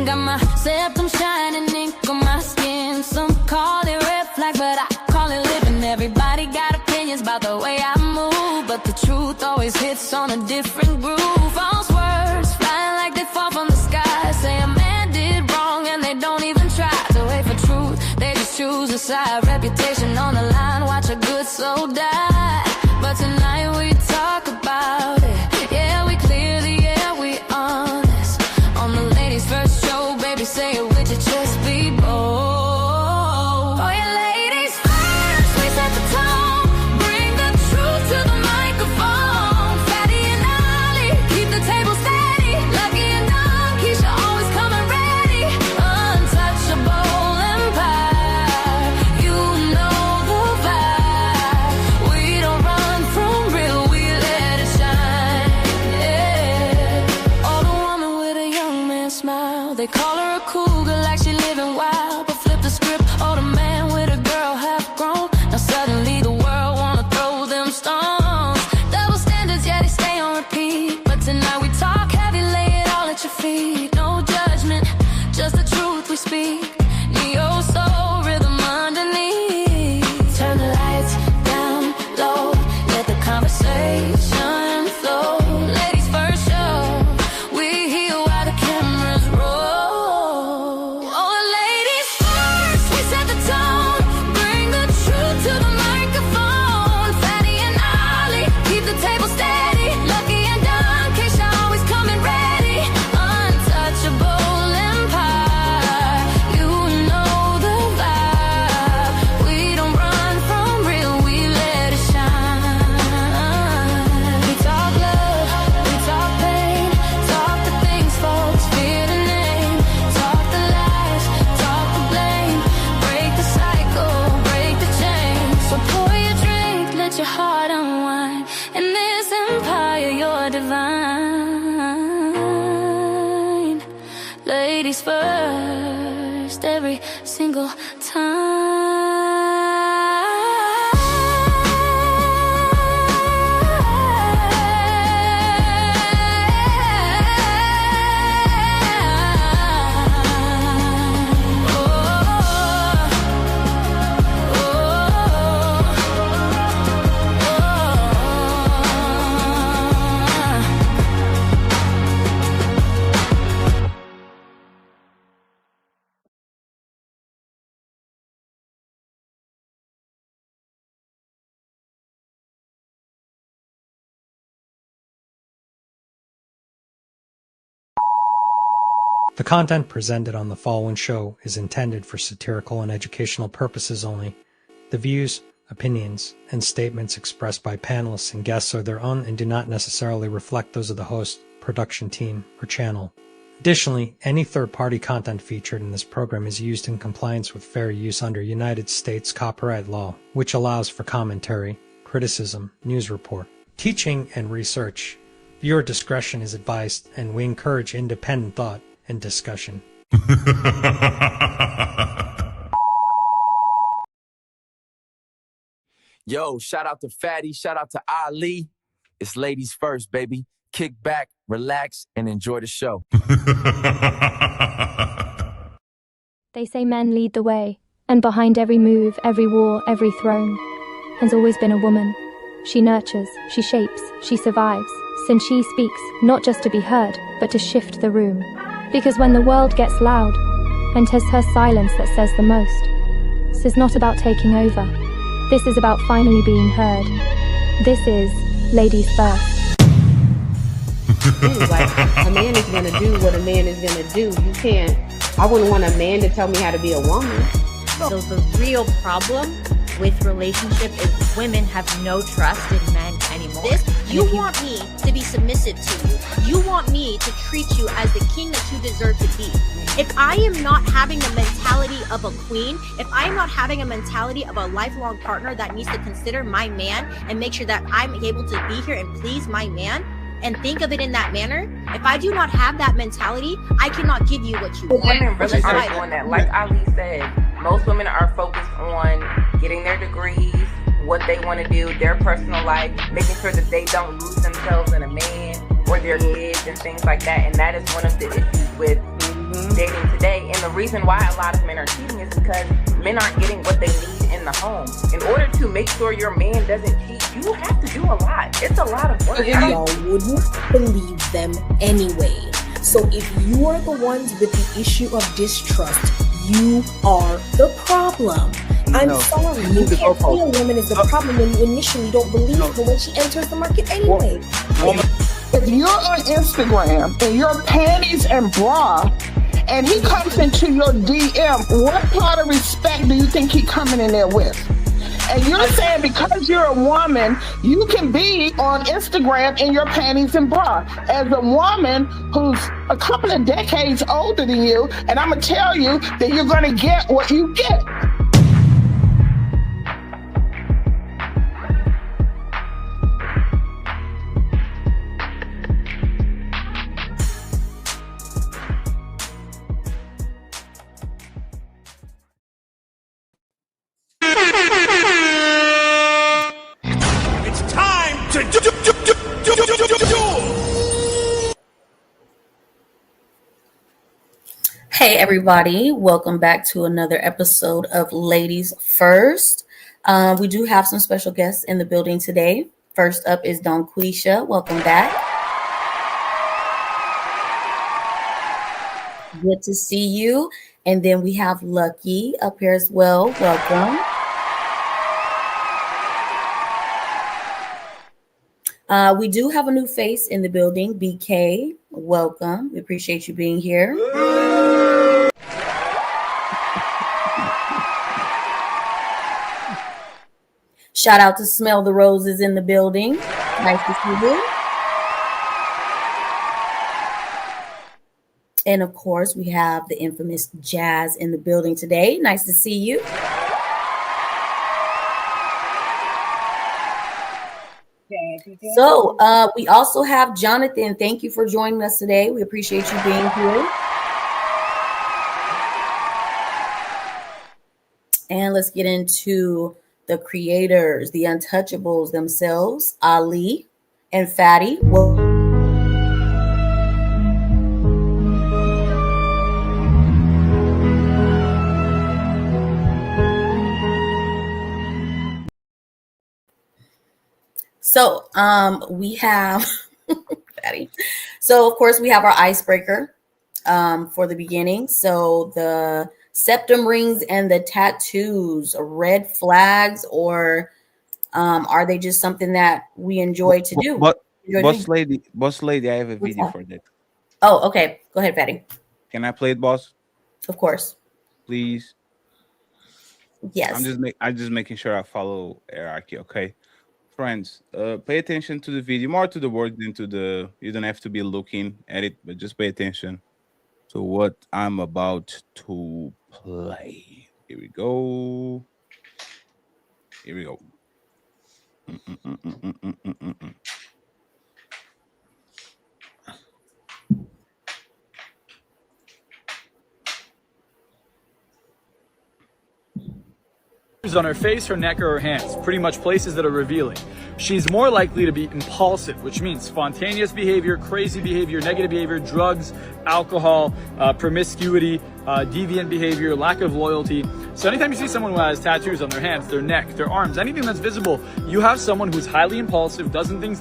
Got my septum shining, ink on my skin. Some call it red flag, but I call it living. Everybody got opinions about the way I move, but the truth always hits on a different groove. False words flying like they fall from the sky. Say a man did wrong and they don't even try to wait for truth. They just choose a side, reputation on the line. Watch a good soul die. But tonight we talk about it. Yeah, we clear the air, we honest. On the ladies' first show, baby, say it with your chest, be bold. Oh yeah, ladies first, we set the tone. Bring the truth to the microphone. Fatty and Ollie, keep the table steady. Lucki and Dungquesha, always coming ready. Untouchable empire, you know the vibe. We don't run from real, we let it shine. Yeah. Oh, the woman with a young man smile. They call her a cougar like she living wild, but flip the script. Oh, the man with a girl half grown. Now suddenly the world wanna throw them stones. Double standards, yeah, they stay on repeat. But tonight we talk heavy, lay it all at your feet. No judgment, just the truth we speak. Neo soul rhythm underneath. Turn the lights down low, let the conversation flow. Ladies first show, we heal while the cameras roll. Oh, ladies first, we set the tone. Bring the truth to the microphone. Fatty and Ollie, keep the table steady. Lucki and Dungquesha, always coming ready. Untouchable empire, you know the vibe. We don't run from real, we let it shine. We talk love, we talk pain, talk the things folks fear to name. Talk the lies, talk the blame. Break the cycle, break the chain. So pour your drink, let your heart unwind. In this empire, you're divine. Ladies first, every single The content presented on the following show is intended for satirical and educational purposes only. The views, opinions, and statements expressed by panelists and guests are their own and do not necessarily reflect those of the host, production team, or channel. Additionally, any third-party content featured in this program is used in compliance with fair use under United States copyright law, which allows for commentary, criticism, news report, teaching, and research. Viewer discretion is advised, and we encourage independent thought and discussion. Yo, shout out to Fatty, shout out to Ali. It's ladies first, baby. Kick back, relax, and enjoy the show. They say men lead the way, and behind every move, every war, every throne, has always been a woman. She nurtures, she shapes, she survives, since she speaks, not just to be heard, but to shift the room. Because when the world gets loud, and 'tis her silence that says the most, this is not about taking over. This is about finally being heard. This is Ladies First. Like, a man is going to do what a man is going to do. You can't, I wouldn't want a man to tell me how to be a woman. So the real problem with relationship is women have no trust in men anymore. You want me to be submissive to you. You want me to treat you as the king that you deserve to be. If I am not having the mentality of a queen, if I am not having a mentality of a lifelong partner that needs to consider my man and make sure that I'm able to be here and please my man and think of it in that manner, if I do not have that mentality, I cannot give you what you want. Women really are doing that. Like Ali said, most women are focused on getting their degrees, what they want to do, their personal life, making sure that they don't lose themselves in a man or their kids and things like that. And that is one of the issues with dating today. And the reason why a lot of men are cheating is because men aren't getting what they need in the home. In order to make sure your man doesn't cheat, you have to do a lot. It's a lot of work. Y'all wouldn't believe them anyway. So if you are the ones with the issue of distrust, you are the problem. I'm sorry, you can't say a woman is the problem when you initially don't believe her when she enters the market anyway. If you're on Instagram and your panties and bra, and he comes into your DM, what part of respect do you think he coming in there with? And you're saying because you're a woman, you can be on Instagram in your panties and bra. As a woman who's a couple of decades older than you, and I'm going to tell you that you're going to get what you get. Hey everybody, welcome back to another episode of Ladies First. We do have some special guests in the building today. First up is Dungquesha. Welcome back. Good to see you. And then we have Lucki up here as well. Welcome. We do have a new face in the building, BK. Welcome. We appreciate you being here. Shout out to Smell the Roses in the building. Nice to see you. And of course, we have the infamous Jazz in the building today. Nice to see you. So we also have Jonathan. Thank you for joining us today. We appreciate you being here. And let's get into the creators, the Untouchables themselves, Ali and Fatty. So we have Fatty. So of course we have our icebreaker for the beginning. So the septum rings and the tattoos, red flags, or are they just something that we enjoy to do? Boss lady, I have a video for that. Oh, okay. Go ahead, Fatty. Can I play it, boss? Of course. Please. Yes. I'm just making sure I follow hierarchy, okay? Friends, pay attention to the video, more to the word than to the. You don't have to be looking at it, but just pay attention to what I'm about to play. Here we go. Here we go. On her face, her neck, or her hands, pretty much places that are revealing. She's more likely to be impulsive, which means spontaneous behavior, crazy behavior, negative behavior, drugs, alcohol, promiscuity, deviant behavior, lack of loyalty. So anytime you see someone who has tattoos on their hands, their neck, their arms, anything that's visible, you have someone who's highly impulsive, doesn't think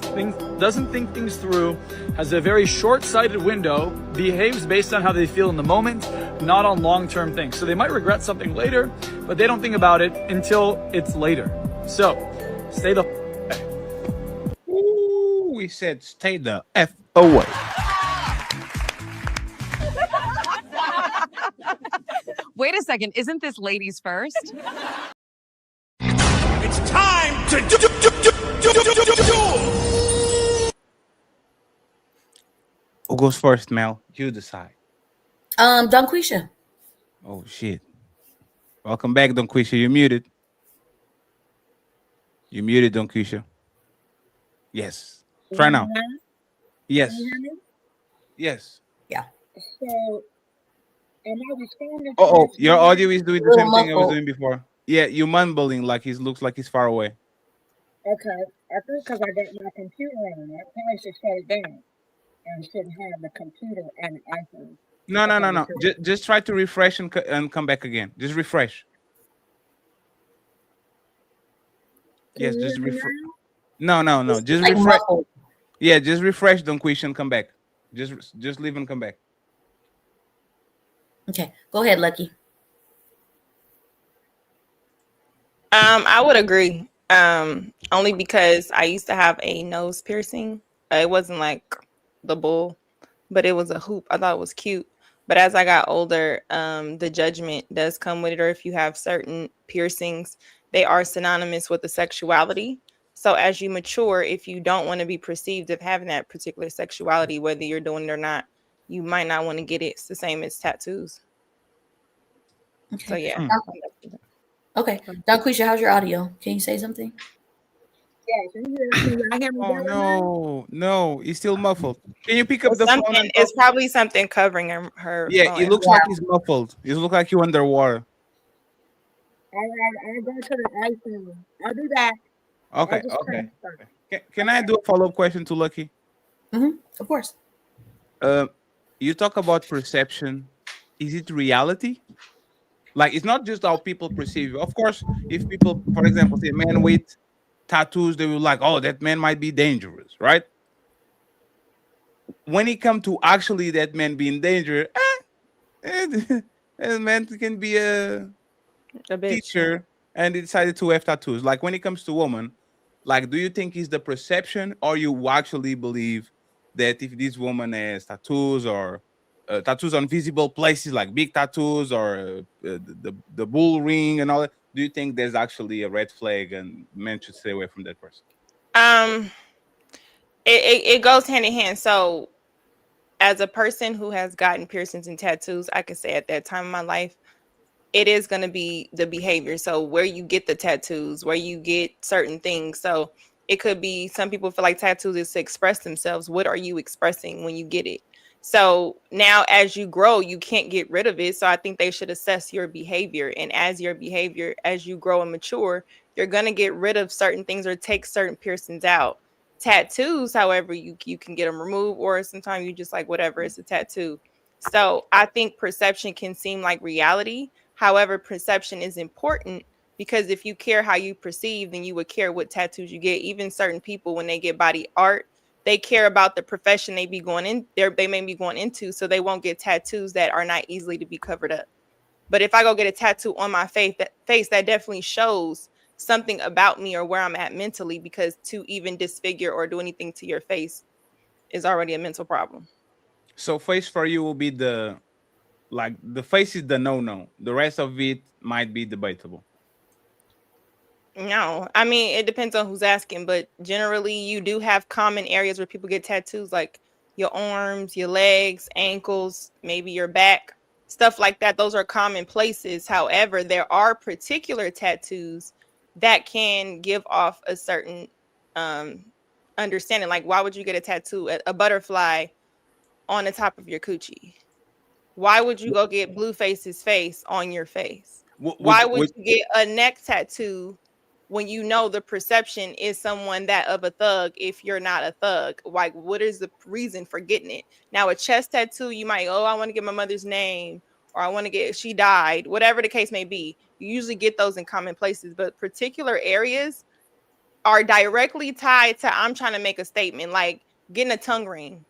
things through, has a very short-sighted window, behaves based on how they feel in the moment, not on long-term things. So they might regret something later, but they don't think about it until it's later. So stay the away. Ooh, we said stay the F away. Wait a second, isn't this ladies first? It's time to do. goes first, Mel? You decide. Dungquesha. Oh shit. Welcome back, Dungquesha. You're muted. You're muted, Dungquesha. Yes. Try now. Yes. Yes. Yeah. So, am I responding? Oh, your audio is doing the Little same thing I was muffled. doing before. Yeah, you mumbling like he looks like he's far away. Okay, I think because I got my computer on, I probably should shut it down and shouldn't have the computer and the iPhone. No. Just try to refresh and come back again. Just refresh. Yes, just refresh. No. Just Like refresh. muffled. Yeah, just refresh, Dungquesha, and come back. Just leave and come back. Okay, go ahead, Lucky. I would agree. Only because I used to have a nose piercing. It wasn't like the bull, but it was a hoop. I thought it was cute. But as I got older, the judgment does come with it. Or if you have certain piercings, they are synonymous with the sexuality. So as you mature, if you don't want to be perceived of having that particular sexuality, whether you're doing it or not, you might not want to get it. It's the same as tattoos. Okay. So yeah. Okay. Dungquesha, how's your audio? Can you say something? Oh no, he's still muffled. Can you pick up the phone? It's probably something covering her. Yeah, phone. it looks like he's muffled. It looks like you underwater. I'll go to the iPhone. I'll do that. Okay. Can I do a follow-up question to Lucky? Of course. You talk about perception. Is it reality? Like, it's not just how people perceive you. Of course, if people, for example, say a man with tattoos, they will like, oh, that man might be dangerous, right? When it comes to actually that man being dangerous, that man can be a teacher and he decided to have tattoos. Like, when it comes to women, like, do you think it's the perception, or you actually believe that if this woman has tattoos or tattoos on visible places, like big tattoos or the bull ring and all that, do you think there's actually a red flag and men should stay away from that person? It goes hand in hand. So as a person who has gotten piercings and tattoos, I can say at that time in my life, it is going to be the behavior. So where you get the tattoos, where you get certain things. So it could be, some people feel like tattoos is to express themselves. What are you expressing when you get it? So now as you grow, you can't get rid of it. So I think they should assess your behavior. And as your behavior, as you grow and mature, you're going to get rid of certain things or take certain piercings out. Tattoos, however, you can get them removed, or sometimes you just like, whatever, it's a tattoo. So I think perception can seem like reality. However, perception is important, because if you care how you perceive, then you would care what tattoos you get. Even certain people, when they get body art, they care about the profession they may be going into, so they won't get tattoos that are not easily to be covered up. But if I go get a tattoo on my face, that definitely shows something about me or where I'm at mentally, because to even disfigure or do anything to your face is already a mental problem. So face for you will be the face is the no. The rest of it might be debatable. No, I mean, it depends on who's asking, but generally you do have common areas where people get tattoos, like your arms, your legs, ankles, maybe your back, stuff like that. Those are common places. However, there are particular tattoos that can give off a certain understanding. Like, why would you get a tattoo, a butterfly on the top of your coochie? Why would you go get Blueface's face on your face? Why would you get a neck tattoo when you know the perception is someone that of a thug if you're not a thug? Like, what is the reason for getting it? Now, a chest tattoo, you might, I want to get my mother's name, or I want to get, she died, whatever the case may be. You usually get those in common places, but particular areas are directly tied to, I'm trying to make a statement, like getting a tongue ring.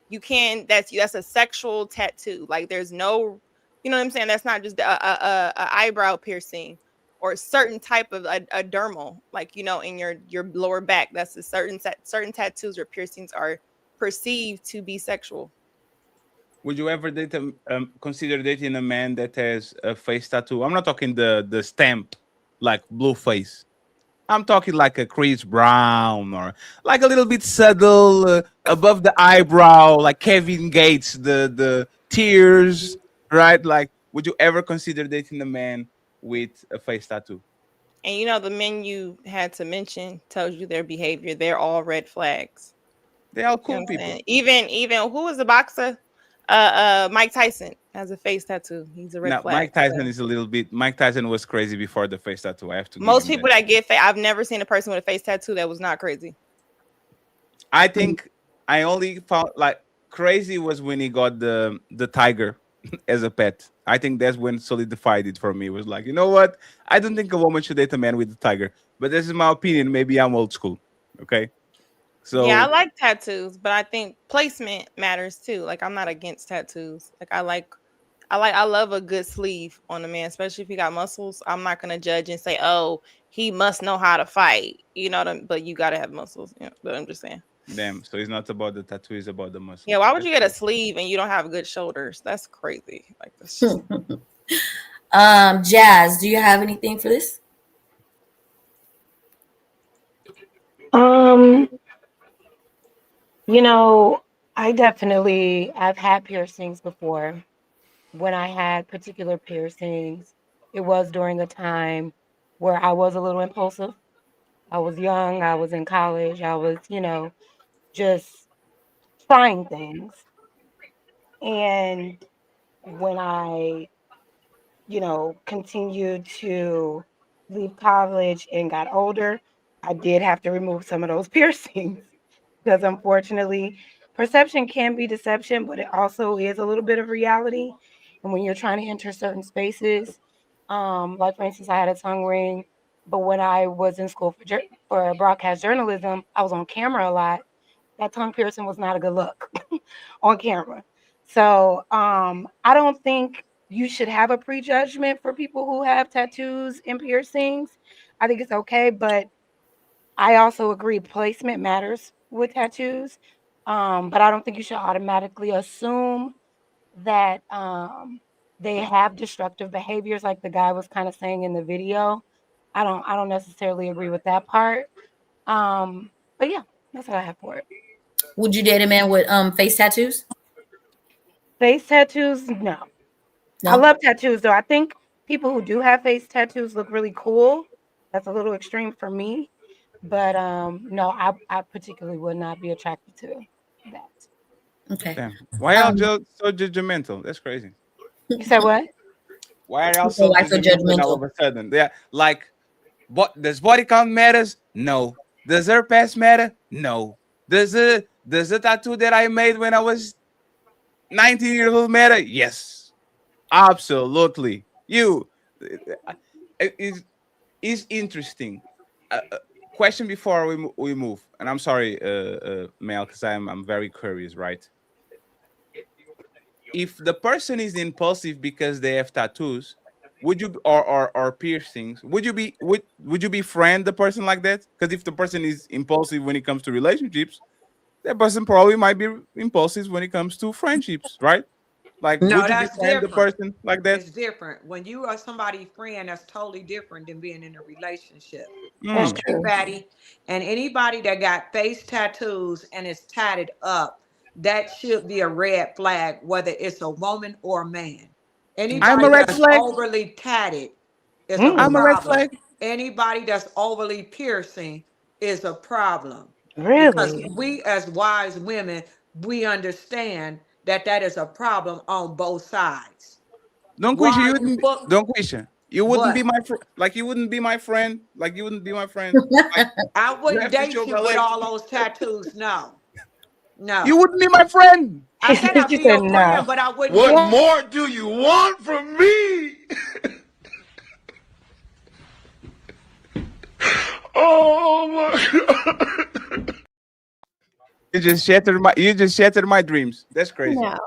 You can, that's a sexual tattoo. Like, there's no, you know what I'm saying? That's not just a eyebrow piercing or a certain type of a dermal, like, you know, in your lower back. That's a certain tattoos or piercings are perceived to be sexual. Would you ever consider dating a man that has a face tattoo? I'm not talking the stamp, like blue face. I'm talking like a Chris Brown or like a little bit subtle above the eyebrow, like Kevin Gates, the tears, right? Like, would you ever consider dating a man with a face tattoo? And you know, the men you had to mention tells you their behavior. They're all red flags. They all You know cool what I'm people. saying? Even who was the boxer? Mike Tyson has a face tattoo. He's a red Now, flag. Mike Tyson is a little bit. Mike Tyson was crazy before the face tattoo. I have to give Most him people that. that get I've never seen a person with a face tattoo that was not crazy. I think I only found like crazy was when he got the tiger as a pet. I think that's when solidified it for me. It was like, you know what? I don't think a woman should date a man with a tiger. But this is my opinion. Maybe I'm old school. Okay. Yeah, I So like tattoos, but I think placement matters too. Like I'm not against tattoos. Like I love a good sleeve on a man, especially if he got muscles. I'm not gonna judge and say, oh, he must know how to fight. You know what but you gotta have muscles. You know, but I'm just saying. damn. So it's not about the tattoo, it's about the muscle. Yeah, why would That's you get a cool. sleeve and you don't have good shoulders? That's crazy. Like that's just Jazz, do you have anything for this? Um, you know, I've had piercings before. When I had particular piercings, it was during a time where I was a little impulsive. I was young, I was in college, I was, just trying things. And when I, continued to leave college and got older, I did have to remove some of those piercings because unfortunately, perception can be deception, but it also is a little bit of reality. And when you're trying to enter certain spaces, like for instance, I had a tongue ring, but when I was in school for broadcast journalism, I was on camera a lot. That tongue piercing was not a good look on camera. So I don't think you should have a prejudgment for people who have tattoos and piercings. I think it's okay, but I also agree placement matters with tattoos. But I don't think you should automatically assume that they have destructive behaviors like the guy was kind of saying in the video. I don't necessarily agree with that part. But yeah, that's what I have for it. Would you date a man with face tattoos? Face tattoos, no. I No. love tattoos though. I think people who do have face tattoos look really cool. That's a little extreme for me. But no, I particularly would not be attracted to that. Okay. Damn. Why y'all so judgmental? That's crazy. You said what? Why are y'all So so why so judgmental all of judgmental? a sudden? Yeah, like, does body count matters? No. Does her past matter? No. Does the tattoo that I made when I was 19 years old matter? Yes. Absolutely. It is interesting. Question before we move, and I'm sorry, Mel, because I'm very curious, right? If the person is impulsive because they have tattoos, would you or piercings, would you befriend the person like that? Because if the person is impulsive when it comes to relationships, that person probably might be impulsive when it comes to friendships, right? Like, No, would you that's befriend the different. person like that? It's different. When you are somebody's friend, that's totally different than being in a relationship. That's Mm. Okay, true. Fatty? And anybody that got face tattoos and is tatted up, that should be a red flag, whether it's a woman or a man. I'm a Anybody red that's flag. overly tatted is a I'm a red problem. flag. Anybody that's overly piercing is a problem. Because Really? we, as wise women, we understand that that is a problem on both sides. Dungquesha, Why you you wouldn't be put Dungquesha. You wouldn't be what? my like you wouldn't be my friend. Like you wouldn't be my friend. Like I you wouldn't have to date show you my with legs. all those tattoos. No, You no. wouldn't be my friend. I said I'd She be said your no. friend, but I wouldn't What date you. more do you want from me? Oh my God. You just shattered my dreams. That's crazy. No.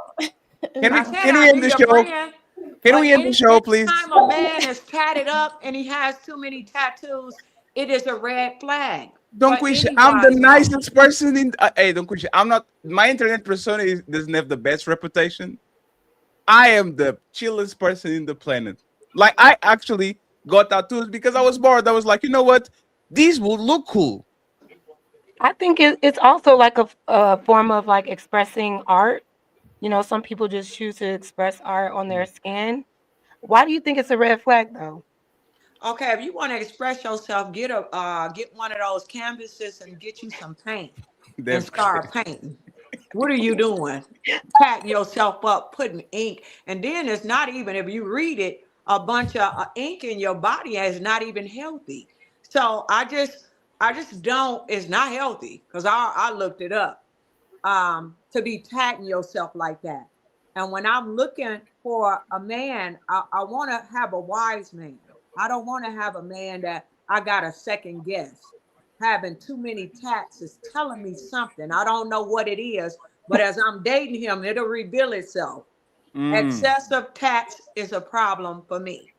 Can we I said can we I'd end be the your show? friend, Can but we end the show, please? anytime a man is tatted up and he has too many tattoos, it is a red flag for Dungquesha, any I'm the wise woman. nicest person in. Hey, Dungquesha, I'm not. My internet persona doesn't have the best reputation. I am the chillest person in the planet. Like I actually got tattoos because I was bored. I was like, you know what? This would look cool. I think it's also like a form of like expressing art. You know, some people just choose to express art on their skin. Why do you think it's a red flag though? Okay, if you want to express yourself, get one of those canvases and get you some paint and That's start crazy. painting. What are you doing? Patting yourself up, putting ink, and then it's not even, if you read it, a bunch of ink in your body is not even healthy. So I just don't. It's not healthy because I looked it up. To be patting yourself like that. And when I'm looking for a man, I want to have a wise man. I don't want to have a man that I got a second guess. Having too many tats is telling me something. I don't know what it is, but as I'm dating him, it'll reveal itself. Excessive tats is a problem for me.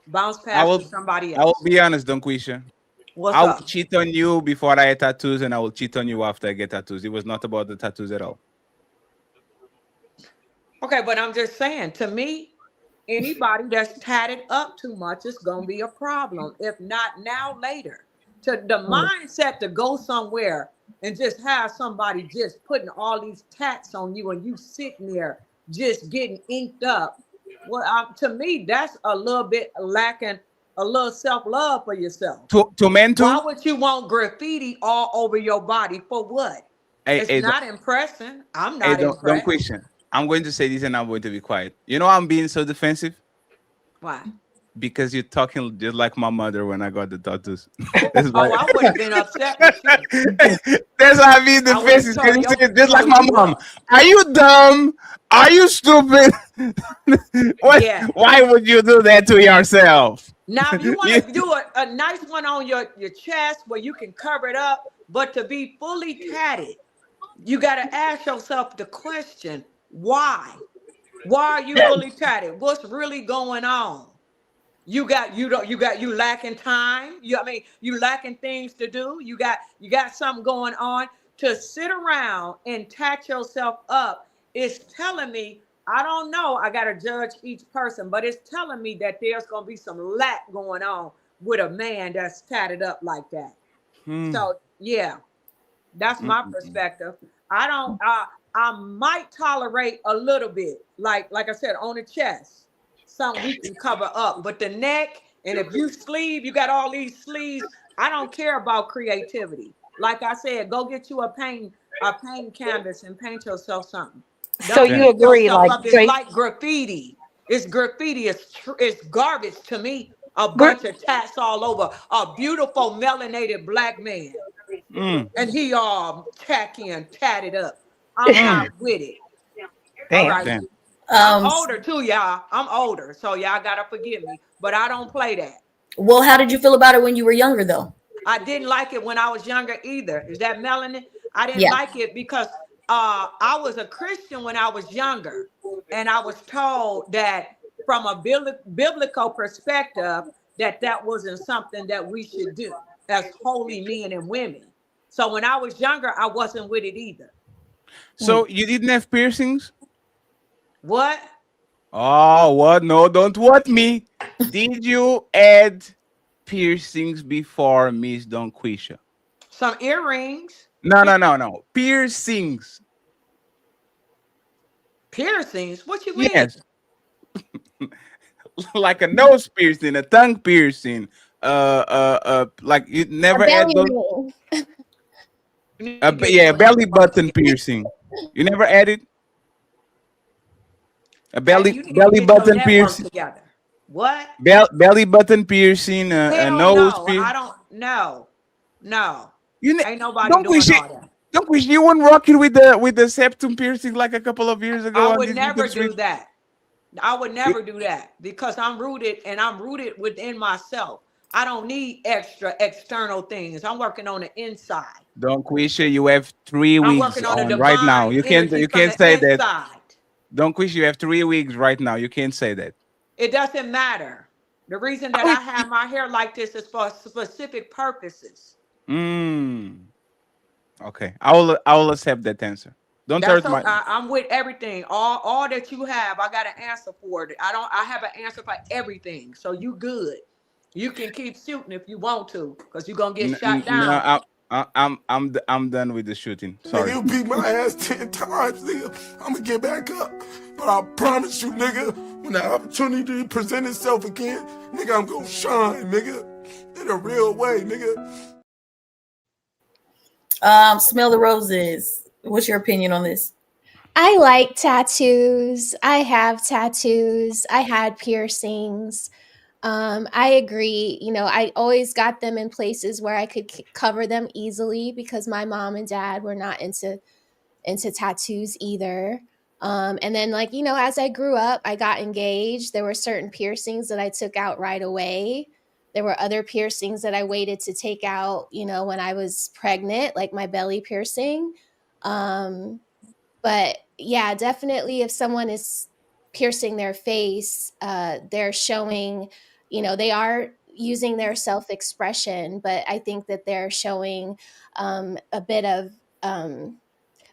Bounce I pass to will somebody I will else. be honest, Dungquesha. What's I will up? cheat on you before I get tattoos, and I will cheat on you after I get tattoos. It was not about the tattoos at all. Okay, but I'm just saying, to me, anybody that's tatted up too much is gonna be a problem. If not now, later. To the mindset to go somewhere and just have somebody just putting all these tats on you and you sitting there just getting inked up. Well, to me, that's a little bit lacking a little self-love for yourself. To men Why too. would you want graffiti all over your body for what? Hey, It's hey, not impressing. I'm hey, not don't impressed. question. I'm going to say this, and I'm going to be quiet. You know, I'm being so defensive Why? because you're talking just like my mother when I got the tattoos. That's why. Oh, I would have been upset with you. That's why I'm being I would have defensive because you say just like told my you mom. up. Are you dumb? Are you stupid? What? Yeah. Why would you do that to yourself? Now, if you You- want to do a nice one on your chest where you can cover it up, but to be fully tatted, you got to ask yourself the question, why? Why are you fully tatted? What's really going on? You lacking time. You lacking things to do. You got something going on. To sit around and tat yourself up is telling me, I don't know, I gotta judge each person, but it's telling me that there's gonna be some lack going on with a man that's tatted up like that. So yeah, that's my perspective. I don't I might tolerate a little bit, like I said, on the chest, something we can cover up. But the neck, and if you sleeve, you got all these sleeves. I don't care about creativity. Like I said, go get you a paint canvas and paint yourself something. So Don't you beat agree, yourself like up. It's Drake? like graffiti. It's graffiti. It's garbage to me. A bunch of tats all over. A beautiful melanated black man, and he all tacky and tatted up. I'm not with it. All right. Damn. I'm older too, y'all. I'm older, so y'all gotta forgive me. But I don't play that. Well, how did you feel about it when you were younger, though? I didn't like it when I was younger either. Is that melanin? I didn't Yeah. like it because I was a Christian when I was younger, and I was told that from a biblical perspective that wasn't something that we should do as holy men and women. So when I was younger, I wasn't with it either. So you didn't have piercings? What? Oh, what? No, don't what me. Did you add piercings before Miss Dungquesha? Some earrings. No. Piercings. Piercings? What you mean? Yes. Like a nose piercing, a tongue piercing. Like you never add those. Yeah, belly button piercing. You never added a belly You need to belly get your button network piercing. together. What? Belly button piercing, a Hell nose no. piercing. I don't know. No. You Ain't nobody don't doing wish it. all that. Don't wish you weren't rocking with the septum piercing like a couple of years ago I on would this never YouTube do stream. that. I would never do that because I'm rooted within myself. I don't need extra external things. I'm working on the inside. Dungquesha, you have 3 I'm weeks working on the on right now. divine You energy from can't the say that. inside. Dungquesha, you have 3 weeks right now. You can't say that. It doesn't matter. The reason that I have my hair like this is for specific purposes. Okay. I will accept that answer. Don't That's hurt my I'm with everything. All that you have, I got an answer for it. I have an answer for everything. So you good. You can keep shooting if you want to, because you're gonna get No, shot down. I'm done with the shooting. Nigga, Sorry. you beat my ass 10 times, nigga. I'ma get back up. But I promise you, nigga, when the opportunity present itself again, nigga, I'm gonna shine, nigga. In a real way, nigga. Smell the roses. What's your opinion on this? I like tattoos. I have tattoos. I had piercings. I agree. You know, I always got them in places where I could cover them easily because my mom and dad were not into tattoos either. And then, like, you know, as I grew up, I got engaged. There were certain piercings that I took out right away. There were other piercings that I waited to take out, you know, when I was pregnant, like my belly piercing. But yeah, definitely if someone is piercing their face, they're showing, you know, they are using their self-expression, but I think that they're showing a bit of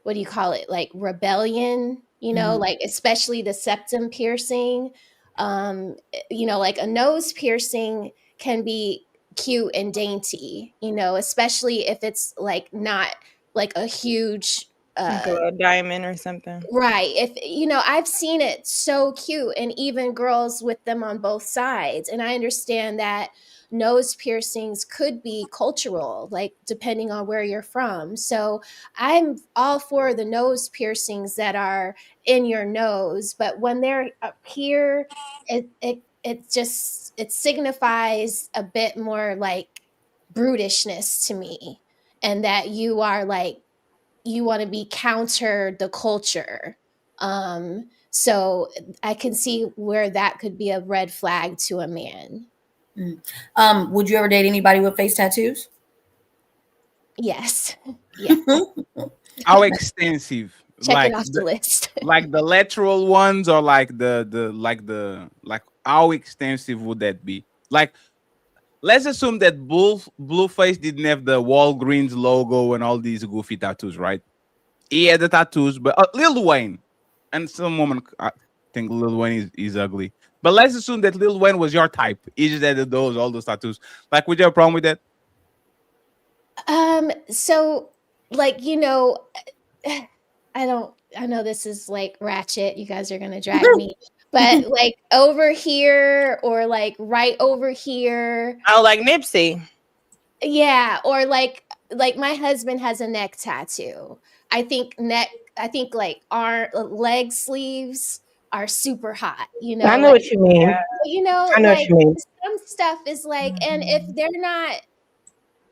what do you call it, like rebellion, you know, like especially the septum piercing. You know, like a nose piercing can be cute and dainty, you know, especially if it's like not like a huge Like a little diamond or something. right. If you know, I've seen it so cute, and even girls with them on both sides. And I understand that nose piercings could be cultural, like depending on where you're from. So I'm all for the nose piercings that are in your nose, but when they're up here, it just it signifies a bit more like brutishness to me, and that you are like you want to be counter the culture. So I can see where that could be a red flag to a man. Would you ever date anybody with face tattoos? Yes. Yeah. How extensive? Check Like it off the list. like the lateral ones, or like like how extensive would that be? Like, let's assume that Blueface didn't have the Walgreens logo and all these goofy tattoos, right? He had the tattoos, but Lil Wayne and some woman, I think Lil Wayne is ugly. But let's assume that Lil Wayne was your type. He just had all those tattoos. Like, would you have a problem with that? So like, you know, I know this is like ratchet. You guys are gonna drag me. But like over here or like right over here. Oh, like Nipsey. Yeah, or like my husband has a neck tattoo. I think like our leg sleeves are super hot, you know. I know Like, what you mean. you know, I know what like you mean. some stuff is like, and if they're not,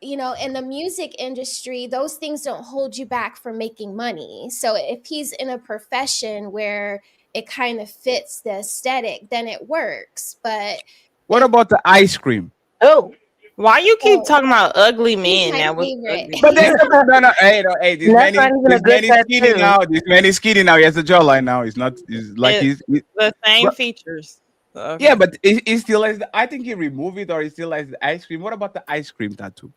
you know, in the music industry, those things don't hold you back from making money. So if he's in a profession where it kind of fits the aesthetic, then it works. But What about the ice cream? Oh, why you keep talking about ugly he's men? my That was favorite. But then, no, hey, this That's man not even a good is skinny tattoo. now. This man is skinny now. He has a jawline now. He's not. He's like It's he's the same Bro- features. Okay. yeah, but he still has. I think he removed it, or he still has the ice cream. What about the ice cream tattoo?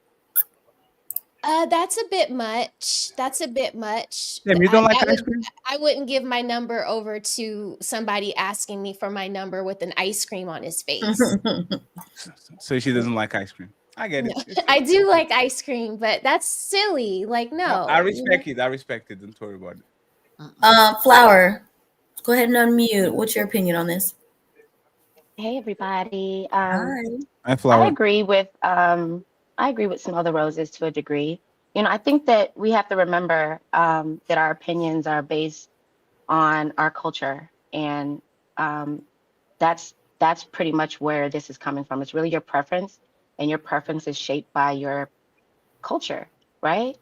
That's a bit much. That's a bit much. Damn, you don't like ice would cream? I wouldn't give my number over to somebody asking me for my number with an ice cream on his face. So she doesn't like ice cream. I get it. No. It's I do like ice cream, but that's silly. Like, no. I respect it. I respect it. Don't worry about it. Flower, go ahead and unmute. What's your opinion on this? Hey everybody. Hi. Hi, Flower. I agree with Smell the Roses to a degree. You know, I think that we have to remember that our opinions are based on our culture, and that's pretty much where this is coming from. It's really your preference, and your preference is shaped by your culture, right?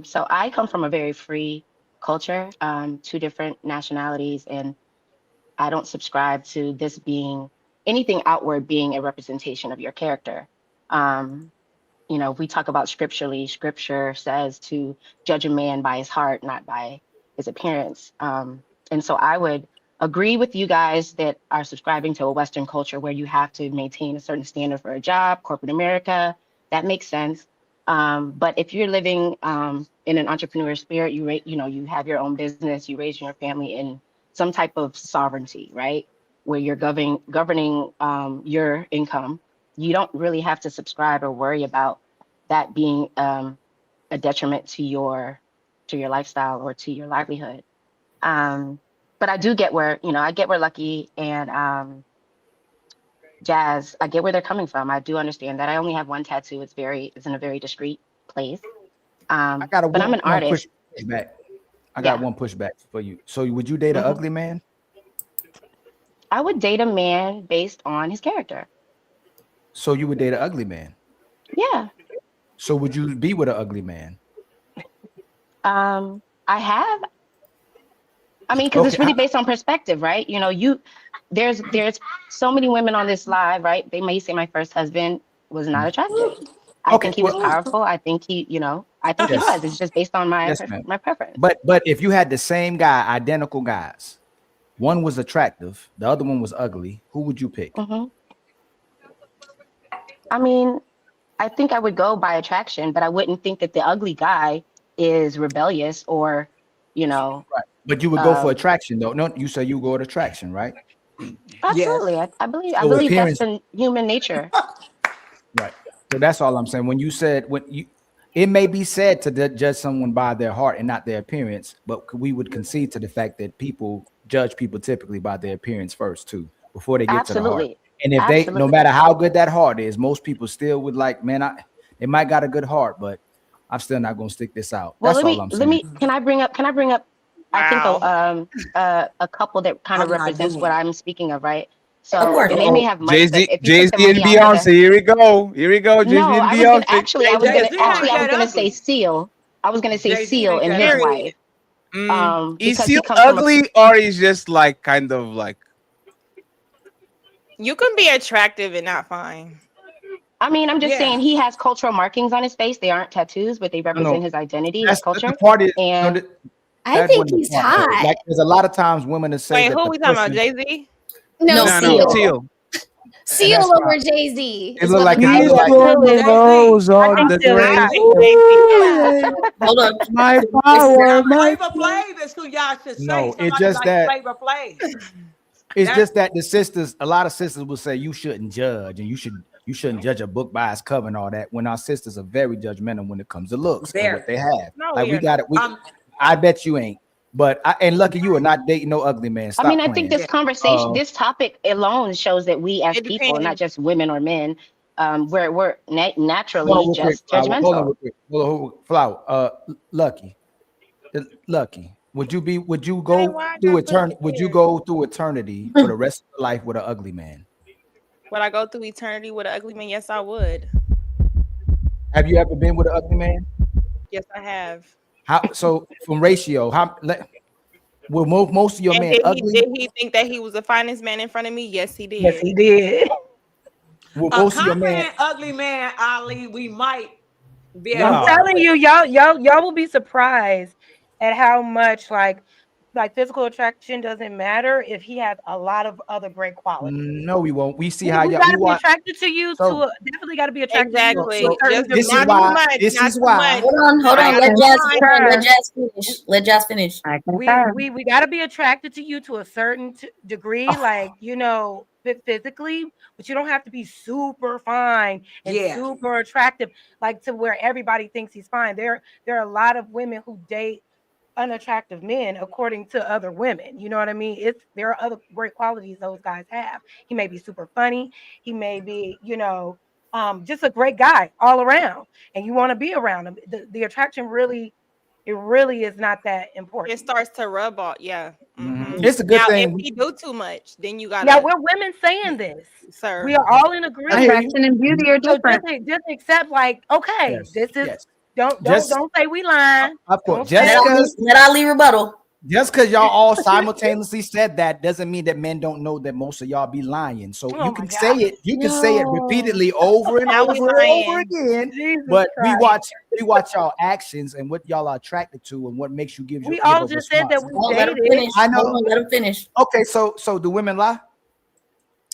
So I come from a very free culture, two different nationalities, and I don't subscribe to this being anything outward being a representation of your character. You know, we talk about scripturally, scripture says to judge a man by his heart, not by his appearance. And so I would agree with you guys that are subscribing to a Western culture where you have to maintain a certain standard for a job, corporate America. That makes sense. But if you're living in an entrepreneur spirit, you have your own business, you raise your family in some type of sovereignty, right? Where you're governing your income you don't really have to subscribe or worry about that being a detriment to your lifestyle or to your livelihood. But I do get where, I get where Lucki and Jazz, I get where they're coming from. I do understand that. I only have one tattoo. It's in a very discreet place. I got but I'm an artist. pushback. I got one pushback for you. So would you date an ugly man? I would date a man based on his character. So you would date an ugly man? Yeah. So would you be with an ugly man? I have. I mean, because it's really based on perspective, right? There's so many women on this live, right? They may say my first husband was not attractive. I think he was powerful. I think he was. It's just based on my preference. But if you had the same guy, identical guys, one was attractive, the other one was ugly, who would you pick? I mean, I think I would go by attraction, but I wouldn't think that the ugly guy is rebellious or, Right. But you would go for attraction, though. No, you say you go with attraction, right? Absolutely. Yes. I believe that's in human nature. Right. So that's all I'm saying. When you said it may be said to judge someone by their heart and not their appearance, but we would concede to the fact that people judge people typically by their appearance first too, before they get to the heart. And if no matter how good that heart is, most people still would like, man, they might got a good heart, but I'm still not gonna stick this out. Well, that's all I'm saying. Can I bring up I think a couple that kind of represents what I'm speaking of, right? So and they may have money. Jay-Z and Beyonce. Here we go. Jay-Z and Beyonce. I was gonna say Seal. I was gonna say Seal and his wife. Is Seal ugly or is just like kind of like? You can be attractive and not fine. I mean, I'm just saying he has cultural markings on his face. They aren't tattoos, but they represent his identity, his culture. I think he's hot. Like, there's a lot of times women that say. Wait, who are we talking about? Jay-Z? No, Seal. Seal over Jay-Z. It looked like rose on the grave. Hold on, my power, my Flav is who y'all should say. No, it's just that. Flav. It's just that a lot of sisters will say you shouldn't judge and you shouldn't judge a book by its cover and all that. When our sisters are very judgmental when it comes to looks and what they have. No, like we got it. I bet you ain't. But and Lucki, you are not dating no ugly man. Stop I think this conversation, this topic alone shows that we as people, not just women or men, we're naturally judgmental. Hold on, Flower. Lucki. Would you go through eternity for the rest of your life with an ugly man? Would I go through eternity with an ugly man? Yes, I would. Have you ever been with an ugly man? Yes, I have. So from ratio, will most of your men ugly? Did he think that he was the finest man in front of me? Yes, he did. Yes, he did. Will most of your men ugly man, Ali? We might be. I'm telling you, y'all will be surprised at how much like physical attraction doesn't matter if he has a lot of other great qualities. No, we won't. We see how y'all gotta be attracted to you. Definitely got to be attracted. Exactly. To you. This is why. Hold on. Let Jazz finish. We got to be attracted to you to a certain degree, like physically, but you don't have to be super fine and super attractive, like to where everybody thinks he's fine. There are a lot of women who date unattractive men according to other women. You know what I mean? There are other great qualities those guys have. He may be super funny. He may be, just a great guy all around, and you want to be around him. The attraction really is not that important. It starts to rub off. Yeah. Mm-hmm. It's a good thing. If you do too much, then you got. Yeah, we're women saying this, sir. We are all in agreement. Attraction and beauty are different. Just accept, this is. Don't say we lying. Of course, let Ali rebuttal. Just because y'all all simultaneously said that doesn't mean that men don't know that most of y'all be lying. So you can say it. You can say it repeatedly over and over again. But we watch y'all actions and what y'all are attracted to and what makes you give you. We all just said that we dated. I know. Let him finish. Okay, so do women lie?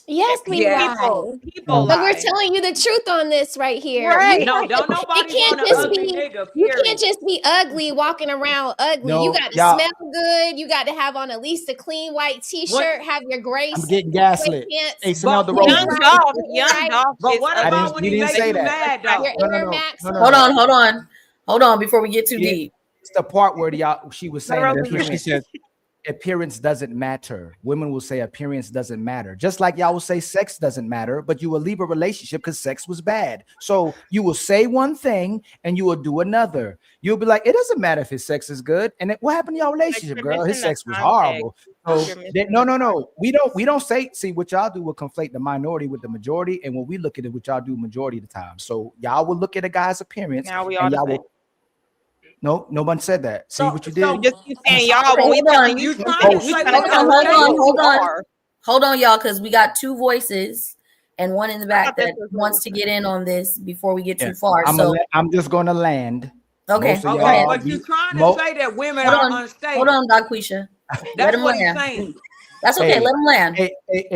Yes, we Yeah. lie. People But we're lie. telling you the truth on this right here. Right. No, don't It nobody can't want an just ugly be nigga, you can't period. just be ugly walking around ugly. You No, got to y'all. smell good. You got to have on at least a clean white t-shirt, have your gray I'm getting gaslit. pants. Hey, Smell the But roses. Young Dolph but is what I about didn't. when We he didn't make say you that. mad though? Your Air Max. Hold on before we get too Yeah, deep. it's the part where she was saying That's what she said. appearance doesn't matter. Women will say appearance doesn't matter. Just like y'all will say sex doesn't matter, but you will leave a relationship because sex was bad. So you will say one thing and you will do another. You'll be like, it doesn't matter if his sex is good. And then, what happened to y'all relationship, you're girl? His missing the sex was context. horrible. So You're missing no. We don't say, see what y'all do will conflate the minority with the majority. And when we look at it, what y'all do majority of the time. So y'all will look at a guy's appearance Now we all and the y'all same. will. No, no one said that. See what you did? So You just keep saying y'all, but we telling you truth. We telling y'all Hold on. are. Hold on, y'all, because we got two voices and one in the back thought this that was wants to get in on this before we get Yeah. too far. I'm just going to land. Okay. Most of Okay, y'all but you're trying to say that women are unstable. Hold on, Dungquesha. That's what he's saying. That's okay. Let him land. Hey,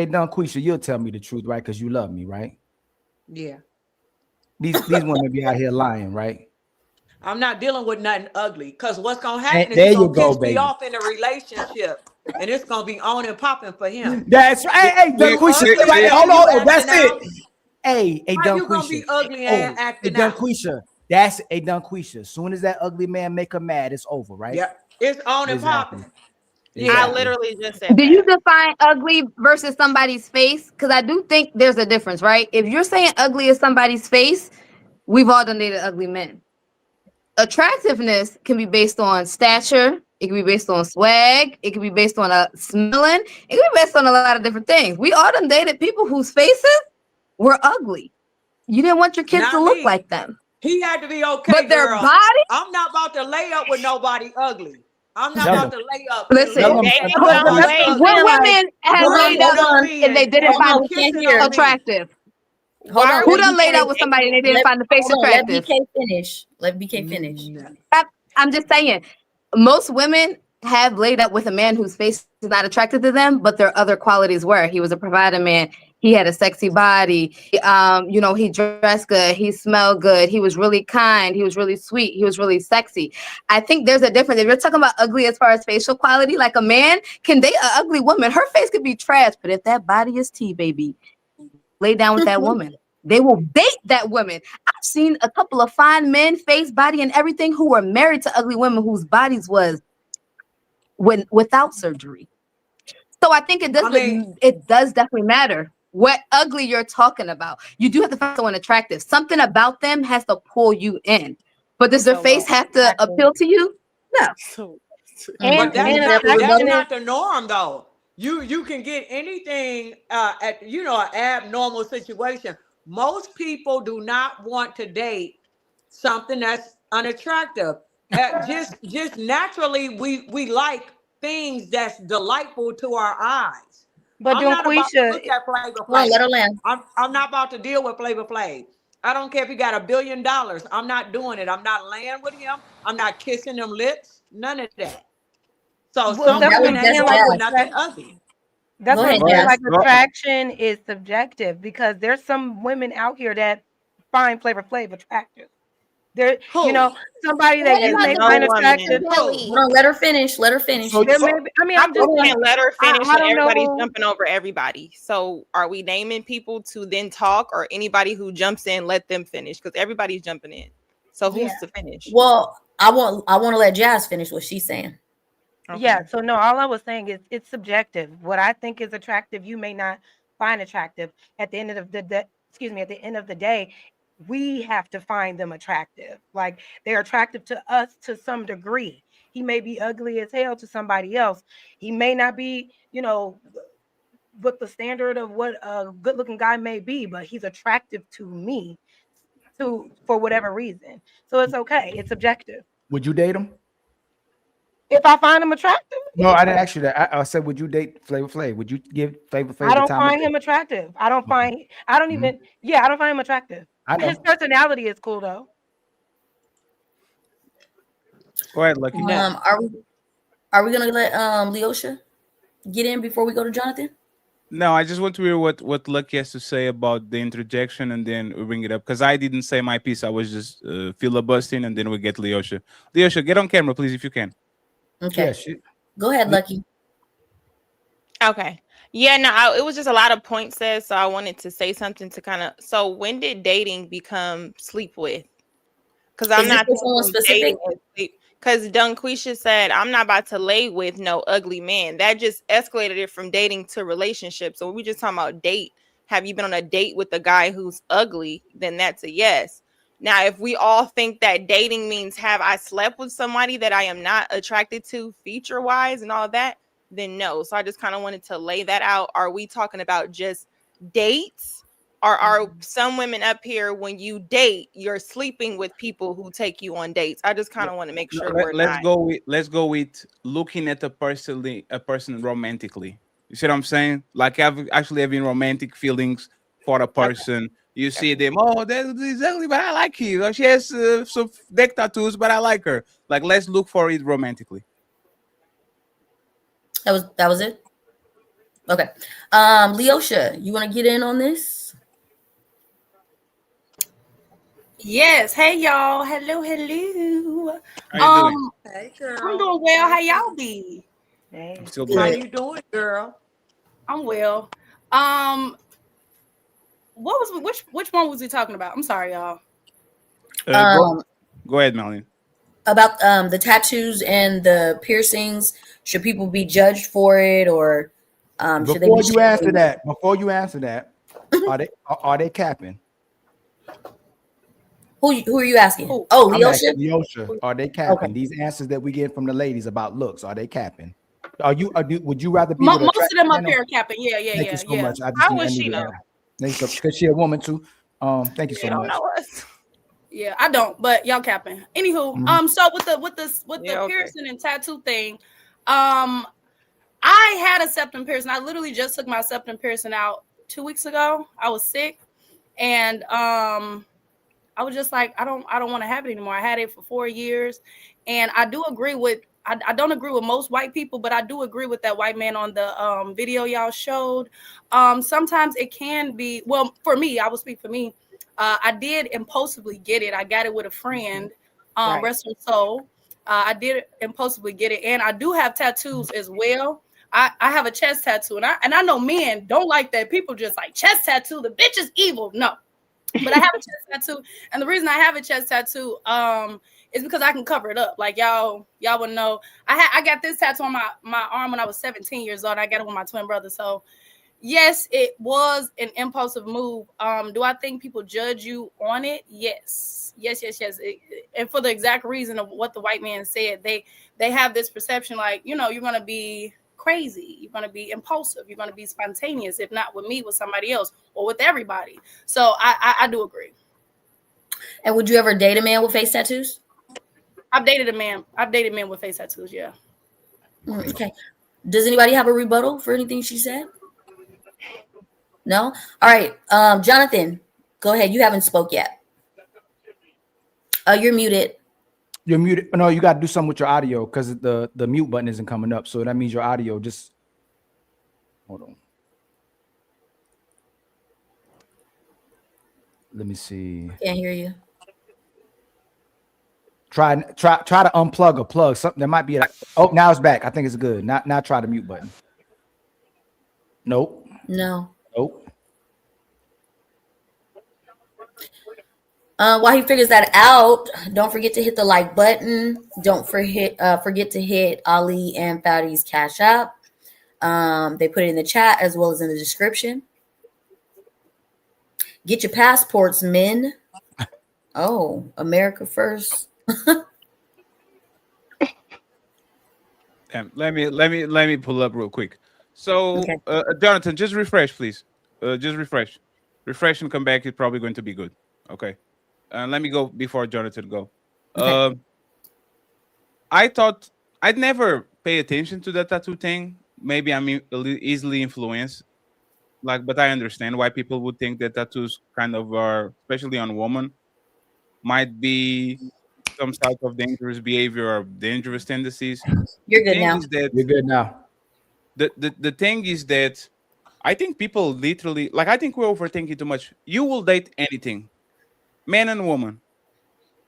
Dungquesha, you'll tell me the truth, right? Because you love me, right? Yeah. These women be out here lying, right? I'm not dealing with nothing ugly because what's gonna happen is There he's you gonna go, piss me baby. off in a relationship, and it's gonna be on and popping for him. That's right. Hey, Dungquesha, Ugly, hold on. you That's acting out. it. Hey, How you gonna be Dungquesha. ugly and Hey, acting out? Dungquesha. That's a Dungquesha. As soon as that ugly man make her mad, it's over, right? Yeah, it's on and Exactly. popping. I literally just said Do that. you define ugly versus somebody's face? Because I do think there's a difference, right? If you're saying ugly is somebody's face, we've all done dated ugly men. Attractiveness can be based on stature. It can be based on swag. It can be based on smelling. It can be based on a lot of different things. We all done dated people whose faces were ugly. You didn't want your kids Not to look me. like them. He had to be okay, But their girl. body? I'm not about to lay up with nobody ugly. I'm not Tell about them. to lay up Listen, and look Dating at don't somebody wait. ugly. what women have laid up Hold on. and they didn't Hold find on, the we can't face hear. attractive? Hold on. Who let done laid BK up with somebody and they didn't find the face Hold on. Let attractive? BK finish. Let BK finish. I'm just saying, most women have laid up with a man whose face is not attractive to them, but their other qualities were. He was a provider man. He had a sexy body. He dressed good. He smelled good. He was really kind. He was really sweet. He was really sexy. I think there's a difference. If you're talking about ugly as far as facial quality, like a man can date an ugly woman. Her face could be trash, but if that body is tea, baby, lay down with that woman. They will date that woman. I've seen a couple of fine men, face, body, and everything, who were married to ugly women whose bodies was without surgery. So I think it does definitely matter what ugly you're talking about. You do have to find someone attractive. Something about them has to pull you in. But does their face have to appeal to you? No. But that's attraction not the norm though. You can get anything at an abnormal situation. Most people do not want to date something that's unattractive. Just naturally we like things that's delightful to our eyes. But I'm not about to Dungquesha, look at Flavor Hold on, Flav. let her land. I'm not about to deal with Flavor Flav. I don't care if he got $1 billion. I'm not doing it. I'm not laying with him. I'm not kissing them lips. None of that. So well, some that's what women I'm ain't saying. going Like, for nothing ugly. that's Go what I'm ahead, saying. Jazz. Like, attraction is subjective because there's some women out here that find Flavor Flav attractive. There, somebody that you may find attractive. Hold on, let her finish. Let her finish. There may be, I I'm just can't let her finish I and don't everybody's know. jumping over everybody. So are we naming people to then talk, or anybody who jumps in, let them finish? Because everybody's jumping in. So who's to finish? Well, I want to let Jazz finish what she's saying. Yeah, so no, all I was saying is it's subjective. What I think is attractive, you may not find attractive. At the end of the day, at the end of the day, we have to find them attractive. Like, they're attractive to us to some degree. He may be ugly as hell to somebody else. He may not be, with the standard of what a good-looking guy may be, but he's attractive to me for whatever reason. So it's okay. It's subjective. Would you date him? If I find him attractive, No, I didn't ask you that. I said, would you date Flavor Flav? Would you give Flavor Flav I the don't time of find day? him attractive. I don't even, I don't find him attractive. I know. His personality is cool though. Go ahead, Lucky. Are we gonna let Leosha get in before we go to Jonathan? No, I just want to hear what Lucki has to say about the interjection, and then we bring it up because I didn't say my piece. I was just filibustering, and then we get Leosha. Leosha, get on camera, please, if you can. Okay. Yeah, Go ahead, Lucki. Okay. Yeah, no, it was just a lot of points said, so I wanted to say something to kind of. So when did dating become sleep with? Because I'm Is this not for someone thinking specific? dating is sleep. Because Dungquesha said, I'm not about to lay with no ugly man. That just escalated it from dating to relationship. So when we just talking about date, have you been on a date with a guy who's ugly? Then that's a yes. Now, if we all think that dating means have I slept with somebody that I am not attracted to feature wise and all that, then no. So I just kind of wanted to lay that out. Are we talking about just dates? Or are some women up here when you date, you're sleeping with people who take you on dates? I just kind of want to make sure we're Let's not. go with looking at a person romantically. You see what I'm saying? Like having romantic feelings for a person. You see them, oh, that's exactly, but I like you. Or she has some neck tattoos, but I like her. Like, let's look for it romantically. That was it. Okay. Leosha, you want to get in on this? Yes. Hey y'all. Hello. How you doing? Hey, girl. I'm doing well. How y'all be? I'm still How good. you doing, girl? I'm well. What was which one was we talking about? I'm sorry, y'all. Go ahead, Melanie. About the tattoos and the piercings. Should people be judged for it, or should they be? Before you answer that, are they capping? Who are you asking? Oh, Leosha. Leosha, are they capping? Okay. These answers that we get from the ladies about looks, are they capping? Would you rather be Most with a of them up man? here capping. Yeah. Thank you so much. How would she know? Because she a woman too. Thank you so much. Know us. Yeah, I don't, but y'all capping. Anywho, so with the piercing and tattoo thing, I had a septum piercing. I literally just took my septum piercing out 2 weeks ago. I was sick, and I was just like, I don't want to have it anymore. I had it for 4 years, and I do agree with. I don't agree with most white people, but I do agree with that white man on the video y'all showed. Sometimes it can be, well, for me, I will speak for me. I did impulsively get it. I got it with a friend, rest her soul. I did impulsively get it, and I do have tattoos as well. I have a chest tattoo, and I know men don't like that. People just like chest tattoo. The bitch is evil. No, but I have a chest tattoo, and the reason I have a chest tattoo is because I can cover it up. Like y'all would know. I got this tattoo on my arm when I was 17 years old. I got it with my twin brother. So yes, it was an impulsive move. Do I think people judge you on it? Yes. And for the exact reason of what the white man said, they have this perception like, you're going to be crazy. You're going to be impulsive. You're going to be spontaneous. If not with me, with somebody else or with everybody. So I do agree. And would you ever date a man with face tattoos? I've dated men with face tattoos. Yeah. Okay. Does anybody have a rebuttal for anything she said? No? All right. Jonathan, go ahead. You haven't spoke yet. You're muted. You're muted. No, you got to do something with your audio because the mute button isn't coming up. So that means your audio just hold on. Let me see. Can't hear you. Try to unplug or plug something. There might be now it's back. I think it's good. Now try the mute button. Nope. No. Nope. While he figures that out, don't forget to hit the like button. Don't forget to hit Ali and Fadi's Cash App. They put it in the chat as well as in the description. Get your passports, men. Oh, America first. Let me pull up real quick. So, Okay. Jonathan, just refresh, please. Just refresh and come back. It's probably going to be good. Okay. Let me go before Jonathan go. Okay. I thought I'd never pay attention to that tattoo thing. Maybe I'm easily influenced. But I understand why people would think that tattoos kind of are, especially on women, might be some type of dangerous behavior or dangerous tendencies. You're good now. You're good now. The thing is that I think people literally, like, I think we're overthinking too much. You will date anything, man and woman.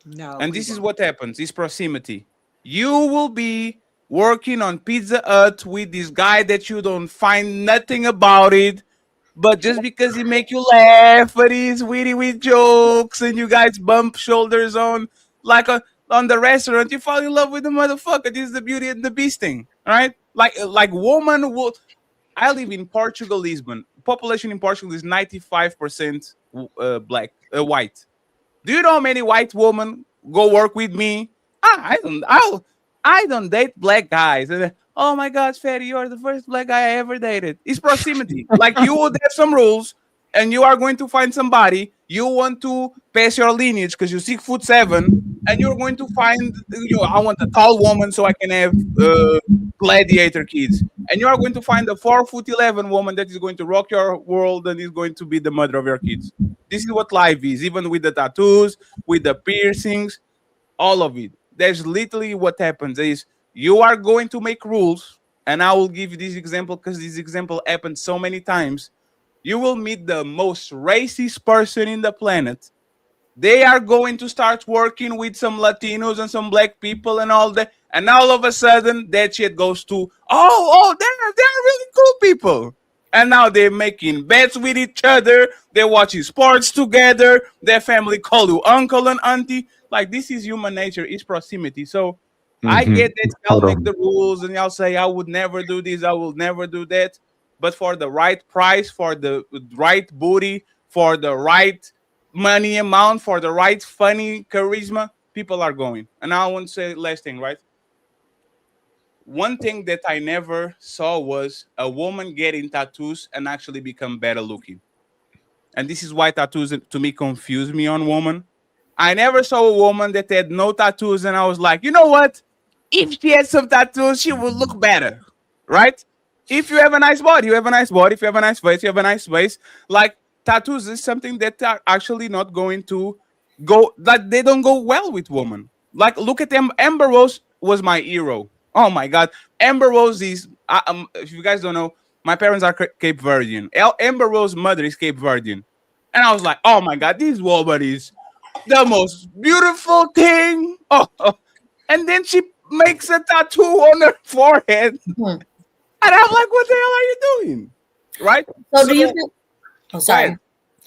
No, And we this is won't. what happens, is proximity. You will be working on Pizza Hut with this guy that you don't find nothing about it, but just because he make you laugh, but he's witty with jokes, and you guys bump shoulders on like on the restaurant, you fall in love with the motherfucker. This is the Beauty and the Beast thing, right? Like woman will. I live in Portugal, Lisbon. Population in Portugal is 95% white. Do you know how many white women go work with me? I don't date black guys. And oh my God, Fatty, you're the first black guy I ever dated. It's proximity. Like you would have some rules, and you are going to find somebody. You want to pass your lineage because you're 6'7", and you're going to find. I want a tall woman so I can have gladiator kids. And you are going to find a 4'11" woman that is going to rock your world and is going to be the mother of your kids. This is what life is, even with the tattoos, with the piercings, all of it. There's literally what happens is you are going to make rules, and I will give you this example because this example happened so many times. You will meet the most racist person in the planet. They are going to start working with some Latinos and some black people and all that, and all of a sudden that shit goes to they're really cool people. And now they're making bets with each other. They're watching sports together. Their family call you uncle and auntie. Like, this is human nature. It's proximity. So I get that y'all make the rules and y'all say, I would never do this. I will never do that. But for the right price, for the right booty, for the right money amount, for the right funny charisma, people are going. And I want to say last thing, right? One thing that I never saw was a woman getting tattoos and actually become better looking. And this is why tattoos to me confuse me on woman. I never saw a woman that had no tattoos and I was like, you know what? If she had some tattoos, she would look better, right? If you have a nice body, you have a nice body. If you have a nice face, you have a nice face. Like, tattoos is something that are actually not going to go, like, they don't go well with women. Like, look at them. Amber Rose was my hero. Oh my God. Amber Rose is, if you guys don't know, my parents are Cape Verdean. Amber Rose's mother is Cape Verdean. And I was like, oh my God, this woman is the most beautiful thing. Oh. And then she makes a tattoo on her forehead. And I'm like, what the hell are you doing? Right? So do you feel, sorry.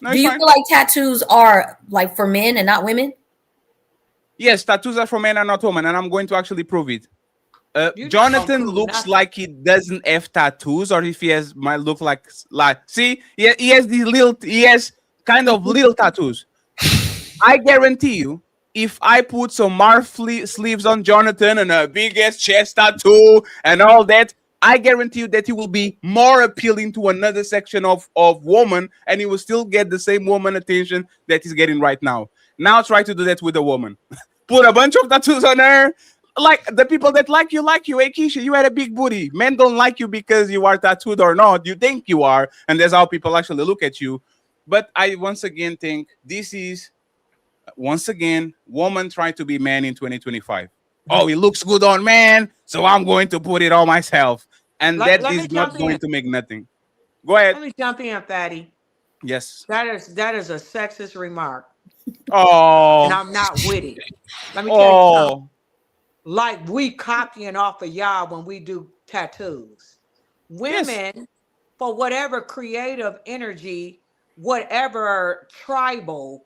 No, do you feel like tattoos are like for men and not women? Yes, tattoos are for men and not women, and I'm going to actually prove it. Jonathan looks like he doesn't have tattoos, or if he has, might look like see, he has these little, he has kind of little tattoos. I guarantee you, if I put some sleeves on Jonathan and a big ass chest tattoo and all that, I guarantee you that he will be more appealing to another section of woman, and he will still get the same woman attention that he's getting right now. Now try to do that with a woman. Put a bunch of tattoos on her. Like, the people that like you. Hey, Keisha, you had a big booty. Men don't like you because you are tattooed or not. You think you are, and that's how people actually look at you. But I once again think this is, once again, woman trying to be man in 2025. Oh, it looks good on man, so I'm going to put it on myself. And that is not going to make nothing. Go ahead. Let me jump in, Fatty. Yes. That is a sexist remark. Oh. And I'm not with it. Let me tell you something. Like, we copying off of y'all when we do tattoos. Women, for whatever creative energy, whatever tribal,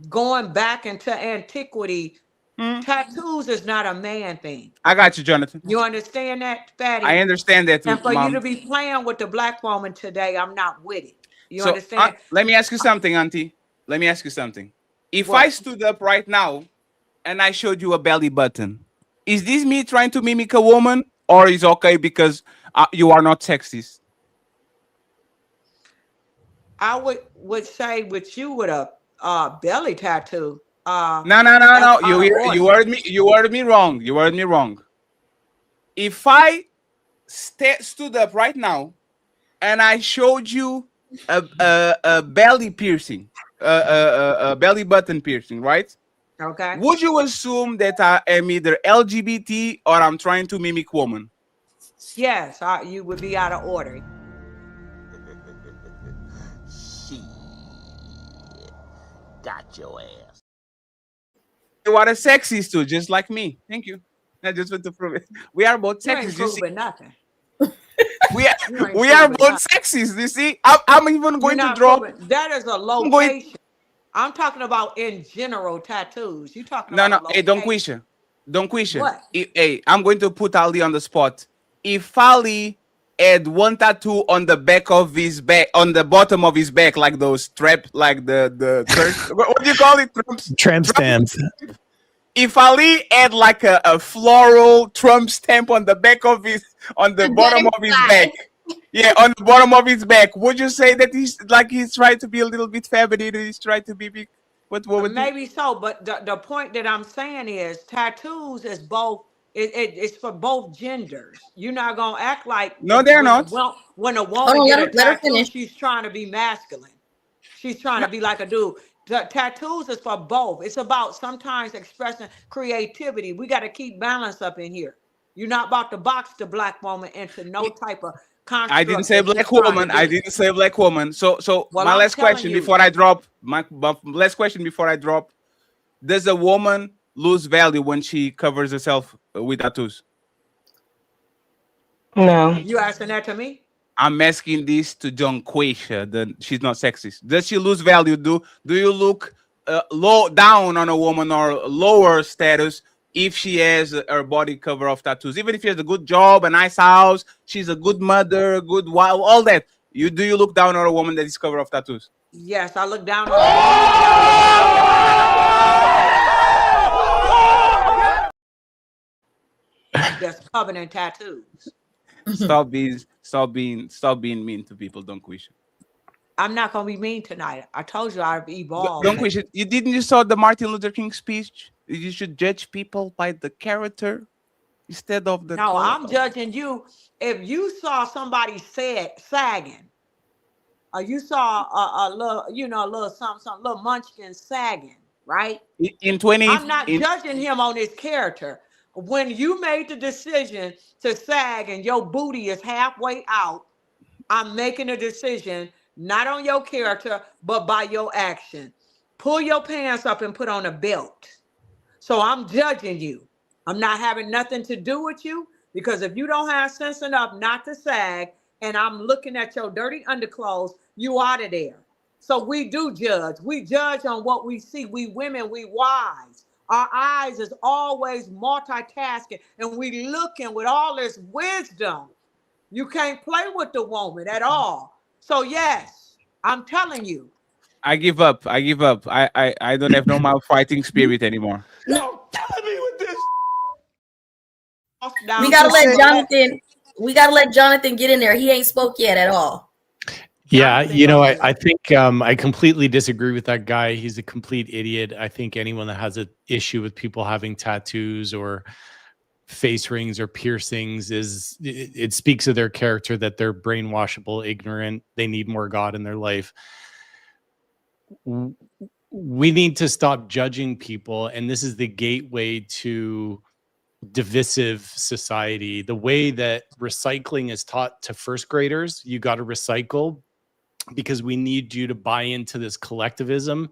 going back into antiquity, tattoos is not a man thing. I got you, Jonathan. You understand that, Fatty? I understand that. And for Mom, you to be playing with the black woman today, I'm not with it. You so, understand? Let me ask you something, Auntie. Let me ask you something. If What? I stood up right now and I showed you a belly button, is this me trying to mimic a woman, or is okay because you are not sexist? I would say with you with a belly tattoo. No. You heard me. You heard me wrong. You heard me wrong. If I stood up right now and I showed you a belly piercing, a belly button piercing, right? Okay. Would you assume that I am either LGBT or I'm trying to mimic woman? Yes, you would be out of order. got your ass. You are a sexist too, just like me. Thank you. I just want to prove it. We are both You ain't sexist. You see, proving nothing. we are You ain't we are proving both nothing. sexist. You see, I'm even You're going to not drop. proving. That is a I'm going. location. I'm talking about in general tattoos. You talking No, about a no. Hey, location. Dungquesha. What? Hey, I'm going to put Ali on the spot. If Ali had one tattoo on the back of his back, on the bottom of his back, like those strap, like the what do you call it? Tramp stamps. If Ali had like a floral Trump stamp on the back of his, on the bottom of his back, yeah, on the bottom of his back, would you say that he's trying to be a little bit feminine? He's trying to be big. What would you? Maybe so, but the point that I'm saying is tattoos is both. It's for both genders. You're not gonna act like No, they're not. When a Hold woman on, get a let her tattoo, finish. she's trying to be masculine. She's trying to be like a dude. The tattoos is for both. It's about sometimes expressing creativity. We got to keep balance up in here. You're not about to box the black woman into no type of construct. I didn't say that she's black trying to woman. do. I didn't say black woman. So Well, my I'm last telling question you. before I drop. My last question before I drop. Does a woman lose value when she covers herself with tattoos? No. You asking that to me? I'm asking this to Dungquesha. She's not sexist. Does she lose value? Do you look low down on a woman or lower status if she has her body cover of tattoos? Even if she has a good job, a nice house, she's a good mother, a good wife, all that. Do you look down on a woman that is covered of tattoos? Yes, I look down on that's covered in tattoos. Stop being mean to people, Dungquesha. I'm not gonna be mean tonight. I told you I've evolved. Dungquesha, you saw the Martin Luther King speech? You should judge people by the character instead of the. No, I'm judging you. If you saw somebody sagging, or you saw a little, a little something, little munchkin sagging, right? I'm not judging him on his character. When you made the decision to sag and your booty is halfway out, I'm making a decision not on your character, but by your action. Pull your pants up and put on a belt. So I'm judging you. I'm not having nothing to do with you, because if you don't have sense enough not to sag and I'm looking at your dirty underclothes, you out of there. So we do judge. We judge on what we see. We women, we wise. Our eyes is always multitasking and we looking with all this wisdom. You can't play with the woman at all. So yes, I'm telling you. I give up. I don't have no more fighting spirit anymore. No, telling me with this. We gotta let Jonathan. We gotta let Jonathan get in there. He ain't spoke yet at all. Yeah, I think I completely disagree with that guy. He's a complete idiot. I think anyone that has an issue with people having tattoos or face rings or piercings it speaks of their character, that they're brainwashable, ignorant. They need more God in their life. We need to stop judging people, and this is the gateway to divisive society. The way that recycling is taught to first graders, you got to recycle because we need you to buy into this collectivism.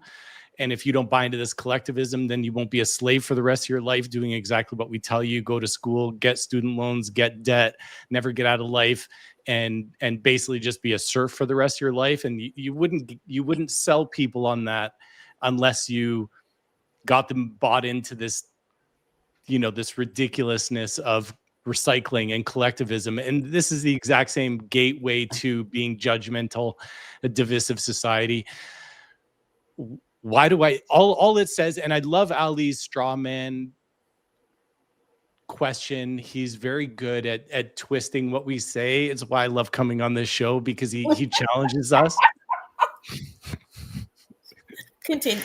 And if you don't buy into this collectivism, then you won't be a slave for the rest of your life doing exactly what we tell you. Go to school, get student loans, get debt, never get out of life, and basically just be a serf for the rest of your life. And you wouldn't sell people on that unless you got them bought into this, this ridiculousness of recycling and collectivism. And this is the exact same gateway to being judgmental, a divisive society. Why do all it says, and I love Ali's straw man question. He's very good at twisting what we say. It's why I love coming on this show, because he challenges us. Continue.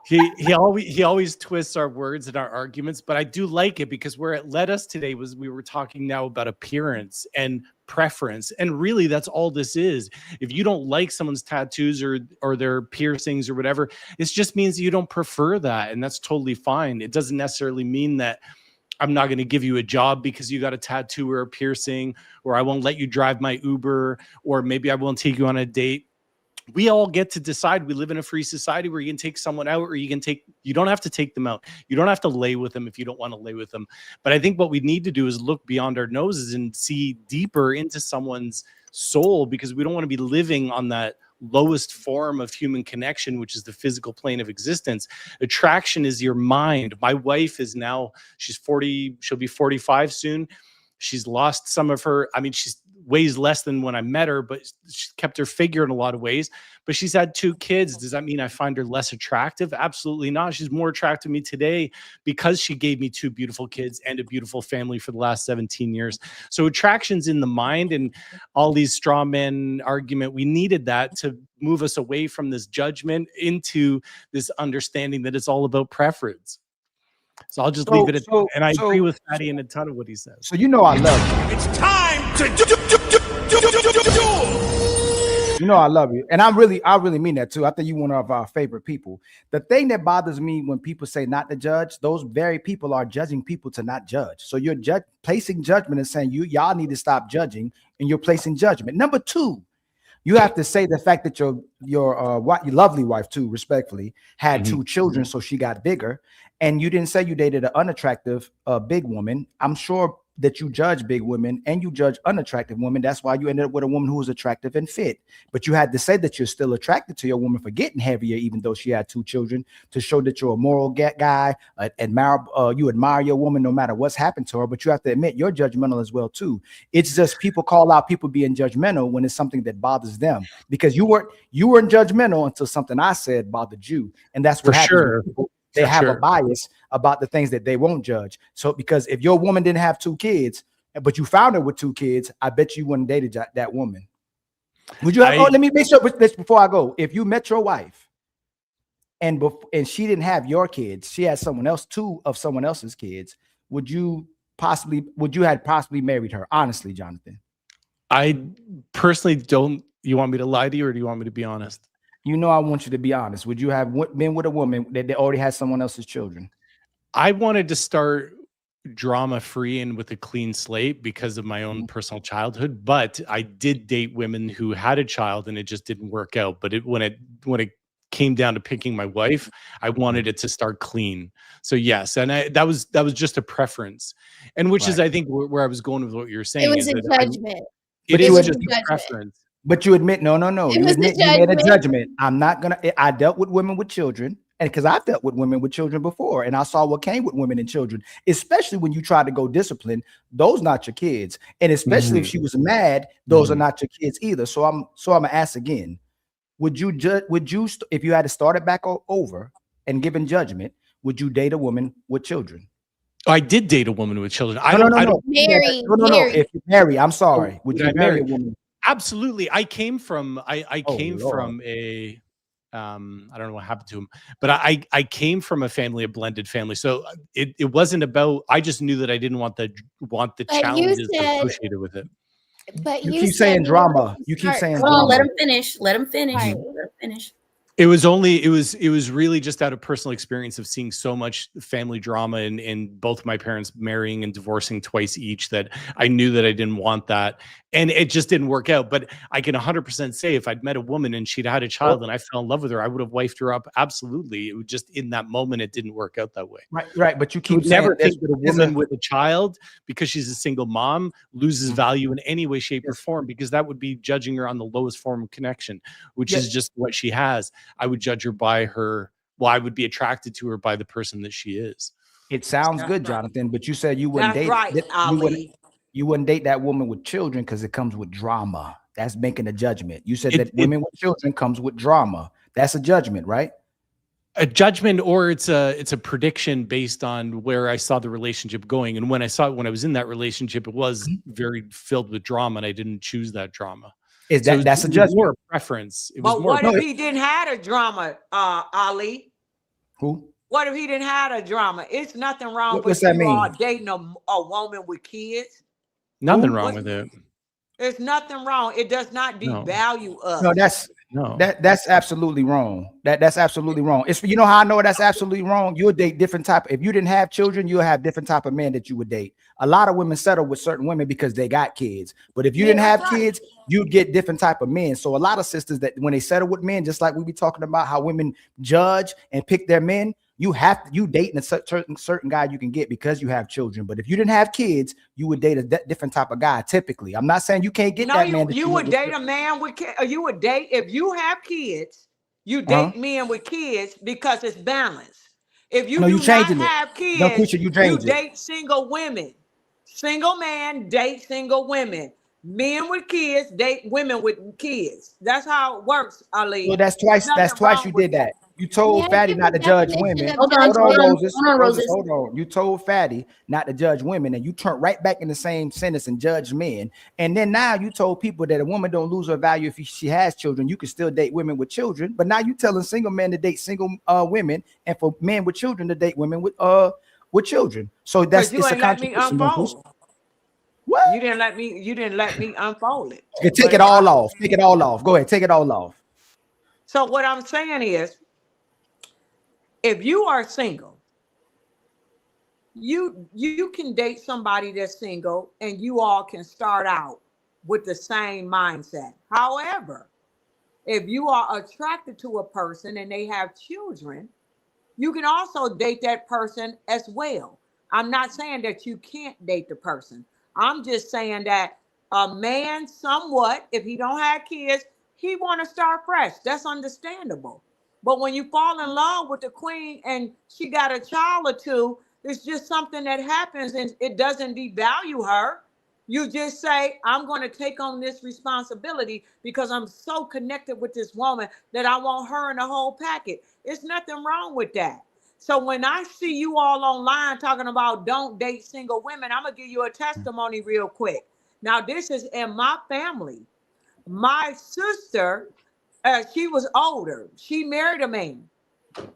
He always twists our words and our arguments, but I do like it, because where it led us today was we were talking now about appearance and preference, and really that's all this is. If you don't like someone's tattoos or their piercings or whatever, it just means you don't prefer that, and that's totally fine. It doesn't necessarily mean that I'm not going to give you a job because you got a tattoo or a piercing, or I won't let you drive my Uber, or maybe I won't take you on a date we all get to decide. We live in a free society where you can take someone out, or you don't have to take them out. You don't have to lay with them if you don't want to lay with them. But I think what we need to do is look beyond our noses and see deeper into someone's soul, because we don't want to be living on that lowest form of human connection, which is the physical plane of existence. Attraction is your mind. My wife is now, she's 40, she'll be 45 soon. She's lost some of her, I mean, she's weighs less than when I met her, but she kept her figure in a lot of ways. But she's had 2 kids. Does that mean I find her less attractive? Absolutely not. She's more attractive to me today because she gave me 2 beautiful kids and a beautiful family for the last 17 years. So attraction's in the mind, and all these straw men argument, we needed that to move us away from this judgment into this understanding that it's all about preference. So I'll just leave it at that. And I agree with Fatty in a ton of what he says. So you know I love you. It's time to do. You know I love you. And I really mean that too. I think you're one of our favorite people. The thing that bothers me when people say not to judge, those very people are judging people to not judge. So you're placing judgment and saying y'all need to stop judging, and you're placing judgment. Number 2, you have to say the fact that your lovely wife too, respectfully, had 2 children, so she got bigger. And you didn't say you dated an unattractive big woman. I'm sure that you judge big women and you judge unattractive women. That's why you ended up with a woman who was attractive and fit. But you had to say that you're still attracted to your woman for getting heavier, even though she had 2 children, to show that you're a moral guy, you admire your woman no matter what's happened to her. But you have to admit you're judgmental as well too. It's just people call out people being judgmental when it's something that bothers them, because you weren't judgmental until something I said bothered you, and that's what happens. Sure. They have a bias about the things that they won't judge. So because if your woman didn't have 2 kids, but you found her with 2 kids, I bet you wouldn't date that woman. Would you have? Let me make sure this before I go. If you met your wife and she didn't have your kids, she had someone else, 2 of someone else's kids, would you have possibly married her? Honestly, Jonathan. I personally don't. You want me to lie to you, or do you want me to be honest? You know, I want you to be honest. Would you have been with a woman that already has someone else's children? I wanted to start drama free and with a clean slate because of my own personal childhood, but I did date women who had a child and it just didn't work out. But when it came down to picking my wife, I wanted it to start clean. So yes, and that was just a preference, and which is I think where I was going with what you're saying. It was a judgment. It is just a preference. But you admit, no. You admit you made a judgment. I dealt with women with children, and because I've dealt with women with children before, and I saw what came with women and children, especially when you try to go discipline, those not your kids. And especially if she was mad, those are not your kids either. So I'm gonna ask again. Would you if you had to start it back over and given judgment, would you date a woman with children? I did date a woman with children. No. Marry. If you marry, I'm sorry. Would you marry a woman? Absolutely. I came from from a I don't know what happened to him, but I came from a blended family. So it wasn't about, I just knew that I didn't want the challenges associated with it. But you keep saying drama. You keep saying drama. Let him finish. Let him finish. It was really just out of personal experience of seeing so much family drama and both my parents marrying and divorcing twice each, that I knew that I didn't want that. And it just didn't work out. But I can 100% say if I'd met a woman and she'd had a child and I fell in love with her, I would have wifed her up. Absolutely. It would just, in that moment, it didn't work out that way. Right. But you keep never think that a woman with a child, because she's a single mom, loses value in any way, shape, or form, because that would be judging her on the lowest form of connection, which is just what she has. I would judge her by her. Well, I would be attracted to her by the person that she is. It sounds good, Jonathan, but you said you wouldn't date. Ali. You wouldn't date that woman with children because it comes with drama. That's making a judgment. You said that women with children comes with drama. That's a judgment, right? A judgment, or it's a prediction based on where I saw the relationship going. And when I was in that relationship, it was very filled with drama, and I didn't choose that drama. That's a judgment? More a preference. But what if he didn't have a drama, Ali? Who? What if he didn't have a drama? It's nothing wrong What's with that mean? Dating a woman with kids. Nothing wrong with it. There's nothing wrong. It does not devalue us. No, that's No. That's absolutely wrong. That's absolutely wrong. It's, you know how I know that's absolutely wrong? You'll date different type. If you didn't have children, you'll have different type of men that you would date. A lot of women settle with certain women because they got kids. But if you didn't have kids, you'd get different type of men. So a lot of sisters that when they settle with men, just like we be talking about how women judge and pick their men, you dating a certain guy you can get because you have children. But if you didn't have kids, you would date a different type of guy. Typically, I'm not saying you can't get that man. You would date a man with kids. You would date if you have kids. You date men with kids because it's balanced. If you do not have kids, you date single women. Single man date single women. Men with kids date women with kids. That's how it works, Ali. Well, that's twice. That's twice you did that. You told Fatty not to judge women. Hold on, Roses. Hold on. You told Fatty not to judge women, and you turned right back in the same sentence and judge men. And then now you told people that a woman don't lose her value if she has children. You can still date women with children, but now you telling single men to date single women, and for men with children to date women with children. So that's you ain't let me unfold. What? You didn't let me unfold it. Okay, take it all off. Take it all off. Go ahead. Take it all off. So what I'm saying is, if you are single, you can date somebody that's single and you all can start out with the same mindset. However, if you are attracted to a person and they have children, you can also date that person as well. I'm not saying that you can't date the person. I'm just saying that a man somewhat, if he don't have kids, he want to start fresh. That's understandable. But when you fall in love with the queen and she got a child or two, it's just something that happens and it doesn't devalue her. You just say, I'm going to take on this responsibility because I'm so connected with this woman that I want her in the whole packet. There's nothing wrong with that. So when I see you all online talking about don't date single women, I'm going to give you a testimony real quick. Now, this is in my family. My sister, she was older. She married a man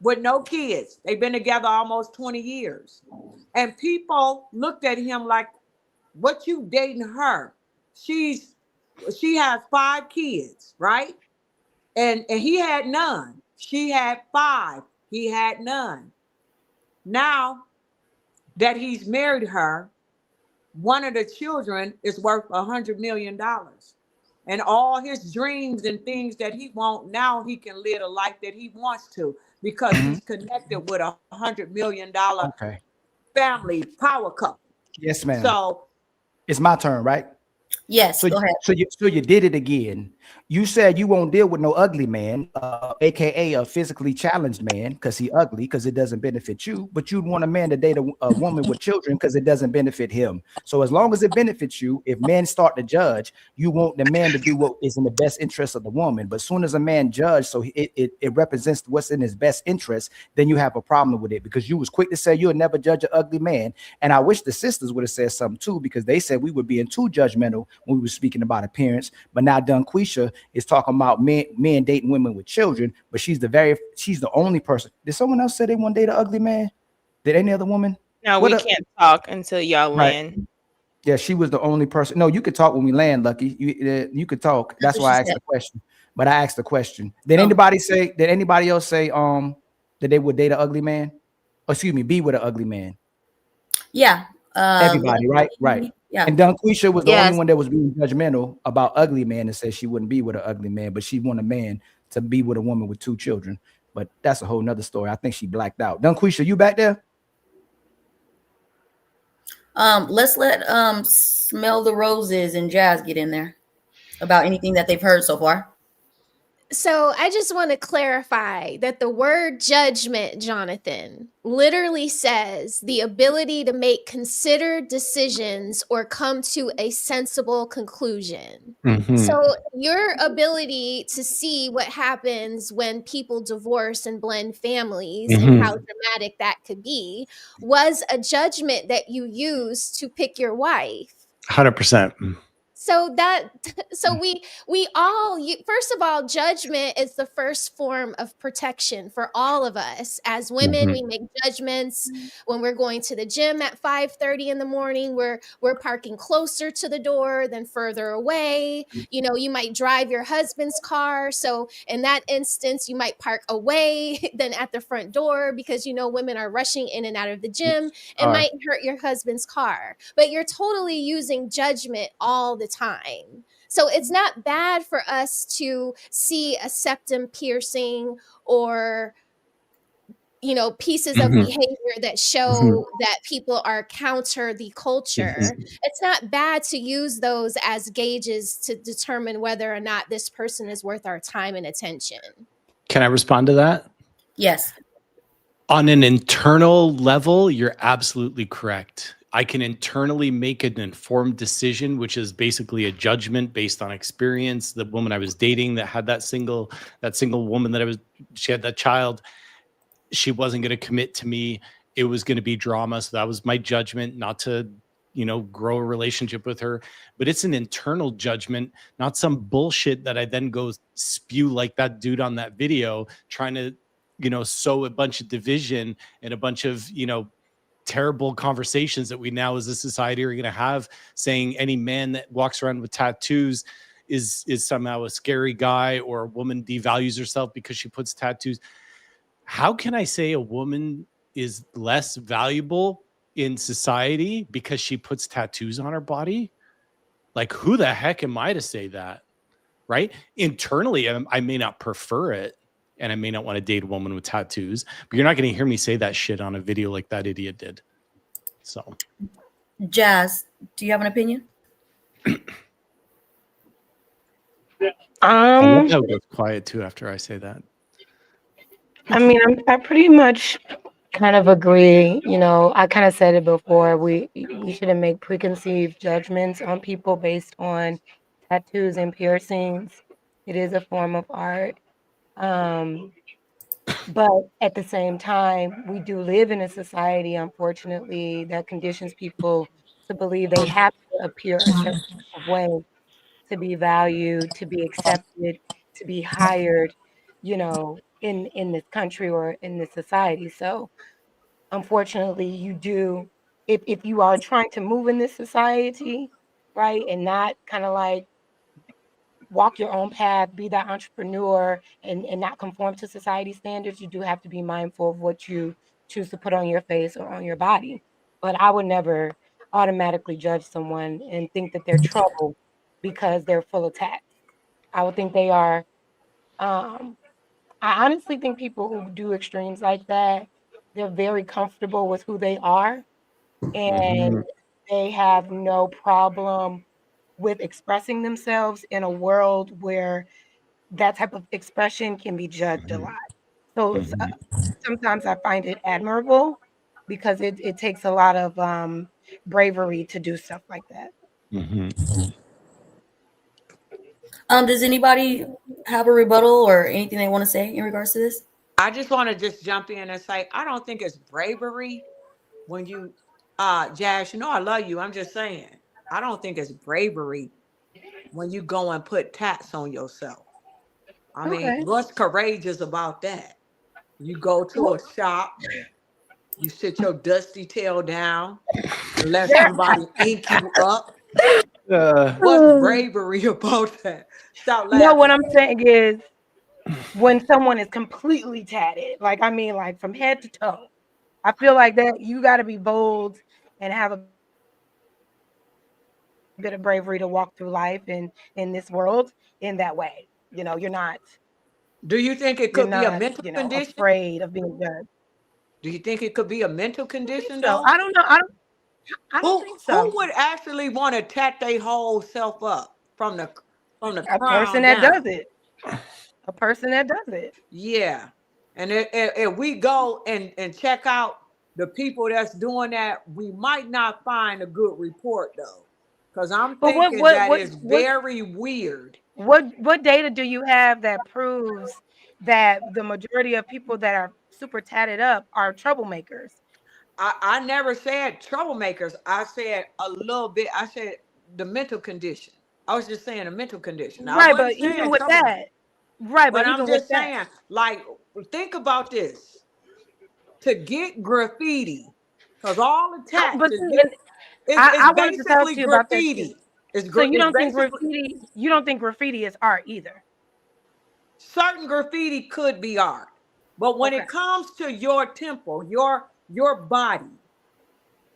with no kids. They've been together almost 20 years. And people looked at him like, what you dating her? She has 5 kids, right? And he had none. She had 5. He had none. Now that he's married her, one of the children is worth $100 million. And all his dreams and things that he wants, now he can live a life that he wants to because he's connected with $100 million family power couple. Yes, ma'am. So it's my turn, right? Yes, so go ahead. So you did it again. You said you won't deal with no ugly man, aka a physically challenged man, because he ugly, because it doesn't benefit you. But you'd want a man to date a woman with children because it doesn't benefit him. So as long as it benefits you, if men start to judge, you want the man to do what is in the best interest of the woman. But as soon as a man judges, so it represents what's in his best interest, then you have a problem with it because you was quick to say you'll never judge an ugly man. And I wish the sisters would have said something too, because they said we were being too judgmental when we were speaking about appearance. But now Dungquesha is talking about men dating women with children, but she's the only person. Did someone else say they want to date an ugly man? Did any other woman? No, we can't talk until y'all land. Yeah, she was the only person. No, you could talk when we land, Lucki. You could talk. That's why I asked the question. But I asked the question. Did anybody else say that they would date an ugly man? Or, excuse me, be with an ugly man? Yeah. Everybody, right? Right. Yeah. And Dungquesha was the only one that was being judgmental about ugly man and said she wouldn't be with an ugly man, but she want a man to be with a woman with 2 children. But that's a whole nother story. I think she blacked out. Dungquesha, you back there? Let's let Smell the Roses and Jazz get in there about anything that they've heard so far. So I just want to clarify that the word judgment, Jonathan, literally says the ability to make considered decisions or come to a sensible conclusion. Mm-hmm. So your ability to see what happens when people divorce and blend families and how dramatic that could be was a judgment that you used to pick your wife. 100%. So we all first of all, judgment is the first form of protection for all of us. As women, we make judgments when we're going to the gym at 5:30 in the morning. We're parking closer to the door than further away. You might drive your husband's car, so in that instance you might park away than at the front door, because women are rushing in and out of the gym. It might hurt your husband's car, but you're totally using judgment all the time. So it's not bad for us to see a septum piercing or pieces of behavior that show that people are counter the culture. It's not bad to use those as gauges to determine whether or not this person is worth our time and attention. Can I respond to that? Yes. On an internal level, you're absolutely correct. I can internally make an informed decision, which is basically a judgment based on experience. The woman I was dating that had that single woman she had that child, she wasn't going to commit to me. It was going to be drama. So that was my judgment, not to, grow a relationship with her. But it's an internal judgment, not some bullshit that I then go spew like that dude on that video, trying to, sow a bunch of division and a bunch of, terrible conversations that we now as a society are going to have, saying any man that walks around with tattoos is somehow a scary guy, or a woman devalues herself because she puts tattoos. How can I say a woman is less valuable in society because she puts tattoos on her body? Like, who the heck am I to say that? Right? Internally, I may not prefer it, and I may not want to date a woman with tattoos, but you're not going to hear me say that shit on a video like that idiot did. So, Jazz, do you have an opinion? I'll go quiet too after I say that. I mean, I pretty much kind of agree. I kind of said it before. We shouldn't make preconceived judgments on people based on tattoos and piercings. It is a form of art. But at the same time, we do live in a society, unfortunately, that conditions people to believe they have to appear a certain type of way to be valued, to be accepted, to be hired, in this country or in this society. So unfortunately, you do, if you are trying to move in this society, right, and not kind of like walk your own path, be that entrepreneur, and not conform to society standards, you do have to be mindful of what you choose to put on your face or on your body. But I would never automatically judge someone and think that they're trouble because they're full of tats. I would think they are. I honestly think people who do extremes like that, they're very comfortable with who they are, and they have no problem with expressing themselves in a world where that type of expression can be judged a lot. So sometimes I find it admirable because it takes a lot of bravery to do stuff like that. Does anybody have a rebuttal or anything they want to say in regards to this? I just want to just jump in and say, I don't think it's bravery when you, Jazz, I love you. I'm just saying, I don't think it's bravery when you go and put tats on yourself. I mean, what's courageous about that? You go to a shop, you sit your dusty tail down and let somebody ink you up. What's bravery about that? Stop laughing. No, what I'm saying is when someone is completely tatted, like from head to toe, I feel like that you got to be bold and have a bit of bravery to walk through life in this world in that way. You're not. Do you think it could be a mental condition? Afraid of being judged. Do you think it could be a mental condition So though? I don't know. I don't think so. Who would actually want to tat their whole self up from the A crown person that down? does it. A person that does it. Yeah. And if we go and check out the people that's doing that, we might not find a good report though. Because I'm thinking that is very weird. What data do you have that proves that the majority of people that are super tatted up are troublemakers? I never said troublemakers. I said a little bit. I said the mental condition. I was just saying a mental condition. I Right, wasn't but even saying with someone. that, right, But but I'm even with just that, saying, like, think about this. To get graffiti, because all the tats but is see, just, it's I wanted to talk basically to you about that too. graffiti. So you It's don't think basically graffiti is art either? certain graffiti could be art, but when Okay. it comes to your temple, your body,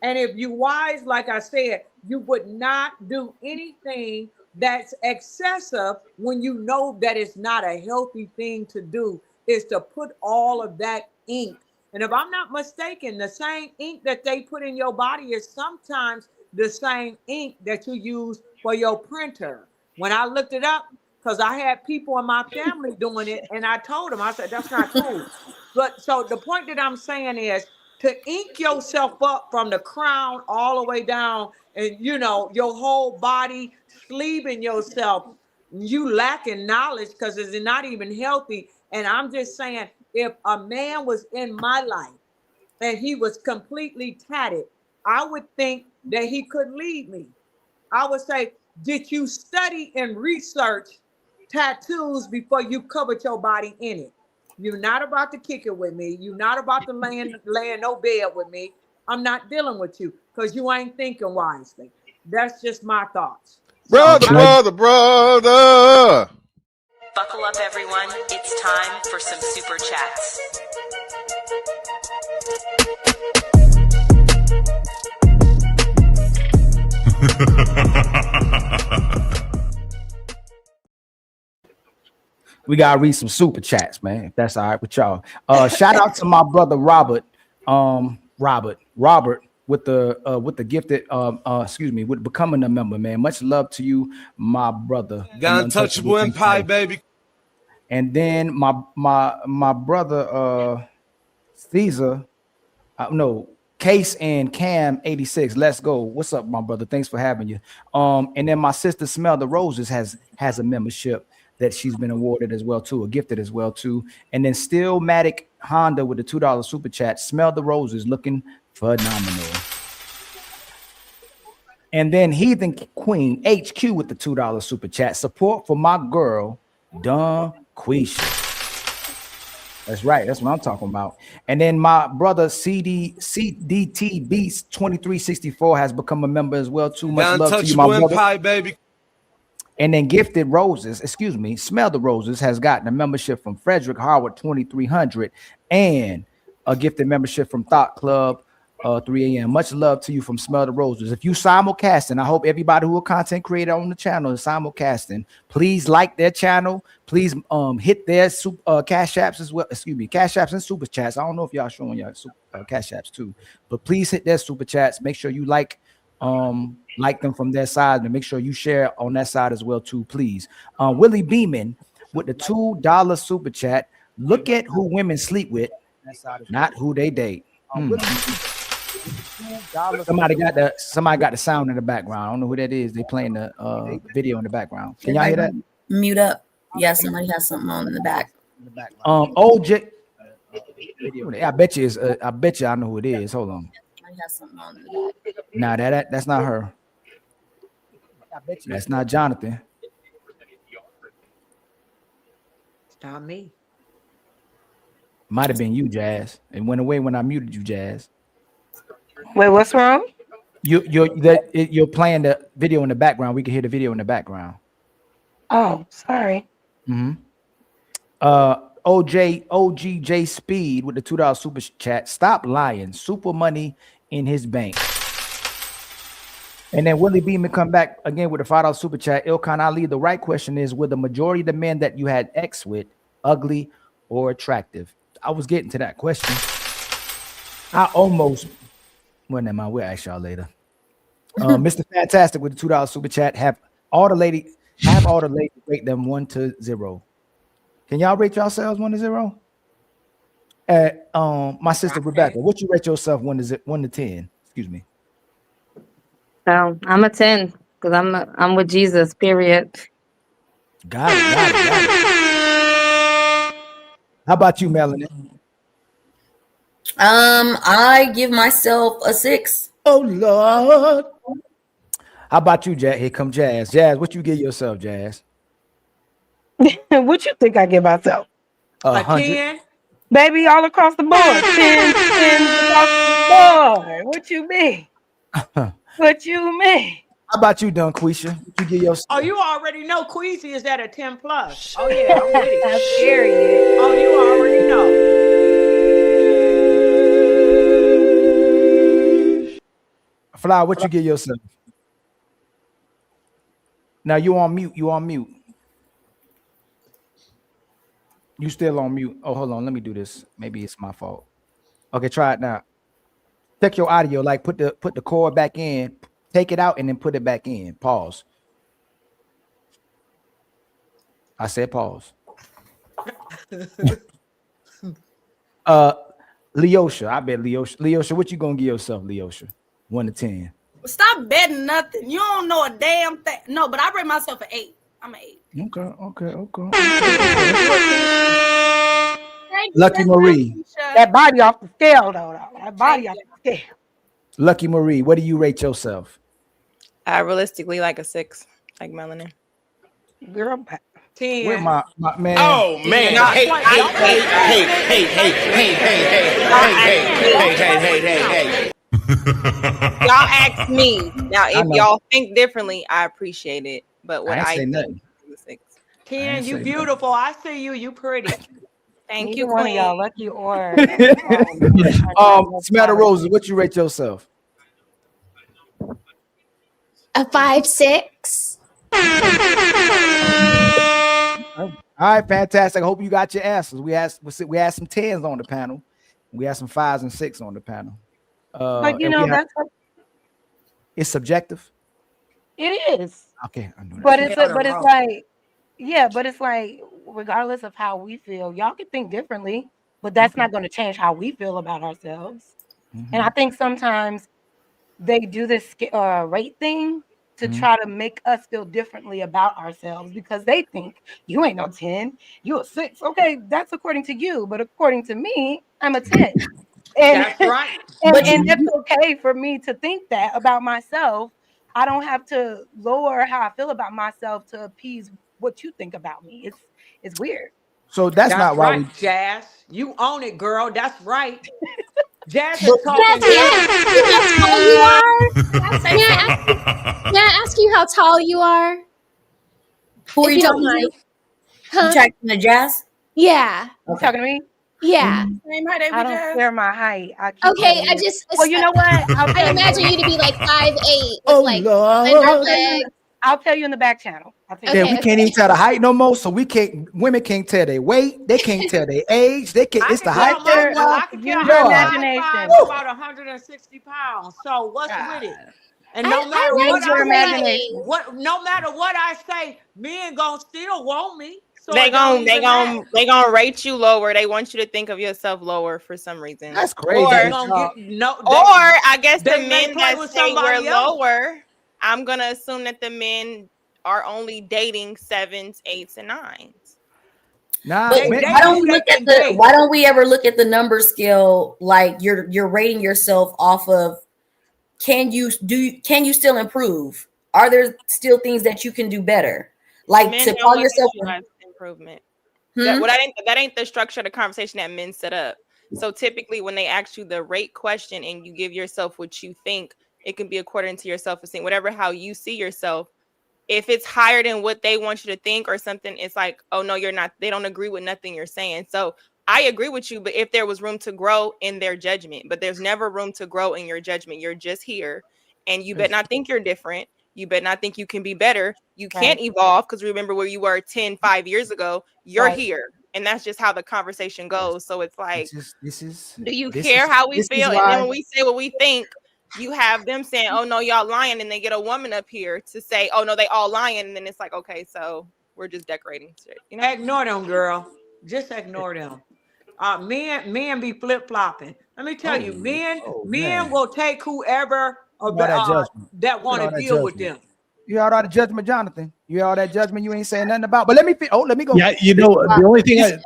and if you wise, like I said, you would not do anything that's excessive when you know that it's not a healthy thing to do, is to put all of that ink. And if I'm not mistaken, the same ink that they put in your body is sometimes the same ink that you use for your printer. When I looked it up, because I had people in my family doing it, and I told them, I said, that's not true. But so the point that I'm saying is, to ink yourself up from the crown all the way down, and you know, your whole body, sleeving yourself, you lacking knowledge because it's not even healthy. And I'm just saying, if a man was in my life and he was completely tatted, I would think that he could lead me. I would say, did you study and research tattoos before you covered your body in it? You're not about to kick it with me. You're not about to lay in no bed with me. I'm not dealing with you because you ain't thinking wisely. That's just my thoughts. Brother. Buckle up, everyone. It's time for some super chats. We gotta read some super chats, man. If that's all right with y'all. Shout out to my brother Robert. Robert with the gifted with becoming a member, man. Much love to you, my brother. Untouchable Empire, baby. And then my brother Caesar, Case and Cam 86. Let's go. What's up, my brother? Thanks for having you. And then my sister Smell the Roses has a membership that she's been awarded as well too, or gifted as well too. And then Stillmatic Honda with the $2 super chat. Smell the Roses, looking phenomenal. And then Heathen Queen HQ with the $2 super chat. Support for my girl Dungquesha. That's right. That's what I'm talking about. And then my brother CDT Beast 2364 has become a member as well too. Much love to you, my brother. Empire, baby. And then Gifted Roses, Smell the Roses has gotten a membership from Frederick Howard 2300 and a gifted membership from Thought Club 3 a.m. Much love to you from Smell the Roses. If you simulcasting, I hope everybody who are content creator on the channel is simulcasting. Please like their channel. Please hit their cash apps as well. Cash apps and super chats. I don't know if y'all showing y'all cash apps too, but please hit their super chats. Make sure you like them from their side, and make sure you share on that side as well too, please. Willie Beeman with the $2 super chat. Look at who women sleep with, not who they date. Somebody got the sound in the background. I don't know who that is. They playing the video in the background. Can y'all hear that? Mute up. Yeah, somebody has something on in the back. OJ. I bet you I know who it is. Hold on. Has something on in the back. Nah, that's not her. That's not Jonathan. It's not me. Might have been you, Jazz. It went away when I muted you, Jazz. Wait, what's wrong? You're playing the video in the background. We can hear the video in the background. Oh, sorry. Mm-hmm. OGJ Speed with the $2 super chat. Stop lying. Super money in his bank. And then Willie Beeman come back again with a $5 super chat. Ilkan Ali, the right question is, were the majority of the men that you had X with ugly or attractive? I was getting to that question. We'll ask y'all later. Mr. Fantastic with the $2 super chat. Have all the ladies rate them 1 to 0. Can y'all rate yourselves 1 to 0? My sister Rebecca, what you rate yourself 1 to 10? Excuse me. So I'm a 10 because I'm with Jesus. Period. Got it. How about you, Melanie? I give myself a 6. Oh Lord. How about you, Jazz? Here come Jazz. Jazz, what you give yourself, Jazz? What you think I give myself? 100. 10. Baby, all across the board. 10 across the board. What you mean? What you mean? How about you, Dungquesha? What you give yourself? Oh, you already know Queasy is at a 10 plus. Oh yeah, I'm with it. That's scary. Oh, you already know. Fly, what you give yourself? Now you on mute. You on mute. You still on mute. Oh, hold on. Let me do this. Maybe it's my fault. Okay, try it now. Check your audio. Like put the cord back in. Take it out and then put it back in. Pause. I said pause. Leosha. I bet Leosha. Leosha, what you gonna give yourself, Leosha? 1 to 10. Stop betting nothing. You don't know a damn thing. No, but I rate myself an 8. I'm an 8. Okay. Lucki Marie. That body off the scale, though. That body off the scale. Lucki Marie, what do you rate yourself? Realistically, like a 6, like melanin. Girl, 10. Where my man? Oh man! Hey! Y'all ask me now. If y'all think differently, I appreciate it. But what I say think nothing. is a 6. 10, you beautiful. I see you. You pretty. Thank Neither you, one of Queen. y'all, Lucky or Samantha Roses, what you rate yourself? A 5-6. All right, fantastic. I hope you got your answers. We had some 10s on the panel. We had some 5s and 6s on the panel. But you know, that's what it's subjective. it is. Okay, I know that. But it's like regardless of how we feel, y'all can think differently, but that's not going to change how we feel about ourselves. And I think sometimes they do this rate thing to try to make us feel differently about ourselves because they think you ain't no 10, you a 6. Okay, that's according to you, but according to me, I'm a 10. And that's right. and that's okay for me to think that about myself. I don't have to lower how I feel about myself to appease what you think about me. It's weird. So that's not why right, Jazz. You own it, girl. That's right. Jazz is Can talking. I ask you how tall you are? Who are you talking to? Huh? You talking to Jazz? Yeah. You talking to me? Yeah. I don't share my height. Okay, I just. Well, you know what? I imagine you to be like 5'8". Oh, like Lord. slender legs. I'll tell you in the back channel. Yeah, we can't even tell the height no more. So women can't tell their weight. They can't tell their age. They can't. It's the height. I can tell her imagination. About 160 pounds. So what's with it? And no matter what I say, men gonna still want me. So They gonna rate you lower. They want you to think of yourself lower for some reason. That's crazy. Or I guess the men that say we're lower, I'm gonna assume that the men are only dating 7s, 8s, and 9s. Nah, but why don't we ever look at the number scale? Like you're rating yourself off of can you still improve? Are there still things that you can do better? Like Men to don't call look yourself at you as improvement. That ain't the structure of the conversation that men set up. So typically when they ask you the rate question and you give yourself what you think, it can be according to your self-esteem, whatever how you see yourself. If it's higher than what they want you to think or something, it's like, oh no, you're not. They don't agree with nothing you're saying. So I agree with you, but if there was room to grow in their judgment, but there's never room to grow in your judgment. You're just here and you better not think you're different. You better not think you can be better. You can't evolve because remember where you were 5 years ago, you're here. And that's just how the conversation goes. So it's like, do you care how we feel? And then when we say what we think, you have them saying, oh no, y'all lying. And they get a woman up here to say, oh no, they all lying. And then it's like, okay, so we're just decorating shit. You know? Ignore them, girl. Just ignore them. Men be flip-flopping. Let me tell you, men will take whoever that want to deal with them. You heard all the judgment, Jonathan. You heard all that judgment you ain't saying nothing about. But let me go. Yeah, you know, the only thing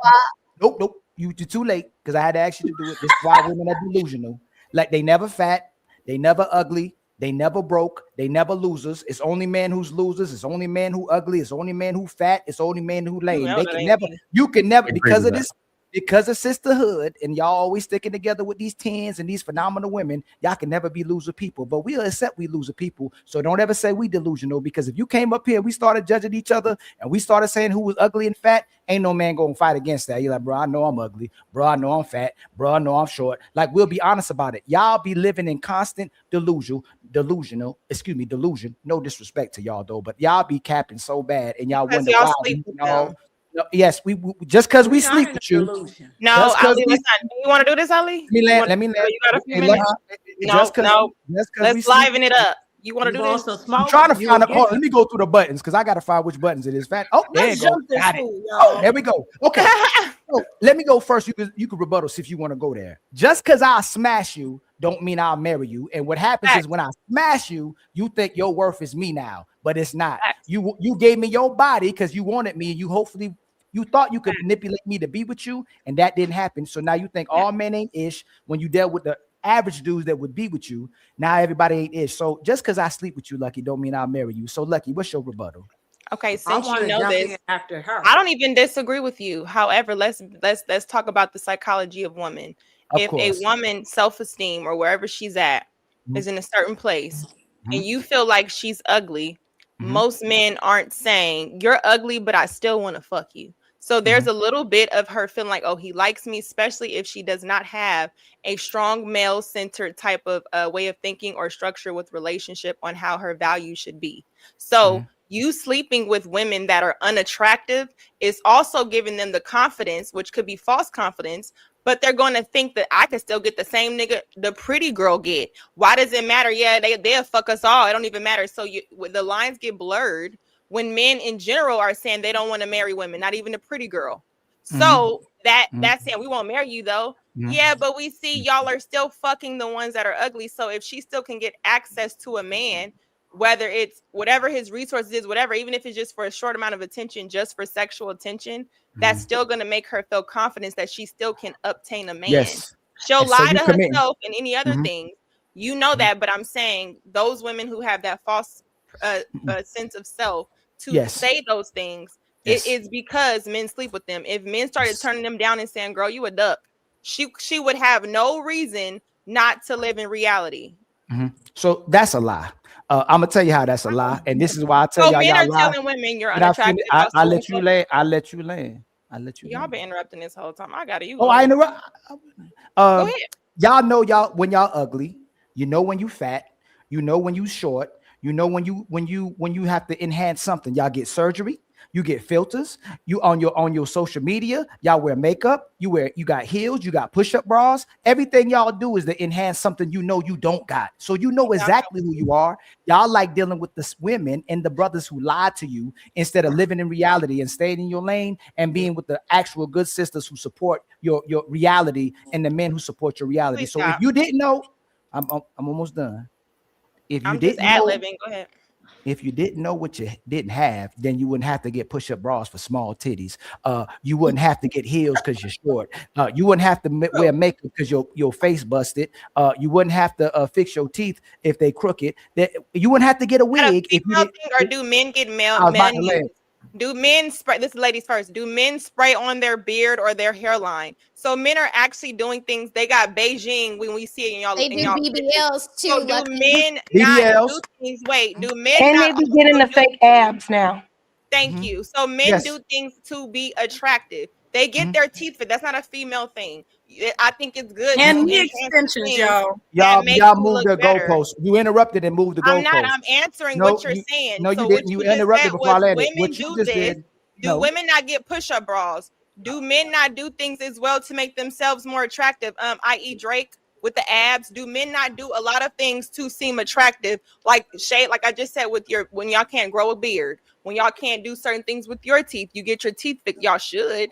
nope. You're too late because I had to ask you to do it. This is why women are delusional. Like they never fat, they never ugly, They never broke. They never losers. It's only man who's losers. It's only man who ugly. It's only man who fat. It's only man who lame. They can never. You can never because of this. Because of sisterhood, and y'all always sticking together with these tens and these phenomenal women, y'all can never be loser people. But we'll accept we loser people. So don't ever say we delusional, because if you came up here, we started judging each other, and we started saying who was ugly and fat, ain't no man gonna fight against that. You're like, bro, I know I'm ugly. Bro, I know I'm fat. Bro, I know I'm short. Like, we'll be honest about it. Y'all be living in constant delusion. No disrespect to y'all though, but y'all be capping so bad, and y'all wonder why. No, yes, we just because we sleep with you. No, Ali, listen. You want to do this, Ali? Let me. You got a few minutes? No. Let's liven it up. You want to do this? I'm trying to find. Hold on, let me go through the buttons because I got to find which buttons it is. Fat. Oh, there you go. Got it. Oh, there we go. Okay. So let me go first. You can rebuttal see if you want to go there. Just because I smash you don't mean I'll marry you. And what happens is when I smash you, you think your worth is me now, but it's not. You gave me your body because you wanted me, and you thought you could manipulate me to be with you, and that didn't happen. So now you think all men ain't ish when you dealt with the average dudes that would be with you. Now everybody ain't ish. So just because I sleep with you, Lucky, don't mean I'll marry you. So Lucky, what's your rebuttal? Okay, since you know this, after her. I don't even disagree with you. However, let's talk about the psychology of women. If a woman self-esteem or wherever she's at is in a certain place, and you feel like she's ugly, most men aren't saying you're ugly, but I still want to fuck you. So there's a little bit of her feeling like, oh, he likes me, especially if she does not have a strong male-centered type of way of thinking or structure with relationship on how her value should be. So you sleeping with women that are unattractive is also giving them the confidence, which could be false confidence, but they're going to think that I can still get the same nigga the pretty girl get. Why does it matter? Yeah, they'll fuck us all. It don't even matter. So the lines get blurred when men in general are saying they don't want to marry women, not even a pretty girl. So that's saying we won't marry you though. Yeah, but we see y'all are still fucking the ones that are ugly. So if she still can get access to a man, whether it's whatever his resources is, whatever, even if it's just for a short amount of attention, just for sexual attention, that's still going to make her feel confidence that she still can obtain a man. Yes. She'll lie to herself and any other thing. You know that, but I'm saying those women who have that false sense of self to say those things, it is because men sleep with them. If men started turning them down and saying, girl, you a duck, she would have no reason not to live in reality. So that's a lie. I'm gonna tell you how that's a lie, and this is why I tell y'all. Men are lie. telling women you're unattractive. I let you land. I let you land. Y'all been interrupting this whole time. I got it. I interrupt. Go ahead. Y'all know when y'all ugly. You know when you fat. You know when you short. You know when you have to enhance something. Y'all get surgery. You get filters. You on your social media. Y'all wear makeup. You got heels. You got push-up bras. Everything y'all do is to enhance something you know you don't got. So you know exactly who you are. Y'all like dealing with the women and the brothers who lied to you instead of living in reality and staying in your lane and being with the actual good sisters who support your reality and the men who support your reality. So if you didn't know, I'm almost done. If you didn't know, go ahead. If you didn't know what you didn't have, then you wouldn't have to get push-up bras for small titties. You wouldn't have to get heels because you're short. You wouldn't have to wear makeup because your face busted. You wouldn't have to fix your teeth if they crooked. You wouldn't have to get a wig. If you or do men get do men spray? This is ladies first. Do men spray on their beard or their hairline? So men are actually doing things. They got Beijing when we see it in y'all. They do BBLs too. So do men not do things? Wait, do men? And they be getting the fake abs now. Thank you. So men do things to be attractive. They get their teeth fit. That's not a female thing. I think it's good. And the extensions, y'all. Y'all moved the goalpost. You interrupted and moved the goalpost. I'm answering what you're saying. No, you didn't. You interrupted before I landed. What you just did. Do women not get push-up bras? Do men not do things as well to make themselves more attractive? I.e. Drake with the abs. Do men not do a lot of things to seem attractive? Like shade, like I just said, when y'all can't grow a beard, when y'all can't do certain things with your teeth, you get your teeth fixed. Y'all should.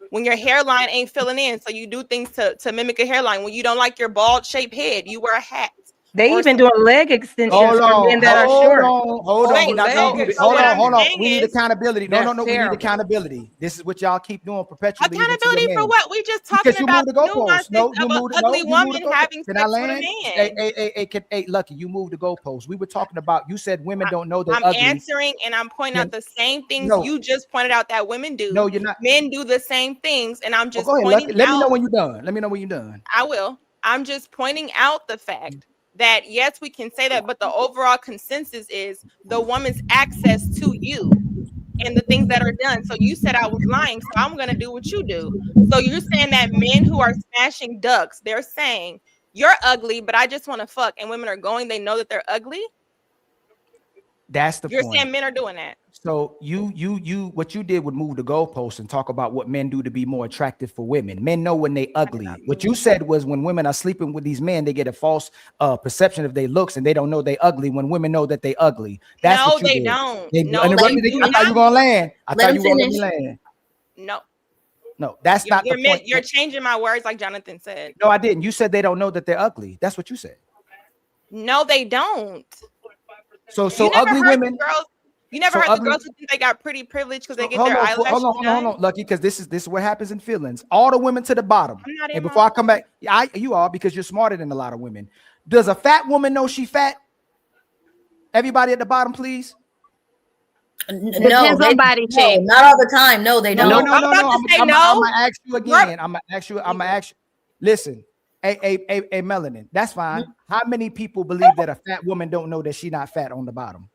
When your hairline ain't filling in, so you do things to mimic a hairline. When you don't like your bald shaped head, you wear a hat. They even doing leg extensions Hold for men that are short. on. Wait, We're not so, gonna do this. so what I'm Hold on. saying We need is, accountability. No. That's We need terrible. accountability. This is what y'all keep doing perpetually. even to accountability your for men. what? We just talking Because you about moved the nuances goalposts. No, of you an moved ugly you moved the woman having goalposts. Can I sex with a land? man. Hey, Lucky, you moved the goalposts. We were talking about. You said women don't know they're I'm ugly. answering and I'm pointing out the same things No. you just pointed out that women do. No, you're not. Men do the same things, and I'm just Go ahead, pointing Lucky. Let me know out. when you're done. Let me know when you're done. I will. I'm just pointing out the fact that yes, we can say that, but the overall consensus is the woman's access to you and the things that are done. So you said I was lying, so I'm gonna do what you do. So you're saying that men who are smashing ducks, they're saying you're ugly, but I just want to fuck, and women are going, they know that they're ugly. That's the You're point. saying men are doing that. So you what you did would move the goalposts and talk about what men do to be more attractive for women. Men know when they ugly. What you said was when women are sleeping with these men, they get a false perception of their looks and they don't know they ugly when women know that they ugly. That's No, what you they did. don't. They No, interrupted they me. do I thought you were gonna land. I Let thought him you were gonna let me finish. land. No, No, that's not the point. you're changing my words, like Jonathan said. No, I didn't. You said they don't know that they're ugly. That's what you said. No, they don't. So You never ugly heard women. the girls. You never So heard ugly. the girls who think they got pretty privilege because they get Hold their on, eyelashes done. Lucky, because this is what happens in feelings. All the women to the bottom. I'm not in And before my- I come back, you are, because you're smarter than a lot of women. Does a fat woman know she fat? Everybody at the bottom, please. No, Depends on body shape. not all the time. No, they don't. No. I'm gonna ask you again. I'm gonna ask you. Listen, hey, Melanin, that's fine. How many people believe that a fat woman don't know that she's not fat on the bottom?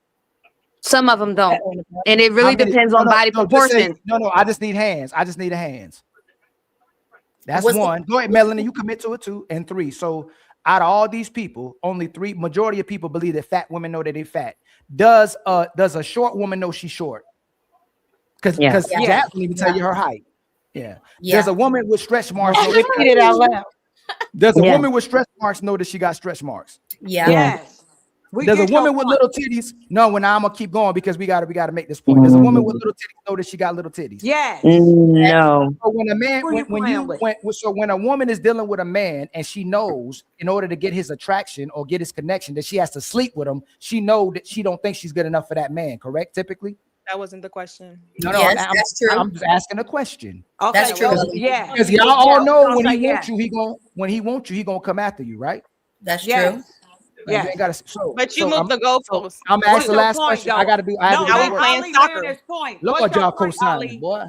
Some of them don't, and it really depends on body proportions. No, I just need hands. I just need a hands. That's What's one. Go ahead, Melanie. You commit to it too. And three. So out of all these people, only majority of people believe that fat women know that they're fat. Does a short woman know she's short? Because Jazz won't even tell you her height. Yeah. Does a woman with stretch marks know Repeat it out loud. Does a woman with stretch marks know that she got stretch marks? Yeah. Yes. Does a woman with little titties? No, I'm gonna keep going because we gotta make this point. Does a woman with little titties know that she got little titties? Yes. No. So when a man, when a woman is dealing with a man and she knows in order to get his attraction or get his connection that she has to sleep with him, she know that she don't think she's good enough for that man. Correct? Typically. That wasn't the question. No, yes, that's true. I'm just asking a question. Okay, That's true. Yeah. Because y'all all know when he yes. wants you, he gonna come after you, right? That's Yes. true. Like, you ain't gotta, But you moved the goalposts. I'm What's asking the your last point, question. though? I have to do Ali work. playing Ali, soccer. land his point. Lord, What's your y'all point, co-signing, Ali? boy.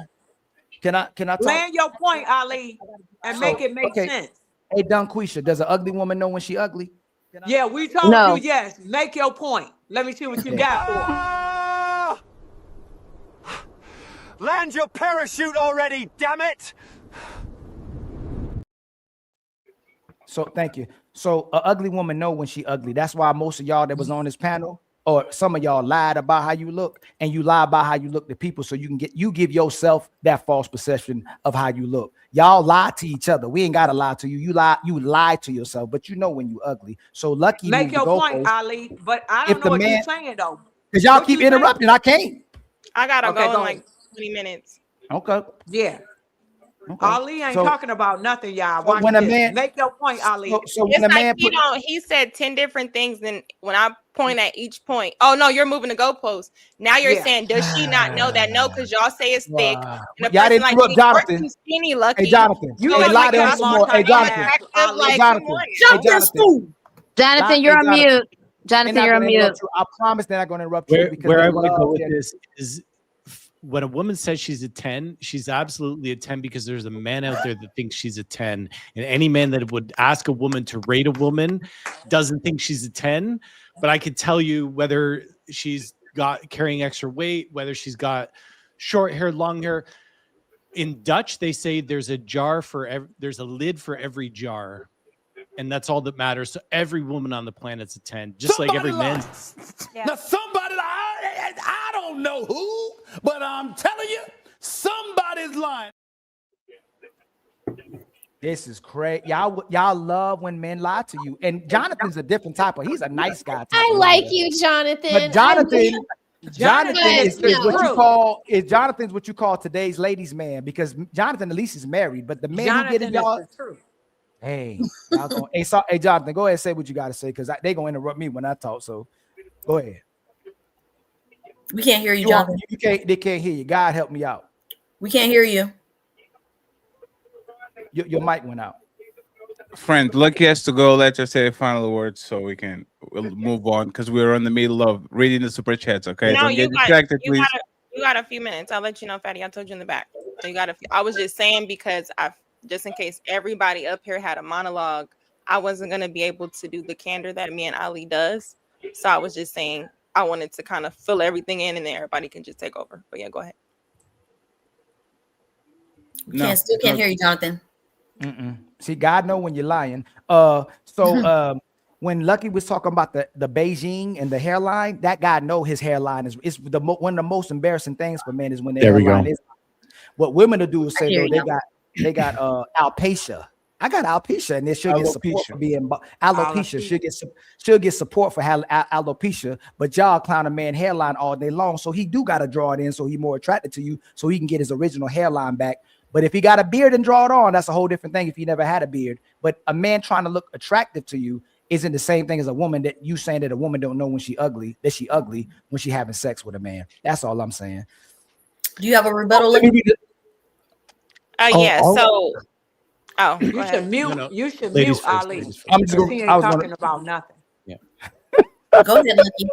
Can I talk? Land your point, Ali, and make it make sense. Hey, Dungquesha, does an ugly woman know when she ugly? Yeah, we told No. you yes. Make your point. Let me see what you got Land your parachute already, damn it! So thank you. So an ugly woman know when she ugly. That's why most of y'all that was on this panel, or some of y'all lied about how you look, and you lie about how you look to people, so you give yourself that false perception of how you look. Y'all lie to each other. We ain't gotta lie to you. You lie to yourself, but you know when you ugly. So Lucky, Make your point, Ali. But I don't know what you're saying though. Because y'all What keep you interrupting. I can't. I gotta Okay, go in go like ahead. 20 minutes. Okay. Yeah. Okay. Ali ain't So- talking about nothing, y'all. so Watch when a this. man- Make your point, Ali. So when It's a like man he put, he said 10 different things. Then when I point at each point, oh no, you're moving the goalpost. Now you're Yeah. saying, does she not know that? No, because y'all say it's thick. Wow. And a Y'all person didn't like interrupt me, Jonathan. you're too skinny, Lucky. Hey, Jonathan. You So Hey, know it's lie you like down can't some more. Hey, multitask, Jonathan. attractive, like, Hey, Jonathan. come on, Hey, now. Jonathan. Jonathan, you're on mute. Jonathan, you're on mute. I promise they're not going to interrupt you because Where they I want to love go with their- this is when a woman says she's a 10, she's absolutely a 10 because there's a man out there that thinks she's a 10. And any man that would ask a woman to rate a woman doesn't think she's a 10. But I could tell you whether she's got carrying extra weight, whether she's got short hair, long hair. In Dutch, they say there's a jar for there's a lid for every jar. And that's all that matters. So every woman on the planet's a 10, just like every man. Now somebody, I don't know who, but I'm telling you, somebody's lying. This is crazy. Y'all love when men lie to you. And Jonathan's a different type of, he's a nice guy. type I of like liar. you, Jonathan. But Jonathan is no. what you call today's ladies' man, because Jonathan at least is married, but the men who get in y'all, Hey, hey, Jonathan, go ahead and say what you got to say because they gonna interrupt me when I talk. So go ahead. We can't hear you, Jonathan. They can't hear you. God help me out. We can't hear you. Your mic went out. Friend, Lucki has to go. Let's just say final words so we'll move on because we're in the middle of reading the super chats. Okay, No, don't get distracted, please. You got a few minutes. I'll let you know, Fatty. I told you in the back. So you got a few. I was just saying because just in case everybody up here had a monologue, I wasn't gonna be able to do the candor that me and Ali does. So I was just saying I wanted to kind of fill everything in and then everybody can just take over. But yeah, go ahead. Still can't hear you, Jonathan. See, God know when you're lying. So when Lucki was talking about the Beijing and the hairline, that guy know his hairline is one of the most embarrassing things for men is when their hairline is. What women will do is say though they got alopecia. I got alopecia, and she'll get support for being alopecia. She'll get support for alopecia, but y'all clown a man hairline all day long. So he do got to draw it in so he more attracted to you, so he can get his original hairline back. But if he got a beard and draw it on, that's a whole different thing if he never had a beard. But a man trying to look attractive to you isn't the same thing as a woman that you saying that a woman don't know when she ugly when she having sex with a man. That's all I'm saying. Do you have a rebuttal? Yeah. So you should mute. No. You should Ladies mute first, Ali. ladies first. I'm just he ain't talking about nothing. Go ahead, Lucki.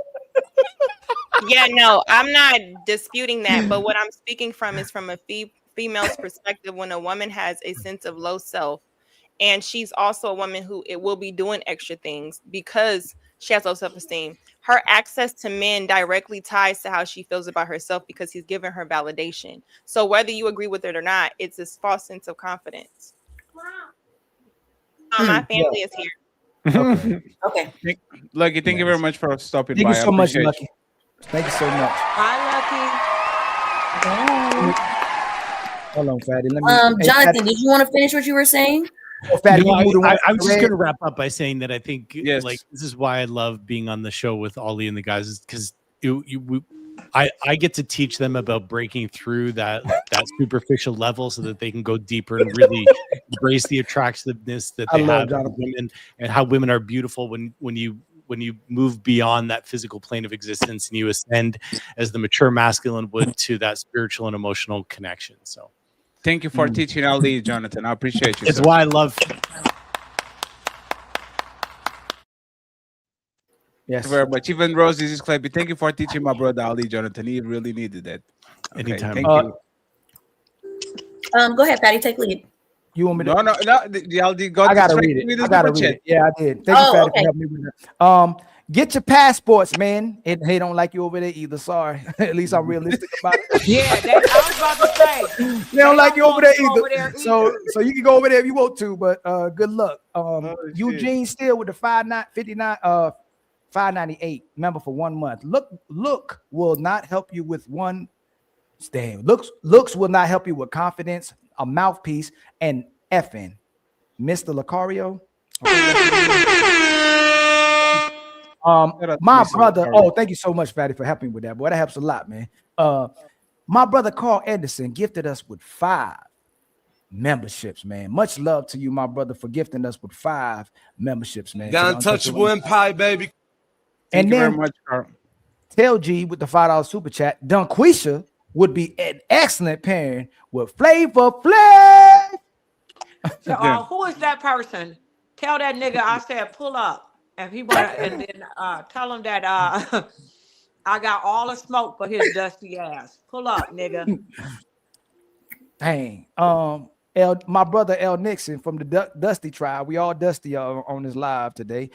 Yeah, no, I'm not disputing that. But what I'm speaking from is from a female's perspective. When a woman has a sense of low self, and she's also a woman who it will be doing extra things because she has low self-esteem. Her access to men directly ties to how she feels about herself because he's giving her validation. So whether you agree with it or not, it's this false sense of confidence. My family is here. Okay. Lucki, thank you very much for stopping Thank by. you so much, Lucki. Lucki. Thank you so much. Hi, Lucki. Hold on, Fatty. Jonathan, did you want to finish what you were saying? Fatty, No, you I was just going to wrap up by saying that I think like this is why I love being on the show with Ollie and the guys is because I get to teach them about breaking through that superficial level so that they can go deeper and really embrace the attractiveness that they have in women and how women are beautiful when you move beyond that physical plane of existence and you ascend as the mature masculine would to that spiritual and emotional connection. So thank you for teaching Ali, Jonathan. I appreciate you. It's why I love. Yes, very much. Even Rose is clapping. Thank you for teaching my brother Ali, Jonathan. He really needed that. Okay, anytime. Thank you. Go ahead, Patty. Take lead. You want me to? No. The I gotta read it. I gotta read it. Yeah, I did. Thank you, Fatty, for helping me with that. Get your passports, man. They don't like you over there either. Sorry. At least I'm realistic about it. Yeah, I was about to say. They don't like you over there either. So you can go over there if you want to, but good luck. Eugene still with the 598. Remember, for 1 month. Look will not help you with one stand. Looks will not help you with confidence, a mouthpiece, and effing. Mr. Lucario. My brother. Oh, thank you so much, Fatty, for helping with that. Boy, that helps a lot, man. My brother Carl Anderson gifted us with 5 memberships, man. Much love to you, my brother, for gifting us with 5 memberships, man. The Untouchable Empire, baby. Thank you very much, Carl. Tell G with the $5 super chat. Dungquesha would be an excellent pairing with Flavor Flav. So, who is that person? Tell that nigga I said pull up. If he wanna, and then tell him that I got all the smoke for his dusty ass. Pull up, nigga. Dang. My brother L Nixon from the Dusty tribe. We all dusty on this live today.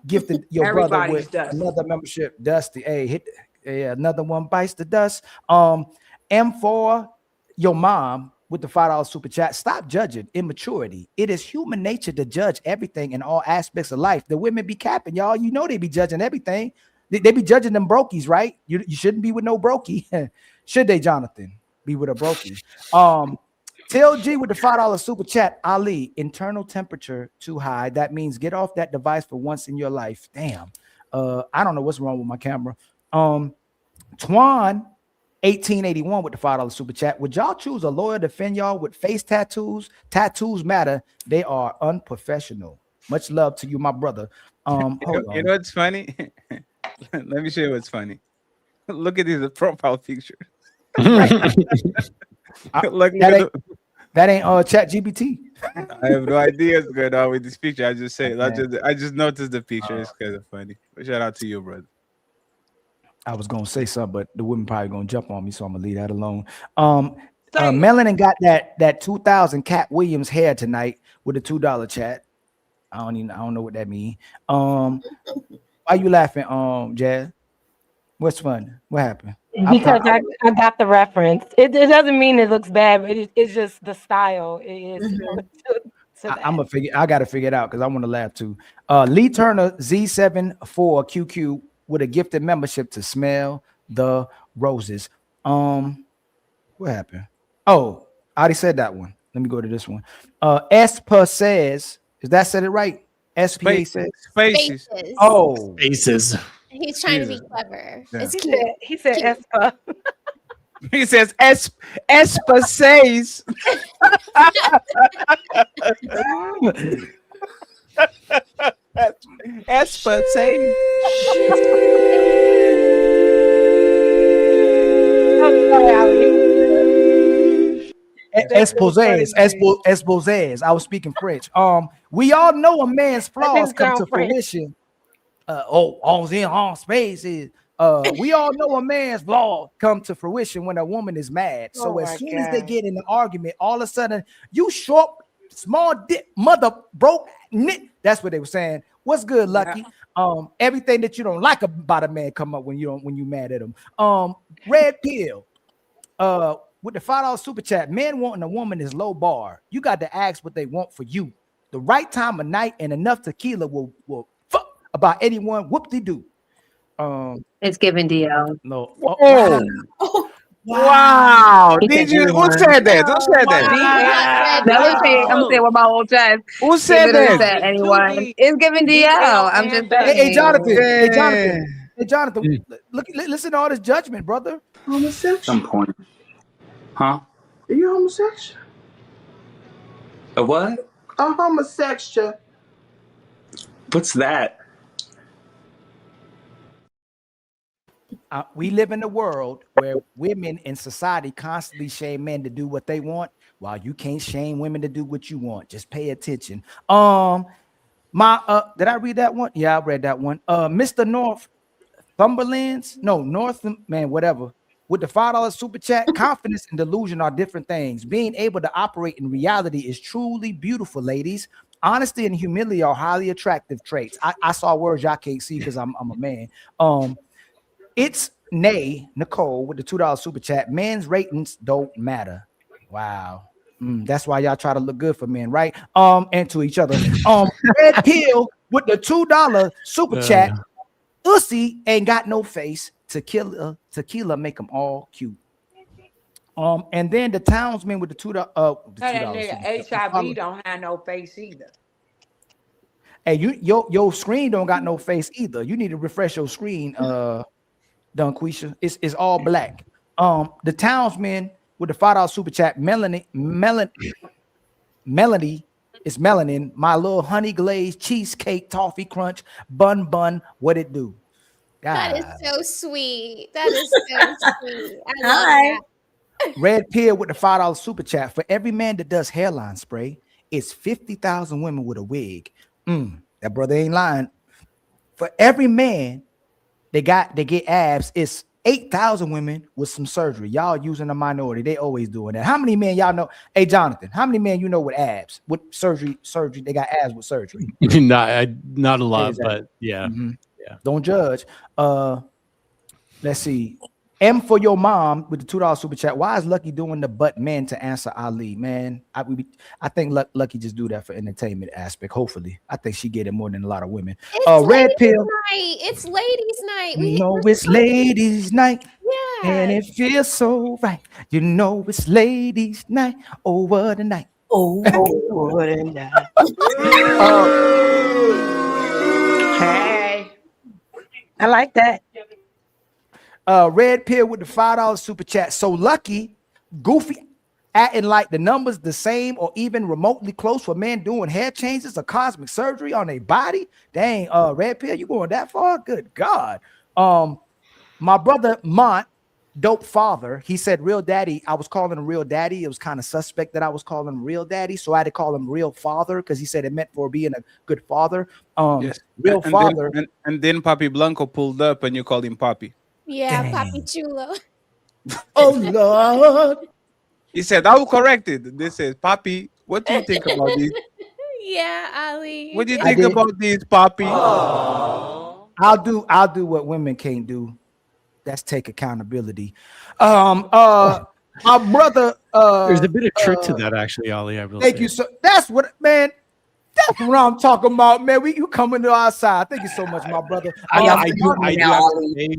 Gifted your brother with another membership. Dusty. Hey, another one bites the dust. M4, your mom with the $5 super chat. Stop judging immaturity. It is human nature to judge everything in all aspects of life. The women be capping, y'all. You know they be judging everything. They be judging them brokies, right? You shouldn't be with no brokey. Should they, Jonathan? Be with a brokey. Tell G with the $5 super chat. Ali, internal temperature too high. That means get off that device for once in your life. Damn. I don't know what's wrong with my camera. Twan 1881 with the $5 super chat. Would y'all choose a lawyer to defend y'all with face tattoos? Tattoos matter. They are unprofessional. Much love to you, my brother. Hold on. You know what's funny? Let me show you what's funny. Look at his profile picture. That ain't Chat GBT. I have no idea what's going on with this picture. I just say I just noticed the picture. It's kind of funny. But shout out to you, brother. I was gonna say something, but the women probably gonna jump on me, so I'm gonna leave that alone. Melanin got that 2000 Cat Williams hair tonight with a $2 chat. I don't know what that means. Why you laughing, Jazz? What's fun? What happened? Because I got the reference. It doesn't mean it looks bad, but it's just the style. It is. I gotta figure it out because I want to laugh too. Lee Turner Z74QQ with a gifted membership to Smell the Roses. What happened? Oh, I already said that one. Let me go to this one. Espa says, is that said it right? SPA says Spaces. Oh, Spaces. He's trying to be clever. Yeah. It's cute. He said Espa. He says Espa says. Espa says. Exposés. I was speaking French. We all know a man's flaws come to fruition. On spaces. We all know a man's flaws come to fruition when a woman is mad. So as soon as they get in an argument, all of a sudden, you short, small dick, mother broke knit. That's what they were saying. What's good, Lucky? Everything that you don't like about a man come up when you mad at him. Red Pill. With the $5 super chat, men wanting a woman is low bar. You got to ask what they want for you. The right time of night and enough tequila will fuck about anyone. Whoop-de-doo. It's giving DL. No. Wow. He Did said you? Who anyone. said that? Who said that? I'm gonna say with my whole chest. Who said that? Said anyone. It's giving DL. I'm just saying. Hey, Jonathan. Look, listen to all this judgment, brother. Homosexual. Some point. Huh? Are you homosexual? A what? A homosexual. What's that? We live in a world where women in society constantly shame men to do what they want, while you can't shame women to do what you want. Just pay attention. Did I read that one? Yeah, I read that one. Mr. Northman, whatever. With the $5 super chat, confidence and delusion are different things. Being able to operate in reality is truly beautiful, ladies. Honesty and humility are highly attractive traits. I saw words y'all can't see because I'm a man. It's Nicole with the $2 super chat. Men's ratings don't matter. Wow. That's why y'all try to look good for men, right? And to each other. Red Pill with the $2 super chat. Ussy ain't got no face. Tequila make them all cute. And then the townsman with the $2. That nigga HIV don't have no face either. Hey, your screen don't got no face either. You need to refresh your screen, Dungquesha. It's all black. The townsman with the $5 super chat, Melanie is melanin. My little honey glazed cheesecake toffee crunch bun. What it do? God. That is so sweet. That is so sweet. I love that. Red Pill with the $5 super chat. For every man that does hairline spray, it's 50,000 women with a wig. That brother ain't lying. For every man they get abs, it's 8,000 women with some surgery. Y'all using a minority. They always doing that. How many men y'all know? Hey, Jonathan, how many men you know with abs? With surgery, they got abs with surgery. Not a lot, Exactly. but yeah. Yeah. Don't judge. Let's see. M for your mom with the $2 super chat. Why is Lucky doing the butt men to answer Ali? Man, I think Lucky just do that for entertainment aspect. Hopefully, I think she get it more than a lot of women. Red Pill. It's ladies' night. It's ladies' night. Yeah. And it feels so right. You know it's ladies' night. Oh, what a night. Oh, what a night. Hey. I like that. Red Pill with the $5 super chat. So lucky, goofy, acting like the numbers the same or even remotely close for men doing hair changes or cosmetic surgery on their body. Dang, Red Pill, you going that far? Good God. My brother Mont, dope father, he said real daddy. I was calling him real daddy. It was kind of suspect that I was calling him real daddy, so I had to call him real father because he said it meant for being a good father. Yes. Real and father. Then Papi Blanco pulled up and you called him Papi. Yeah, Dang. Papi Chulo. Oh Lord. He said, I will correct it. This is Papi. What do you think about this? Yeah, Ali. What do you think about this, Papi? I'll do what women can't do. That's take accountability. My brother. There's a bit of truth to that, actually, Ali. I will Thank say. you. So that's what, man. That's what I'm talking about, man. You coming to our side. Thank you so much, my brother. I do have to say,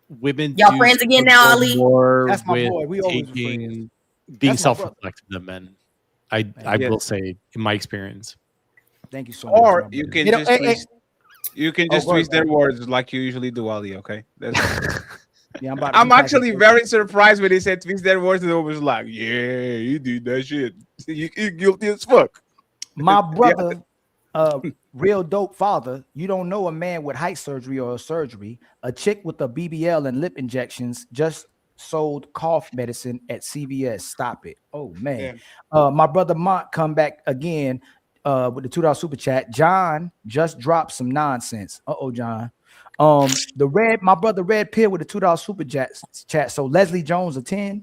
women Y'all do friends again now, struggle Ali? more That's my with boy. We always were being That's my brother. self-reflective than men. I will say, in my experience. Thank you so much. Or my you brother. can You know, just hey, twist, you can Oh, just go ahead, twist their bro. words like you usually do, Ali. Okay. Yeah, I'm about to I'm be packing actually up. very surprised when they said twist their words, and I was like, yeah, you did that shit. You guilty as fuck. My brother, real dope father. You don't know a man with height surgery or a surgery. A chick with a BBL and lip injections just sold cough medicine at CVS. Stop it. Oh man. My brother Mont come back again with the $2 super chat. John just dropped some nonsense. John. My brother Red Pill with the $2 super chat. So Leslie Jones a 10.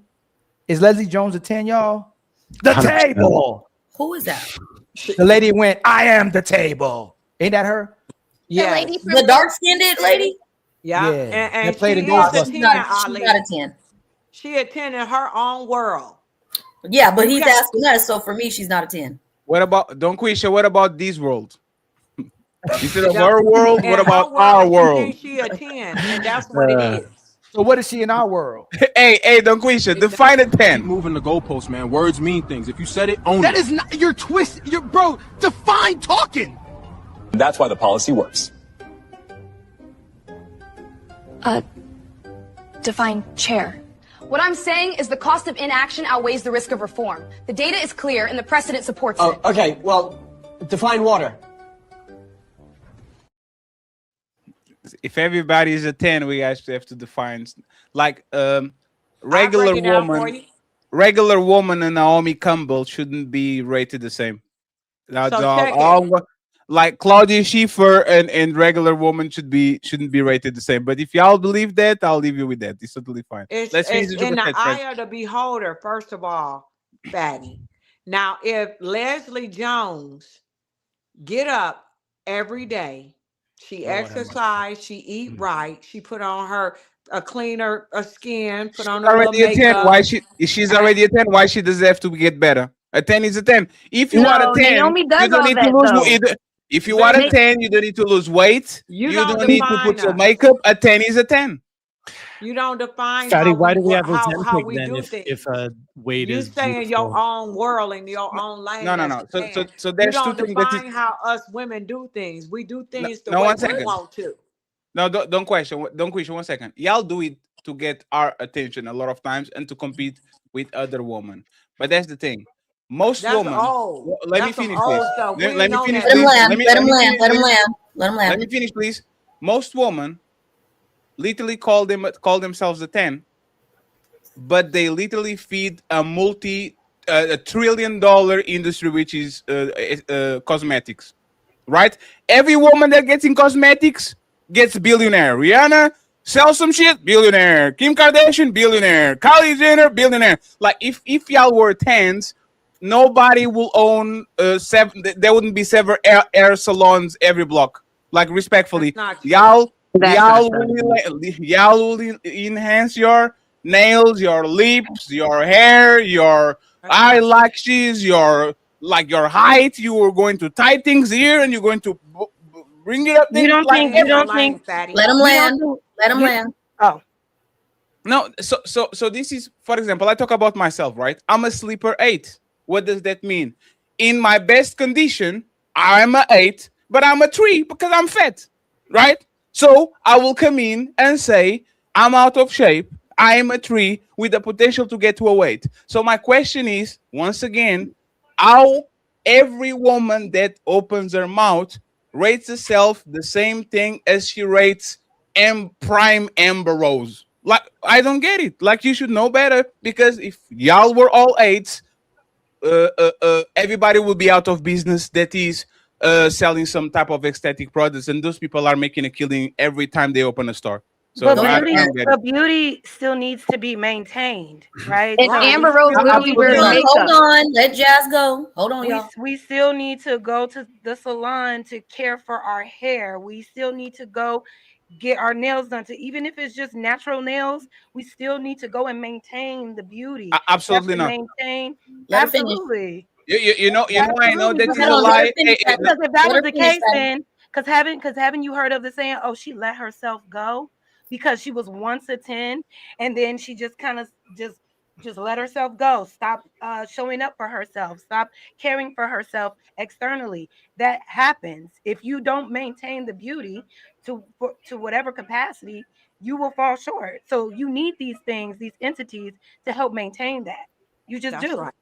Is Leslie Jones a 10, y'all? The 100%. table. Who is that? The lady went, I am the table. Ain't that her? Yeah. lady from The dark-skinned lady? Yeah. Yeah. And That played she in is a Ghostbusters. 10, She's Ali. not a 10. She attended her own world. Yeah, but You he's can't- asking us, so for me, she's not a 10. What about Dungquesha? What about this world? Instead of Yeah. our world, In what her about world, our she world? thinks she a 10, and that's what it is. So what is she in our world? Hey, Dungquesha, define a 10. Keep moving the goalposts, man. Words mean things. If you said it, own That it. is not your twist. Your bro, define talking. That's why the policy works. Define chair. What I'm saying is the cost of inaction outweighs the risk of reform. The data is clear and the precedent supports it. Okay, well, define water. If everybody is a 10, we actually have to define like break it down for you. regular woman and Naomi Campbell shouldn't be rated the same. Now, So check it. like Claudia Schiffer and regular woman shouldn't be rated the same. But if y'all believe that, I'll leave you with that. It's totally fine. It's Let's finish in the the eye of the beholder, first of all, Fatty. Now, if Leslie Jones get up every day, she exercise, she eat right, she put on her a cleaner skin, put on her little already a 10. makeup. Why she's already a 10? Why she does have to get better? A 10 is a 10. If you are No, a 10, Naomi does you don't all need that, to lose though. weight. If you are a 10, you don't need to lose weight. You You don't don't need to define put your us. makeup. A 10 is a 10. You don't define Fatty, how why we, do we have how Ozempic we then do if things. weight You is stay in your beautiful? own world, in your own lane. No. as a man. So You there's two don't things that is. define how us women do things. We do things the No, way one we second. want to. No, don't question. Don't question. 1 second. Y'all do it to get our attention a lot of times and to compete with other women. But that's the thing. Most That's women. old. Let me That's some finish old this. stuff. We Let ain't me on finish, that. Let him please. land. Let him me land. finish, Let him please. land. Let him Let land. me finish, please. Most women literally call themselves a 10, but they literally feed a $1 trillion industry, which is cosmetics. Right? Every woman that gets in cosmetics gets billionaire. Rihanna sells some shit, billionaire. Kim Kardashian, billionaire. Kylie Jenner, billionaire. Like if y'all were 10s, nobody will own seven. There wouldn't be 7 hair salons every block. Like respectfully, y'all will enhance your nails, your lips, your hair, your eyelashes, your height. You are going to tie things here, and you're going to bring it up. You don't like think Fatty. Let him land. Let him land. Oh. No, so this is, for example, I talk about myself, right? I'm a sleeper 8. What does that mean? In my best condition, I'm a 8, but I'm a 3 because I'm fat, right? So I will come in and say I'm out of shape. I am a tree with the potential to get to a weight. So my question is, once again, how every woman that opens her mouth rates herself the same thing as she rates prime Amber Rose. Like, I don't get it. Like, you should know better, because if y'all were all 8s, everybody will be out of business that is selling some type of aesthetic products, and those people are making a killing every time they open a store. So But beauty still needs to be maintained, right? And So Amber Rose literally wears makeup. Hold on, let Jazz go. Hold on, y'all. We still need to go to the salon to care for our hair. We still need to go get our nails done. Even if it's just natural nails, we still need to go and maintain the beauty. Absolutely not. Maintain. Let her finish. Absolutely. You know, I know that is a lie. Because if that was the case, then because haven't you heard of the saying, oh, she let herself go because she was once a 10 and then she just kind of just let herself go, stop showing up for herself, stop caring for herself externally. That happens if you don't maintain the beauty to whatever capacity, you will fall short. So you need these things, these entities, to help maintain that. You just do. Right.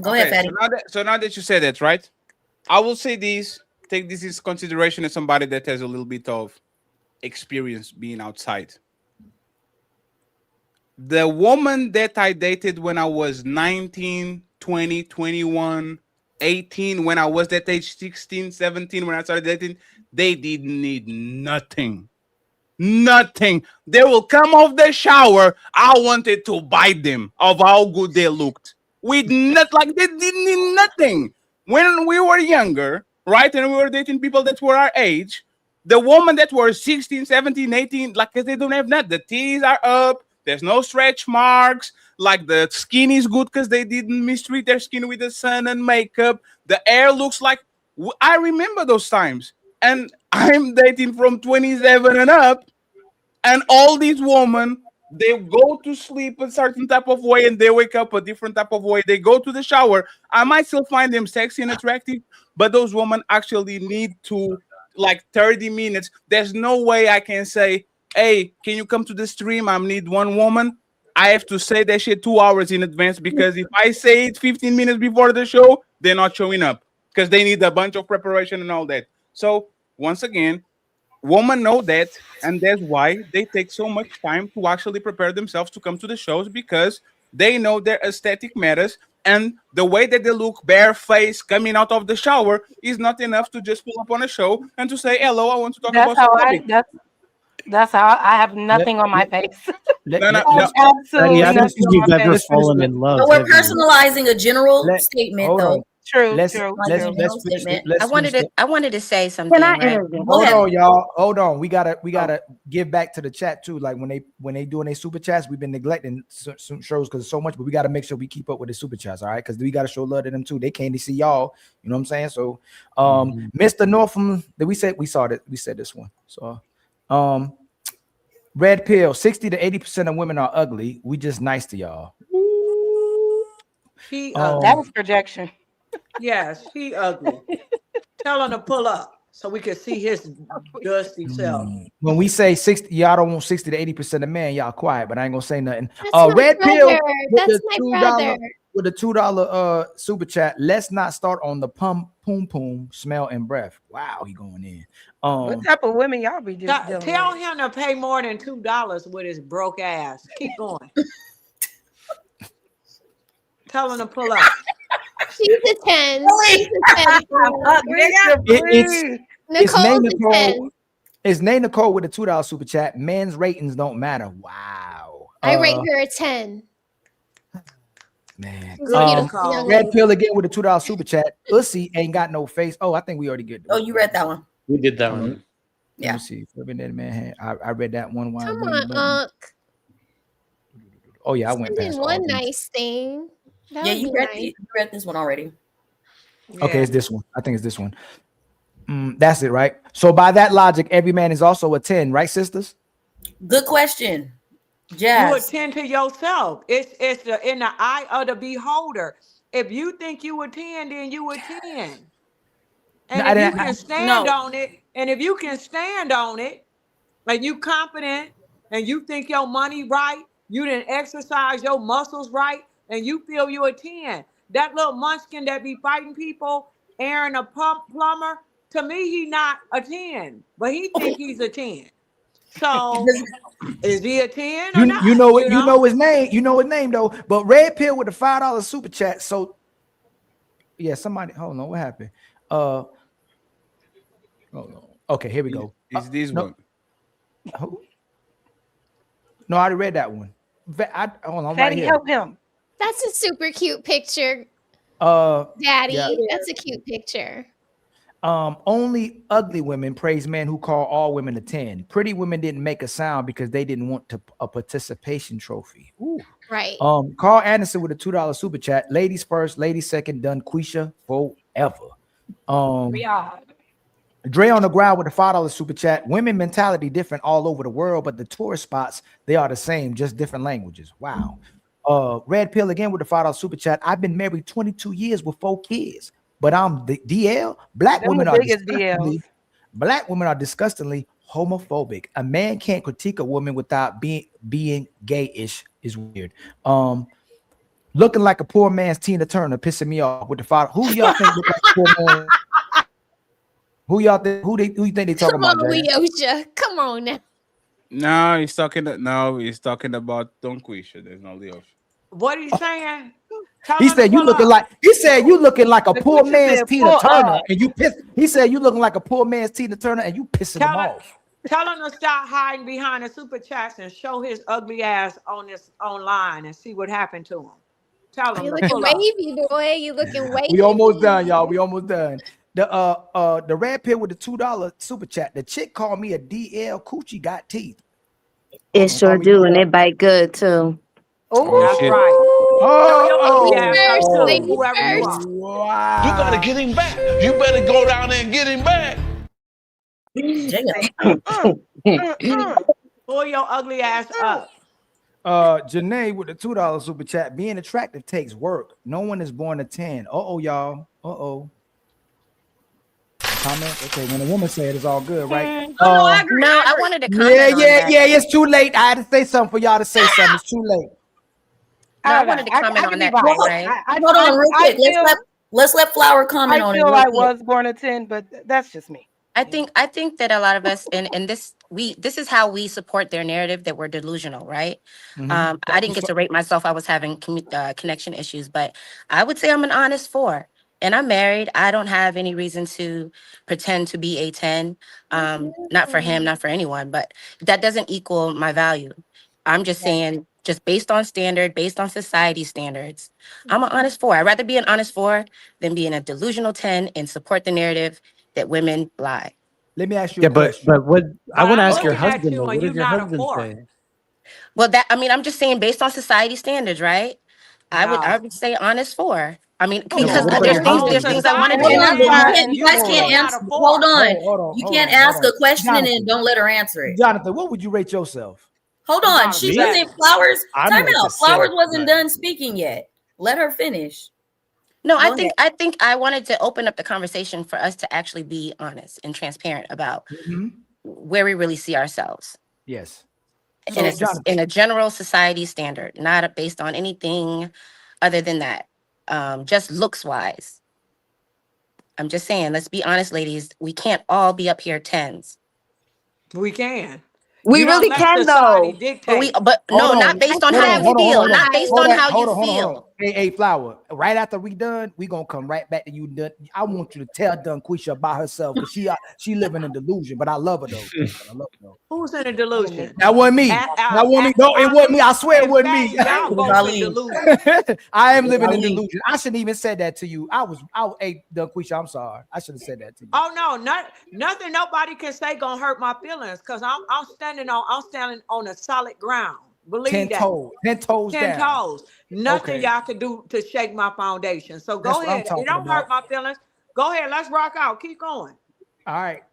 Go ahead, Fatty. So now that you said that, right? I will say this. Take this into consideration as somebody that has a little bit of experience being outside. The woman that I dated when I was 19, 20, 21, 18, when I was that age, 16, 17, when I started dating, they didn't need nothing. Nothing. They will come off the shower. I wanted to bite them of how good they looked. With not like they didn't need nothing. When we were younger, right, and we were dating people that were our age, the women that were 16, 17, 18, like they don't have that. The titties are up. There's no stretch marks. Like the skin is good because they didn't mistreat their skin with the sun and makeup. The hair looks like, I remember those times. And I'm dating from 27 and up. And all these women, they go to sleep a certain type of way and they wake up a different type of way. They go to the shower. I might still find them sexy and attractive, but those women actually need to, like, 30 minutes. There's no way I can say, hey, can you come to the stream? I need one woman. I have to say that shit 2 hours in advance, because if I say it 15 minutes before the show, they're not showing up because they need a bunch of preparation and all that. So once again, women know that, and that's why they take so much time to actually prepare themselves to come to the shows, because they know their aesthetic matters, and the way that they look bare face coming out of the shower is not enough to just pull up on a show and to say, hello, I want to talk about something. That's how I have nothing on my face. Absolutely. I don't think you've ever fallen in love. So we're personalizing a general statement, though. True. I wanted to say something. Right? Hold on, y'all. Hold on. We gotta give back to the chat too. Like when they doing their super chats, we've been neglecting some shows because so much, but we gotta make sure we keep up with the super chats, all right? Because we gotta show love to them too. They can't see y'all. You know what I'm saying? So, Mr. Northam, we said this one. So, Red Pill, 60 to 80% of women are ugly. We just nice to y'all. That was projection. Yes, he ugly. Tell him to pull up so we can see his dusty self. When we say 60, y'all don't want 60 to 80% of men, y'all quiet, but I ain't gonna say nothing. That's Red my Pill brother. That's my brother. With the $2 super chat. Let's not start on the poom smell and breath. Wow, he going in. What type of women y'all be just dealing Tell with? him to pay more than $2 with his broke ass. Keep going. Tell him to pull up. She's a 10. She's a 10. Nicole's a 10. It's Nay Nicole with a $2 super chat. Men's ratings don't matter. Wow. I rate her a 10. Man. Young Red lady. Pill again with a $2 super chat. Ussy ain't got no face. Oh, I think we already get. Oh, you read that one. We did that one. Let me see. I read that one. Come on, Oh yeah, I went past one all these. nice thing. That Yeah, would you be read, nice. you read this one already. Okay, it's this one. I think it's this one. That's it, right? So by that logic, every man is also a 10, right, sisters? Good question. You Jazz. attend to yourself. It's in the eye of the beholder. If you think you a 10, then you a 10. And if you can stand on it, and you confident, and you think your money right, you didn't exercise your muscles right, and you feel you a 10. That little munchkin that be fighting people, Aaron a plumber, to me, he not a 10, but he think he's a 10. So is he a 10 or not? You know his name. You know his name though. But Red Pill with the $5 super chat. So yeah, somebody hold on. What happened? Hold on. Okay, here we go. Is this no, one? No, I already read that one. Hold on, Fatty, right here. help him. That's a super cute picture. Daddy, yeah. that's a cute picture. Only ugly women praise men who call all women a 10. Pretty women didn't make a sound because they didn't want a participation trophy. Ooh. Right. Carl Anderson with a $2 super chat. Ladies first, ladies second, Dungquesha forever. Dre on the ground with a $5 super chat. Women mentality different all over the world, but the tourist spots, they are the same, just different languages. Wow. Red Pill again with the $5 super chat. I've been married 22 years with 4 kids, but I'm the DL. Black women are disgustingly homophobic. A man can't critique a woman without being gay-ish is weird. Looking like a poor man's Tina Turner, pissing me off with the $5. Who y'all think look like a poor man? Who y'all think? Who you think they talking about? Come on, Leosha. Come on now. No, he's talking about Dungquesha. There's no Leosha. What are you saying? He said you looking like a poor man's Tina Turner, and you piss. He said you looking like a poor man's Tina Turner, and you pissing him off. Tell him to stop hiding behind the super chats and show his ugly ass on this online and see what happened to him. Tell him. You looking wavy, boy. You looking wavy. We almost done, y'all. We almost done. The Red Pill with the $2 super chat. The chick called me a DL coochie got teeth. It sure do, and it bite good too. Oh, that's shit. right. Wow. You gotta get him back. You better go down there and get him back. Pull your ugly ass up. Janae with the $2 super chat. Being attractive takes work. No one is born a 10. Y'all. Comment. Okay, when a woman say it, it's all good, right? I agree. No, I wanted to comment. Yeah. It's too late. I had to say something for y'all to say something. It's too late. No, I wanted to comment on that too, right? Hold on, real quick. Let's let Flower comment on it. I feel I was born a 10, but that's just me. I think that a lot of us and this is how we support their narrative that we're delusional, right? Mm-hmm. I didn't get to rate myself. I was having connection issues, but I would say I'm an honest 4. And I'm married. I don't have any reason to pretend to be a 10. Not for him, not for anyone, but that doesn't equal my value. I'm just saying, just based on standard, based on society standards, I'm an honest 4. I'd rather be an honest 4 than being a delusional 10 and support the narrative that women lie. Let me ask you a question. But what I want to ask your looking at husband you though, and what you did your not a husband 4. say? Well, I'm just saying based on society standards, right? I would say honest 4. I mean, because there's things I want to do. You guys can't answer. Hold on. You can't ask a question and then don't let her answer it. Jonathan, what would you rate yourself? Hold on. She wasn't Flowers. Time out. Flowers wasn't done speaking yet. Let her finish. No, I think I wanted to open up the conversation for us to actually be honest and transparent about where we really see ourselves. Yes. In a general society standard, not based on anything other than that. Just looks wise. I'm just saying, let's be honest, ladies. We can't all be up here 10s. We can. We really can though. But not based on how you feel. Not based on how you feel. Hey, Flower. Right after we done, we gonna come right back to you. I want you to tell Dungquesha about herself because she living in delusion. But I love her though. Who's in a delusion? That wasn't me. That wasn't me. No, it wasn't me. I swear it wasn't me. I am living in delusion. I shouldn't even said that to you. Hey, Dungquesha, I'm sorry. I should have said that to you. Oh no, nothing nobody can say gonna hurt my feelings because I'm standing on a solid ground. Believe that. 10 toes down. 10 toes. Nothing y'all can do to shake my foundation. So go ahead. It don't hurt my feelings. Go ahead. Let's rock out. Keep going. All right.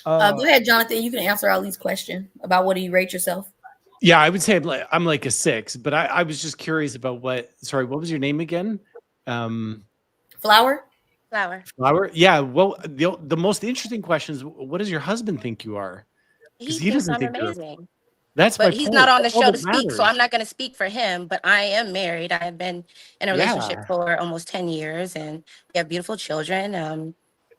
Go ahead, Jonathan. You can answer Ali's question about what do you rate yourself? Yeah, I would say I'm like a 6, but I was just curious about what was your name again? Flower? Flower? Yeah. Well, the most interesting question is, what does your husband think you are? He doesn't think amazing. That's but my he's point. not on the That's all show that to speak, so matters. I'm not going to speak for him. But I am married. I have been in a relationship Yeah. for almost 10 years, and we have beautiful children.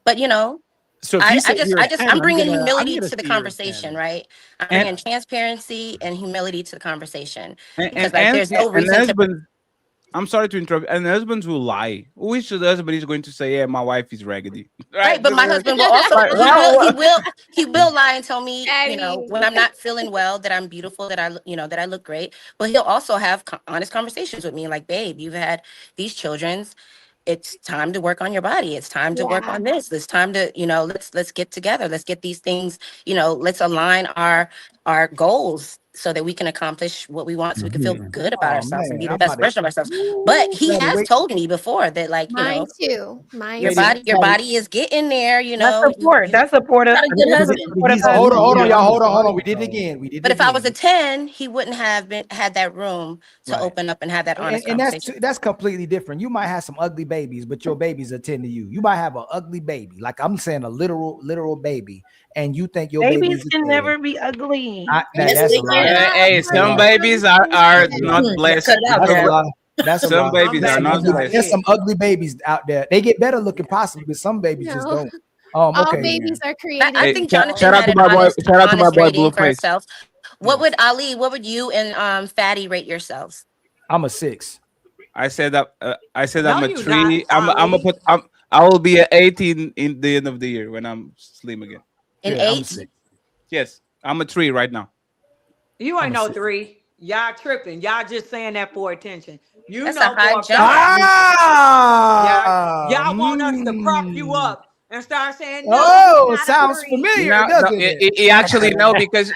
But you know, So if you say you're a 10, I'm bringing I'm humility gonna to the see you're a conversation, 10. right? I'm And bringing transparency and humility to the conversation because and like and, there's no and reason to. husbands, I'm sorry to interrupt. And husbands will lie. Which of the husband is going to say, "Yeah, my wife is raggedy"? Right, but my husband will also Right, he will lie and tell me, you know, Fatty. when I'm not feeling well, that I'm beautiful, that that I look great. But he'll also have honest conversations with me, like, babe, you've had these children's. It's time to work on your body. It's time to work Yeah. on this. It's time to, let's get together. Let's get these things, let's align our goals so that we can accomplish what we want, so we can feel good about Oh ourselves and man, be the I'm best about to. version of ourselves. But he Fatty, has wait, told me before that, like, Mine too. Mine your too. body is getting there, That's support. That's supportive. Got a good That's a husband. supportive hold on, husband. y'all. Hold on. We did it again. But if I was a 10, he wouldn't have had that room to Right. open up and have that honest And conversation. that's completely different. You might have some ugly babies, but your babies are 10 to you. You might have an ugly baby, like I'm saying, a literal baby, and you think your baby Babies is a can 10. never be ugly. Yes, That's they a lie. can. Hey, some babies are not blessed. Cut it out, That's a Dad. lie. That's a Some lie. babies There's are some not ugly, blessed. there's some ugly babies out there. They get better looking possibly, but some babies just No. don't. All Okay. babies are created I Hey, think equal. Jonathan had an shout out to my honest boy rating for Blueface. himself. What would you and Fatty rate yourselves? I'm a 6. I said that No, I'm a you 3. not, Ali. I will be an 18 in the end of the year when I'm slim again. An Yeah, I'm a 8? 6. Yes, I'm a 3 right now. You I'm ain't a no 6. 3. Y'all tripping. Y'all just saying that for attention. You That's a know high for a jump. fact. Y'all want us to prop you up and start saying, no, Oh, you're not a sounds 3. familiar, No, doesn't it? it actually no, because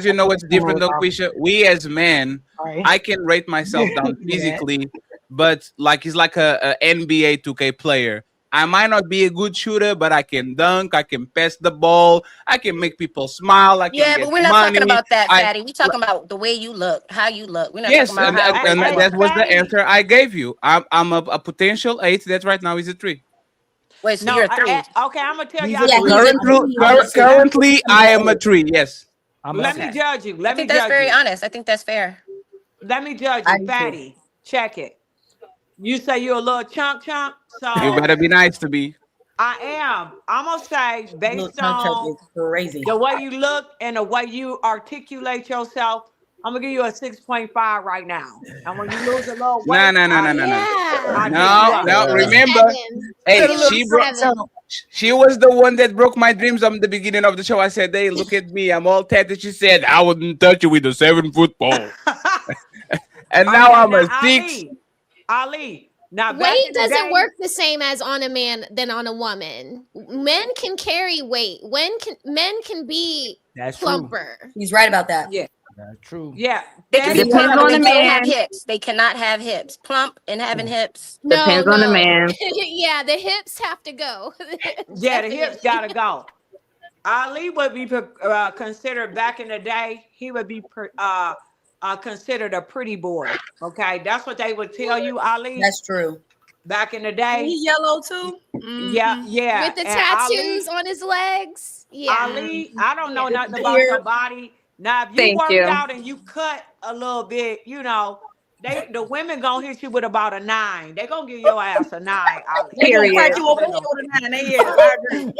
you know what's different, Dungquesha. We as men, I can rate myself down physically, but like it's like a NBA 2K player. I might not be a good shooter, but I can dunk. I can pass the ball. I can make people smile. I can Yeah, get but we're not money. talking about that, Fatty. We're talking about the way you look, how you look. We're not talking Yes, about how and great you that are. was the Fatty. answer I gave you. I'm a potential 8. That right now is a 3. Wait, so No, you're a 3. okay, I'm going to tell He's y'all a the three. reason. Currently, I am a 3. Yes. I'm a Let 6. me judge you. I Let me think that's judge very you. honest. I think that's fair. Let me judge I you. do too. Fatty, check it. You say you're a little chunk. You So better be nice to me. I am. I'm going to say, Little based chunk chunk on is crazy. the way you look and the way you articulate yourself, I'm gonna give you a 6.5 right now. And when you lose a little No, weight, no, no, no, no, no. I'll give you No, up. no. Remember, hey, she was the one that broke my dreams on the beginning of the show. I said, "Hey, look at me, I'm all tatted." She said, "I wouldn't touch you with a 7-foot pole." And now I'm a 6. Ali. Now back Weight in the doesn't day, work the same as on a man than on a woman. Men can carry weight. Men can be That's true. plumper. He's right about that. Yeah. That's true. Yeah. They can be Depends plump, but on they the can't have man. hips. They cannot have hips. Plump and having hips. No, Depends on the man. Yeah, the hips have to go. Yeah, the hips Definitely. gotta go. Ali would be considered back in the day. He would be considered a pretty boy. Okay, that's what they would tell you, Ali. That's true. Back in the day. He yellow too. Yeah, yeah. With the And tattoos on his legs. Yeah. Ali, I don't know Yeah. nothing about your body. Now, if you Thank worked you. out and you cut a little bit, the women gonna hit you with about a 9. They gonna give your ass a 9, Ali. They gonna crack Period. you over with a 9. They is. I agree.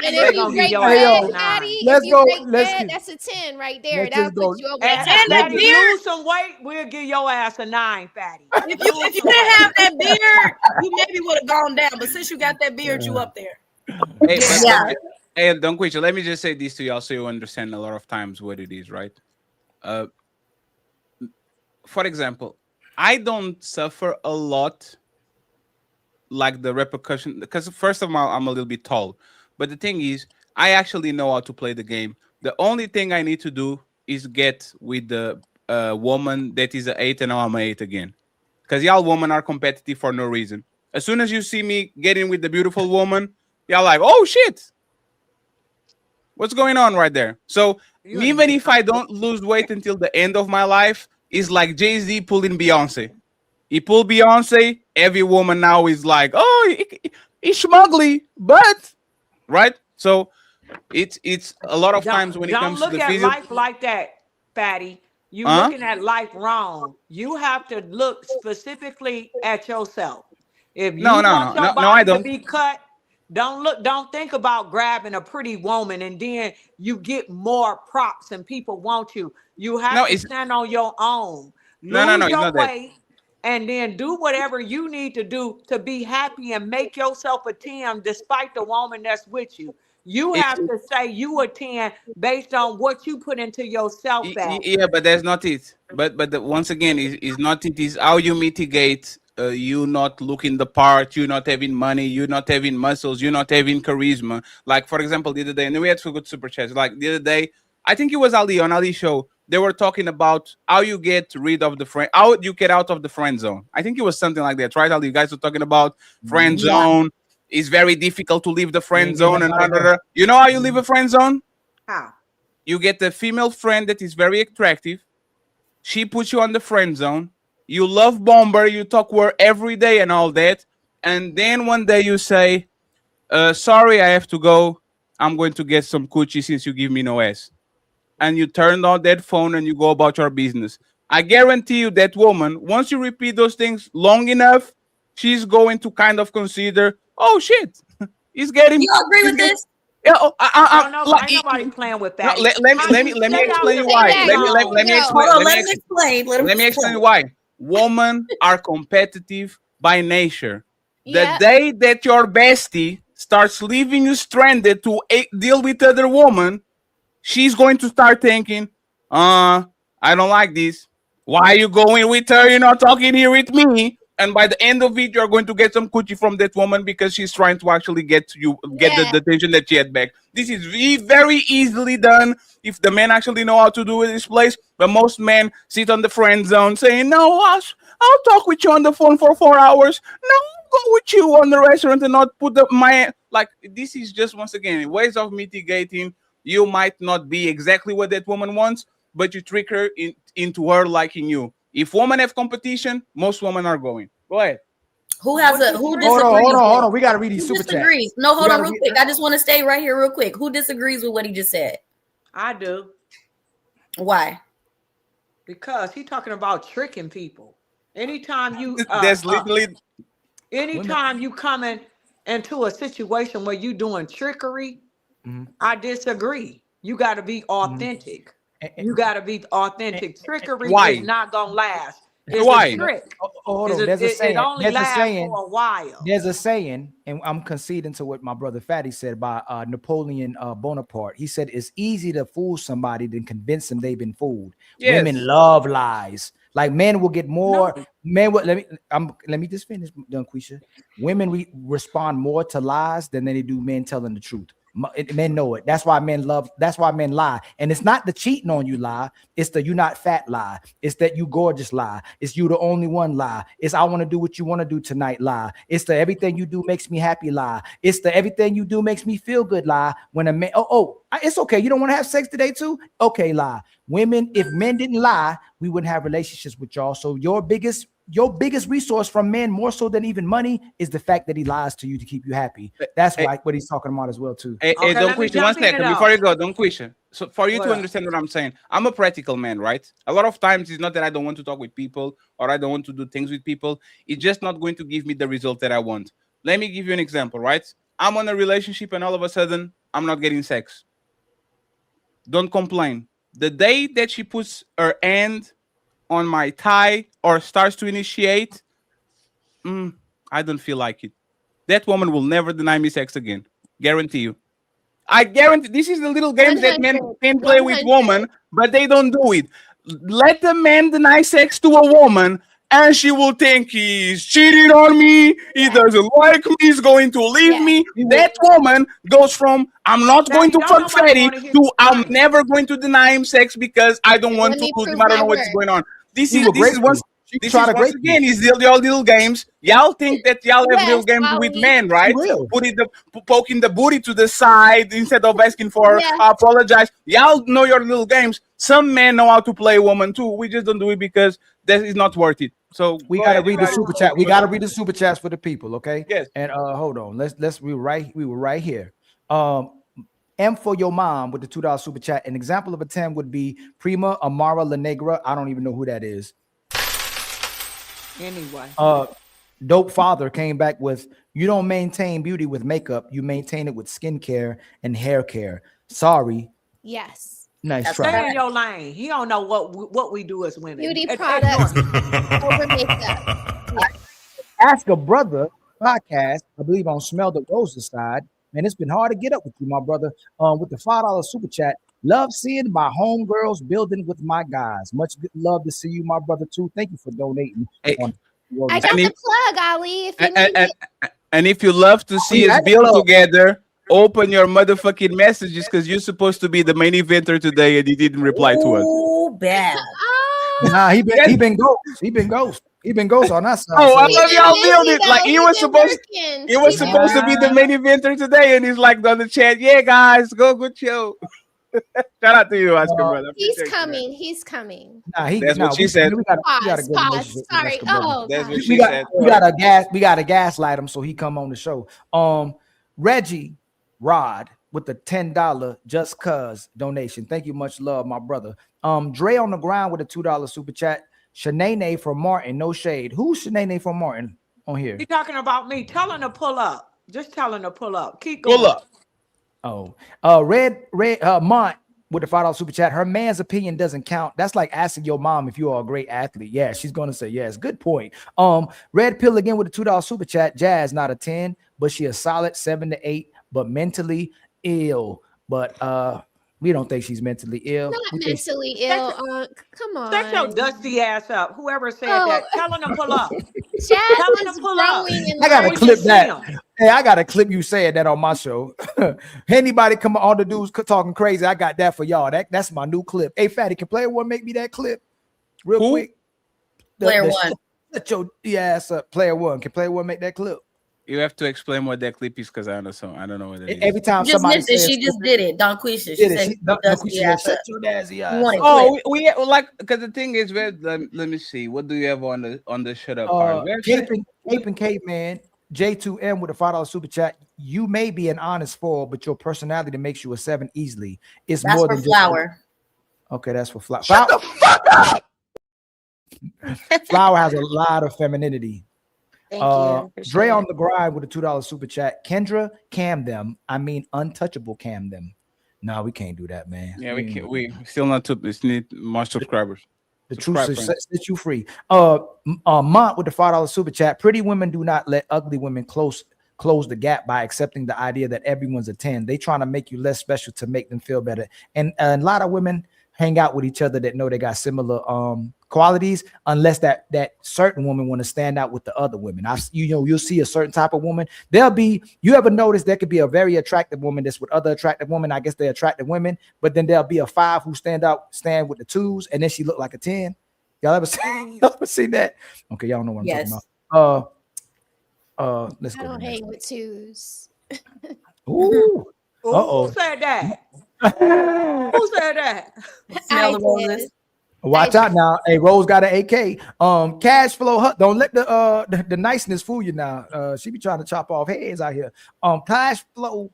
And They if you gonna give break your bad, ass a 9. Fatty, if Let's you go. break Let's bad, keep. that's a 10 right there. Let's That'll just go. put you over And, the and top. that Fatty, if you beard. lose some weight, we'll give your ass a 9, Fatty. If you didn't have that beard, you maybe would have gone down. But since you got that beard, you up there. Hey, Yeah. hey, Dungquesha, let me just say this to y'all so you understand a lot of times what it is, right? For example, I don't suffer a lot like the repercussion because first of all, I'm a little bit tall. But the thing is, I actually know how to play the game. The only thing I need to do is get with the woman that is an 8 and now I'm an 8 again. Because y'all women are competitive for no reason. As soon as you see me getting with the beautiful woman, y'all like, oh shit. What's going on right there? So even if I don't lose weight until the end of my life, it's like Jay-Z pulling Beyonce. He pulled Beyonce. Every woman now is like, oh, he's schmuggly, but right. So it's a lot of times when it Don't comes to look the at physical. life like that. Fatty. You looking at life wrong. You have to look specifically at yourself. If you want your No, body I to don't. be cut, don't think about grabbing a pretty woman and then you get more props and people want you. You have to stand on your own. Lose It's your not that. weight and then do whatever you need to do to be happy and make yourself a 10 despite the woman that's with you. You have to say you a 10 based on what you put into yourself. Yeah, but that's not it. But once again, is not it. Is how you mitigate you not looking the part, you not having money, you not having muscles, you not having charisma. Like for example, the other day, and we had some good super chats. Like the other day, I think it was Ali on Ali's show. They were talking about how you get rid of the friend, how you get out of the friend zone. I think it was something like that, right? Ali, you guys were talking about friend zone. It's very difficult to leave the friend zone, and you know how you leave a friend zone? How? You get a female friend that is very attractive. She puts you on the friend zone. You love bomber. You talk to her every day and all that. And then one day you say, sorry, I have to go. I'm going to get some coochie since you give me no ass. And you turn on that phone and you go about your business. I guarantee you that woman, once you repeat those things long enough, she's going to kind of consider, oh shit, he's getting. You agree with this? Yeah, ain't nobody playing with that. No, let me explain you why. Let me explain you why. Women are competitive by nature. The day that your bestie starts leaving you stranded to deal with other woman, she's going to start thinking, I don't like this. Why are you going with her? You're not talking here with me. And by the end of it, you're going to get some coochie from that woman because she's trying to actually get the attention that she had back. This is very easily done if the men actually know how to do it in this place. But most men sit on the friend zone saying, no, I'll talk with you on the phone for 4 hours. No, I'll go with you on the restaurant and not put my... Like, this is just, once again, ways of mitigating. You might not be exactly what that woman wants, but you trick her into her liking you. If women have competition, most women are going. Go ahead. Who disagrees? Hold on. We got to read these super chats. No, hold on real quick. I just want to stay right here real quick. Who disagrees with what he just said? I do. Why? Because he's talking about tricking people. Anytime you that's literally anytime you come into a situation where you doing trickery, I disagree. You got to be authentic. You got to be authentic. Trickery is not gonna last. It's a trick. Hold on. There's a saying. It only lasts for a while. There's a saying, and I'm conceding to what my brother Fatty said by Napoleon Bonaparte. He said it's easy to fool somebody than convince them they've been fooled. Yes. Women love lies. Like men will get more. No. Men will let me just finish, Dungquesha. Women respond more to lies than they do men telling the truth. Men know it. That's why men lie. And it's not the cheating on you lie. It's the you not fat lie. It's that you gorgeous lie. It's you the only one lie. It's I want to do what you want to do tonight lie. It's the everything you do makes me happy lie. It's the everything you do makes me feel good lie. When a man, it's okay. You don't want to have sex today too? Okay, lie. Women, if men didn't lie, we wouldn't have relationships with y'all. So your biggest resource from men, more so than even money, is the fact that he lies to you to keep you happy. That's what he's talking about as well too. Dungquesha, 1 second before you go, Dungquesha. So for you to understand what I'm saying, I'm a practical man, right? A lot of times it's not that I don't want to talk with people or I don't want to do things with people. It's just not going to give me the result that I want. Let me give you an example, right? I'm on a relationship and all of a sudden I'm not getting sex. Don't complain. The day that she puts her hand on my thigh or starts to initiate, I don't feel like it. That woman will never deny me sex again. Guarantee you. I guarantee this is the little games that men can play with women, but they don't do it. Let the man deny sex to a woman and she will think he's cheating on me, he doesn't like me, he's going to leave me. That woman goes from I'm not going to fuck Freddy to I'm never going to deny him sex because I don't want to lose him. I don't know what's going on. This is once again is your little games. Y'all think that y'all have little games with men, right? Poking the booty to the side instead of asking for apologize. Y'all know your little games. Some men know how to play woman too. We just don't do it because that is not worth it. So we gotta read the super chat. We gotta read the super chats for the people, okay? Yes. And hold on. We were right here. M for your mom with the $2 super chat. An example of a 10 would be Prima Amara La Negra. I don't even know who that is. Anyway. Dope Father came back with, you don't maintain beauty with makeup. You maintain it with skincare and hair care. Sorry. Yes. Nice Stay try. in your lane. He don't know what we do as women. Beauty products over makeup. Yeah. Ask a Brother podcast, I believe on Smell the Roses side. Man, it's been hard to get up with you, my brother. With the $5 super chat. Love seeing my homegirls building with my guys. Much good love to see you, my brother, too. Thank you for donating. Hey, I got the plug, Ali. If you need it. And if you love to see us build together, open your motherfucking messages because you're supposed to be the main eventer today and he didn't reply to us. Oh, bad. Nah, he been ghost. He been ghost on that side. Oh, I love y'all building. Like he was supposed to be the main eventer today, and he's like on the chat. Yeah, guys, go good show. Shout out to you, Oscar, brother. He's coming. He's coming. That's what she said. Pause. Sorry. Oh, that's what we she got, said. We got to gaslight him so he come on the show. Reggie Rod with the $10 just cuz donation. Thank you, much love, my brother. Dre on the ground with a $2 super chat. Shanae from Martin, no shade. Who's Shanae from Martin on here? He talking about me. Tell him to pull up. Just tell him to pull up. Keep going. Pull up. Oh, Red Mont with the $5 super chat. Her man's opinion doesn't count. That's like asking your mom if you are a great athlete. Yeah, she's gonna say yes. Good point. Red Pill again with the $2 super chat. Jazz not a 10, but she a solid 7 to 8, but mentally ill. But we don't think she's mentally ill. Not mentally ill. Come on. Set your dusty ass up. Whoever said that, tell him to pull up. Jazz Tell him is to pull up. growing in I gotta life. clip that. Hey, I gotta clip you saying that on my show. Anybody come on the dudes talking crazy? I got that for y'all. That's my new clip. Hey, Fatty, can Player One make me that clip real quick? Player One. Let your ass up. Player One. Can Player One make that clip? You have to explain what that clip is because I don't know what it is. Every time Just somebody missed it. says She just did it. Dungquesha. She said, shut your dazzy eyes. Oh, we like because the thing is, let me see. What do you have on the shut up part? Cape and Caveman, J2M with a $5 super chat. You may be an honest 4, but your personality makes you a 7 easily. It's That's more for than Flower. Okay, that's for Flower. Shut the fuck up. Flower has a lot of femininity. Thank you. Dre on the grind with a $2 super chat. Kendra, cam them. I mean, Untouchable, cam them. No, we can't do that, man. Yeah, we can't. We still not to. We need more subscribers. The truth sets you free. Mont with the $5 super chat. Pretty women do not let ugly women close the gap by accepting the idea that everyone's a 10. They trying to make you less special to make them feel better. And a lot of women hang out with each other that know they got similar qualities, unless that certain woman want to stand out with the other women. You'll see a certain type of woman. You ever notice there could be a very attractive woman that's with other attractive women. I guess they're attractive women, but then there'll be a 5 who stand with the 2s, and then she look like a 10. Y'all ever seen that? Okay, y'all know what I'm talking about. Let's go. I don't hang with 2s. Ooh. Who said that? Who said that? Smell the roses. Watch out now. Hey, Rose got an AK. Cash flow. Don't let the niceness fool you now. She be trying to chop off heads out here. Cash flow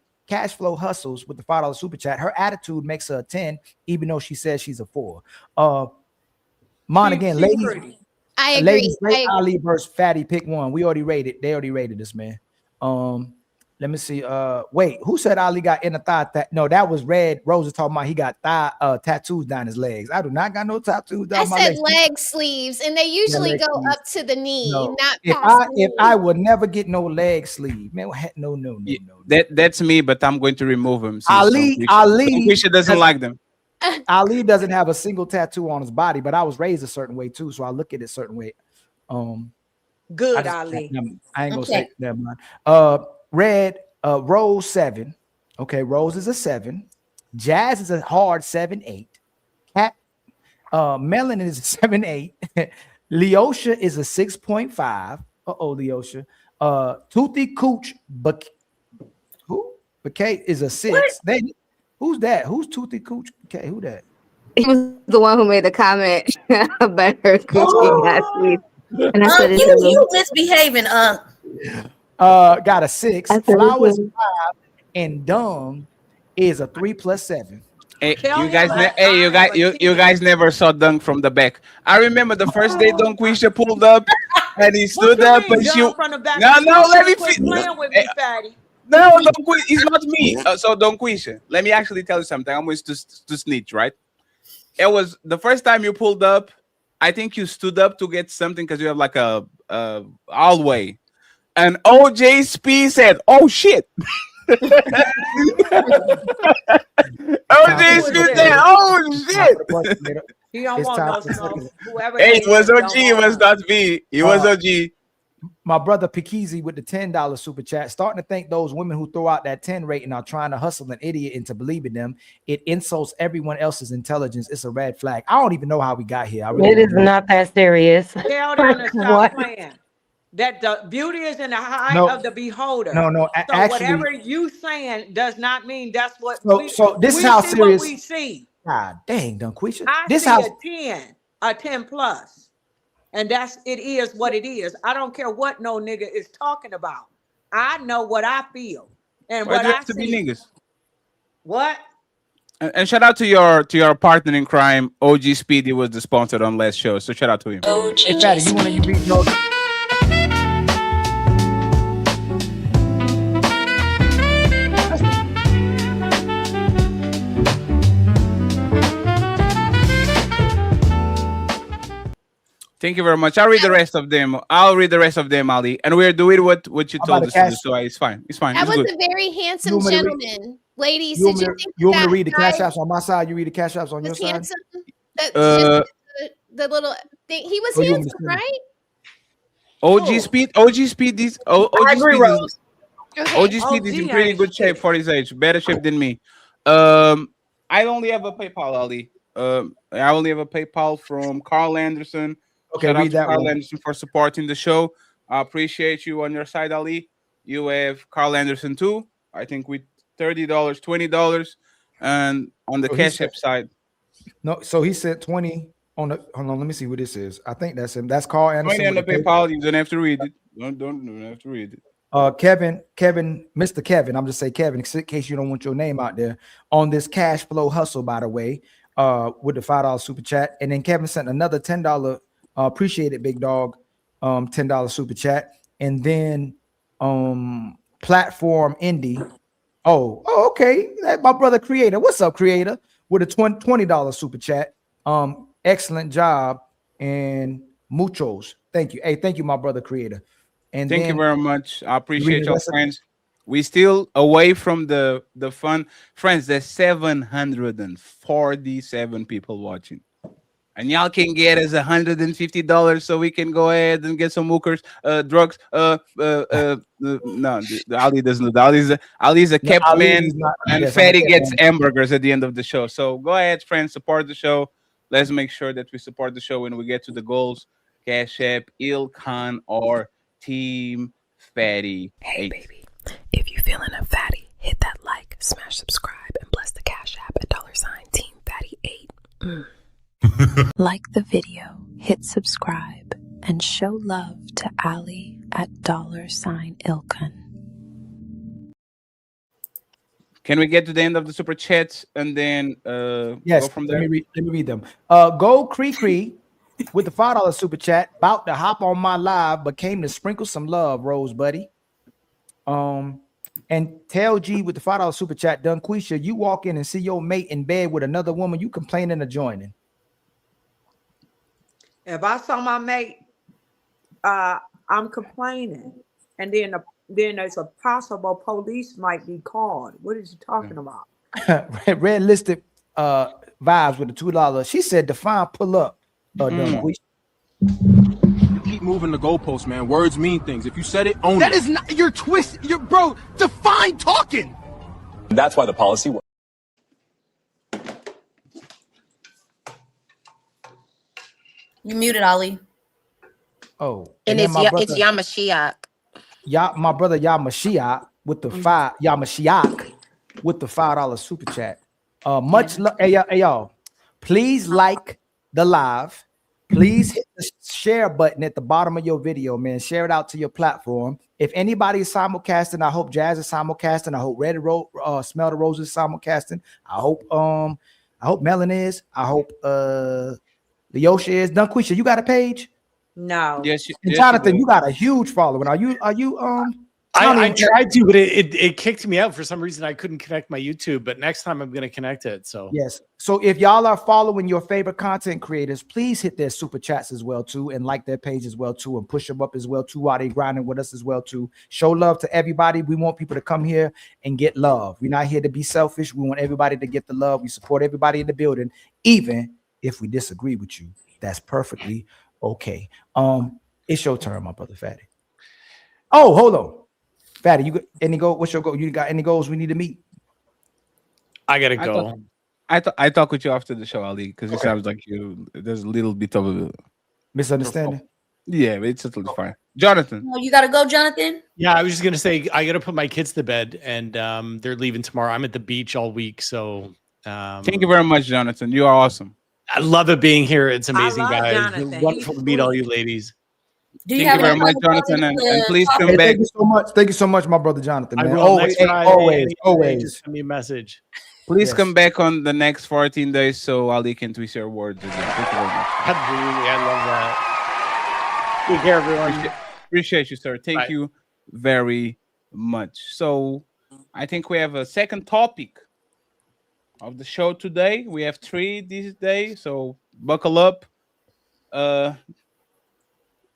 hustles with the $5 super chat. Her attitude makes her a 10, even though she says she's a 4. Again, ladies. I agree. Ladies, Ali versus Fatty, pick one. They already rated this, man. Let me see. Wait, who said Ali got inner thigh? No, that was Red. Rose is talking about he got tattoos down his legs. I do not got no tattoos down my legs. I said leg sleeves, and they usually go up to the knee, not if I would never get no leg sleeve, man. No. That's me, but I'm going to remove him. Ali doesn't like them. Ali doesn't have a single tattoo on his body, but I was raised a certain way too, so I look at it a certain way. Good, Ali. I ain't gonna say never mind. Red, Rose 7. Okay, Rose is a 7. Jazz is a hard 7-8. Cat, Melon is a 7-8. Leosha is a 6.5. Leosha. Toothy Cooch, Bakay is a 6. Who's that? Who's Toothy Cooch? Okay, who that? He was the one who made the comment about her coochie last week. And I said, you misbehaving, got a 6. Flowers 5, and Dung is a 3 + 7. Hey, you guys never saw Dunk from the back. I remember the first day Dungquesha pulled up and he stood up and she. From the back. No, let me quit playing with me, fatty. No, Dungquesha, it's not me. So Dungquesha, let me actually tell you something. I'm going to snitch, right? It was the first time you pulled up. I think you stood up to get something because you have like a hallway, and OJSP said, "Oh shit." OJSP said, "Oh shit." He don't want no smoke. Whoever Hey, it was OG. It was not me. It was OG. My brother Pikizi with the $10 super chat, starting to think those women who throw out that 10 rating are trying to hustle an idiot into believing them. It insults everyone else's intelligence. It's a red flag. I don't even know how we got here. It is not that serious. Tell them to stop playing. That the beauty is in the eye of the beholder. No. So Actually, whatever you saying does not mean that's what so this is how serious we see. God dang, Dungquesha. I This see how a 10 plus. And it is what it is. I don't care what no nigga is talking about. I know what I feel and Why what do you I have to see. be niggas? What? And shout out to your partner in crime, OG Speedy was the sponsor on last show. So shout out to him. Hey, Fatty, you want to read those? Thank you very much. I'll read the rest of them. Ali. And we're doing what you told us to do. So it's fine. It's fine. That It's was good. a very handsome gentleman. Ladies, You did you want think me to that read the cash guy apps on my side? You read the cash apps on your was side? handsome? That's Uh, just the little thing. He was Oh, you want me handsome, to- right? OG Speed is I agree, Rose. OG Speed is in pretty good shape for his age. Better shape than me. I only have a PayPal, Ali. I only have a PayPal from Carl Anderson. Okay, Shout out read to that Carl one. Anderson for supporting the show. I appreciate you on your side, Ali. You have Carl Anderson too. I think with $30, $20, and on the So he Cash said- App side. No, so he said 20 on the. Hold on, let me see what this is. I think that's him. That's Carl Anderson. 20 on the with the PayPal. You don't have to read it. Don't have to read it. Kevin, Mr. Kevin, I'm just say Kevin, in case you don't want your name out there on this cash flow hustle, by the way, with the $5 super chat. And then Kevin sent another $10, appreciate it, big dog, $10 super chat. And then Platform Indie. Oh, okay. That's my brother Creator. What's up, Creator? With a $20 super chat. Excellent job. And muchos. Thank you. Hey, thank you, my brother Creator. And Thank you then very much. I read appreciate the your rest of it? friends. We still away from the fun. Friends, there's 747 people watching. And y'all can get us $150 so we can go ahead and get some hookers, drugs. No, Ali doesn't do that. Ali's a kept Ali man, is not- and yes, I'm a Fatty kept gets man. hamburgers at the end of the show. So go ahead, friends, support the show. Let's make sure that we support the show when we get to the goals. Cash App, Ilkan, or Team Fatty. Hey, baby. If you feeling a fatty, hit that like, smash subscribe, and bless the Cash App at $Team Fatty 8. Like the video, hit subscribe, and show love to Ali at $Ilkan. Can we get to the end of the super chats and then Yes, go from let there? me read them. Go Cree with the $5 super chat. About to hop on my live, but came to sprinkle some love, Rose buddy. And Tell G with the $5 super chat. Dungquesha, you walk in and see your mate in bed with another woman, you complaining or joining? If I saw my mate, I'm complaining. And then there's a possible police might be called. What is he talking about? Red listed vibes with the $2. She said define pull up. Dungquesha. You keep moving the goalposts, man. Words mean things. If you said it, own it. That is not your twist. Your bro, define talking. And that's why the policy works. You muted, Ali. Oh, And then it's my brother- it's Yamashiach. My brother Yamashiach with the Yamashiach with the $5 super chat. Much love. Hey, y'all. Please like the live. Please hit the share button at the bottom of your video, man. Share it out to your platform. If anybody's simulcasting, I hope Jazz is simulcasting. I hope Smell the Roses is simulcasting. I hope Melon is. I hope Leosha is. Dungquesha, you got a page? No. Yes, And Jonathan, you got a huge following. Are you I tried to, but it kicked me out for some reason. I couldn't connect my YouTube, but next time I'm going to connect it. So yes. So if y'all are following your favorite content creators, please hit their super chats as well too, and like their page as well too, and push them up as well too while they grinding with us as well too. Show love to everybody. We want people to come here and get love. We're not here to be selfish. We want everybody to get the love. We support everybody in the building, even if we disagree with you. That's perfectly okay. It's your turn, my brother Fatty. Oh, hold on. Fatty, you got any goal? What's your goal? You got any goals we need to meet? I gotta go. I talk with you after the show, Ali, because it sounds like there's a little bit of a misunderstanding. Yeah, but it's totally fine. Jonathan. Oh, you gotta go, Jonathan. Yeah, I was just gonna say I gotta put my kids to bed, and they're leaving tomorrow. I'm at the beach all week, so thank you very much, Jonathan. You are awesome. I love it being here. It's amazing, love guys. Jonathan. It's wonderful to meet all you ladies. Do you Thank have you very any much, final Jonathan, comments and to please talk come about? back. Thank you so much. Thank you so much, my brother Jonathan. Man. I will Always, next Friday, always. Just send me a message. Please Yes. come back on the next 14 days so Ali can twist your words again. Thank you very much. Absolutely, I love that. Take care, everyone. Appreciate you, sir. Thank you very much. So I think we have a second topic of the show today. We have 3 this day, so buckle up.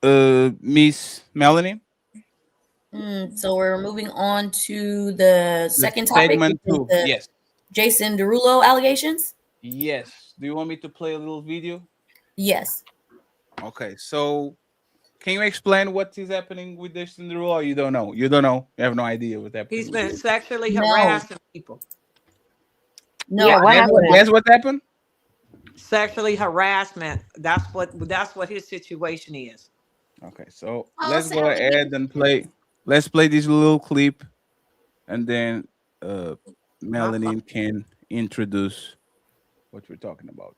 Miss Melanie. So we're moving on to the second topic. Segment which is 2. the Yes. Jason Derulo allegations. Yes. Do you want me to play a little video? Yes. Okay. So can you explain what is happening with Jason Derulo? Or you don't know? You don't know? You have no idea what happened. He's been sexually No. harassing people. No, Yeah, what happened? That's what happened? Sexually harassment. That's what his situation is. Okay, so Oh, let's go Sally. ahead and play. Let's play this little clip, and then Melanie can introduce what we're talking about.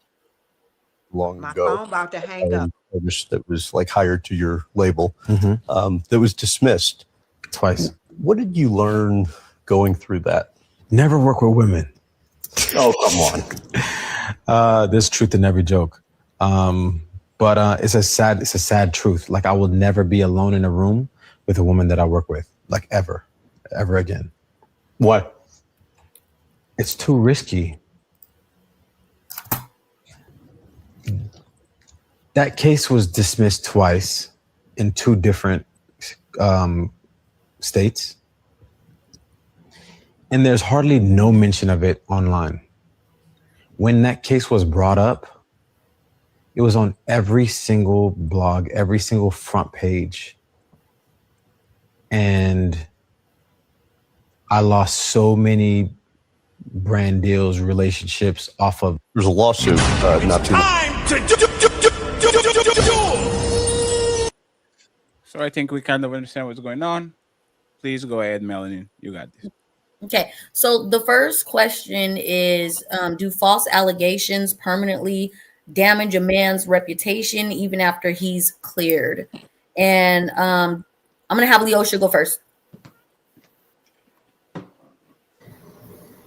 Long My ago, phone about to hang up. that was like hired to your label, that was dismissed twice. What did you learn going through that? Never work with women. Oh, come on. There's truth in every joke. But it's a sad truth. Like, I will never be alone in a room with a woman that I work with, like ever again. What? It's too risky. That case was dismissed twice in 2 different states. And there's hardly no mention of it online. When that case was brought up, it was on every single blog, every single front page. And I lost so many brand deals, relationships off of. There's a lawsuit not too long. So I think we kind of understand what's going on. Please go ahead, Melanie. You got this. Okay, so the first question is, do false allegations permanently damage a man's reputation even after he's cleared? And I'm gonna have Leosha go first.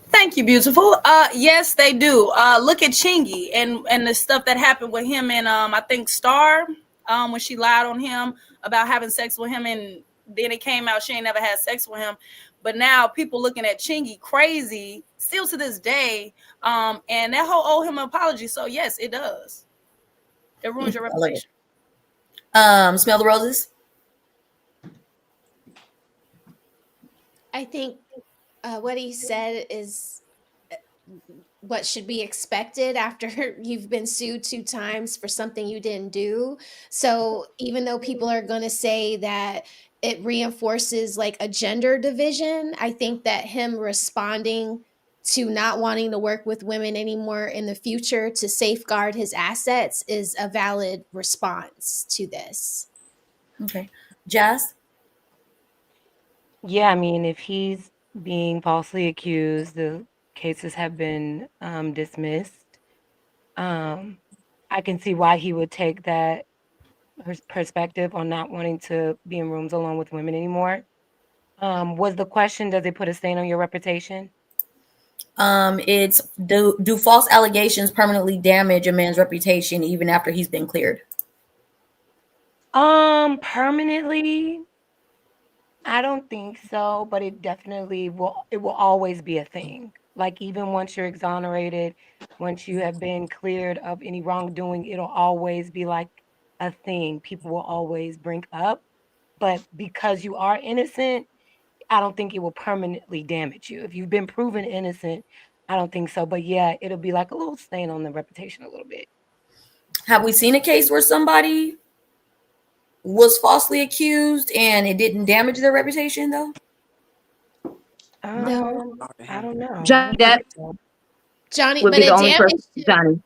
Thank you, beautiful. Yes, they do. Look at Chingy and the stuff that happened with him and I think Star, when she lied on him about having sex with him, and then it came out she ain't never had sex with him. But now people looking at Chingy crazy still to this day. And that whole owe him an apology. So yes, it does. It ruins your reputation. Smell the roses. I think what he said is what should be expected after you've been sued 2 times for something you didn't do. So even though people are going to say that it reinforces like a gender division, I think that him responding to not wanting to work with women anymore in the future to safeguard his assets is a valid response to this. Okay. Jazz? Yeah, I mean, if he's being falsely accused, the cases have been dismissed. I can see why he would take that perspective on not wanting to be in rooms alone with women anymore. Was the question, does it put a stain on your reputation? It's do false allegations permanently damage a man's reputation even after he's been cleared? Permanently, I don't think so, but it definitely will. It will always be a thing. Like even once you're exonerated, once you have been cleared of any wrongdoing, it'll always be like a thing people will always bring up. But because you are innocent, I don't think it will permanently damage you. If you've been proven innocent, I don't think so. But yeah, it'll be like a little stain on the reputation a little bit. Have we seen a case where somebody was falsely accused and it didn't damage their reputation though? No. I don't know. Johnny Depp Johnny, would but be the it only person. damaged him. Johnny.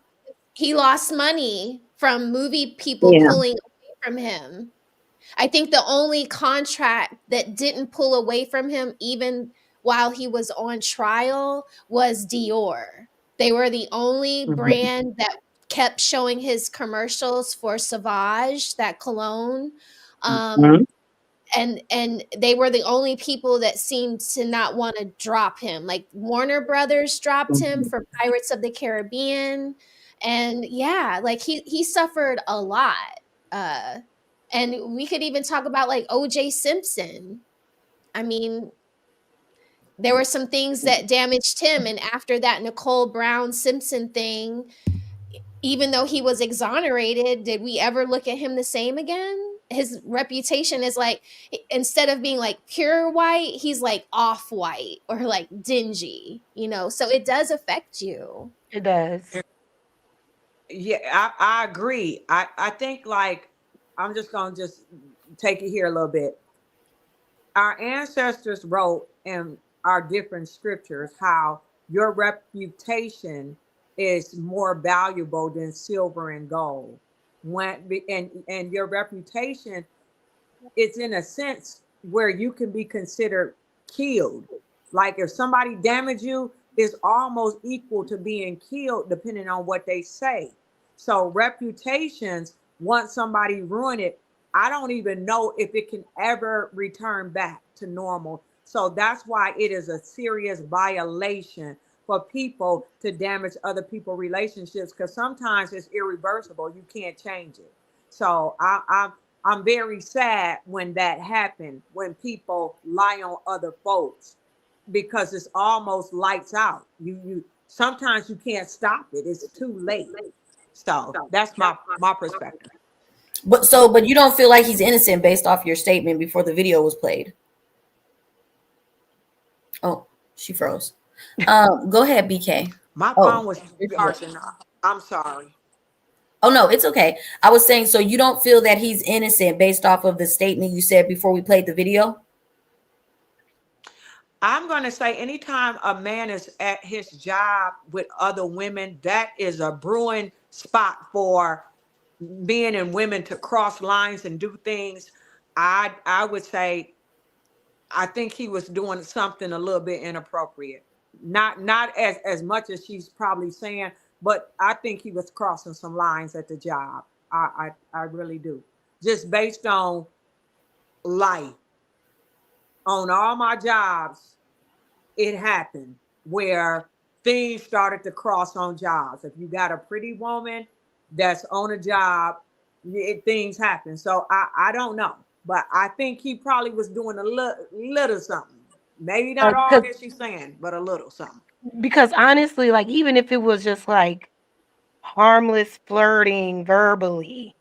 He lost money from movie people Yeah. pulling away from him. I think the only contract that didn't pull away from him, even while he was on trial, was Dior. They were the only brand that kept showing his commercials for Sauvage, that cologne. And they were the only people that seemed to not want to drop him. Like Warner Brothers dropped him for Pirates of the Caribbean. And yeah, like he suffered a lot. And we could even talk about like OJ Simpson. I mean, there were some things that damaged him. And after that Nicole Brown Simpson thing, even though he was exonerated, did we ever look at him the same again? His reputation is like, instead of being like pure white, he's like off white or like dingy, you know? So it does affect you. It does. Yeah, I agree. I think like, I'm just going to just take it here a little bit. Our ancestors wrote in our different scriptures how your reputation is more valuable than silver and gold. And your reputation is in a sense where you can be considered killed. Like if somebody damaged you, it's almost equal to being killed depending on what they say. So reputations, once somebody ruin it, I don't even know if it can ever return back to normal. So that's why it is a serious violation for people to damage other people's relationships, because sometimes it's irreversible. You can't change it. So I'm very sad when that happened, when people lie on other folks, because it's almost lights out. You sometimes you can't stop it. It's too late. So that's my perspective. But you don't feel like he's innocent based off your statement before the video was played? Oh, she froze. Go ahead, BK. My phone was charging up. I'm sorry. Oh no, it's okay. I was saying, so you don't feel that he's innocent based off of the statement you said before we played the video? I'm going to say anytime a man is at his job with other women, that is a brewing spot for men and women to cross lines and do things. I would say, I think he was doing something a little bit inappropriate. Not as much as she's probably saying, but I think he was crossing some lines at the job. I really do. Just based on life. On all my jobs, it happened where things started to cross on jobs. If you got a pretty woman that's on a job, things happen. So I don't know, but I think he probably was doing a little something. Maybe not all that she's saying, but a little something. Because honestly, like even if it was just like harmless flirting verbally,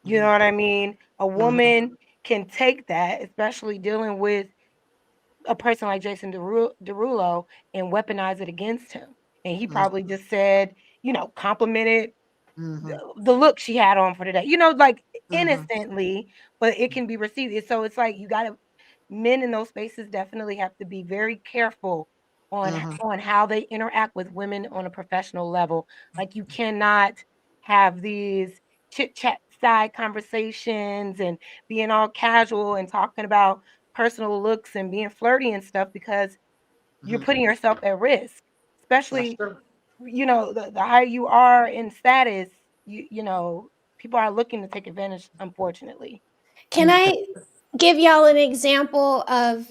you know what I mean? A woman can take that, especially dealing with a person like Jason Derulo, and weaponize it against him. And he probably just said, complimented the look she had on for today, like innocently, but it can be received. So it's like men in those spaces definitely have to be very careful on how they interact with women on a professional level. Like you cannot have these chit chat side conversations and being all casual and talking about personal looks and being flirty and stuff, because you're putting yourself at risk, especially the higher you are in status. people are looking to take advantage, unfortunately. Can I give y'all an example of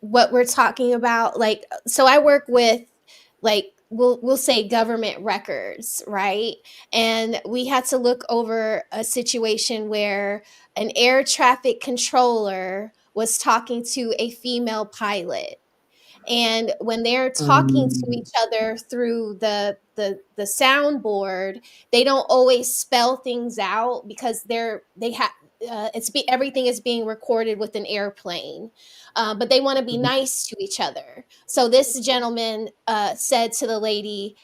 what we're talking about? Like, so I work with, like, we'll say government records, right? And we had to look over a situation where an air traffic controller was talking to a female pilot. And when they're talking to each other through the soundboard, they don't always spell things out because they have everything is being recorded with an airplane, but they want to be nice to each other. So this gentleman said to the lady,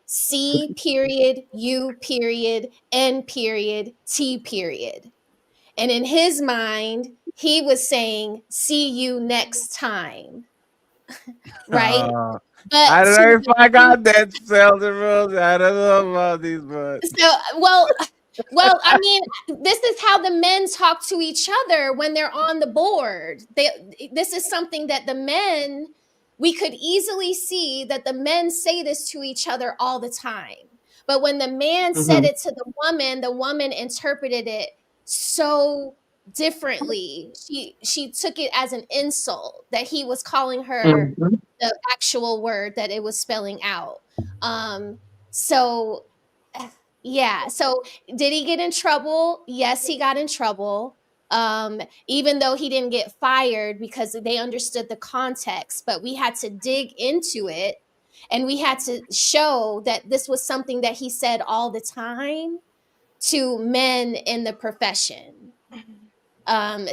C period, U period, N period, T period. And in his mind, he was saying, see you next time. Right? But I don't know if I got that Zelda rules. I don't know about these, but so well, I mean, this is how the men talk to each other when they're on the board. This is something that the men, we could easily see that the men say this to each other all the time. But when the man said it to the woman interpreted it so differently. She took it as an insult that he was calling her the actual word that it was spelling out. So yeah. So did he get in trouble? Yes, he got in trouble. Even though he didn't get fired because they understood the context, but we had to dig into it and we had to show that this was something that he said all the time to men in the profession.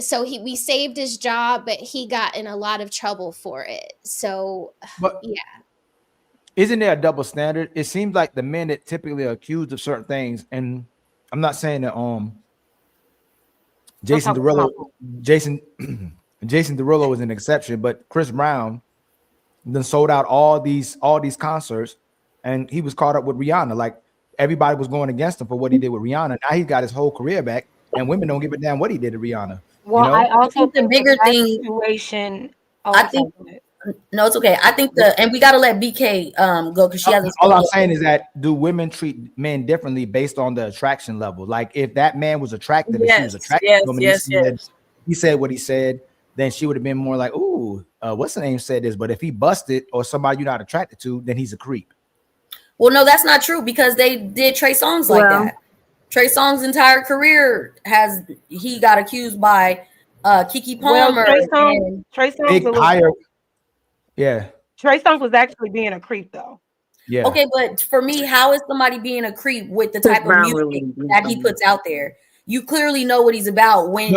So we saved his job, but he got in a lot of trouble for it. So yeah. Isn't there a double standard? It seems like the men that typically are accused of certain things, and I'm not saying that Jason Derulo is an exception, but Chris Brown then sold out all these concerts, and he was caught up with Rihanna. Like everybody was going against him for what he did with Rihanna. Now he's got his whole career back, and women don't give a damn what he did to Rihanna. Well, you know? I also think the bigger thing situation. I think no, it's okay. I think and we got to let BK go because she hasn't. All I'm saying is that do women treat men differently based on the attraction level? Like if that man was attractive, and she was attracted to him, and he said what he said, then she would have been more like, "Ooh, what's the name said this?" But if he busted or somebody you're not attracted to, then he's a creep. Well, no, that's not true because they did Trey Songz like that. Trey Songz's entire career he got accused by Kiki Palmer. Well, Trey Songz Trey Songz was actually being a creep though. Yeah. Okay, but for me, how is somebody being a creep with the type of music that he puts out there? You clearly know what he's about when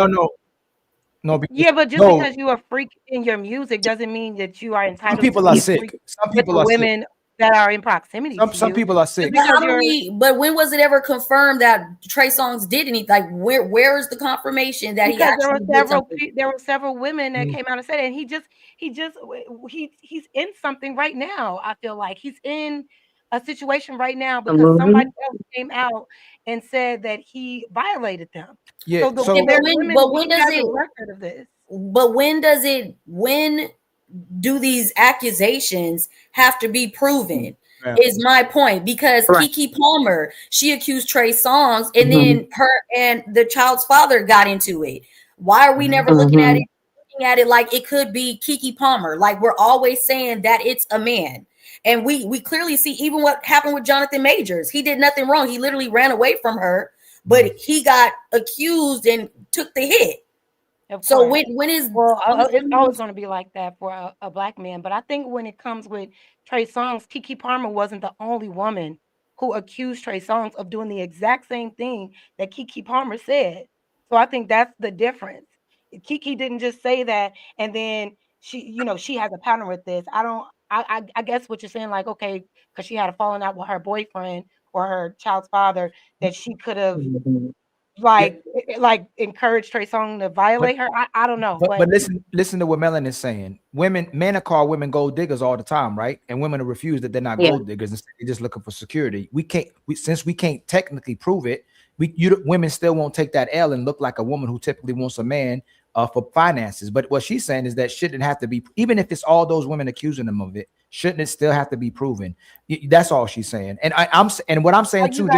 No. Yeah, but just because you're a freak in your music doesn't mean that you are entitled. Some people to are be sick. Some people are women that are in proximity. Some people are sick. But when was it ever confirmed that Trey Songz did anything? Like where is the confirmation that he actually did something? There were several women that came out and said it, and he's in something right now. I feel like he's in a situation right now because somebody else came out and said that he violated them. Yeah. But when do these accusations have to be proven? Yeah. Is my point, because Kiki Palmer, she accused Trey Songz, and then her and the child's father got into it. Why are we never looking at it like it could be Kiki Palmer? Like we're always saying that it's a man. And we clearly see even what happened with Jonathan Majors. He did nothing wrong. He literally ran away from her, but he got accused and took the hit. So when is it's always going to be like that for a black man. But I think when it comes with Trey Songz, Kiki Palmer wasn't the only woman who accused Trey Songz of doing the exact same thing that Kiki Palmer said. So I think that's the difference. Kiki didn't just say that and then she has a pattern with this. I guess what you're saying, like, okay, because she had a falling out with her boyfriend or her child's father, that she could have like encouraged Trey Songz to violate her. I don't know. But listen to what Melon is saying. Men are called women gold diggers all the time, right? And women are refused that they're not gold diggers. Instead, they're just looking for security. Since we can't technically prove it, women still won't take that L and look like a woman who typically wants a man for finances. But what she's saying is that shouldn't have to be, even if it's all those women accusing them of it, Shouldn't it still have to be proven? That's all she's saying. And what I'm saying too,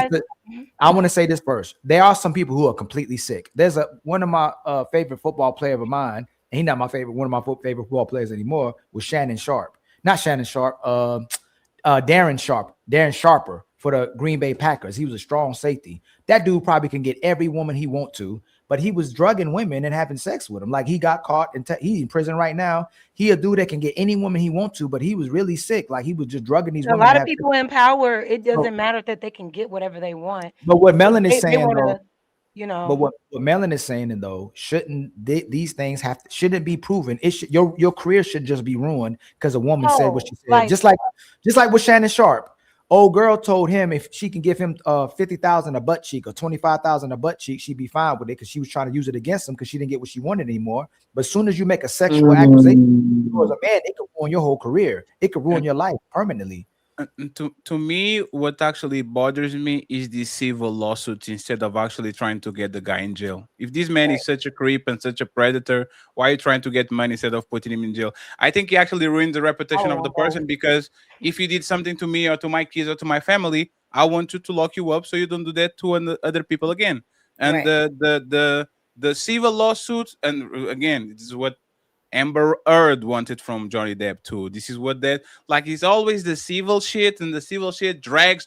I want to say this first. There are some people who are completely sick. There's one of my favorite football player of mine, and he's not my favorite. One of my favorite football players anymore was Shannon Sharp. Not Shannon Sharp. Darren Sharper for the Green Bay Packers. He was a strong safety. That dude probably can get every woman he want to, but he was drugging women and having sex with them. Like he got caught and he's in prison right now. He a dude that can get any woman he want to, but he was really sick. Like he was just drugging these women. A lot of people in power, it doesn't matter that they can get whatever they want. But what Melon is saying, though, But what Melon is saying, though, shouldn't these things shouldn't be proven? It should, your career should just be ruined because a woman said what she said. Just like with Shannon Sharp. Old girl told him if she can give him 50,000 a butt cheek or 25,000 a butt cheek, she'd be fine with it because she was trying to use it against him because she didn't get what she wanted anymore. But as soon as you make a sexual accusation as a man, it could ruin your whole career. It could ruin your life permanently. To me, what actually bothers me is the civil lawsuits instead of actually trying to get the guy in jail. If this man is such a creep and such a predator, why are you trying to get money instead of putting him in jail? I think he actually ruined the reputation of the person, because if you did something to me or to my kids or to my family, I want you to lock you up so you don't do that to other people again. And the civil lawsuits, and again, this is what Amber Heard wanted from Johnny Depp too. This is what it's always the civil shit, and the civil shit drags,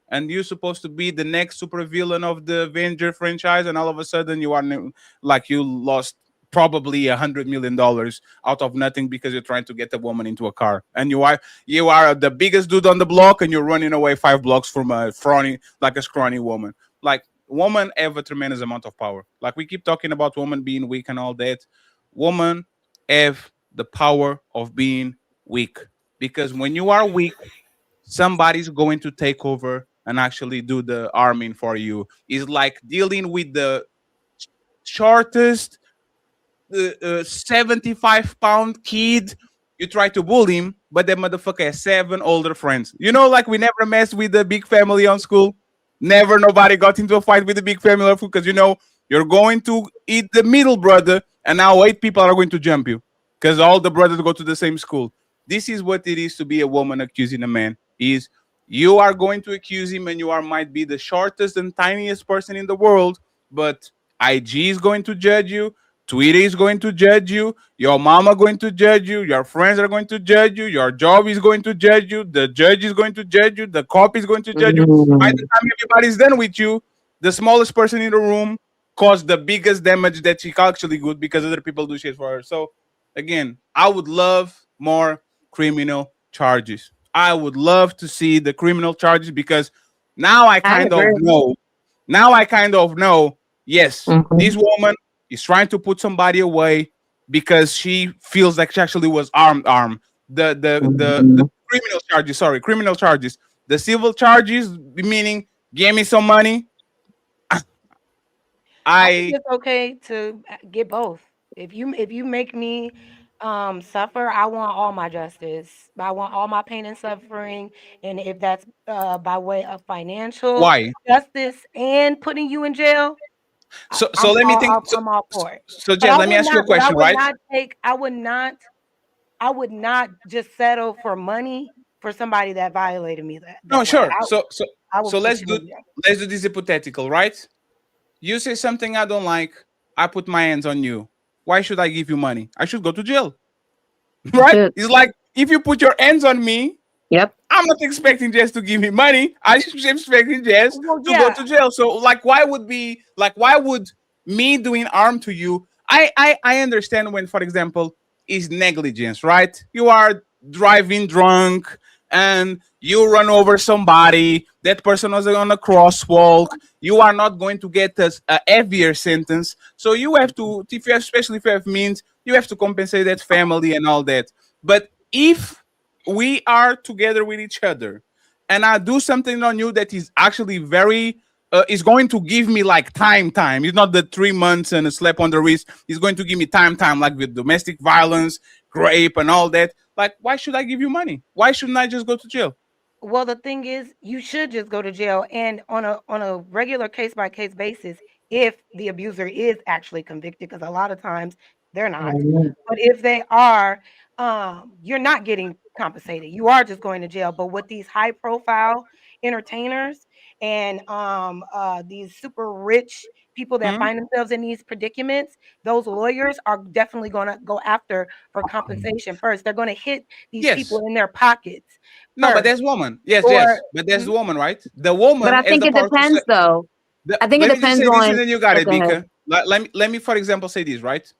and you're supposed to be the next supervillain of the Avenger franchise, and all of a sudden you lost probably $100 million out of nothing because you're trying to get a woman into a car, and you are the biggest dude on the block, and you're running away 5 blocks from a scrawny woman. Like, women have a tremendous amount of power. Like, we keep talking about women being weak and all that. Women have the power of being weak, because when you are weak, somebody's going to take over and actually do the arming for you. It's like dealing with the shortest 75-pound kid. You try to bully him, but that motherfucker has 7 older friends. Like we never messed with the big family on school. Never nobody got into a fight with the big family because you're going to eat the middle brother, and now 8 people are going to jump you because all the brothers go to the same school. This is what it is to be a woman accusing a man. Is you are going to accuse him, and might be the shortest and tiniest person in the world, but IG is going to judge you, Twitter is going to judge you, your mama going to judge you, your friends are going to judge you, your job is going to judge you, the judge is going to judge you, the cop is going to judge you. By the time everybody's done with you, the smallest person in the room caused the biggest damage that she actually could because other people do shit for her. So again, I would love more criminal charges. I would love to see the criminal charges, because now I kind of know. Now I kind of know. Yes, this woman is trying to put somebody away because she feels like she actually was armed. The criminal charges. Sorry, criminal charges. The civil charges, meaning give me some money. I think it's okay to get both. If you make me suffer, I want all my justice. I want all my pain and suffering. And if that's by way of financial justice and putting you in jail, so let me think. I'm all for it. So Jen, let me ask you a question, right? I would not just settle for money for somebody that violated me. No, sure. So let's do this hypothetical, right? You say something I don't like, I put my hands on you. Why should I give you money? I should go to jail. Right? It's like, if you put your hands on me, I'm not expecting Jess to give me money. I'm expecting Jess to go to jail. So why would me doing harm to you? I understand when, for example, is negligence, right? You are driving drunk and you run over somebody, that person was on a crosswalk, you are not going to get a heavier sentence. So you have to, especially if you have means, you have to compensate that family and all that. But if we are together with each other and I do something on you that is actually very, is going to give me time. It's not the 3 months and a slap on the wrist. It's going to give me time, like with domestic violence, rape and all that. Why should I give you money? Why shouldn't I just go to jail? Well, the thing is, you should just go to jail, and on a regular case by case basis, if the abuser is actually convicted, because a lot of times they're not. But if they are, you're not getting compensated. You are just going to jail. But with these high profile entertainers and these super rich people that find themselves in these predicaments, those lawyers are definitely going to go after for compensation first. They're going to hit these people in their pockets. No, but first. there's woman. Yes, Or- yes. But there's the woman, right? The woman But I has think the it power to depends, say. though. I think it Let me just depends say this, on. and then you got it, Go ahead. Bika. Let me, for example, say this, right?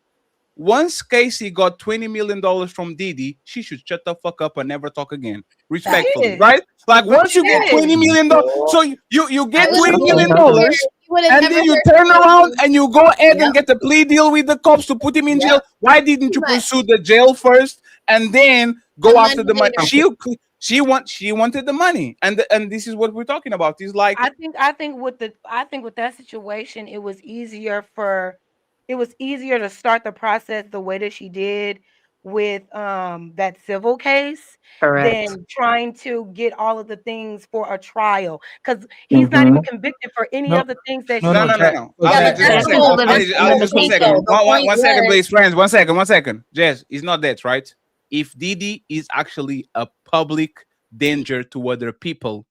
Once Casey got $20 million from Didi, she should shut the fuck up and never talk again. Respectfully, right? Like once you get $20 million, so you get $20 million, and then you turn around and you go ahead and get a plea deal with the cops to put him in jail. Why didn't you pursue the jail first and then go after the money? She wanted the money, and this is what we're talking about. It's like I think with that situation, it was easier to start the process the way that she did with that civil case Correct. than trying to get all of the things for a trial, because he's not even convicted for any of the things that she No. I'll just 1 second. One second, please, friends. 1 second. 1 second. Jess, it's not that, right? If Didi is actually a public danger to other people,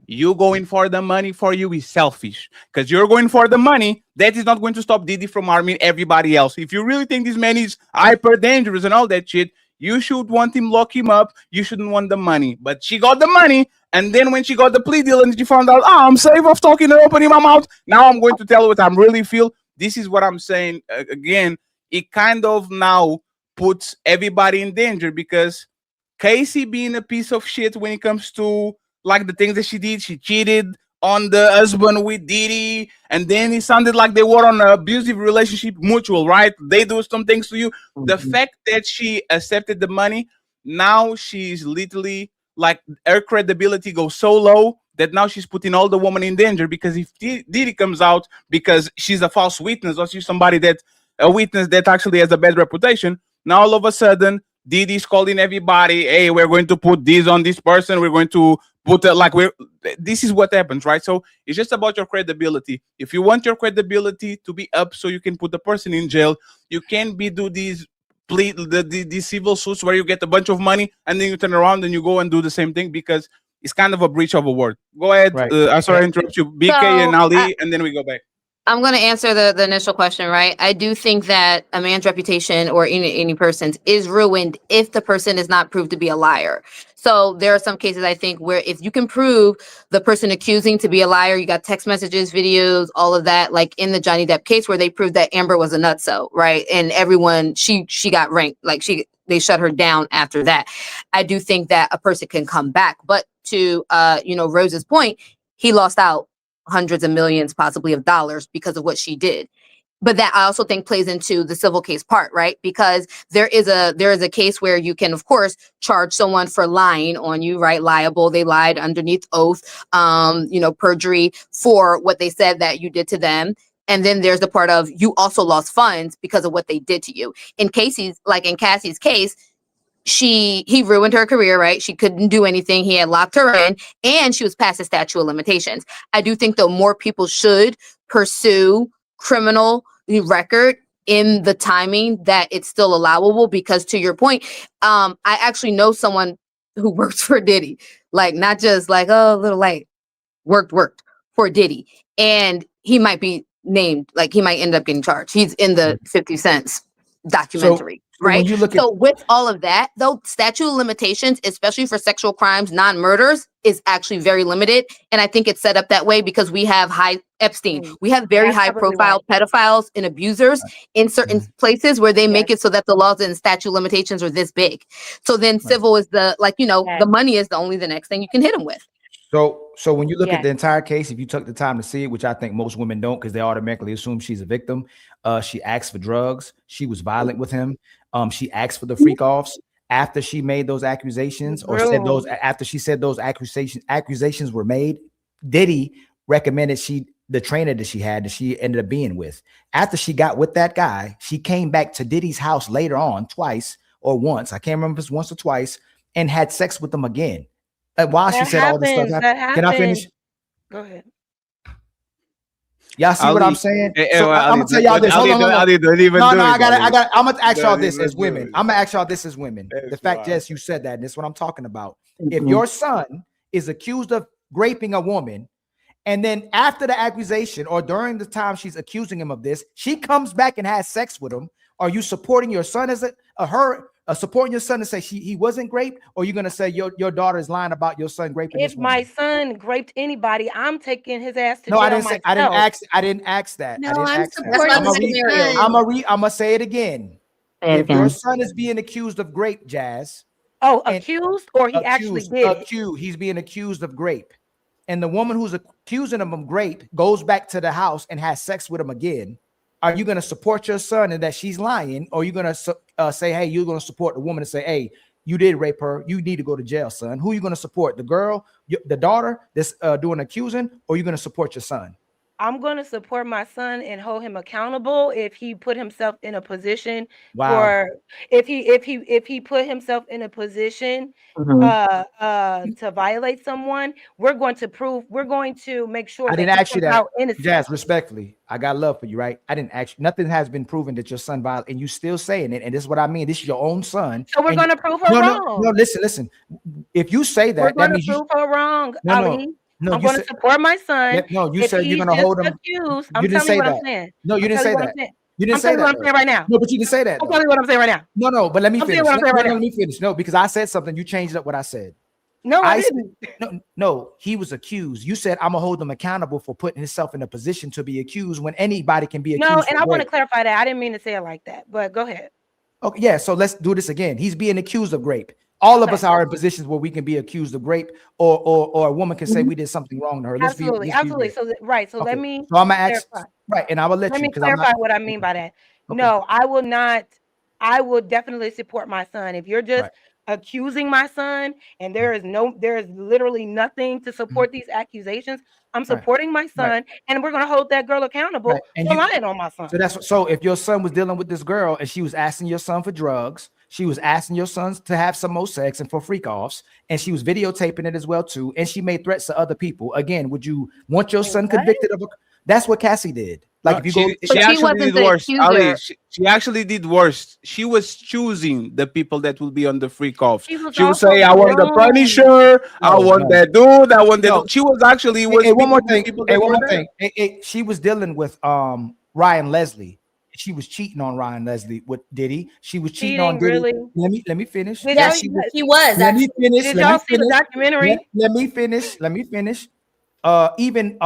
you going for the money for you is selfish, because you're going for the money. That is not going to stop Didi from harming everybody else. If you really think this man is hyper dangerous and all that shit, you should want him, lock him up. You shouldn't want the money. But she got the money, and then when she got the plea deal and she found out, I'm safe of talking and opening my mouth, now I'm going to tell what I really feel. This is what I'm saying. Again, it kind of now puts everybody in danger, because Casey being a piece of shit when it comes to like the things that she did, she cheated on the husband with Didi, and then it sounded like they were on an abusive relationship, mutual, right? They do some things to you. The fact that she accepted the money, now she's literally like her credibility goes so low that now she's putting all the women in danger, because if Didi comes out because she's a false witness, or she's a witness that actually has a bad reputation, now all of a sudden Didi's calling everybody, hey, we're going to put this on this person, we're going to put this is what happens, right? So it's just about your credibility. If you want your credibility to be up so you can put the person in jail, you can't do these these civil suits where you get a bunch of money and then you turn around and you go and do the same thing, because it's kind of a breach of a word. Go ahead. Right. I'm sorry to interrupt you, BK and Ali, and then we go back. I'm going to answer the initial question, right? I do think that a man's reputation, or any person's, is ruined if the person is not proved to be a liar. So there are some cases, I think, where if you can prove the person accusing to be a liar, you got text messages, videos, all of that, like in the Johnny Depp case where they proved that Amber was a nutso, right? And everyone, she got ranked, like they shut her down after that. I do think that a person can come back. But to Rose's point, he lost out hundreds of millions, possibly, of dollars because of what she did. But that I also think plays into the civil case part, right? Because there is a case where you can, of course, charge someone for lying on you, right? Liable. They lied underneath oath, perjury for what they said that you did to them. And then there's the part of you also lost funds because of what they did to you. In Cassie's case, he ruined her career, right? She couldn't do anything. He had locked her in, and she was past the statute of limitations. I do think, though, more people should pursue criminal record in the timing that it's still allowable, because to your point, I actually know someone who works for Diddy, like not just like, oh, a little like worked for Diddy, and he might be named, like he might end up getting charged. He's in the 50 Cent documentary. Right. So with all of that, though, statute of limitations, especially for sexual crimes, non-murders, is actually very limited. And I think it's set up that way because we have Epstein. We have very high profile pedophiles and abusers in certain places where they make it so that the laws and statute of limitations are this big. So then civil is the money is the next thing you can hit them with. So when you look at the entire case, if you took the time to see it, which I think most women don't, because they automatically assume she's a victim. She asked for drugs. She was violent with him. She asked for the freak offs after she made those accusations, or said those after she said those accusations were made. Diddy recommended the trainer that she ended up being with. After she got with that guy, she came back to Diddy's house later on twice or once. I can't remember if it's once or twice, and had sex with him again. While she said all this stuff happened. Can I finish? Go ahead. Y'all see what I'm saying? So well, I'm gonna tell y'all this. Hold on. Ali, don't even No, do it. I got. I'm gonna ask y'all Don't this even as do women. it. I'm gonna ask y'all this as women. That's The fact, wild. Jess, you said that, and this is what I'm talking about. If your son is accused of raping a woman, and then after the accusation or during the time she's accusing him of this, she comes back and has sex with him, are you supporting your son as supporting your son to say he wasn't raped, or you're gonna say your daughter is lying about your son raping If this woman? my son raped anybody, I'm taking his ass to No, jail I didn't say. myself. I didn't ask that. No, I didn't I'm ask that. supporting I'm my son. gonna say it again. Say it If your again. son is being accused of grape, Jazz. Oh, and accused or he actually did it? He's being accused of grape, and the woman who's accusing him of grape goes back to the house and has sex with him again. Are you going to support your son and that she's lying, or are you going to say, hey, you're going to support the woman and say, hey, you did rape her, you need to go to jail, son? Who are you going to support? The girl, the daughter that's doing accusing, or are you going to support your son? I'm going to support my son and hold him accountable if he put himself in a position Wow. if he put himself in a position to violate someone. We're going to make sure I that didn't he ask you comes that, out innocent. Jazz. Respectfully, I got love for you, right? I didn't ask you. Nothing has been proven that your son violated, and you still saying it. And this is what I mean. This is your own son. So we're going to prove her wrong. No. Listen. If you say that, We're going that to means prove her wrong, No, Ali. no. I'm going to support my son. No, you if said you're he's going to just hold him. accused, You I'm didn't telling you say what that. I'm saying. No, you didn't say that. You didn't say that. I'm telling you what I'm saying right now. No, but you didn't say that. I'm telling you what I'm saying right now. No, but let me I'm finish. saying what I'm saying right now. Let me finish. No, because I said something. You changed up what I said. No, I didn't. No, he was accused. You said I'm gonna hold him accountable for putting himself in a position to be accused when anybody can be accused. No, and I want to clarify that. I didn't mean to say it like that, but go ahead. Okay, yeah. So let's do this again. He's being accused of rape. All of us are in positions where we can be accused of rape, or a woman can say we did something wrong to her. Absolutely. So right. So okay. let me. So I'm gonna ask. Clarify. Right, and I will let Let you me because I'm clarify not. what I mean by that. Okay. No, I will not. I will definitely support my son. If you're just accusing my son and there is literally nothing to support these accusations, I'm supporting my son, and we're going to hold that girl accountable for lying on my son. So if your son was dealing with this girl and she was asking your son for drugs, she was asking your sons to have some more sex and for freak offs, and she was videotaping it as well too, and she made threats to other people. Again, would you want your son convicted of? That's what Cassie did. Like if you she actually did worse. Ali, she actually did worse. She was choosing the people that will be on the freak offs. She would say, "I want the Punisher. I want that dude. I want that." Dude. She was actually one more thing. People that one were more thing. She was dealing with Ryan Leslie. She was cheating on Ryan Leslie with Diddy. She was cheating on Diddy. Really? Let me finish. Yeah, she was. Let me finish. Did y'all see the documentary? Let me finish. Even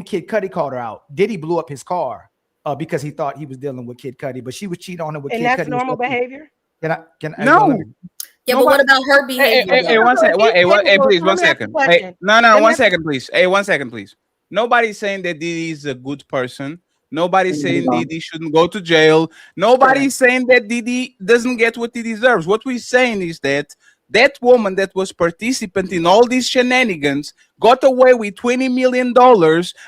Kid Cudi called her out. Diddy blew up his car because he thought he was dealing with Kid Cudi, but she was cheating on him with Kid Cudi. And that's normal behavior? No. Yeah, but what about her behavior? Hey, one second. Hey, please, 1 second. Hey, no, 1 second, please. Hey, 1 second, please. Nobody's saying that Diddy is a good person. Nobody's saying Diddy shouldn't go to jail. Nobody's saying that Diddy doesn't get what he deserves. What we're saying is that that woman that was participant in all these shenanigans got away with $20 million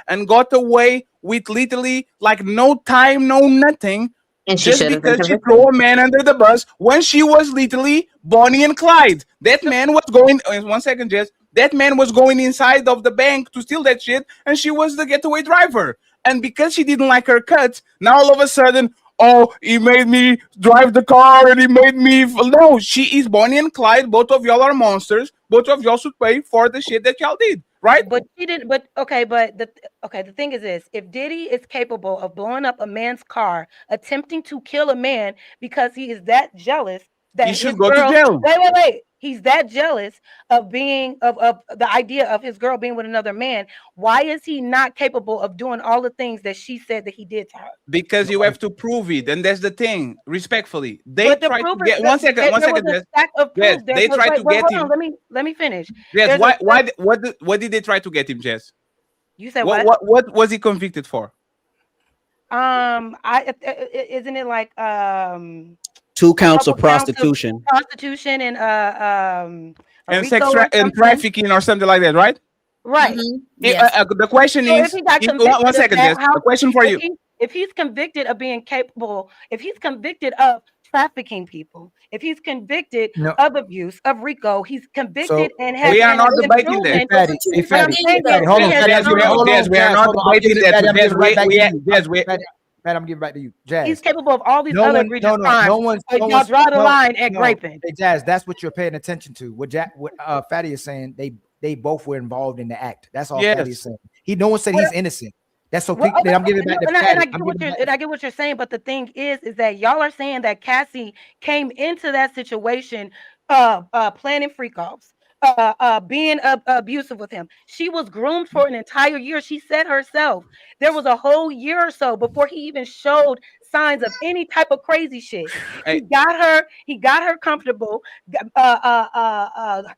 and got away with literally like no time, no nothing. And she just because she threw a man under the bus when she was literally Bonnie and Clyde. That man was going, 1 second, Jess. That man was going inside of the bank to steal that shit, and she was the getaway driver. And because she didn't like her cut, now all of a sudden, oh, he made me drive the car and he made me. No, she is Bonnie and Clyde. Both of y'all are monsters. Both of y'all should pay for the shit that y'all did, right? But she didn't. But okay, the thing is this: if Diddy is capable of blowing up a man's car, attempting to kill a man because he is that jealous that he should go to jail. Wait. He's that jealous of being of the idea of his girl being with another man. Why is he not capable of doing all the things that she said that he did to her? Because you have to prove it, and that's the thing. Respectfully, they tried to get 1 second. 1 second. Yes, they tried to get him. Let me finish. Yes, what did they try to get him, Jess? You said what was he convicted for? Isn't it like 2 counts of prostitution, and sex and trafficking or something like that, right? Right. Yes. The question is, 1 second, Jess. The question for you: if he's convicted of being capable, if he's convicted of trafficking people. If he's convicted No. of abuse, of RICO, he's convicted and has we are not has debating that. proven. Fatty, hey, But I'm Fatty, saying Fatty, that hold he on, has Fatty, Jazz, we shown- are not debating that. I'm giving right back to you. Jazz, Fatty, I'm giving back to you. Jazz. He's capable of all these other egregious crimes. No one's, but y'all draw the line at raping. Hey, Jazz, that's what you're paying attention to. What Fatty is saying, they both were involved in the act. That's all Fatty is saying. No one said he's innocent. That's so people that I'm giving back to Fatty. I get what you're saying, but the thing is that y'all are saying that Cassie came into that situation planning freak offs, being abusive with him. She was groomed for an entire year. She said herself there was a whole year or so before he even showed signs of any type of crazy shit. He got her comfortable,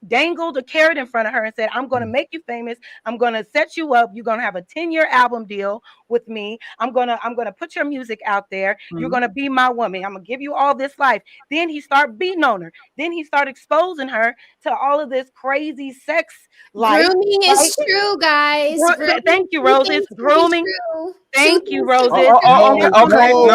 dangled a carrot in front of her and said, I'm going to make you famous. I'm going to set you up. You're going to have a 10-year album deal with me. I'm going to put your music out there. You're going to be my woman. I'm going to give you all this life. Then he started beating on her. Then he started exposing her to all of this crazy sex life. Grooming is true, guys. Thank you, Rose. It's grooming. Thank you, Rose. Okay.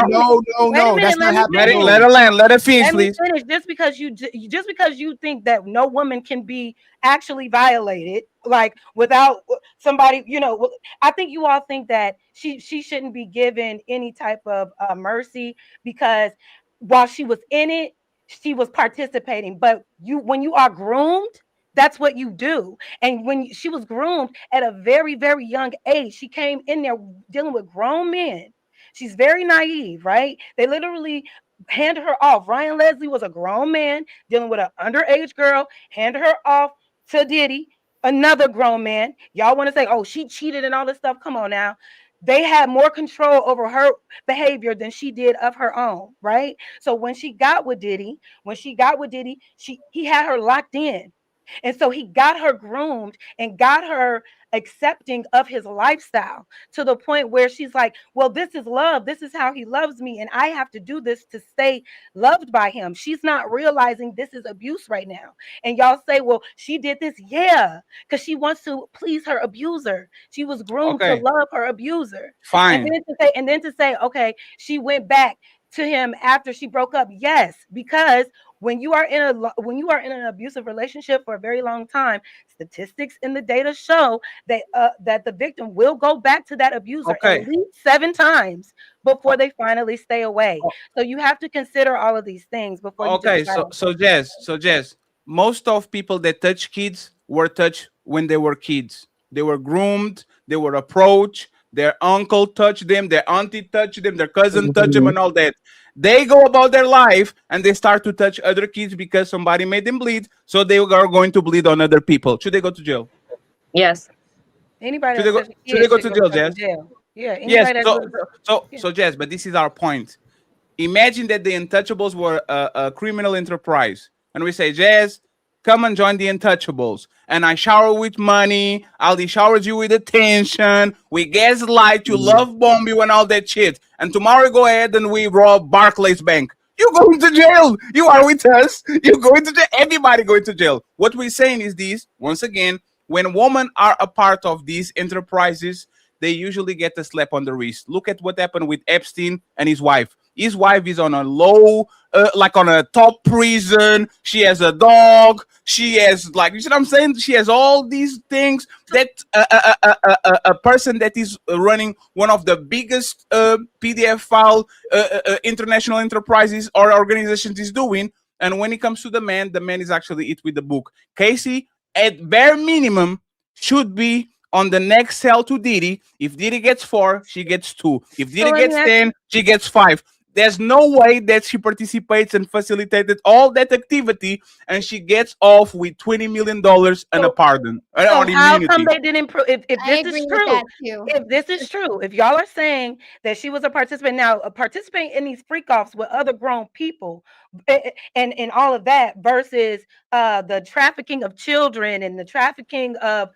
No. That's not happening. Let her land. Let her finish, please. Just because you think that no woman can be actually violated, like without somebody, I think you all think that she shouldn't be given any type of mercy because while she was in it, she was participating. But when you are groomed, that's what you do. And when she was groomed at a very, very young age, she came in there dealing with grown men. She's very naive, right? They literally handed her off. Ryan Leslie was a grown man dealing with an underage girl, handed her off to Diddy, another grown man. Y'all want to say, oh, she cheated and all this stuff. Come on now. They had more control over her behavior than she did of her own, right? So when she got with Diddy, he had her locked in. And so he got her groomed and got her accepting of his lifestyle to the point where she's like, well, this is love. This is how he loves me. And I have to do this to stay loved by him. She's not realizing this is abuse right now. And y'all say, well, she did this. Yeah, because she wants to please her abuser. She was groomed to love her abuser. Fine. And then to say, okay, she went back to him after she broke up. Yes, because when you are in an abusive relationship for a very long time, statistics in the data show that that the victim will go back to that abuser at least 7 times before they finally stay away. So you have to consider all of these things before you decide. So Jess, most of people that touch kids were touched when they were kids. They were groomed, they were approached, their uncle touched them, their auntie touched them, their cousin touched them, and all that. They go about their life and they start to touch other kids because somebody made them bleed, so they are going to bleed on other people. Should they go to jail? Yes. Anybody should they go to jail, Jess? Yeah. Yes. So Jess, but this is our point. Imagine that the Untouchables were a criminal enterprise, and we say, Jess, come and join the Untouchables. And I shower with money. Aldi showers you with attention. We gaslight you, love bomb you, and all that shit. And tomorrow go ahead and we rob Barclays Bank. You're going to jail. You are with us. You're going to jail. Everybody going to jail. What we're saying is this, once again, when women are a part of these enterprises, they usually get a slap on the wrist. Look at what happened with Epstein and his wife. His wife is on a low, like on a top prison. She has a dog. She has, like, you see what I'm saying? She has all these things that a person that is running one of the biggest PDF file international enterprises or organizations is doing. And when it comes to the man is actually it with the book. Casey, at bare minimum, should be on the next cell to Diddy. If Diddy gets 4, she gets 2. If Diddy gets 10, she gets 5. There's no way that she participates and facilitated all that activity and she gets off with $20 million and a pardon. So how come they didn't prove if this is true? If this is true, if y'all are saying that she was a participant, now a participant in these freak offs with other grown people and all of that versus the trafficking of children and the trafficking of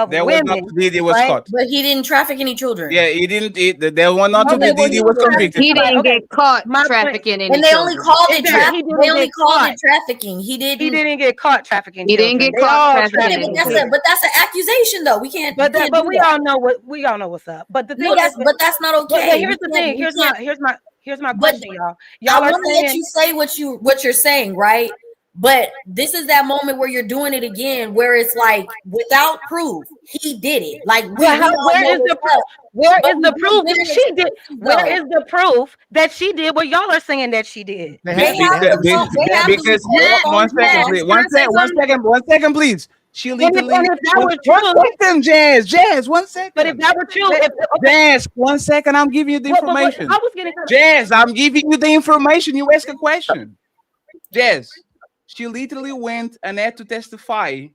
there women. Was not Diddy was caught. But he didn't traffic any children. Yeah, he didn't. There was not to be Diddy was convicted. He didn't get caught trafficking any and they children. only called it trafficking. They only called it trafficking. He didn't get caught trafficking. He didn't get caught trafficking. But that's an accusation, though. We can't. But we all know what's up. But the thing but that's not okay. But here's the thing. here's my But question, y'all. I Y'all are want to let saying you say what you're saying, right? But this is that moment where you're doing it again, where it's like without proof, he did it. Like we all where know is the what's up, where but is we the just proof giving that she did? excuses, Where though. is the proof that she did what y'all are saying that she did? They have to Because record it on one second, tape. please. One second, please. She And if literally that were one true, second, Jazz, 1 second. but if that were true, Jazz, 1 second, I'm giving you the information. I was getting Jazz, I'm giving you the information. You ask a question. Jazz, she literally went and had to testify,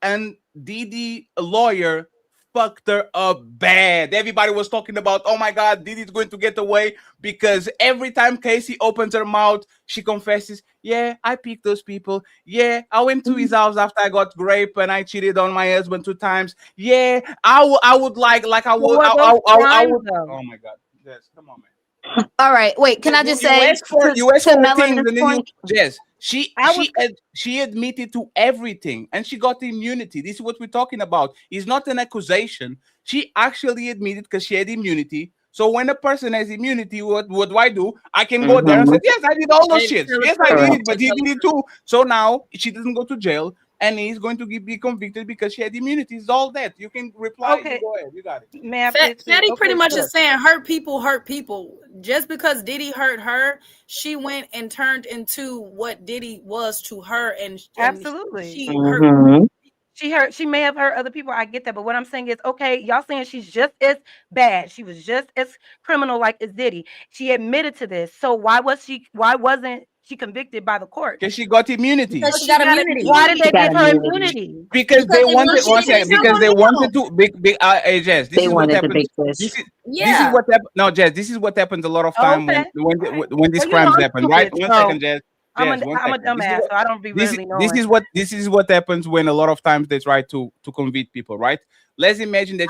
and Didi, a lawyer, fucked her up bad. Everybody was talking about, oh my God, Didi's going to get away because every time Casey opens her mouth, she confesses, yeah, I picked those people. Yeah, I went to his house after I got raped and I cheated on my husband 2 times. Yeah, I would oh my God. Yes, come on, man. All right, wait. Can I just say you asked to for things, Melanin's and then point? Jess, she admitted to everything, and she got immunity. This is what we're talking about. It's not an accusation. She actually admitted because she had immunity. So when a person has immunity, what do? I can go there and say, yes, I did all those shits. Yes, I did it, but he did it too. So now she doesn't go to jail, and he's going to be convicted because she had immunity. It's all that. You can reply. Okay. You go ahead. You got it. Fatty pretty much is saying hurt people. Just because Diddy hurt her, she went and turned into what Diddy was to her, and absolutely she hurt. She may have hurt other people. I get that, but what I'm saying is, okay, y'all saying she's just as bad. She was just as criminal like as Diddy. She admitted to this. So why wasn't she convicted by the court? Because she got immunity. Because she got immunity. Why did they give her immunity? Because they wanted to hey, Jess, this is what happens. This is what happened. No, Jess, this is what happens a lot of time when these crimes happen, right? 1 second, Jess. I'm a dumbass, so I don't be really knowing. This is what happens when a lot of times they try to convict people, right? Let's imagine that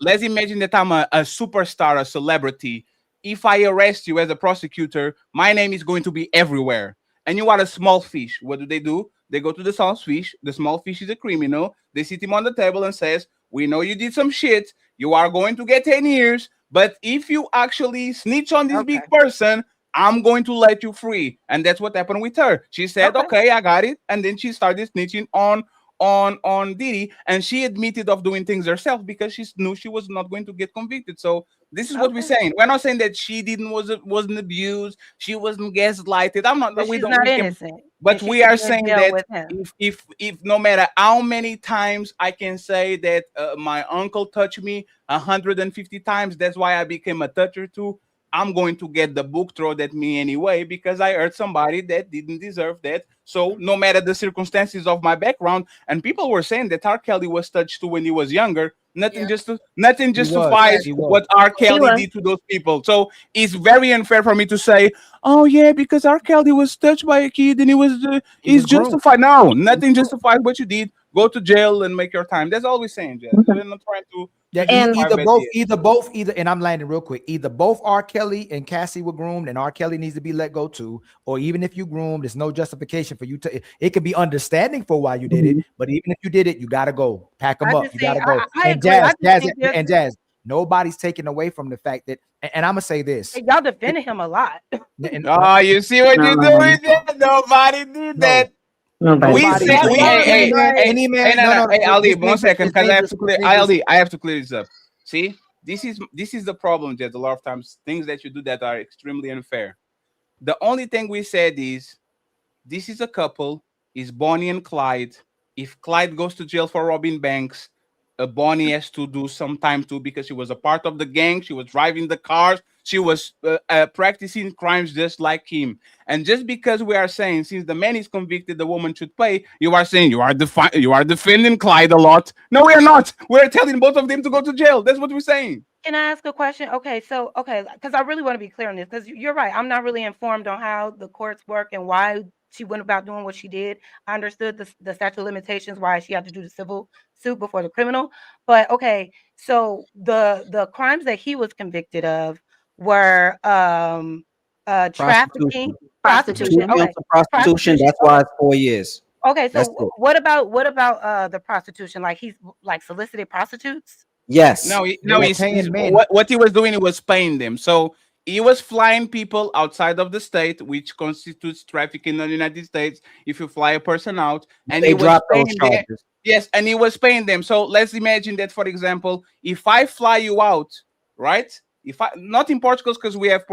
let's imagine that I'm a superstar, a celebrity. If I arrest you as a prosecutor, my name is going to be everywhere. And you are a small fish. What do? They go to the small fish. The small fish is a criminal. They sit him on the table and says, we know you did some shit. You are going to get 10 years. But if you actually snitch on this big person, I'm going to let you free. And that's what happened with her. She said, okay, I got it. And then she started snitching on Diddy, and she admitted of doing things herself because she knew she was not going to get convicted. So this is what we're saying. We're not saying that she wasn't abused, she wasn't gaslighted. I'm not. But we she's don't. Not we innocent. Can, but we are saying that if no matter how many times I can say that my uncle touched me 150 times, that's why I became a toucher too. I'm going to get the book thrown at me anyway because I hurt somebody that didn't deserve that. So no matter the circumstances of my background, and people were saying that R. Kelly was touched too when he was younger. Nothing justifies what R. Kelly did to those people. So it's very unfair for me to say, oh yeah, because R. Kelly was touched by a kid and he's justified. No, nothing justifies what you did. Go to jail and make your time. That's all we're saying, Jeff. We're not trying to. Yeah, either, and I'm landing real quick. Either both R. Kelly and Cassie were groomed, and R. Kelly needs to be let go too. Or even if you groomed, there's no justification for you to. It could be understanding for why you did it, but even if you did it, you gotta go. Pack them up. You gotta go. And Jazz, nobody's taking away from the fact that. And I'm gonna say this. Y'all defended him a lot. You see what you're doing? Nobody did that. Nobody. I'll leave 1 second because I have to clear this up. See, this is the problem, Jed. A lot of times things that you do that are extremely unfair. The only thing we said is this is a couple, is Bonnie and Clyde. If Clyde goes to jail for robbing banks, Bonnie has to do some time too because she was a part of the gang. She was driving the cars. She was practicing crimes just like him. And just because we are saying since the man is convicted, the woman should pay, you are saying you are defending Clyde a lot. No, we are not. We're telling both of them to go to jail. That's what we're saying. Can I ask a question? Okay, because I really want to be clear on this because you're right. I'm not really informed on how the courts work and why she went about doing what she did. I understood the statute of limitations, why she had to do the civil suit before the criminal. But okay, so the crimes that he was convicted of were trafficking, prostitution. Okay. Prostitution. That's why it's 4 years. Okay, so what about the prostitution? Like he's like solicited prostitutes? Yes. No, what he was doing, he was paying them. So he was flying people outside of the state, which constitutes trafficking in the United States. If you fly a person out, and They he was dropped those paying them. charges. Yes, and he was paying them. So let's imagine that, for example, if I fly you out, right? If I not in Portugal because we have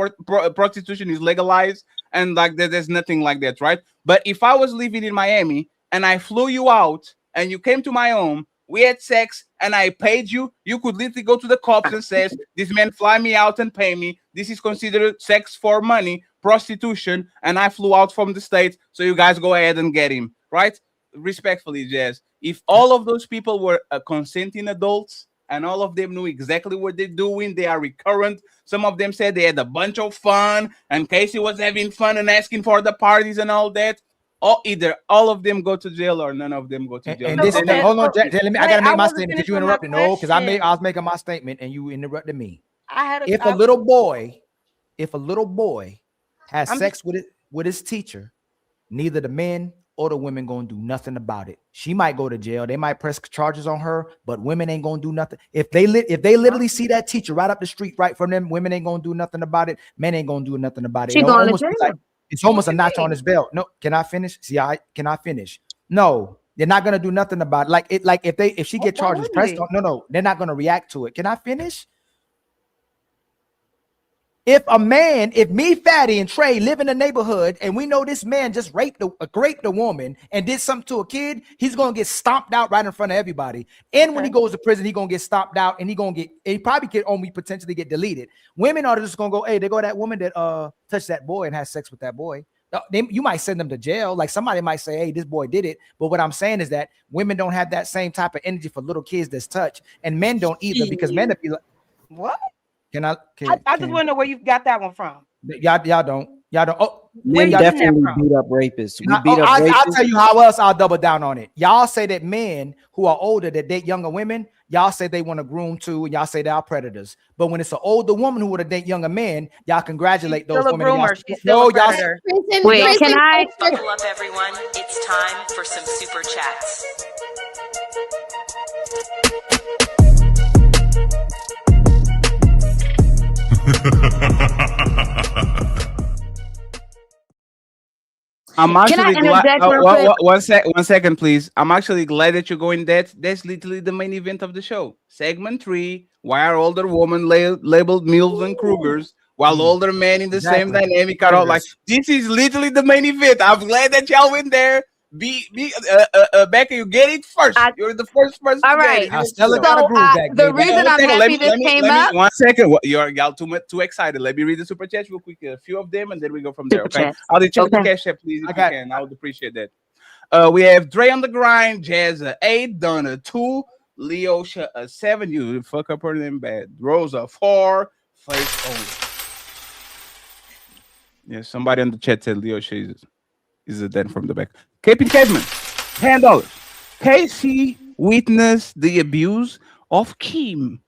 prostitution is legalized and like there's nothing like that, right? But if I was living in Miami and I flew you out and you came to my home, we had sex and I paid you, you could literally go to the cops and says, this man fly me out and pay me. This is considered sex for money, prostitution, and I flew out from the States, so you guys go ahead and get him, right? Respectfully, Jazz, if all of those people were consenting adults and all of them knew exactly what they're doing, they are recurrent. Some of them said they had a bunch of fun and Casey was having fun and asking for the parties and all that. Or either all of them go to jail or none of them go to jail. And this, hold on, Jay, let me. I gotta make my statement because you interrupted. No, because I was making my statement and you interrupted me. If a little boy has sex with his teacher, neither the men or the women gonna do nothing about it. She might go to jail. They might press charges on her, but women ain't gonna do nothing. If they literally see that teacher right up the street, right from them, women ain't gonna do nothing about it. Men ain't gonna do nothing about it. She going to jail. It's almost a notch on his belt. No, can I finish? See, can I finish? No, they're not gonna do nothing about it. Like if she get charges pressed on, no, they're not gonna react to it. Can I finish? If me, Fatty, and Trey live in the neighborhood and we know this man just raped a woman and did something to a kid, he's gonna get stomped out right in front of everybody. And when he goes to prison, he's gonna get stomped out and he probably could only potentially get deleted. Women are just gonna go, hey, they go that woman that touched that boy and has sex with that boy. You might send them to jail. Like somebody might say, hey, this boy did it. But what I'm saying is that women don't have that same type of energy for little kids that's touched, and men don't either because men be like, what? I just want to know where you got that one from. Y'all don't. Oh, men definitely beat up rapists. I'll tell you how else I'll double down on it. Y'all say that men who are older that date younger women, y'all say they want to groom too, and y'all say they are predators. But when it's an older woman who would have date younger men, y'all congratulate those women. Wait, can I? Buckle up, everyone. It's time for some super chats. I'm actually glad. One second, please. I'm actually glad that you're going that. That's literally the main event of the show. Segment 3. Why are older women labeled MILFs and cougars, while older men in the same dynamic are all like, this is literally the main event. I'm glad that y'all went there. Becca, you get it first. You're the first person. All right. The reason I'm happy this came up. 1 second. Y'all too excited. Let me read the super chat real quick. A few of them, and then we go from there. Okay. I'll check the cash app, please, if you can. I would appreciate that. We have Dre on the grind, Jazz 8, Donna 2, Leosha 7. You fuck up her name bad. Rosa 4, Face only. Yeah, somebody in the chat said Leosha is a den from the back. Captain Caveman, $10. Casey witnessed the abuse of Kim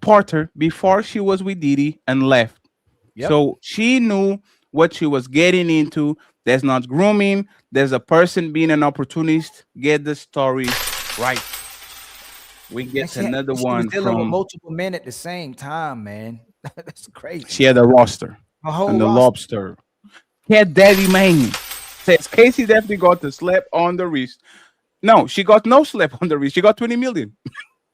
Porter before she was with Diddy and left. Yep. So she knew what she was getting into. There's not grooming. There's a person being an opportunist. Get the story right. We get another one was dealing with multiple men at the same time, man. That's crazy. She had a roster and the lobster. Cat Daddy Man says Casey definitely got the slap on the wrist. No, she got no slap on the wrist. She got 20 million.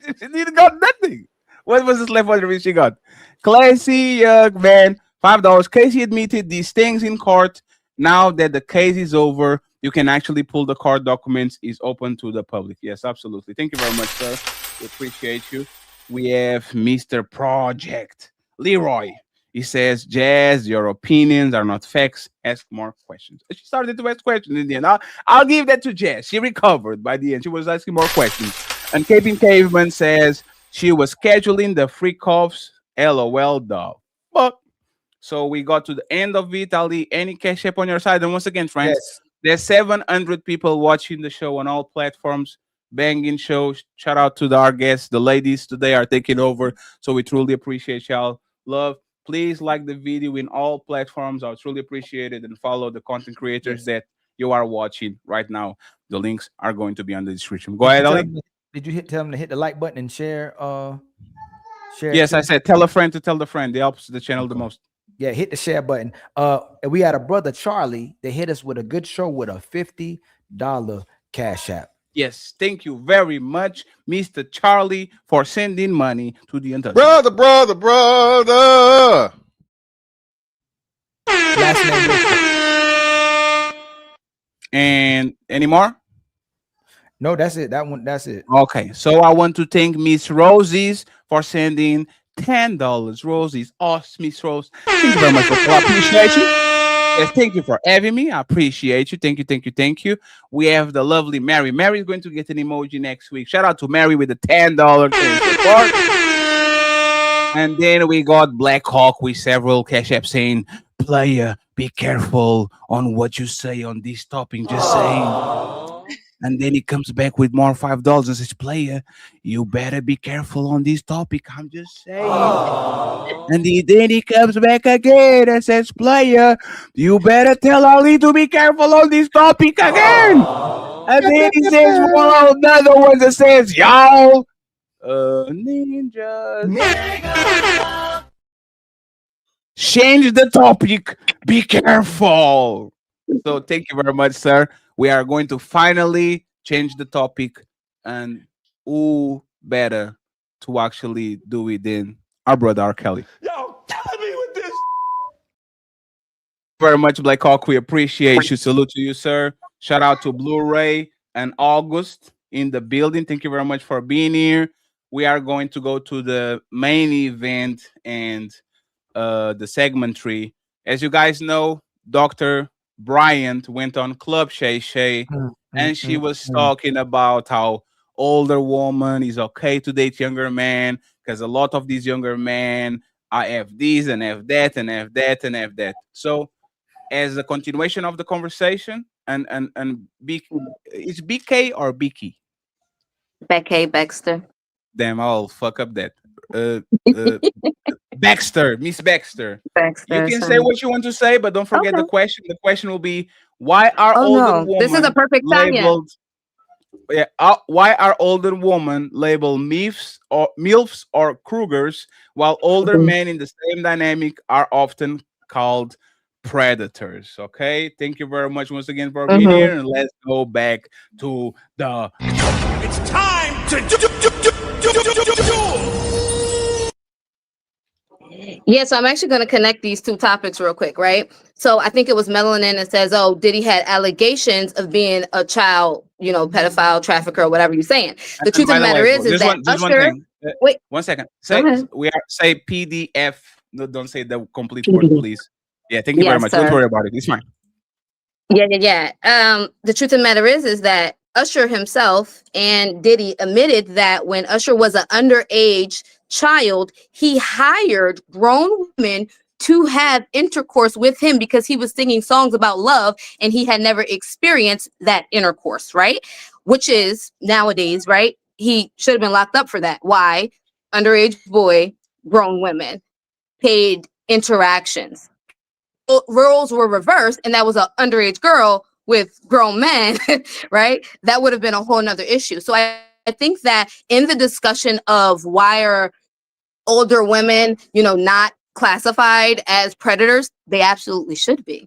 She didn't got nothing. What was the slap on the wrist she got? Classy young man, $5. Casey admitted these things in court. Now that the case is over, you can actually pull the court documents. Is open to the public. Yes, absolutely. Thank you very much, sir. We appreciate you. We have Mr. Project Leroy. He says, Jazz, your opinions are not facts. Ask more questions. She started to ask questions in the end. I'll give that to Jazz. She recovered by the end. She was asking more questions. And Caping Caveman says she was scheduling the free coughs. LOL, dog. But so we got to the end of it. Ali, any cash app on your side? And once again, friends, there's 700 people watching the show on all platforms. Banging show. Shout out to our guests. The ladies today are taking over. So we truly appreciate y'all. Love. Please like the video in all platforms. I would truly appreciate it. And follow the content creators that you are watching right now. The links are going to be on the description. Go ahead, Ali. Did you tell them to hit the like button and share Share Yes, I too. said tell a friend to tell the friend. It helps the channel the most. Yeah, hit the share button. And we had a brother Charlie. They hit us with a good show with a $50 cash app. Yes, thank you very much, Mr. Charlie, for sending money to the Untouchable. Brother. Last name listed. And any more? No, that's it. That one, that's it. Okay, so I want to thank Miss Rosies for sending $10. Rosies, oh, Miss Rose, thank you very much. I appreciate you. Yes, thank you for having me. I appreciate you. Thank you, thank you, thank you. We have the lovely Mary. Mary is going to get an emoji next week. Shout out to Mary with the $10 support. And then we got Black Hawk with several cash apps saying, player, be careful on what you say on this topic. Just saying. And then he comes back with more $5 and says, player, you better be careful on this topic. I'm just saying. And then he comes back again and says, player, you better tell Ali to be careful on this topic again. And then he says, well, another one that says, y'all, ninjas. Change the topic. Be careful. So thank you very much, sir. We are going to finally change the topic, and who better to actually do it than our brother R. Kelly. Yo, killing me with this. Very much, Black Hawk. We appreciate you. Salute to you, sir. Shout out to Blu-ray and August in the building. Thank you very much for being here. We are going to go to the main event and the segment 3. As you guys know, Dr. Bryant went on Club Shay Shay, and she was talking about how older woman is okay to date younger men because a lot of these younger men are have this and have that and have that and have that. So, as a continuation of the conversation, and it's BK or BK? Becky Baxter. Damn, I'll fuck up that. Baxter, Miss Baxter. Baxter. You can say what you want to say, but don't forget the question. The question will be, why are older women This is a perfect time, labeled? Yeah, why are older women labeled MILFs or cougars, while older men in the same dynamic are often called predators? Okay, thank you very much once again for being here, and let's go back to the. It's time to do. Yeah, so I'm actually going to connect these two topics real quick, right? So I think it was Melanin that says, oh, Diddy had allegations of being a child, pedophile, trafficker, or whatever you're saying. The truth of the matter is that Usher... Wait. 1 second. Say PDF. No, don't say the complete word, please. Yeah, thank you very much. Sir. Don't worry about it. It's fine. Yeah. The truth of the matter is that Usher himself and Diddy admitted that when Usher was an underage child, he hired grown women to have intercourse with him because he was singing songs about love and he had never experienced that intercourse, right? Which is nowadays, right? He should have been locked up for that. Why? Underage boy, grown women, paid interactions. Roles were reversed, and that was an underage girl with grown men, right? That would have been a whole nother issue. So I think that in the discussion of why are older women, not classified as predators, they absolutely should be.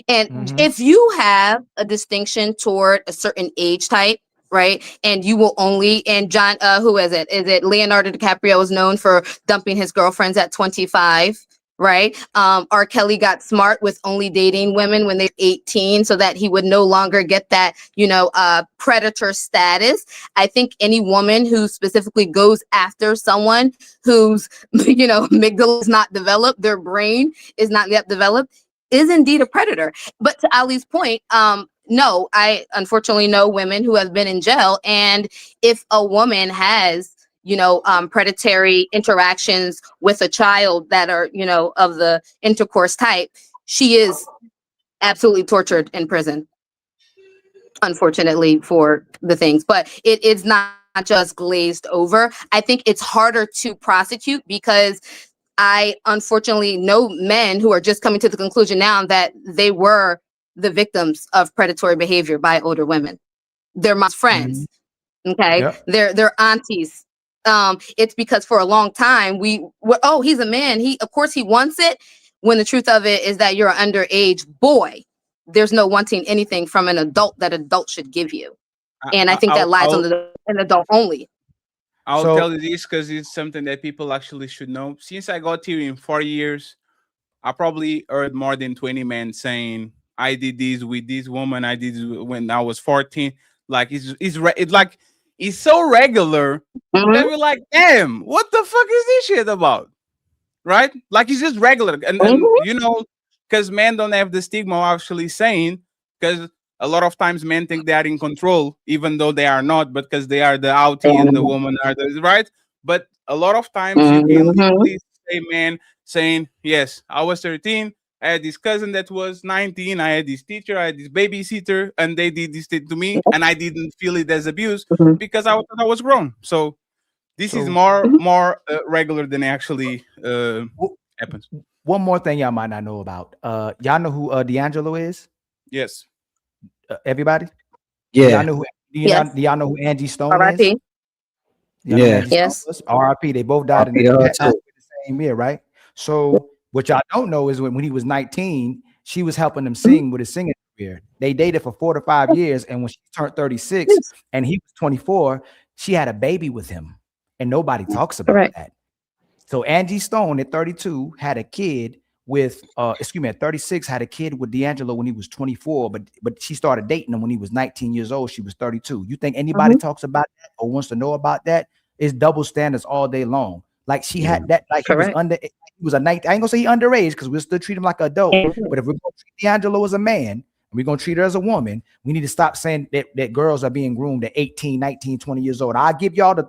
And if you have a distinction toward a certain age type, right, and you will only, and John, who is it? Is it Leonardo DiCaprio is known for dumping his girlfriends at 25? Right. R. Kelly got smart with only dating women when they're 18 so that he would no longer get that, predator status. I think any woman who specifically goes after someone whose, amygdala is not developed, their brain is not yet developed, is indeed a predator. But to Ali's point, no, I unfortunately know women who have been in jail. And if a woman has predatory interactions with a child that are, of the intercourse type, she is absolutely tortured in prison, unfortunately, for the things. But it is not just glazed over. I think it's harder to prosecute because I unfortunately know men who are just coming to the conclusion now that they were the victims of predatory behavior by older women. They're my friends. Okay. Yep. They're aunties. It's because for a long time oh, he's a man. Of course he wants it. When the truth of it is that you're an underage boy. There's no wanting anything from an adult that adult should give you. And I think that lies on an adult only. I'll tell you this because it's something that people actually should know. Since I got here in 4 years, I probably heard more than 20 men saying, I did this with this woman. I did this when I was 14. Like it's so regular that we're like, damn, what the fuck is this shit about? Right? Like it's just regular. And you know, because men don't have the stigma of actually saying, because a lot of times men think they are in control, even though they are not, but because they are the outie and the woman are the right. But a lot of times you can literally say man saying, yes, I was 13. I had this cousin that was 19. I had this teacher, I had this babysitter, and they did this thing to me, and I didn't feel it as abuse because I thought I was grown. So this is more regular than actually happens. One more thing y'all might not know about. Y'all know who D'Angelo is? Yes. Everybody? Yeah. Y'all know who, do y'all know who Angie Stone is? R.I.P. Yeah. Yes. R.I.P. They both died in the same year, right? So what y'all don't know is when he was 19, she was helping him sing with his singing career. They dated for 4 to 5 years, and when she turned 36 and he was 24, she had a baby with him, and nobody talks about that. So Angie Stone at 32 had a kid with at 36 had a kid with D'Angelo when he was 24, but she started dating him when he was 19 years old. She was 32. You think anybody talks about that or wants to know about that? It's double standards all day long. Like she had that, like he was a 19. I ain't gonna say he underage because we'll still treat him like an adult. But if we're gonna treat D'Angelo as a man and we're gonna treat her as a woman, we need to stop saying that girls are being groomed at 18, 19, 20 years old. I'll give y'all the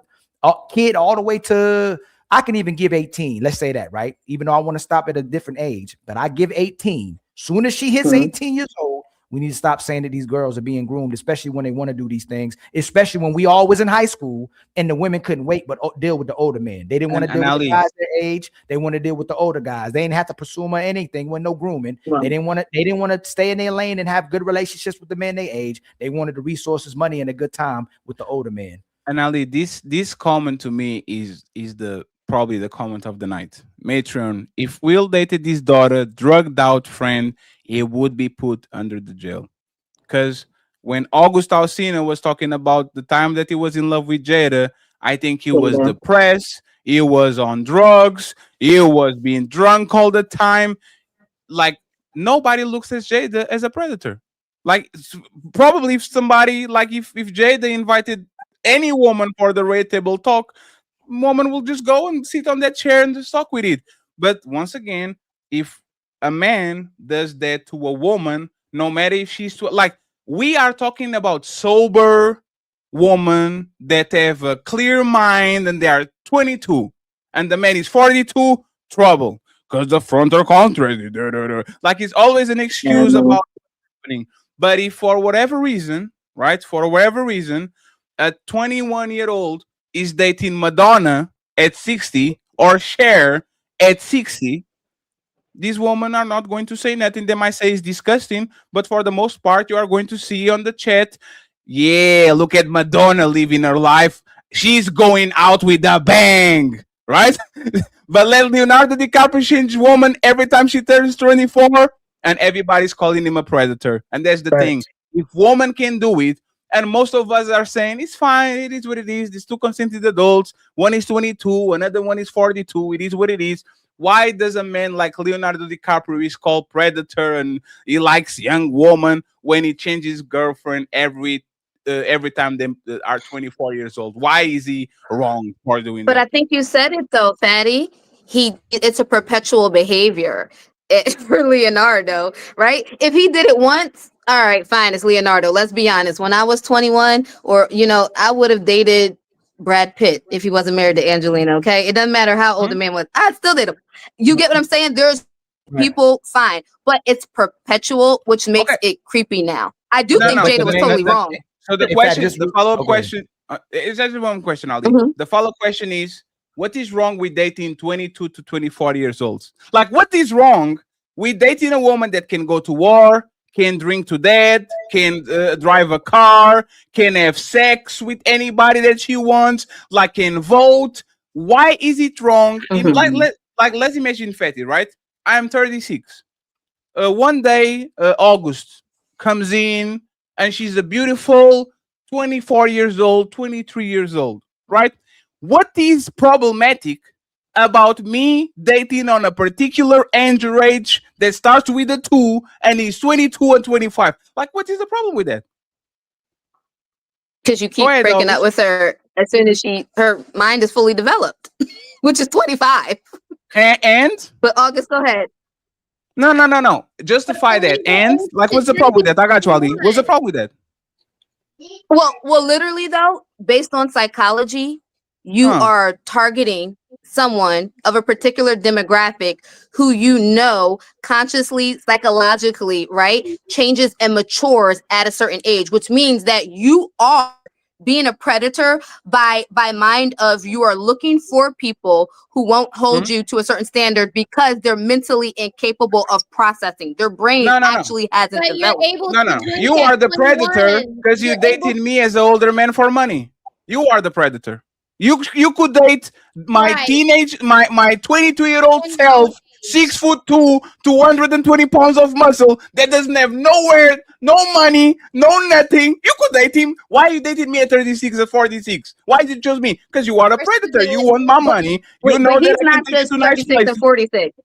kid all the way to, I can even give 18. Let's say that, right? Even though I want to stop at a different age, but I give 18. Soon as she hits 18 years old, we need to stop saying that these girls are being groomed, especially when they want to do these things, especially when we all was in high school and the women couldn't wait but deal with the older men. They didn't want to deal with the guys their age. They want to deal with the older guys. They didn't have to pursue them or anything with no grooming. They didn't want to stay in their lane and have good relationships with the men their age. They wanted the resources, money, and a good time with the older men. And Ali, this comment to me is probably the comment of the night. Matron, if Will dated his daughter, drugged out friend, he would be put under the jail. Because when August Alsina was talking about the time that he was in love with Jada, I think he was depressed, he was on drugs, he was being drunk all the time. Like, nobody looks at Jada as a predator. Like, probably if somebody, like if Jada invited any woman for the red table talk, woman will just go and sit on that chair and just talk with it. But once again, if a man does that to a woman, no matter if she's like, we are talking about sober women that have a clear mind and they are 22 and the man is 42, trouble because the front are contrary. Like it's always an excuse about what's happening. But if for whatever reason, right, for whatever reason, a 21-year-old is dating Madonna at 60 or Cher at 60, these women are not going to say nothing. They might say it's disgusting, but for the most part, you are going to see on the chat, yeah, look at Madonna living her life. She's going out with a bang, right? But let Leonardo DiCaprio change woman every time she turns 24, and everybody's calling him a predator. And that's the thing. If woman can do it, and most of us are saying, it's fine, it is what it is. These two consented adults, one is 22, another one is 42, it is what it is. Why does a man like Leonardo DiCaprio is called predator and he likes young woman when he changes girlfriend every time they are 24 years old? Why is he wrong for doing that? But I think you said it though, Fatty. It's a perpetual behavior for Leonardo, right? If he did it once, all right, fine, it's Leonardo. Let's be honest. When I was 21, or I would have dated Brad Pitt if he wasn't married to Angelina. Okay, it doesn't matter how old the man was. I'd still date him. You get what I'm saying? There's people, fine, but it's perpetual, which makes it creepy now. I do think Jada was totally wrong. So the question, the follow-up question, it's actually one question, Ali. The follow-up question is, what is wrong with dating 22 to 24 years olds? Like, what is wrong with dating a woman that can go to war, can drink to death, can drive a car, can have sex with anybody that she wants, like can vote. Why is it wrong? Let's imagine Fatty, right? I'm 36. One day, August comes in and she's a beautiful 24 years old, 23 years old, right? What is problematic about me dating on a particular age that starts with a 2 and is 22 and 25? Like, what is the problem with that? Because you keep breaking up with her as soon as her mind is fully developed, which is 25. And? But August, go ahead. No. Justify that. And like, what's the problem with that? I got you, Ali. What's the problem with that? Well, literally though, based on psychology, you are targeting someone of a particular demographic who you know consciously, psychologically, right, changes and matures at a certain age, which means that you are being a predator by mind of you are looking for people who won't hold you to a certain standard because they're mentally incapable of processing. Their brain actually hasn't developed. You are the predator because you dated me as an older man for money. You are the predator. You could date my my 22-year-old self, 6'2", 220 pounds of muscle that doesn't have nowhere, no money, no nothing. You could date him. Why you dated me at 36 or 46? Why did you choose me? Because you are a predator. You want my money. You know that I can take you to nice places. And 46.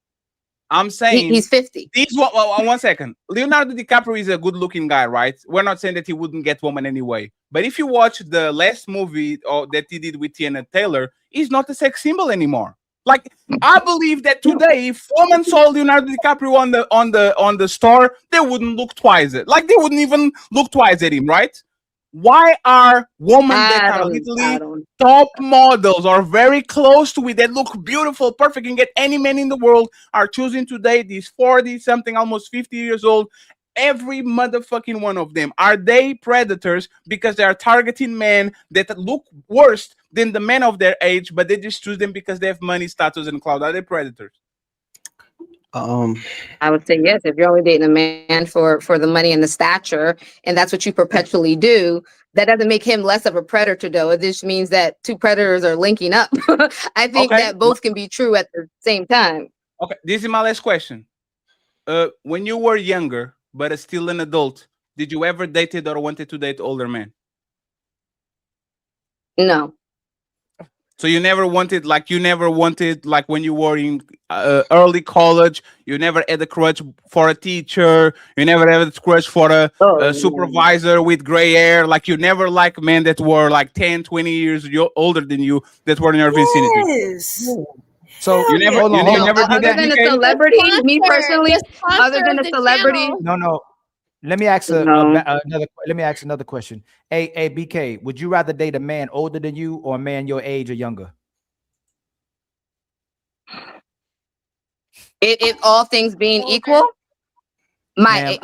I'm saying he's 50. One second. Leonardo DiCaprio is a good-looking guy, right? We're not saying that he wouldn't get woman anyway. But if you watch the last movie that he did with Tiana Taylor, he's not a sex symbol anymore. Like, I believe that today, if women saw Leonardo DiCaprio on the store, they wouldn't look twice. Like, they wouldn't even look twice at him, right? Why are women that are literally top models or very close to it, that look beautiful, perfect, and get any man in the world, are choosing to date these 40 something, almost 50 years old? Every motherfucking one of them. Are they predators because they are targeting men that look worse than the men of their age, but they just choose them because they have money, status, and clout? Are they predators? I would say yes. If you're only dating a man for the money and the stature, and that's what you perpetually do, that doesn't make him less of a predator, though. It just means that two predators are linking up. I think that both can be true at the same time. Okay, this is my last question. When you were younger, but still an adult, did you ever dated or wanted to date older men? No. So you never wanted, like when you were in early college, you never had a crush for a teacher, you never had a crush for a supervisor with gray hair, like you never liked men that were like 10, 20 years older than you that were in your vicinity. Yes. So you never, hold on, you never did Other that, than a DK? celebrity, me personally, other than a celebrity. No. Let me ask another question. Hey, BK, would you rather date a man older than you or a man your age or younger? If all things being equal, me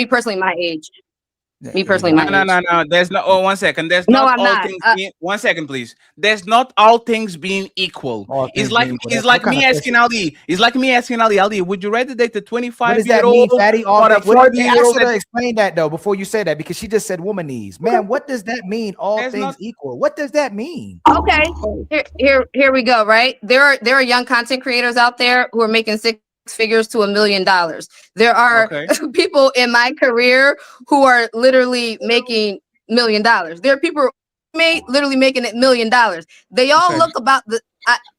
personally, my age. Me personally, my age. No. There's no. Oh, 1 second. There's No, not I'm all not. things. 1 second, please. There's not all things being equal. It's like me asking Ali. It's like me asking Ali. Would you rather date the 25-year-old or a 40-year-old? Explain that though before you say that, because she just said womanese. Man, what does that mean? All things equal. What does that mean? Okay, here we go. Right, there are young content creators out there who are making six figures to $1 million. There are people in my career who are literally making $1 million. There are people literally making $1 million. They all look about the.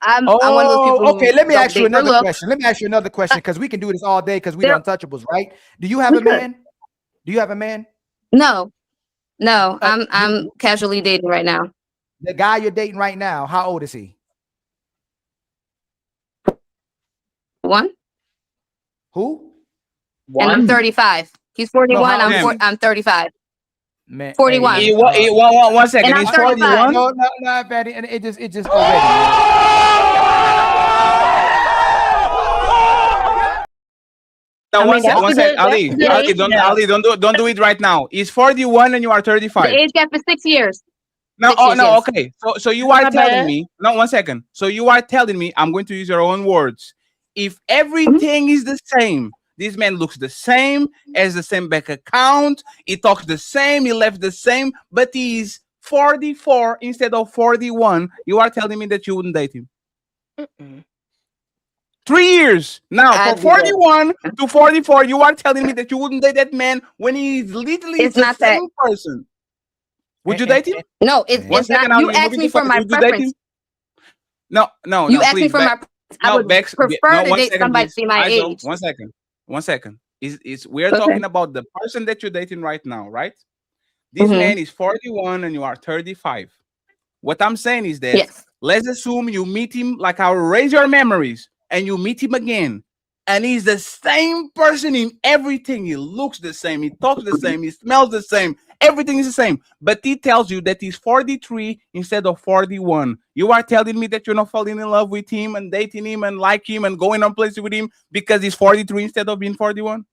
I'm one of those people. Okay, let me ask you another question. Because we can do this all day because we're untouchables, right? Do you have a man? Do you have a man? No. I'm casually dating right now. The guy you're dating right now, how old is he? One. Who? And I'm 35. He's 41. I'm 35. Man, 41. Hey, 1 second. And He's 41. No, Betty. And it just already. No, one second. Ali, don't do it right now. He's 41 and you are 35. The age gap is 6 years. Okay. So you are telling me. No, 1 second. So you are telling me, I'm going to use your own words. If everything is the same, This man looks the same, has the same bank account, he talks the same, he left the same, but he's 44 instead of 41. You are telling me that you wouldn't date him? 3 years now, I'd from do that. 41 to 44, you are telling me that you wouldn't date that man when he's literally It's the not that. same person. Would you date him? No, it's One it's not. second now, You you're asked moving me too for fast. my Would you date him? preference. No, You asked me please. for my. I would prefer to date somebody my age. 1 second. We are Okay. talking about the person that you're dating right now, right? This man is 41 and you are 35. What I'm saying is that let's assume you meet him, like I'll raise your memories, and you meet him again. And he's the same person in everything. He looks the same, he talks the same, he smells the same, everything is the same. But he tells you that he's 43 instead of 41. You are telling me that you're not falling in love with him and dating him and like him and going on places with him because he's 43 instead of being 41?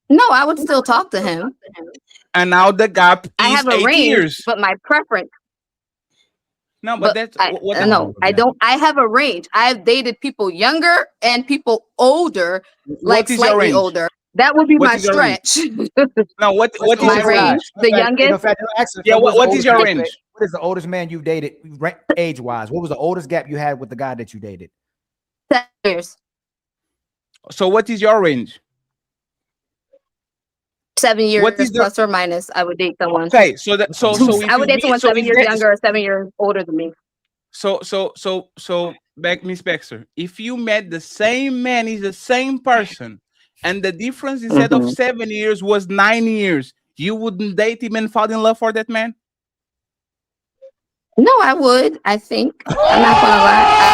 No, I would still talk to him. And now the gap is I have a 8 range, years. but my preference. No, but that's what no, I don't. I have a range. I've dated people younger and people older, like is your slightly range? older. That would be What my is your range? stretch. No, what is my your range? The youngest. Yeah, what is your range? What is the oldest man you've dated age-wise? What was the oldest gap you had with the guy that you dated? 7 years. So what is your range? 7 years What is plus or minus. I would date someone. Okay, so if I would you date someone meet- so 7 if years that- younger or 7 years older than me. So Miss Baxter, if you met the same man, is the same person, and the difference instead of 7 years was 9 years, you wouldn't date him and fall in love for that man? No, I would. I think. I'm not gonna lie.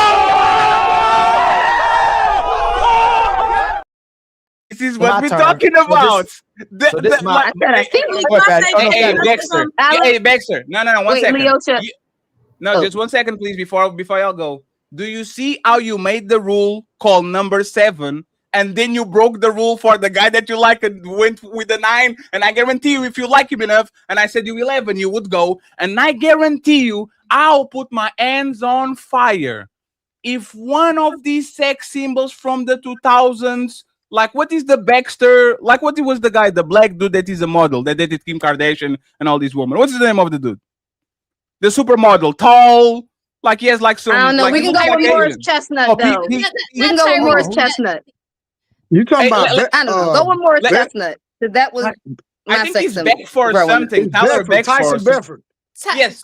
This is what we're talking about. I said I think. Hey, Baxter. No, one Wait, second. Leosha. Just 1 second, please, before y'all go. Do you see how you made the rule called number 7, and then you broke the rule for the guy that you like and went with the 9? And I guarantee you, if you like him enough, and I said you 11, you would go. And I guarantee you, I'll put my hands on fire if one of these sex symbols from the 2000s, like what is the Baxter, like what was the guy, the black dude that is a model that dated Kim Kardashian and all these women? What's the name of the dude? The supermodel, tall, like he has like some. I don't know. Like, we can go with Morris Chestnut though. We can go with Morris Chestnut. You talking about? I don't know. Go with Morris Chestnut. That was. I think he's Beckford something. Tyler Beckford. Tyson Beckford. Yes.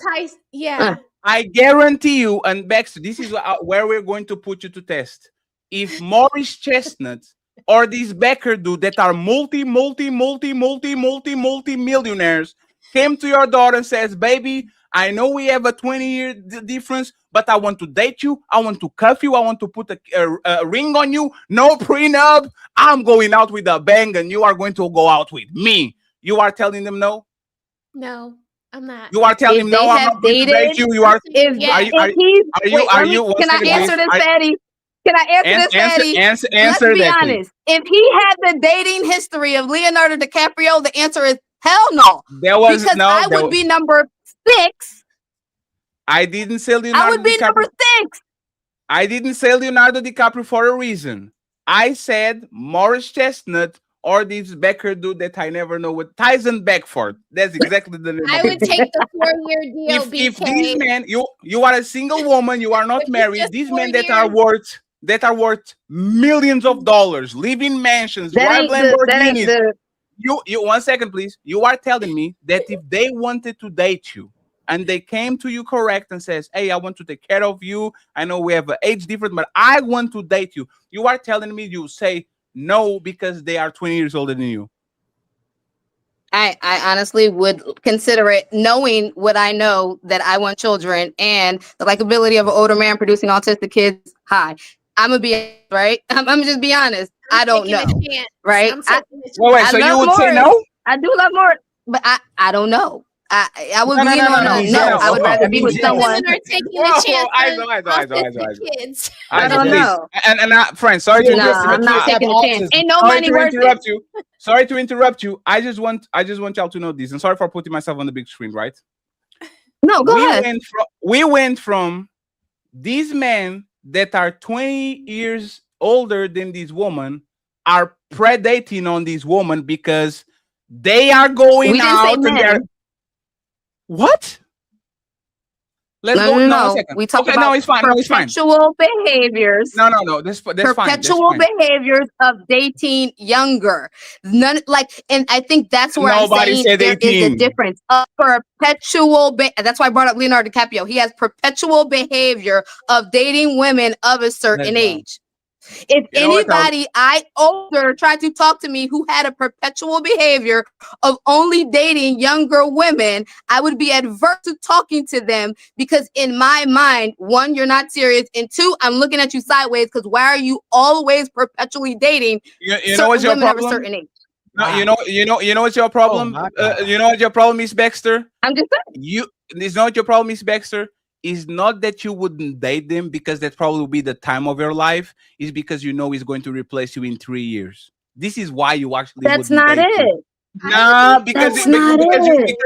Yeah. I guarantee you, and Baxter, this is where we're going to put you to test. If Morris Chestnut or this Becker dude that are multi-millionaires came to your daughter and says, baby, I know we have a 20-year difference, but I want to date you. I want to cuff you. I want to put a ring on you. No prenup. I'm going out with a bang, and you are going to go out with me. You are telling them no? No, I'm not. You are telling them no, I'm not going to date you. You are. Can I answer this, Fatty? Can I answer this, Fatty? Answer Let's be that, honest. If he had the dating history of Leonardo DiCaprio, the answer is hell no. Because I would be number 6. I didn't say Leonardo DiCaprio. I would be number 6. I didn't say Leonardo DiCaprio for a reason. I said Morris Chestnut or this Becker dude that I never know what, Tyson Beckford. That's exactly the name. I would take the 4-year deal. If these men, you are a single woman, you are not married. These men that are worth millions of dollars, live in mansions, drive Lamborghinis. You 1 second, please. You are telling me that if they wanted to date you and they came to you correct and says, hey, I want to take care of you. I know we have an age difference, but I want to date you. You are telling me you say no because they are 20 years older than you. I honestly would consider it, knowing what I know, that I want children and the likability of an older man producing autistic kids. Hi. I'm gonna be right. I'm gonna just be honest. I don't know. Right? So you would say no? I do love more, but I don't know. I would lean on a no. I would rather be with someone. Women are taking a chance I kids. I don't know. And friends, sorry to I'm not taking a chance. Ain't no money worth it. Sorry to interrupt you. I just want y'all to know this, and sorry for putting myself on the big screen, right? No, go ahead. We went from these men that are 20 years older than this woman are predating on these women because they are going We didn't say out and they're men. what? Let's No, go. no, No, one no. second. We talked Okay, no, about it's fine. No, it's fine. perpetual behaviors. No. That's fine. That's Perpetual fine. behaviors of dating younger. None like, and I think that's where Nobody I'm saying said there is a 18. difference. A perpetual. That's why I brought up Leonardo DiCaprio. He has perpetual behavior of dating women of a certain age. If You know what, anybody older tried to talk to me who had a perpetual behavior of only dating younger women, I would be adverse to talking to them because in my mind, one, you're not serious, and two, I'm looking at you sideways because why are you always perpetually dating You know what's your women of a problem? certain age? No, you know what's your problem? You know what your problem is, Baxter? I'm just saying. It's not your problem, Miss Baxter. It's not that you wouldn't date them because that probably will be the time of your life. It's because you know he's going to replace you in 3 years. This is why you actually That's wouldn't not date him. it. Nah, because That's not it.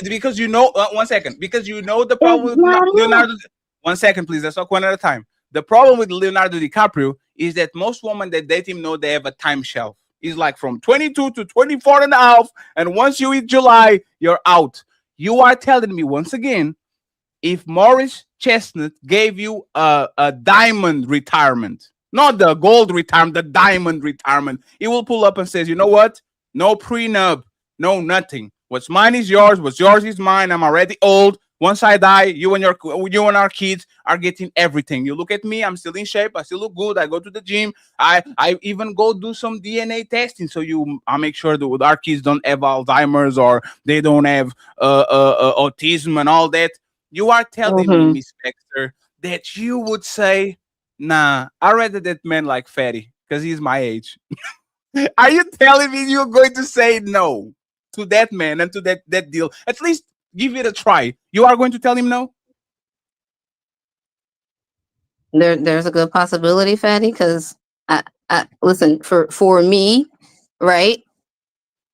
because you know 1 second, because you know the problem with not Leonardo. 1 second, please. Let's talk one at a time. The problem with Leonardo DiCaprio is that most women that date him know they have a time shelf. It's like from 22 to 24 and a half, and once you hit July, you're out. You are telling me once again, if Morris Chestnut gave you a diamond retirement, not the gold retirement, the diamond retirement, he will pull up and says, you know what? No prenup, no nothing. What's mine is yours. What's yours is mine. I'm already old. Once I die, you and our kids are getting everything. You look at me, I'm still in shape. I still look good. I go to the gym. I even go do some DNA testing. So I make sure that our kids don't have Alzheimer's or they don't have autism and all that. You are telling me, Miss Baxter, that you would say, nah, I rather that man like Fatty because he's my age. Are you telling me you're going to say no to that man and to that deal? At least give it a try. You are going to tell him no? There's a good possibility, Fatty, because I listen, for me, right?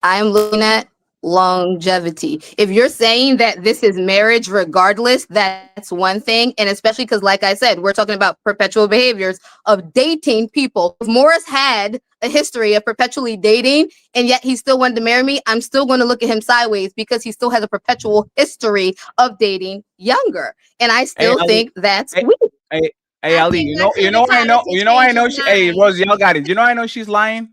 I'm looking at longevity. If you're saying that this is marriage regardless, that's one thing. And especially because, like I said, we're talking about perpetual behaviors of dating people. If Morris had a history of perpetually dating and yet he still wanted to marry me, I'm still going to look at him sideways because he still has a perpetual history of dating younger. And I still think that's weak. Hey, Ali, you know, hey, Rose, y'all got it. You know, I know she's lying.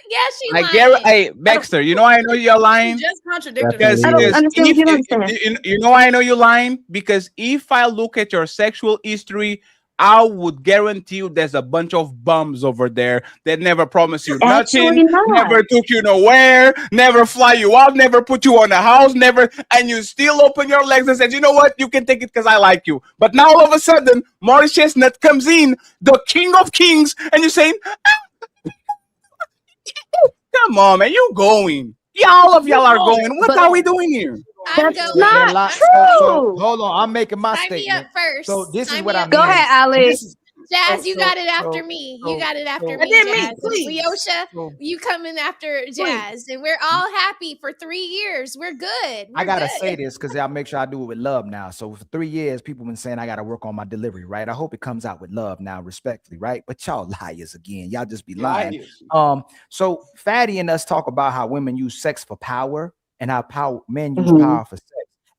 Yeah, she lying. Hey, Baxter, you know I know you're lying. You just contradicted Because her. I don't understand what you don't understand. you know I know you're lying because if I look at your sexual history, I would guarantee you there's a bunch of bums over there that never promised you nothing, never took you nowhere, never fly you out, never put you on a house, never, and you still open your legs and said, you know what, you can take it because I like you. But now all of a sudden, Morris Chestnut comes in, the king of kings, and you're saying, come on, man, you going. Yeah, all of y'all are going. What are we doing here? That's not true. So, hold on, I'm making my Sign me statement. up first. So this is Sign what me I up mean. Go ahead, Ali. Jazz, you got it after me. You got it after me, Jazz. Leosha, you coming after Jazz. And we're all happy for 3 years. We're good. I gotta say this because I'll make sure I do it with love now. So for 3 years, people been saying I gotta work on my delivery, right? I hope it comes out with love now, respectfully, right? But y'all liars again. Y'all just be lying. So Fatty and us talk about how women use sex for power and how men use power for sex.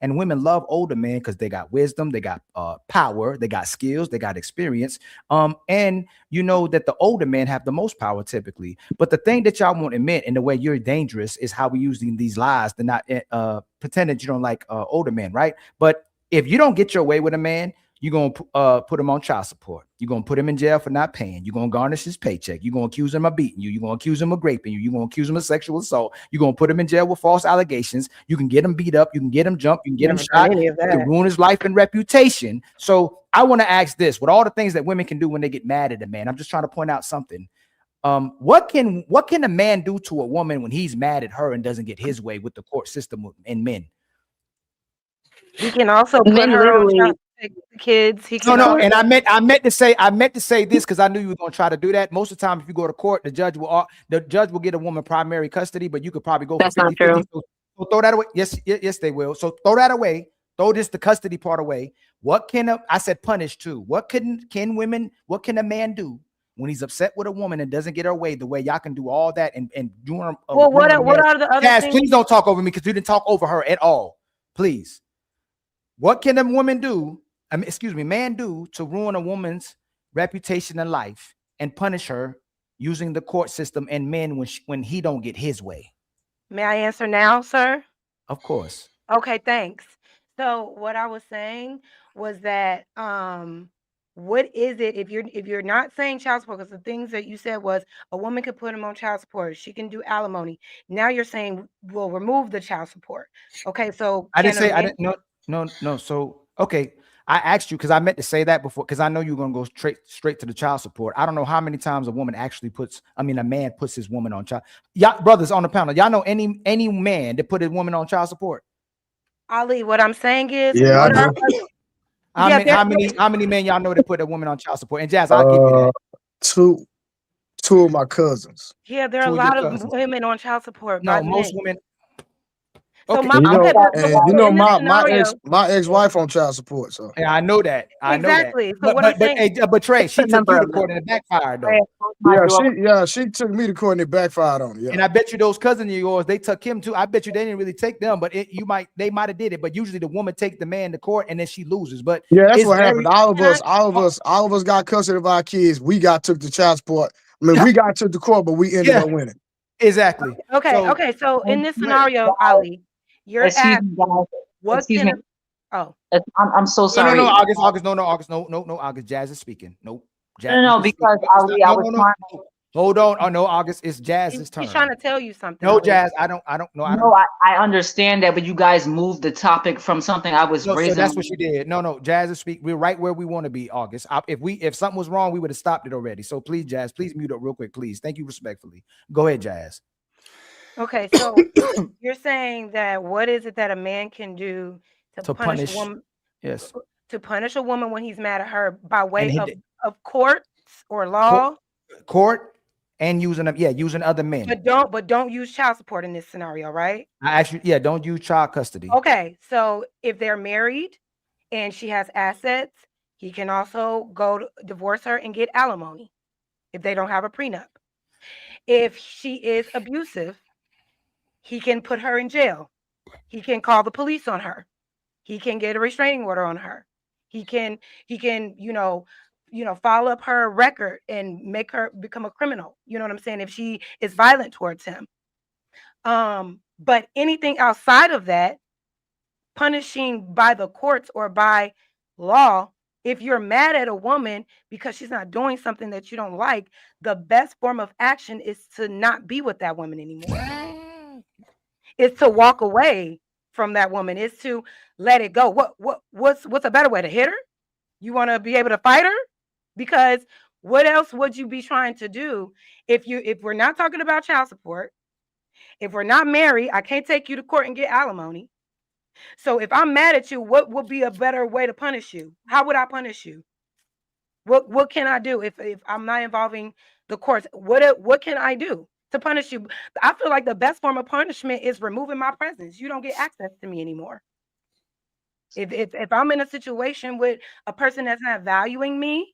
And women love older men because they got wisdom, they got power, they got skills, they got experience. And you know that the older men have the most power typically. But the thing that y'all won't admit and the way you're dangerous is how we using these lies to not pretend that you don't like older men, right? But if you don't get your way with a man, you're going to put him on child support. You're going to put him in jail for not paying. You're going to garnish his paycheck. You're going to accuse him of beating you. You're going to accuse him of raping you. You're going to accuse him of sexual assault. You're going to put him in jail with false allegations. You can get him beat up. You can get him jumped. You can get him shot. You can ruin his life and reputation. So I want to ask this, with all the things that women can do when they get mad at a man, I'm just trying to point out something. What can a man do to a woman when he's mad at her and doesn't get his way with the court system and men? He can also put her on child kids. He can No, and I meant to say this because I knew you were going to try to do that. Most of the time, if you go to court, the judge will get a woman primary custody, but you could probably go for 50-50. So throw that away. Yes, they will. So throw that away. Throw the custody part away. What can I said punish too? What can a man do when he's upset with a woman and doesn't get her way, the way y'all can do all that and doing. Well, what are the other Jazz, things? please don't talk over me because you didn't talk over her at all. Please. What can a woman do? Man do to ruin a woman's reputation in life and punish her using the court system and men when he don't get his way? May I answer now, sir? Of course. Okay, thanks. So what I was saying was that what is it if you're not saying child support, because the things that you said was a woman could put him on child support, she can do alimony. Now you're saying we'll remove the child support. Okay, so I didn't say I didn't no. So okay, I asked you because I meant to say that before because I know you're gonna go straight to the child support. I don't know how many times a man puts his woman on child. Y'all brothers on the panel, y'all know any man that put his woman on child support? Ali, what I'm saying is, how many men y'all know that put a woman on child support? And Jazz, I'll give you that. Two of my cousins. Yeah, there are a lot of women on child support. No, most women. So Okay. my ex-wife on child support. So yeah, I know that. I know that. So but Trey, she took you to court and it backfired though. She took me to court and it backfired on it. Yeah. And I bet you those cousins of yours, they took him too. I bet you they didn't really take them, but they might have did it. But usually the woman take the man to court and then she loses. But yeah, that's what happened. All of us got custody of our kids. We took to child support. I mean, we got took to court, but we ended up winning. Exactly. Okay. So in this scenario, Ali, you're asked, Excuse me. Oh, I'm so sorry. No, August. Jazz is speaking. Nope. Jazz, No, because Ali, I was trying. Hold on. Oh no, August. It's Jazz's turn. He's trying to tell you something. No, Jazz. I don't know. I understand that, but you guys moved the topic from something I was raising. So that's what you did. No, Jazz is speak. We're right where we want to be, August. If something was wrong, we would have stopped it already. So please, Jazz, please mute up real quick, please. Thank you respectfully. Go ahead, Jazz. Okay, so you're saying that what is it that a man can do to punish a woman? Yes. To punish a woman when he's mad at her by way of courts or law? Court and using other men. But don't use child support in this scenario, right? Don't use child custody. Okay, so if they're married and she has assets, he can also go to divorce her and get alimony if they don't have a prenup. If she is abusive, he can put her in jail. He can call the police on her. He can get a restraining order on her. He can, file up her record and make her become a criminal. You know what I'm saying? If she is violent towards him. But anything outside of that, punishing by the courts or by law, if you're mad at a woman because she's not doing something that you don't like, the best form of action is to not be with that woman anymore. It's to walk away from that woman. It's to let it go. What's a better way? To hit her? You want to be able to fight her? Because what else would you be trying to do if we're not talking about child support? If we're not married, I can't take you to court and get alimony. So if I'm mad at you, what would be a better way to punish you? How would I punish you? What can I do if I'm not involving the courts? What can I do to punish you? I feel like the best form of punishment is removing my presence. You don't get access to me anymore. If I'm in a situation with a person that's not valuing me,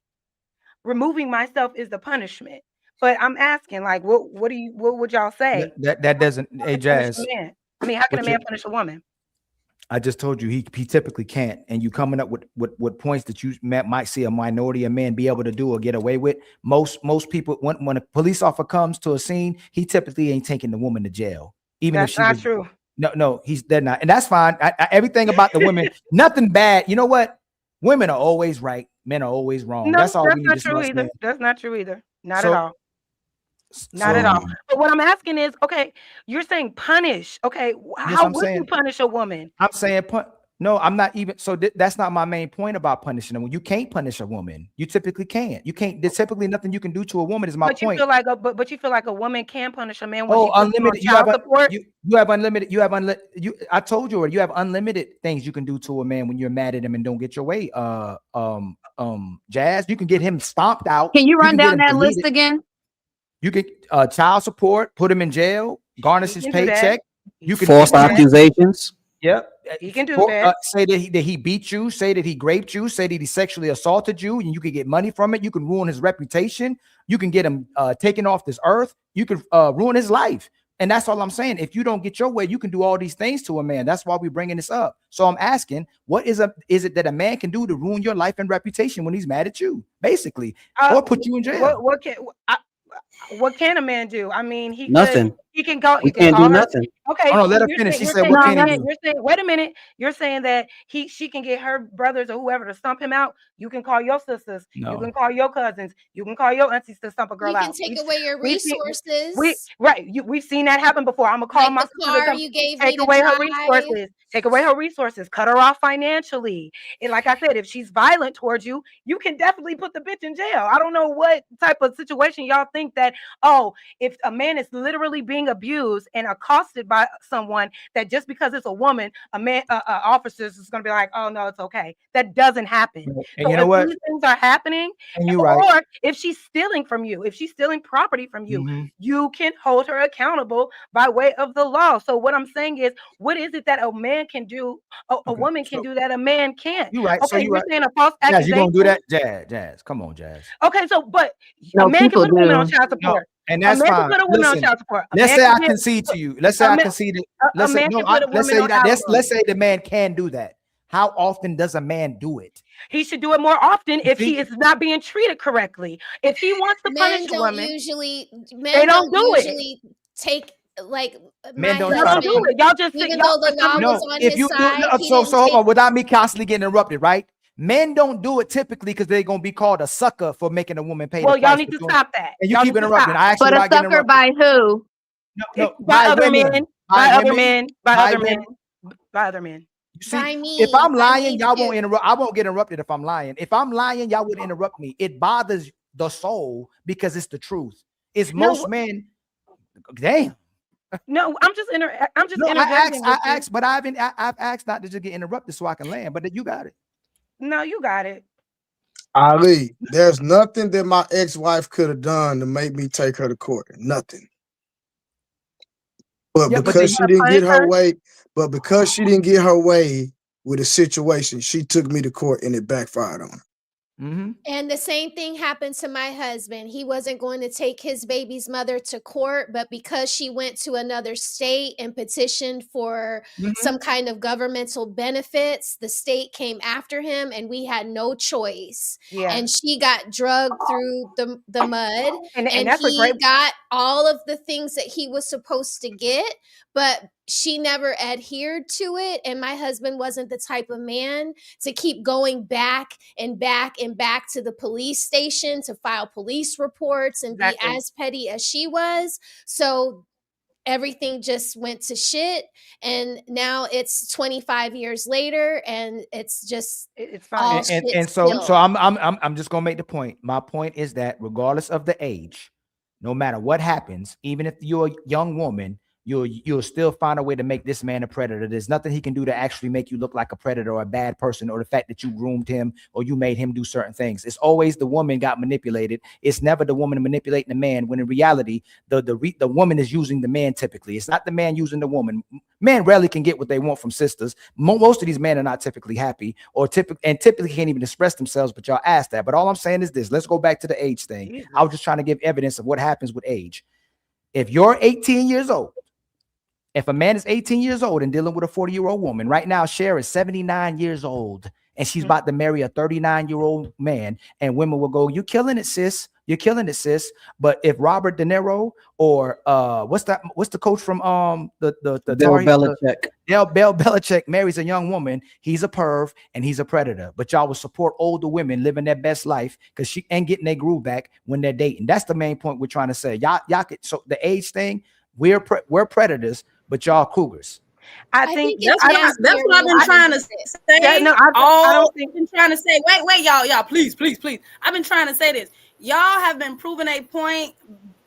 removing myself is the punishment. But I'm asking, like, what would y'all say? That doesn't, hey, Jazz. How can a man punish a woman? I just told you he typically can't, and you coming up with points that you might see a minority of men be able to do or get away with. Most people, when a police officer comes to a scene, he typically ain't taking the woman to jail. Even that's if she not true. No, they're not, and that's fine. Everything about the women, nothing bad. You know what? Women are always right, men are always wrong. No, that's all. That's we not need true either. That's not true either. Not at all. Not at all. But what I'm asking is, okay, you're saying punish. Okay, how would you punish a woman? I'm saying no, I'm not even. So that's not my main point about punishing a woman. You can't punish a woman. You typically can't. You can't. There's typically nothing you can do to a woman. Is my point. But you feel like a woman can punish a man when she unlimited. You have unlimited. I told you already. You have unlimited things you can do to a man when you're mad at him and don't get your way. Jazz, you can get him stomped out. Can you run down that list again? You can child support, put him in jail, garnish his paycheck. You can false accusations. Yep. He can do that. Say that he beat you, say that he raped you, say that he sexually assaulted you, and you can get money from it. You can ruin his reputation. You can get him taken off this earth. You can ruin his life. And that's all I'm saying. If you don't get your way, you can do all these things to a man. That's why we're bringing this up. So I'm asking, what is it that a man can do to ruin your life and reputation when he's mad at you, basically, or put you in jail? What can a man do? I mean, Nothing. He can go. We can't do nothing. Okay. Oh, no, let her finish. She said, "What can he do?" You're saying, wait a minute. You're saying that she can get her brothers or whoever to stomp him out. You can call your sisters. No. You can call your cousins. You can call your aunties to stomp a girl You out. can take away your resources. We've seen that happen before. I'm gonna call Like my the sister car to come you gave take me to away her drive. resources. Take away her resources. Cut her off financially. And like I said, if she's violent towards you, you can definitely put the bitch in jail. I don't know what type of situation y'all think that. Oh, if a man is literally being abused and accosted by someone, that just because it's a woman, officers is going to be like, oh no, it's okay. That doesn't happen. And so you know what? these things are happening, And you're right. or if she's stealing from you, if she's stealing property from you, you can hold her accountable by way of the law. So what I'm saying is, what is it that a man can do, a woman can do that a man can't? You're right. Okay, So you're right. saying a false Jazz, accusation. you gonna do that? Jazz, come on, Jazz. Okay, so but No, a man can people put a woman on do. child support. And that's a man fine. can put a woman on Listen, child support. let's say I concede to you. Let's say I concede. Let's say let's say the man can do that. How often does a man do it? He should do it more often if he is not being treated correctly. If he wants to punish a woman, Men don't usually take Men don't Y'all don't do it. Y'all just even y'all, though the law was on his side, he so didn't hold take- on, without me constantly getting interrupted, right? Men don't do it typically because they're gonna be called a sucker for making a woman pay. Well, the y'all price need for to doing stop it. that. And you Y'all keep need to interrupting. stop. I actually But a sucker by who? By other women. men. By other men. By other men. By other men. See, By me, if I'm by lying, me y'all too. won't interrupt. I won't get interrupted if I'm lying. If I'm lying, y'all would interrupt me. It bothers the soul because it's the truth. It's most men. Damn. No, I'm just No, interjecting. I asked, but I've asked not to just get interrupted so I can land. But you got it. No, you got it. Ali, there's nothing that my ex-wife could have done to make me take her to court. Nothing. But because she didn't get her way, with the situation, she took me to court and it backfired on her. And the same thing happened to my husband. He wasn't going to take his baby's mother to court, but because she went to another state and petitioned for some kind of governmental benefits, the state came after him and we had no choice. Yeah. And she got drugged through the mud, and that's he a great got all of the things that he was supposed to get, but she never adhered to it. And my husband wasn't the type of man to keep going back and back and back to the police station to file police reports and be as petty as she was. So everything just went to shit. And now it's 25 years later and it's just it's all fine. shit And so still. I'm just gonna make the point. My point is that regardless of the age, no matter what happens, even if you're a young woman, you'll still find a way to make this man a predator. There's nothing he can do to actually make you look like a predator or a bad person, or the fact that you groomed him or you made him do certain things. It's always the woman got manipulated. It's never the woman manipulating the man, when in reality, the woman is using the man typically. It's not the man using the woman. Men rarely can get what they want from sisters. Most of these men are not typically happy or typically can't even express themselves, but y'all ask that. But all I'm saying is this. Let's go back to the age thing. I was just trying to give evidence of what happens with age. If you're 18 years old, if a man is 18 years old and dealing with a 40-year-old woman, right now, Cher is 79 years old and she's about to marry a 39-year-old man, and women will go, "You're killing it, sis. You're killing it, sis." But if Robert De Niro or what's the coach from the Bill Belichick. Bill Belichick marries a young woman, he's a perv and he's a predator. But y'all will support older women living their best life because she ain't getting their groove back when they're dating. That's the main point we're trying to say. Y'all could, so the age thing, we're predators, but y'all cougars. I think that's what I've been trying to say. I've been trying to say. Wait, y'all, please. I've been trying to say this. Y'all have been proving a point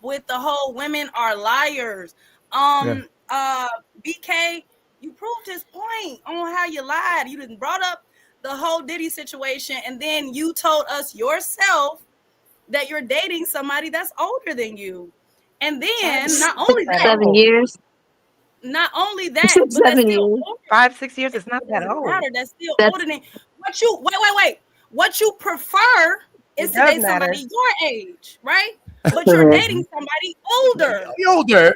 with the whole women are liars. BK, you proved his point on how you lied. You didn't brought up the whole Diddy situation, and then you told us yourself that you're dating somebody that's older than you. And then not only that, 7 years. not only that, but that's 7 still years. older. 5-6 years is not It that doesn't old. matter. That's still That's- older than what you wait. What you prefer is It to does date somebody matter. your age, right? But you're dating somebody older. Older.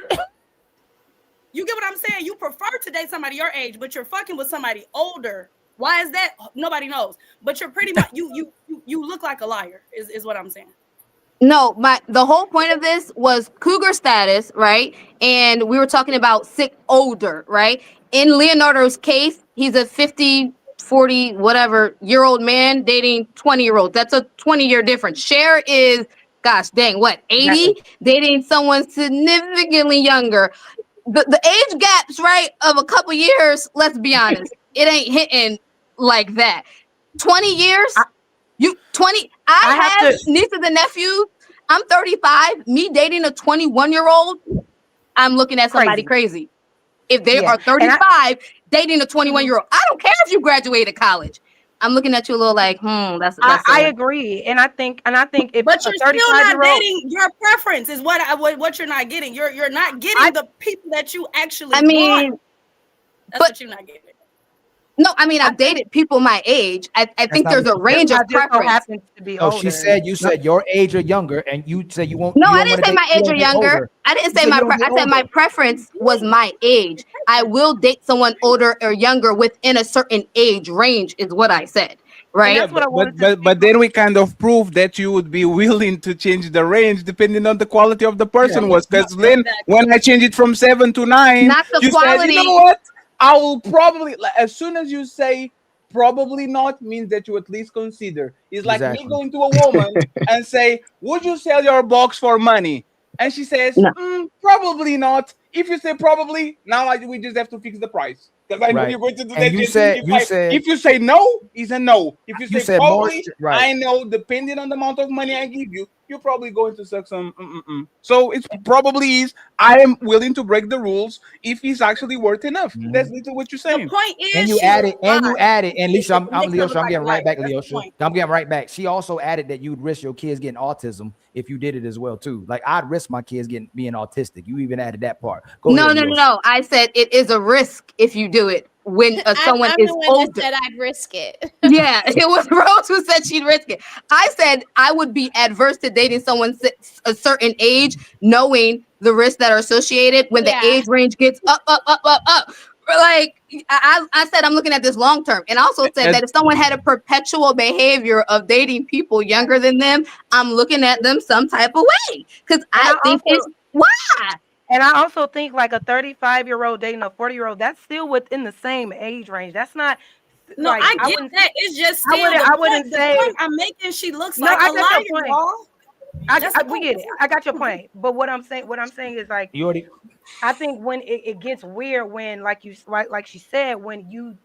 You get what I'm saying? You prefer to date somebody your age, but you're fucking with somebody older. Why is that? Nobody knows. But you're pretty much you look like a liar, is what I'm saying. No, the whole point of this was cougar status, right? And we were talking about sick older, right? In Leonardo's case, he's a 50, 40, whatever year old man dating 20-year-olds. That's a 20-year difference. Cher is, gosh dang, what, 80? Exactly. Dating someone significantly younger. The age gaps, right, of a couple years, let's be honest, it ain't hitting like that. 20 years? I have nieces and nephews. I'm 35. Me dating a 21-year-old, I'm looking at somebody crazy. If they are 35 dating a 21-year-old, I don't care if you graduated college. I'm looking at you a little like, that's I agree, and I think if but you're a 35-year-old, still not dating your preference is what you're not getting. You're not getting the people that you actually want. That's what you're not getting. No, I mean, I've dated people my age. I think there's a range of preference. happens to be No, she said you said your age or younger, and you said you won't. No, you I don't didn't wanna say date my age or people that are younger. older. I didn't You say said my. you don't I get said my older. preference was my age. I will date someone older or younger within a certain age range, is what I said. Right. Yeah, but then we kind of prove that you would be willing to change the range depending on the quality of the person was. Because then when I change it from 7 to 9, Not the you quality. said, you know what? I will probably, as soon as you say probably not, means that you at least consider. It's like me Exactly. going to a woman and say, would you sell your box for money? And she says, probably not. If you say probably, now we just have to fix the price. Because I know Right. you're going to do And that. you Just said- if you say no, it's a no. If you You say said more probably, right. I know depending on the amount of money I give you, you're probably going to suck some. So it's probably is. I am willing to break the rules if he's actually worth enough. That's literally what you're saying. The point is, And you added, and Lisa, I'm Leosha, I'm getting right back, That's the Leosha. point. I'm getting right back. She also added that you'd risk your kids getting autism if you did it as well too. Like I'd risk my kids being autistic. You even added that part. Go No, ahead, no, Leosha. no. I said it is a risk if you do it when someone I'm is the one older. that said I'd risk it. Yeah, it was Rose who said she'd risk it. I said I would be adverse to dating someone a certain age, knowing the risks that are associated when the age range gets up. Like I said, I'm looking at this long term, and I also said that if someone had a perpetual behavior of dating people younger than them, I'm looking at them some type of way because I think it's why. And I also think like a 35-year-old dating a 40-year-old, that's still within the same age range. That's not. No, like, I get wouldn't- that. It's just I still wouldn't the say. point I'm making. She looks No, like I a got liar, your point. y'all. We get it. I got your point. But what I'm saying is like, You already. I think when it gets weird when like she said, when you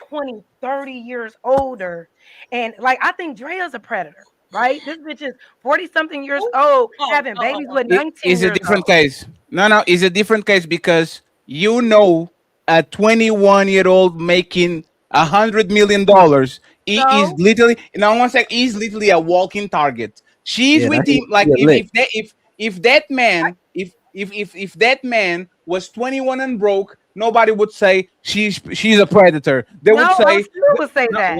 20, 30 years older, and like I think Drea's a predator, right? This bitch is 40 something years old, having babies with 19 It's a years different old. case. No, it's a different case because you know a 21-year-old making $100 million. He is literally now one sec. He's literally a walking target. She's Yeah, with that's- him like yeah, lit. if that man if that man was 21 and broke, nobody would say she's a predator. They would say that.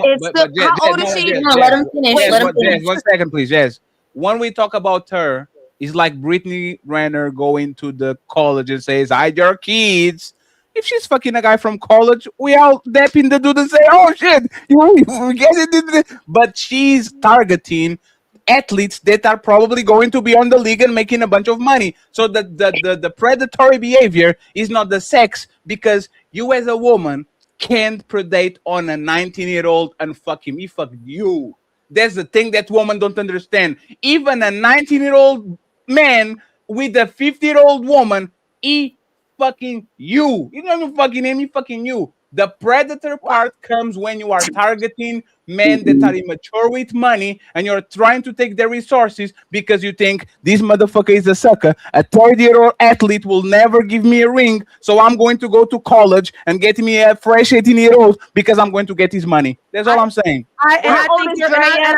How old is she? No, let him finish. Let him finish. Jazz, 1 second, please. Jazz. When we talk about her, it's like Brittany Renner going to the college and says, "Hide your kids." If she's fucking a guy from college, we all dap in the dude and say, "Oh shit, you get it." But she's targeting athletes that are probably going to be on the league and making a bunch of money. So the predatory behavior is not the sex, because you as a woman can't predate on a 19-year-old and fuck him. He fucked you. That's the thing that women don't understand. Even a 19-year-old man with a 50-year-old woman, he fucking you. You don't even fucking him, he fucking you. The predator part comes when you are targeting men that are immature with money, and you're trying to take their resources because you think this motherfucker is a sucker. A 30-year-old athlete will never give me a ring, so I'm going to go to college and get me a fresh 18-year-old because I'm going to get his money. That's all I'm saying. I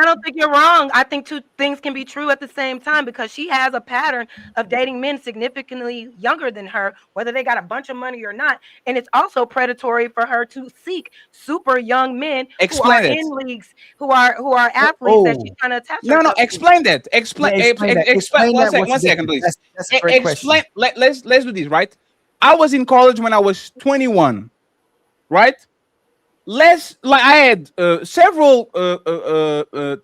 don't think you're wrong. I think two things can be true at the same time, because she has a pattern of dating men significantly younger than her, whether they got a bunch of money or not. And it's also predatory for her to seek super young men who are in leagues, who are athletes that she's trying to attach herself to. Explain that. Explain. One second, please. That's a great question. Let's do this, right? I was in college when I was 21, right? I had several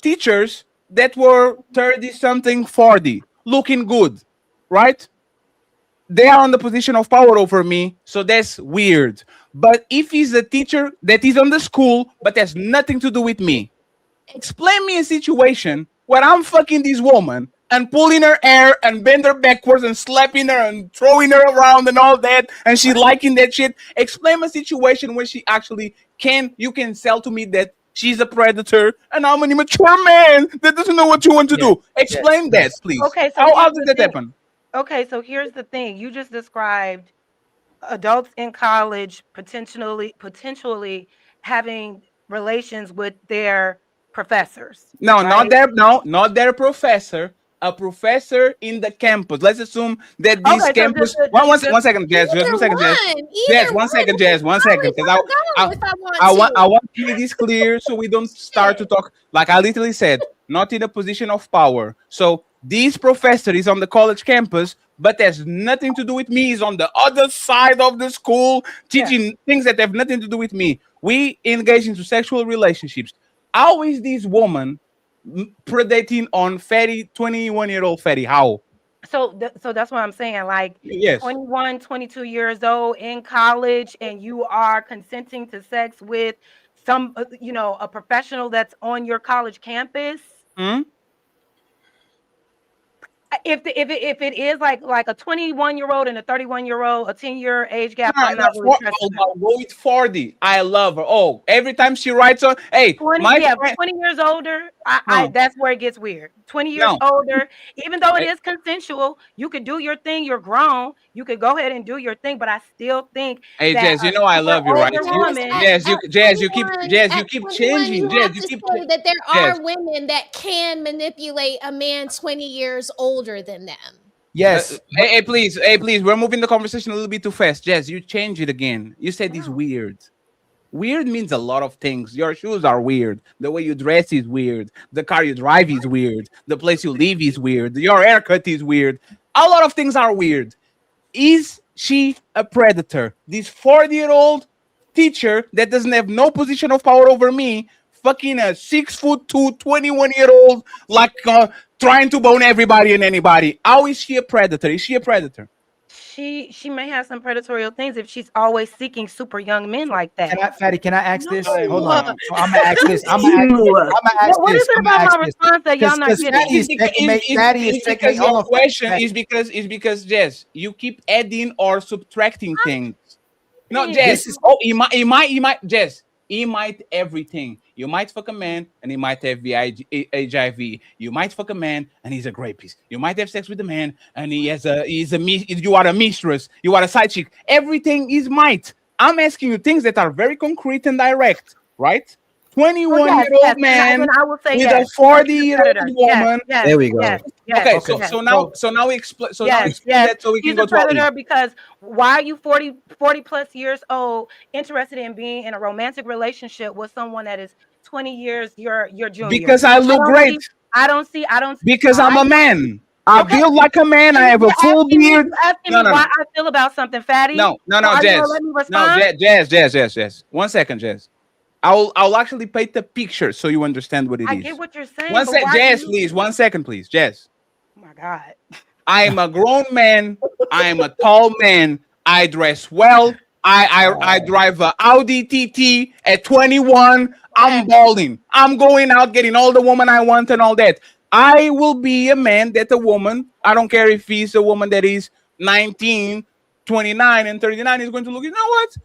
teachers that were 30-something, 40, looking good, right? They are on the position of power over me, so that's weird. But if he's a teacher that is on the school but has nothing to do with me, explain me a situation where I'm fucking this woman and pulling her hair and bend her backwards and slapping her and throwing her around and all that, and she liking that shit. Explain a situation where she actually you can sell to me that she's a predator and I'm an immature man that doesn't know what you want to do. Explain that, please. Okay, so how did that happen? Okay, so here's the thing. You just described adults in college potentially having relations with their professors. No, right? not their professor. A professor in the campus. Let's assume that this campus. One second, Jazz. Just 1 second, Jazz. Jazz, 1 second, Jazz. 1 second, because I want to make this clear so we don't start to talk. Like I literally said, not in a position of power. So this professor is on the college campus, but has nothing to do with me. He's on the other side of the school, teaching things that have nothing to do with me. We engage into sexual relationships. How is this woman predating on fatty 21-year-old fatty? How? So that's what I'm saying. Like, yes. 21, 22 years old in college, and you are consenting to sex with some, a professional that's on your college campus. If it is like a 21-year-old and a 31-year-old, a 10-year age gap, I'm not really interested. I'll go with 40. I love her. Oh, every time she writes on, hey, 20 years older, that's where it gets weird. 20 years older, even though it is consensual, you could do your thing. You're grown. You could go ahead and do your thing, but I still think. Hey, Jazz, I love you, right? Jazz, you keep changing. Jazz, you keep say that there are women that can manipulate a man 20 years older than them. Yes. Hey, please. We're moving the conversation a little bit too fast. Jazz, you change it again. You said it's weird. Weird means a lot of things. Your shoes are weird. The way you dress is weird. The car you drive is weird. The place you live is weird. Your haircut is weird. A lot of things are weird. Is she a predator? This 40-year-old teacher that doesn't have no position of power over me, fucking a 6'2", 21-year-old, like trying to bone everybody and anybody. How is she a predator? Is she a predator? She may have some predatory things if she's always seeking super young men like that. Can I ask this? Hold on. So I'm gonna ask this. I'm gonna ask this. What is it about my response that y'all not getting? Because your question is because Jess, you keep adding or subtracting things. No, Jess. He might Jess. He might everything. You might fuck a man and he might have HIV. You might fuck a man and he's a rapist. You might have sex with a man and you are a mistress. You are a side chick. Everything is might. I'm asking you things that are very concrete and direct, right? 21-year-old man with a 40-year-old woman. There we go. Okay, so now we explain. So now explain that so we can go to predator because why are you 40 plus years old interested in being in a romantic relationship with someone that is 20 years your junior? Because I look great. I don't see. Because I'm a man. I build like a man. I have a full beard. Asking me why I feel about something, fatty. No, Jazz. 1 second, Jazz. I'll actually paint the picture so you understand what it is. I get what you're saying. Jazz, please. 1 second, please. Jazz. Oh my God. I am a grown man. I am a tall man. I dress well. I drive an Audi TT at 21. I'm balling. I'm going out getting all the woman I want and all that. I will be a man that a woman, I don't care if he's a woman that is 19, 29, and 39 is going to look, you know what?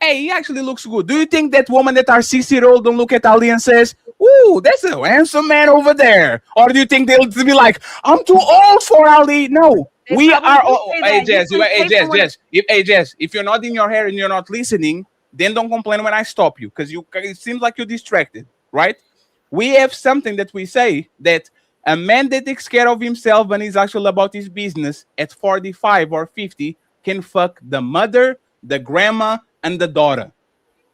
Hey, he actually looks good. Do you think that women that are 60-year-old don't look at Ali and says, ooh, that's a handsome man over there? Or do you think they'll be like, I'm too old for Ali? No, They we probably are. do Oh, say hey, that. You Jess, can pay for it. Jess, if you're nodding your hair and you're not listening, then don't complain when I stop you, because it seems like you're distracted, right? We have something that we say that a man that takes care of himself and is actually about his business at 45 or 50 can fuck the mother, the grandma, and the daughter.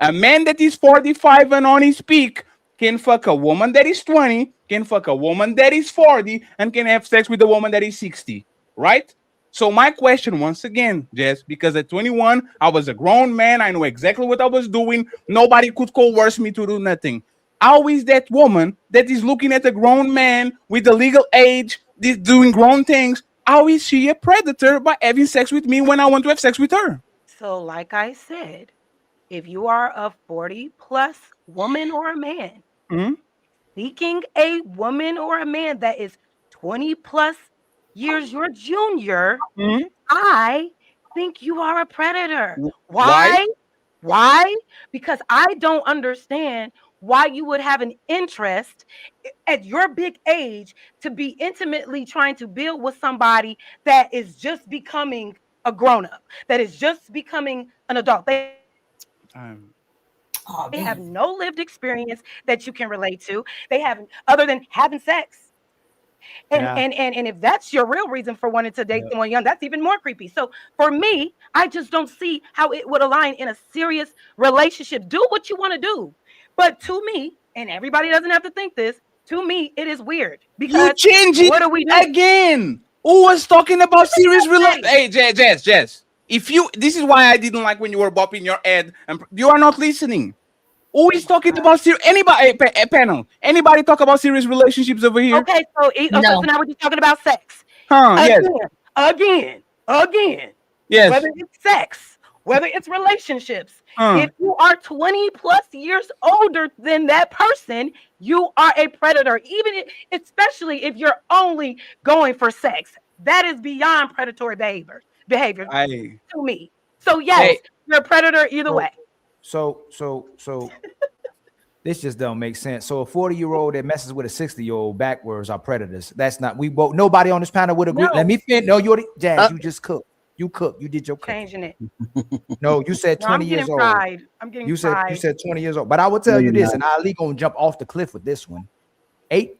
A man that is 45 and on his peak can fuck a woman that is 20, can fuck a woman that is 40, and can have sex with a woman that is 60, right? So my question once again, Jess, because at 21, I was a grown man. I know exactly what I was doing. Nobody could coerce me to do nothing. How is that woman that is looking at a grown man with the legal age, doing grown things, how is she a predator by having sex with me when I want to have sex with her? So, like I said, if you are a 40 plus woman or a man seeking a woman or a man that is 20 plus years your junior, I think you are a predator. Why? Why? Because I don't understand why you would have an interest at your big age to be intimately trying to build with somebody that is just becoming a grown up, that is just becoming an adult. They have no lived experience that you can relate to. They haven't, other than having sex. And if that's your real reason for wanting to date someone young, that's even more creepy. So for me, I just don't see how it would align in a serious relationship. Do what you want to do. But to me, and everybody doesn't have to think this, to me, it is weird. Because You change it what do we do? again. Who was talking about serious relationship? Hey, Jess. This is why I didn't like when you were bopping your head and you are not listening. Who is talking about serious? Anybody, panel? Anybody talk about serious relationships over here? Okay, so now we're just talking about sex. Yes. Again. Yes. Whether it's sex, whether it's relationships. If you are 20 plus years older than that person, you are a predator. Especially if you're only going for sex. That is beyond predatory behavior to me. So yes, you're a predator either way. So this just don't make sense. So a 40-year-old that messes with a 60-year-old backwards are predators. That's not, we both, nobody on this panel would agree. No. Let me finish. No, you're Jazz, you just cooked. You cooked. You did your cooking. Changing it. No, you said 20 I'm years getting old. pride. I'm getting You pride. said 20 years old. But I will tell you this, and Ali gonna jump off the cliff with this one.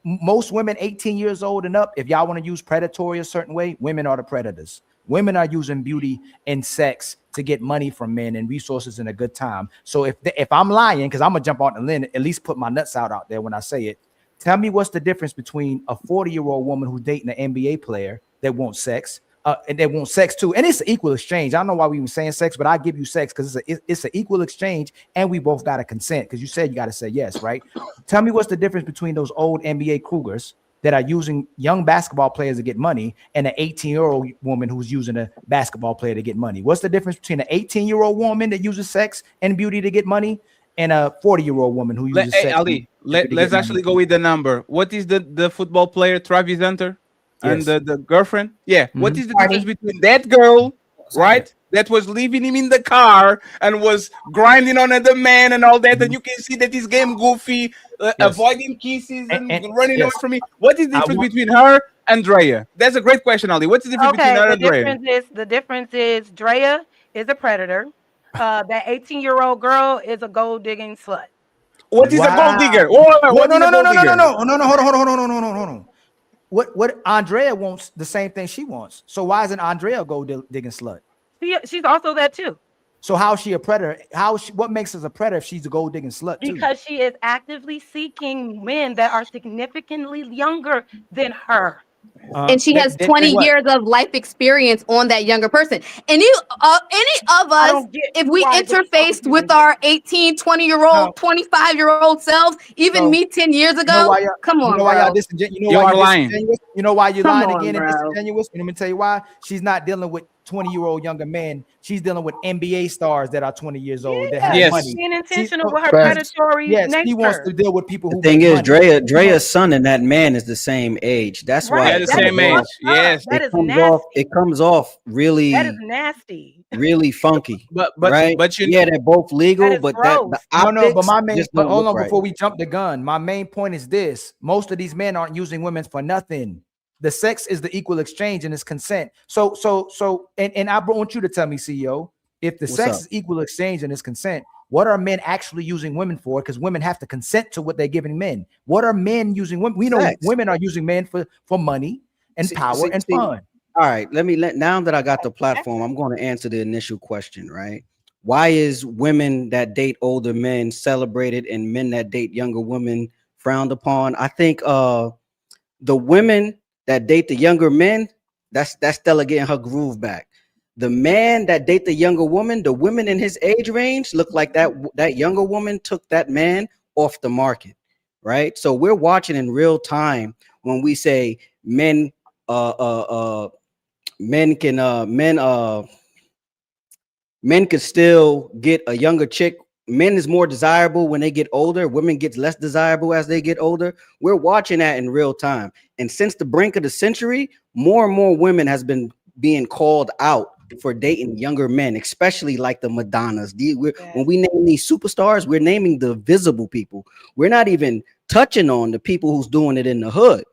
Most women 18 years old and up, if y'all want to use predatory a certain way, women are the predators. Women are using beauty and sex to get money from men and resources and a good time. So if I'm lying, because I'm gonna jump on the limb, at least put my nuts out there when I say it. Tell me what's the difference between a 40-year-old woman who's dating an NBA player that wants sex, and they want sex too, and it's an equal exchange. I don't know why we even saying sex, but I give you sex because it's an equal exchange, and we both got to consent because you said you got to say yes, right? Tell me what's the difference between those old NBA cougars that are using young basketball players to get money and an 18-year-old woman who's using a basketball player to get money. What's the difference between an 18-year-old woman that uses sex and beauty to get money and a 40-year-old woman who uses sex? Ali, let's actually go with the number. What is the football player Travis Hunter and the girlfriend? Yeah. What is the difference between that girl, right? That was leaving him in the car and was grinding on the man and all that, and you can see that he's getting goofy, avoiding kisses and running away from me. What is the difference between her and Drea? That's a great question, Ali. What's the difference between her and Drea? The difference is Drea is a predator. That 18-year-old girl is a gold digging slut. What is a gold digger? No. Hold on. What Andrea wants the same thing she wants. So why isn't Andrea a gold digging slut? She's also that too. So how is she a predator? What makes us a predator if she's a gold digging slut too? Because she is actively seeking men that are significantly younger than her. And she has 20 years of life experience on that younger person. Any of us, if we interfaced with our 18, 20-year-old, 25-year-old selves, even me 10 years ago, come on, You know why you're lying. You know why you're lying again and disingenuous? Let me tell you why. She's not dealing with 20-year-old younger men. She's dealing with NBA stars that are 20 years old that have Yes, money. being intentional She- with her Facts. predatory Yes, he wants nature. to deal with people The who thing make is, money. Drea's son and that man is the same age. That's why Right. They're the That is same age. fucked up. Yes. That is it comes off that is really nasty. really funky, But right? you Yeah, they're both That legal, is but gross. the No, but optics my main, just but don't hold look on right. before we jump the gun. My main point is this: most of these men aren't using women for nothing. The sex is the equal exchange and it's consent. And I want you to tell me, CEO, if the What's sex up? is equal exchange and it's consent, what are men actually using women for? Because women have to consent to what they're giving men. What are men using women? We know Sex. women are using men for money and power and fun. All right, now that I got the platform, I'm going to answer the initial question, right? Why is women that date older men celebrated and men that date younger women frowned upon? I think the women that date the younger men, that's Stella getting her groove back. The man that date the younger woman, the women in his age range look like that younger woman took that man off the market, right? So we're watching in real time when we say men men could still get a younger chick. Men is more desirable when they get older. Women get less desirable as they get older. We're watching that in real time. And since the brink of the century, more and more women has been being called out for dating younger men, especially like the Madonnas. When we name these superstars, we're naming the visible people. We're not even touching on the people who's doing it in the hood,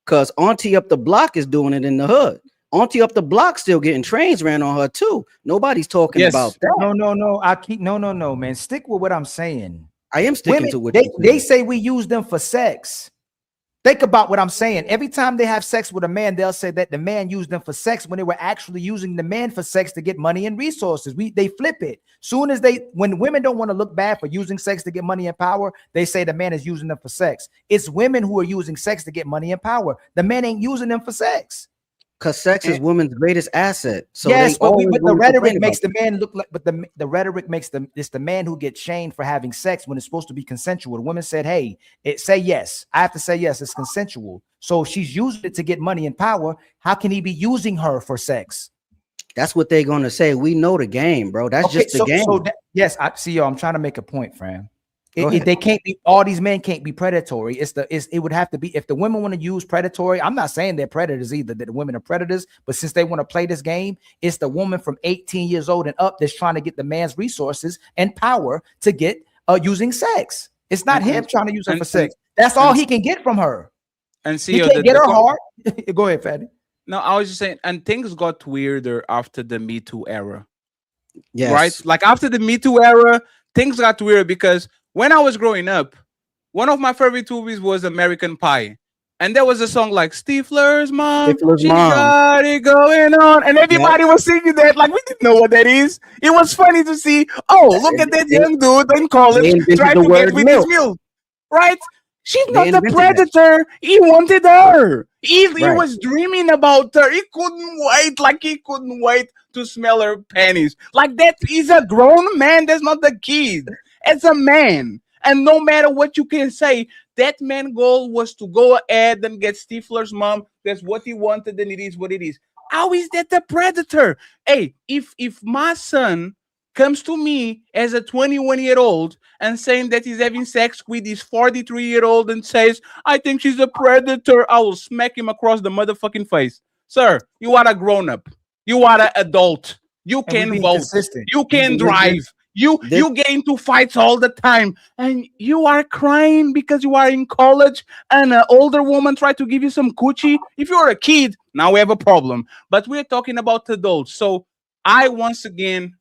because Auntie up the block is doing it in the hood. Auntie up the block still getting trains ran on her too. Nobody's talking about that. No, man. Stick with what I'm saying. I am sticking to what they say we use them for sex. Think about what I'm saying. Every time they have sex with a man, they'll say that the man used them for sex when they were actually using the man for sex to get money and resources. They flip it. When women don't want to look bad for using sex to get money and power, they say the man is using them for sex. It's women who are using sex to get money and power. The man ain't using them for sex. Because sex is women's greatest asset. So yes, but the rhetoric makes the the man look like, but the rhetoric makes it's the man who gets shamed for having sex when it's supposed to be consensual. The woman said, hey, say yes. I have to say yes, it's consensual. So she's using it to get money and power. How can he be using her for sex? That's what they're gonna say. We know the game, bro. That's just the game. Yes, I see. I'm trying to make a point, fam. They can't be, all these men can't be predatory. It would have to be, if the women want to use predatory, I'm not saying they're predators either, that the women are predators, but since they want to play this game, it's the woman from 18 years old and up that's trying to get the man's resources and power to get using sex. It's not him trying to use her for sex. That's all he can get from her. And see, he can't get her heart. Go ahead, Fatty. No, I was just saying, and things got weirder after the Me Too era. Yes. Right? Like after the Me Too era, things got weird because when I was growing up, one of my favorite movies was American Pie. And there was a song like Stifler's mom, she got it going on. And everybody was singing that. Like, we didn't know what that is. It was funny to see, look at that young dude in college trying to get with his milk. Right? She's not the predator. He wanted her. He was dreaming about her. He couldn't wait. Like, he couldn't wait to smell her panties. Like, that is a grown man. That's not the kid. As a man, and no matter what you can say, that man's goal was to go ahead and get Stifler's mom. That's what he wanted, and it is what it is. How is that a predator? Hey, if my son comes to me as a 21-year-old and saying that he's having sex with his 43-year-old and says, I think she's a predator, I will smack him across the motherfucking face. Sir, you are a grown-up. You are an adult. You can vote. You can drive. You get into fights all the time, and you are crying because you are in college and an older woman tried to give you some coochie. If you're a kid, now we have a problem. But we're talking about adults. So I once again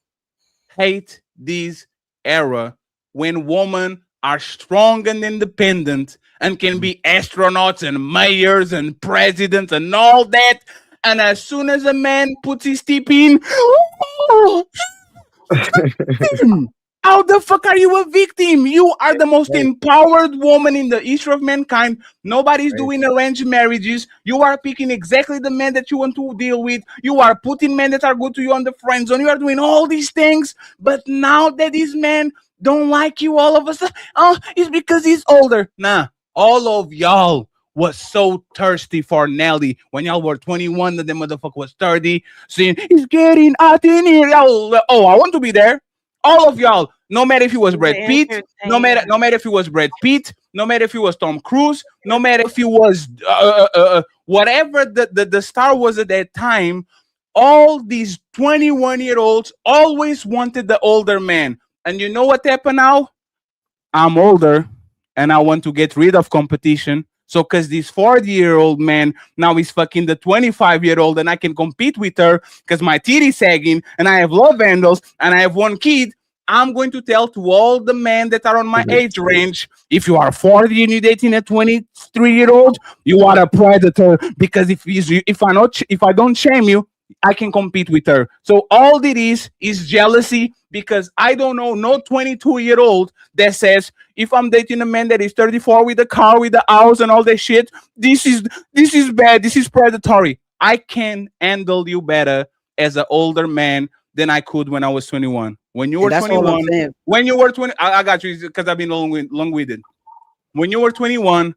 hate this era when women are strong and independent and can be astronauts and mayors and presidents and all that. And as soon as a man puts his tip in, how the fuck are you a victim? You are the most empowered woman in the history of mankind. Nobody's doing arranged marriages. You are picking exactly the man that you want to deal with. You are putting men that are good to you on the friend zone. You are doing all these things. But now that these men don't like you all of a sudden, it's because he's older. Nah, all of y'all was so thirsty for Nelly. When y'all were 21, the motherfucker was 30, saying, it's getting hot in here. Y'all, oh, I want to be there. All of y'all, no matter if it was Brad Pitt, no matter if it was Brad Pitt, no matter if it was Tom Cruise, no matter if it was whatever the star was at that time, all these 21-year-olds always wanted the older man. And you know what happened now? I'm older and I want to get rid of competition. So because this 40-year-old man now is fucking the 25-year-old and I can compete with her because my teeth is sagging and I have love handles and I have one kid, I'm going to tell to all the men that are on my age range, if you are 40 and you're dating a 23-year-old, you are a predator, because if I don't shame you, I can compete with her. So all it is jealousy, because I don't know no 22-year-old that says, if I'm dating a man that is 34 with a car, with the house and all that shit, this is bad, this is predatory. I can handle you better as an older man than I could when I was 21. When you were 21, when you were 20, I got you because I've been long-winded. When you were 21,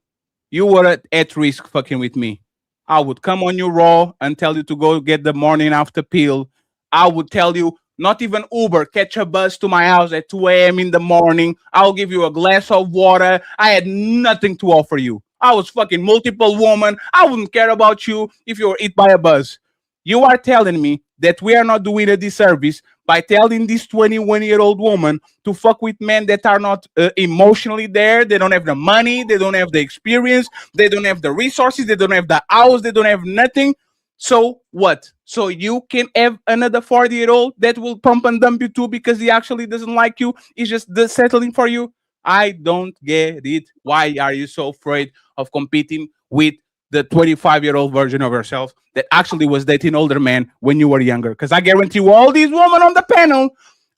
you were at risk fucking with me. I would come on you raw and tell you to go get the morning after pill. I would tell you, not even Uber, catch a bus to my house at 2 a.m. in the morning. I'll give you a glass of water. I had nothing to offer you. I was fucking multiple woman. I wouldn't care about you if you were hit by a bus. You are telling me that we are not doing a disservice by telling this 21-year-old woman to fuck with men that are not emotionally there. They don't have the money. They don't have the experience. They don't have the resources. They don't have the house. They don't have nothing. So what? So you can have another 40-year-old that will pump and dump you too because he actually doesn't like you. He's just settling for you. I don't get it. Why are you so afraid of competing with the 25-year-old version of yourself that actually was dating older men when you were younger? Because I guarantee you all these women on the panel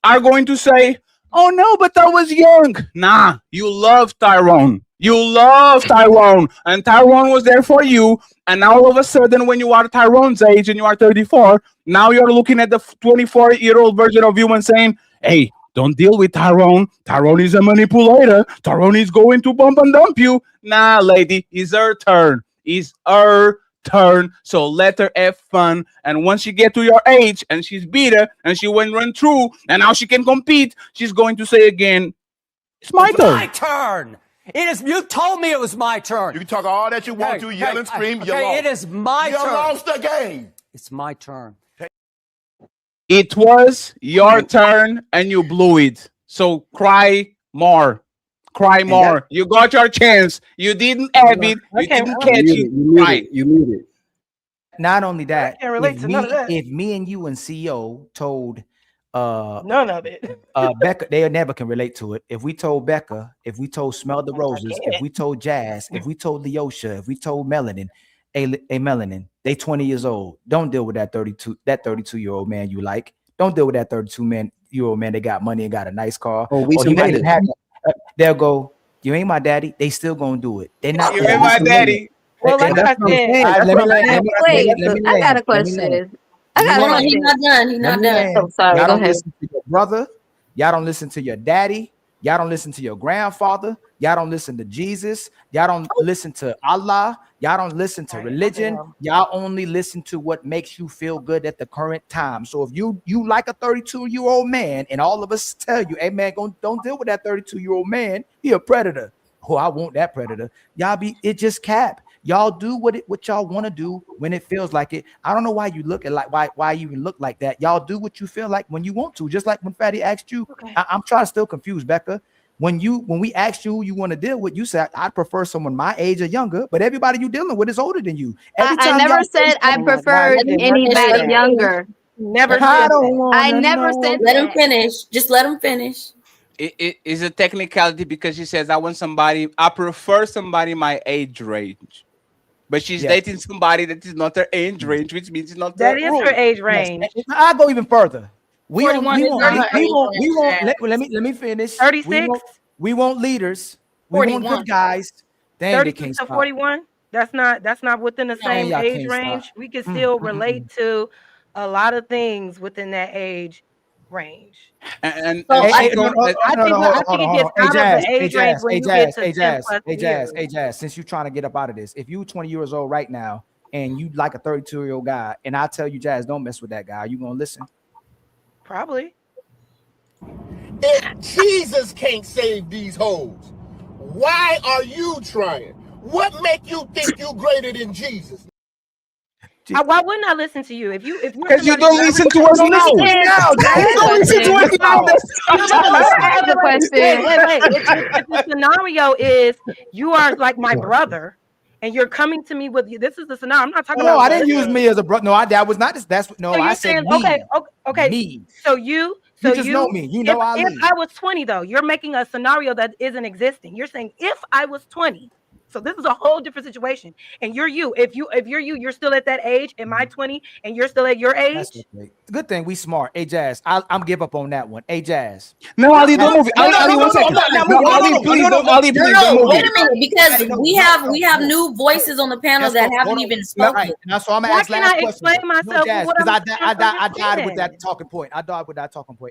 are going to say, oh no, but I was young. Nah, you love Tyrone. You love Tyrone. And Tyrone was there for you. And now all of a sudden, when you are Tyrone's age and you are 34, now you're looking at the 24-year-old version of you and saying, hey, don't deal with Tyrone. Tyrone is a manipulator. Tyrone is going to bump and dump you. Nah, lady, it's her turn. It's her turn. So let her have fun. And once she get to your age and she's bitter and she went run through and now she can compete, she's going to say again, it's my turn. My turn. It is. You told me it was my turn. You can talk all that you want to, yell and scream. You lost. It is my turn. You lost the game. It's my turn. It was your turn and you blew it. So cry more. Cry more. You got your chance. You didn't have it. You didn't catch it. You muted it. Not only that, I can't relate to none of that. if me and you and CEO told none of it, Becca, they never can relate to it. If we told Becca, if we told Smell the Roses, if we told Jazz, if we told Leosha, if we told Melanin, a Melanin, they 20 years old. Don't deal with that 32-year-old man you like. Don't deal with that 32-year-old man that got money and got a nice car. Oh, we might even have they'll go, you ain't my daddy. They still gonna do it. They're not. You ain't my daddy. Well, like I said, I got a question. He's not done. He's not done. Oh, sorry. Y'all Go don't ahead. listen to your brother. Y'all don't listen to your daddy. Y'all don't listen to your grandfather. Y'all don't listen to Jesus. Y'all don't listen to Allah. Y'all don't listen to religion. Y'all only listen to what makes you feel good at the current time. So if you like a 32-year-old man, and all of us tell you, hey man, don't deal with that 32-year-old man. He a predator. Oh, I want that predator. It just cap. Y'all do what y'all want to do when it feels like it. I don't know why you look at why you even look like that. Y'all do what you feel like when you want to. Just like when Fatty asked you, I'm trying to still confuse Becca. When we asked you who you want to deal with, you said I prefer someone my age or younger, but everybody you dealing with is older than you. I never said I preferred anybody younger. Never said I never said Let him finish. Just let him finish. It is a technicality because she says I prefer somebody my age range. But she's dating somebody that is not her age range, which means it's not that is her age range. I'll go even further. We 41 won't let me finish. 36. We want leaders. We 41. want good guys. 36 to 41. That's not within the same age range. We can still relate to a lot of things within that age. range. And So I think hold it gets on. out of the age range when you get to 10 plus years. Hey, Jazz, since you're trying to get up out of this, if you're 20 years old right now and you like a 32-year-old guy, and I tell you, Jazz, don't mess with that guy, are you gonna listen? Probably. If Jesus can't save these hoes, why are you trying? What make you think you greater than Jesus? Why wouldn't I listen to you if you're because you don't listen to us now. You don't listen to us now. I have a question. Wait. If the scenario is you are like my brother, and you're coming to me with this is the scenario. I'm not talking about. No, I didn't use me as a brother. No, that was not. That's no. So I said me. Okay. Me. So you just know me. You know I. If I was 20, though, you're making a scenario that isn't existing. You're saying if I was 20. So this is a whole different situation. And you're you. If you're you, you're still at that age. Am I 20 and you're still at your age? That's okay. Good thing we smart. Hey, Jazz, I'm give up on that one. Hey, Jazz. No, Ali, don't move. Ali, 1 second. No, Ali, please don't. Ali, please don't move. Wait a minute, because we have new voices on the panel that haven't even spoken. Right. Now, so I'm gonna ask last question. Explain myself because I died with that talking point.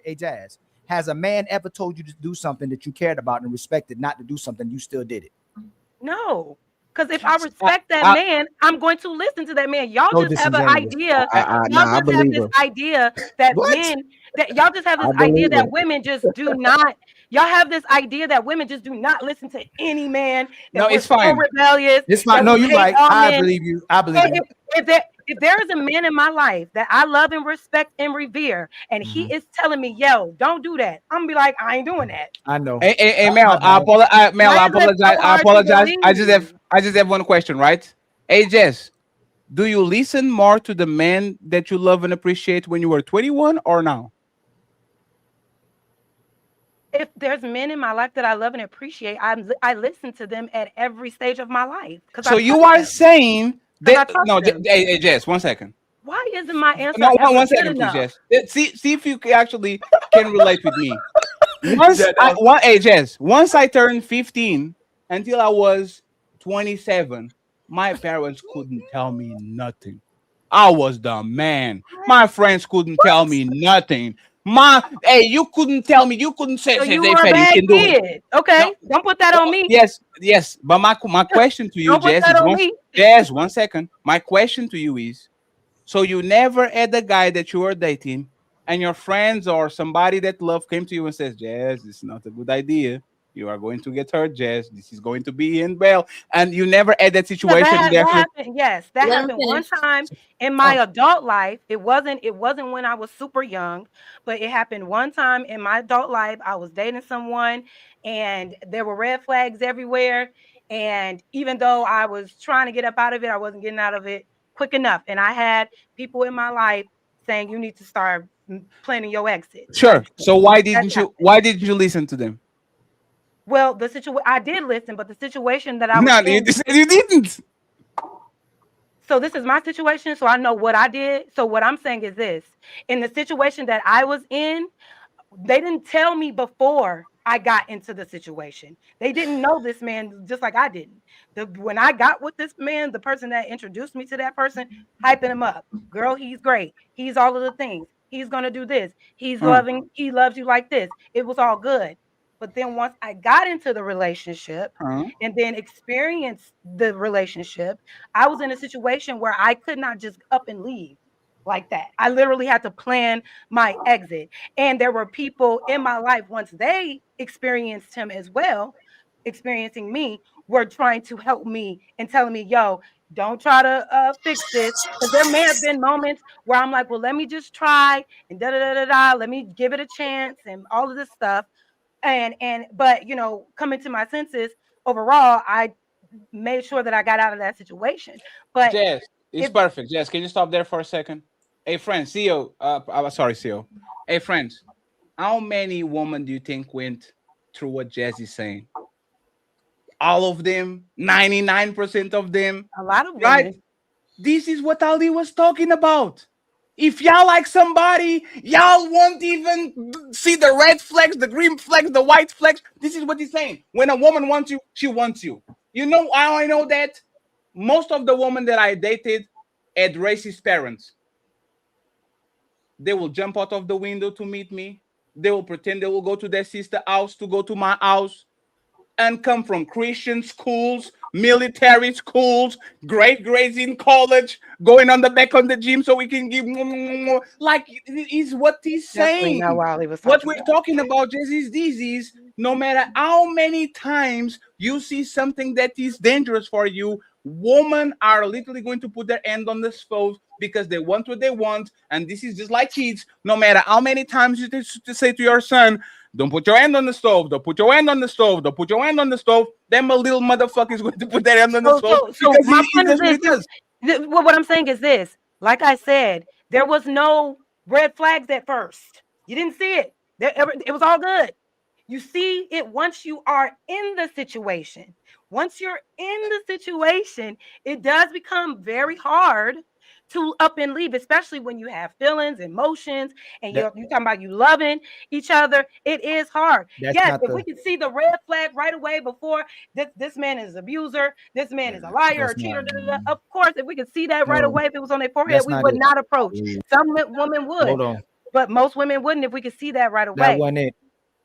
Hey, Jazz, has a man ever told you to do something that you cared about and respected, not to do something you still did it? No, because if I respect that man, I'm going to listen to that man. Y'all just have an idea. Y'all just have this idea that men that y'all just have this idea that women just do not. Y'all have this idea that women just do not listen to any man. No, it's fine. So rebellious. It's fine. No, you're right. I believe you. I believe you. If there is a man in my life that I love and respect and revere, and he is telling me, "Yo, don't do that," I'm gonna be like, "I ain't doing that." I know. Hey, Mel, I apologize. I just have one question, right? Hey, Jess, do you listen more to the men that you love and appreciate when you were 21 or now? If there's men in my life that I love and appreciate, I listen to them at every stage of my life. So you are saying that? No, hey, Jess, 1 second. Why isn't my answer? No, 1 second, please, Jess. See if you actually can relate with me. Once I turned 15 until I was 27, my parents couldn't tell me nothing. I was the man. My friends couldn't tell me nothing. You couldn't tell me. You couldn't say. So you were a bad kid. Okay, don't put that on me. Yes. But my question to you, Jess, 1 second. My question to you is: so you never had a guy that you were dating, and your friends or somebody that love came to you and says, "Jess, this is not a good idea. You are going to get hurt, Jess. This is going to be in bail," and you never had that situation. That happened. Yes, that happened one time in my adult life. It wasn't when I was super young, but it happened one time in my adult life. I was dating someone, and there were red flags everywhere. And even though I was trying to get up out of it, I wasn't getting out of it quick enough. And I had people in my life saying, "You need to start planning your exit." Sure. So why didn't you listen to them? Well, I did listen, but the situation that I was in, you didn't. So this is my situation, so I know what I did. So what I'm saying is this: in the situation that I was in, they didn't tell me before I got into the situation. They didn't know this man just like I didn't. When I got with this man, the person that introduced me to that person, hyping him up. Girl, he's great. He's all of the things. He's gonna do this. He's loving. He loves you like this. It was all good. But then once I got into the relationship and then experienced the relationship, I was in a situation where I could not just up and leave like that. I literally had to plan my exit. And there were people in my life, once they experienced him as well, experiencing me, were trying to help me and telling me, "Yo, don't try to fix this." Because there may have been moments where I'm like, well, let me just try and let me give it a chance and all of this stuff. But coming to my senses, overall, I made sure that I got out of that situation. But Jess, it's perfect. Jess, can you stop there for a second? Hey, friends, CEO. Sorry, CEO. Hey, friends, how many women do you think went through what Jess is saying? All of them, 99% of them. A lot of women. Right? This is what Ali was talking about. If y'all like somebody, y'all won't even see the red flags, the green flags, the white flags. This is what he's saying. When a woman wants you, she wants you. You know how I know that? Most of the women that I dated had racist parents. They will jump out of the window to meet me. They will pretend they will go to their sister's house to go to my house, and come from Christian schools, military schools, great grades in college, going on the back on the gym so we can give like is what he's Definitely saying. not Wally was What talking we're about. talking about just is disease. No matter how many times you see something that is dangerous for you, women are literally going to put their hand on the stove because they want what they want. And this is just like kids. No matter how many times you to say to your son, don't put your hand on the stove. Don't put your hand on the stove. Don't put your hand on the stove. Then a little motherfucker is going to put their hand on the stove So because my he point is does what he this. does. What I'm saying is this. Like I said, there was no red flags at first. You didn't see it. It was all good. You see it once you are in the situation. Once you're in the situation, it does become very hard to up and leave, especially when you have feelings, emotions, and you're talking about you loving each other. It is hard. That's Yes, not if the. we can see the red flag right away before this man is an abuser, this man is a liar or That's cheater, not. of course, if we could see that right No, away, if it was on their forehead, that's we not would it. not approach. Some women would, Hold on. but most women wouldn't if we could see that right That away. wasn't it.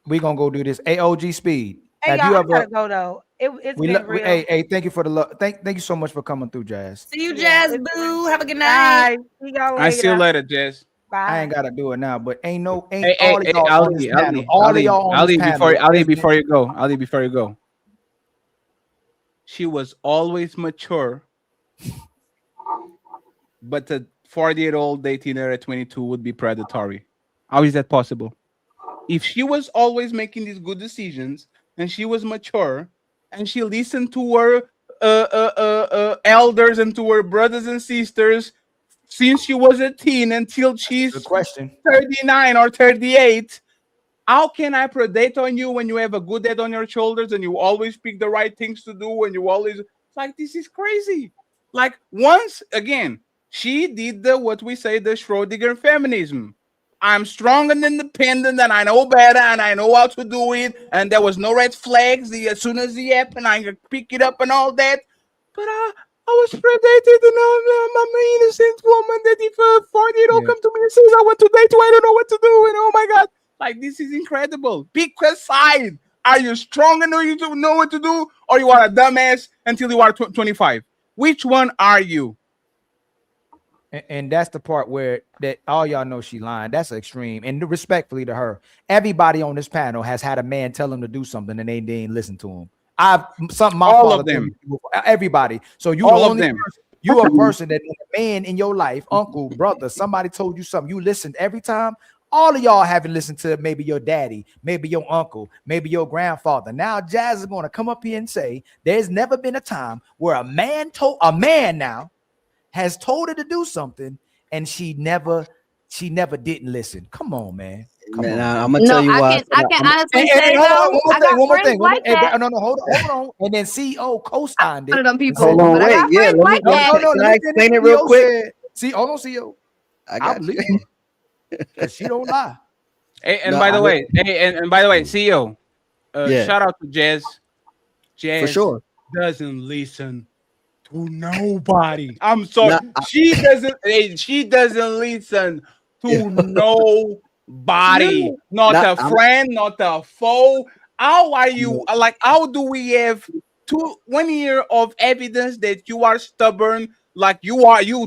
We gonna go do this. AOG Speed. Hey, Have y'all, you I ever? gotta go though. It's been real. Hey, thank you for the love. Thank you so much for coming through, Jazz. See you, Jazz Boo. Have a good night. Bye. See y'all I see you later. later, Jess. I ain't Bye. gotta do it now, but ain't all Hey, of y'all on this panel. All of y'all on this panel. Ali, before you go. Ali, before you go. She was always mature, but a 40-year-old dating her at 22 would be predatory. How is that possible? If she was always making these good decisions and she was mature and she listened to her elders and to her brothers and sisters since she was a teen until she's Good question. 39 or 38, how can I predate on you when you have a good head on your shoulders and you always pick the right things to do and you always like this is crazy. Like once again, she did the what we say the Schrodinger feminism. I'm strong and independent and I know better and I know how to do it. And there was no red flags. As soon as it happened, I could pick it up and all that. But I was predated and I'm an innocent woman that if a 40-year-old come to me and says I want to date you, I don't know what to do. And oh my God, like this is incredible. Pick a side. Are you strong enough to know what to do or you are a dumbass until you are 25? Which one are you? And that's the part where that all y'all know she lying. That's extreme. And respectfully to her, everybody on this panel has had a man tell them to do something and they didn't listen to him. My all father of them. Everybody. So you all the of only them. person, you a person that a man in your life, uncle, brother, somebody told you something. You listened every time. All of y'all haven't listened to maybe your daddy, maybe your uncle, maybe your grandfather. Now Jazz is going to come up here and say there's never been a time where a man has told her to do something and she never didn't listen. Come on, man. Come on. I'm gonna tell you why. I can honestly say hold on, though, one I got more friends thing. like that. No, hold on. And then CEO co-signed it. One of them people, Hold on, but I wait. got Yeah, friends like that. No, can let I me explain finish. it real CEO quick? said, see, hold on, CEO. I got believe you. because she don't lie. Hey, and No, by the I way, and by the way, CEO, Yeah. shout out to Jazz. Jazz For sure. doesn't listen to nobody. I'm sorry. Nah, She doesn't. She doesn't listen to nobody. Not Nah, a friend. Not a foe. How are you? Like, how do we have 1 year of evidence that you are stubborn? Like you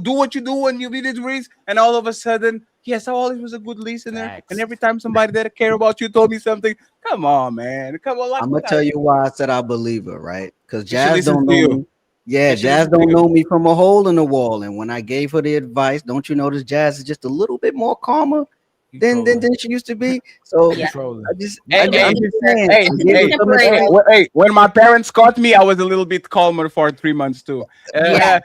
do what you do and you did it with, and all of a sudden, yes, I always was a good listener. Facts. And every time somebody that care about you told me something, come on, man, come on. Like, I'm gonna tell you why I said I believe her, right? Because She Jazz listens don't to know you. me. Yeah, She Jazz listens to don't you. know me from a hole in the wall. And when I gave her the advice, don't you notice Jazz is just a little bit more calmer than she used to be? So Yeah. I'm just Hey, saying. hey, I give her some respect. hey, when my parents caught me, I was a little bit calmer for 3 months too. Yeah.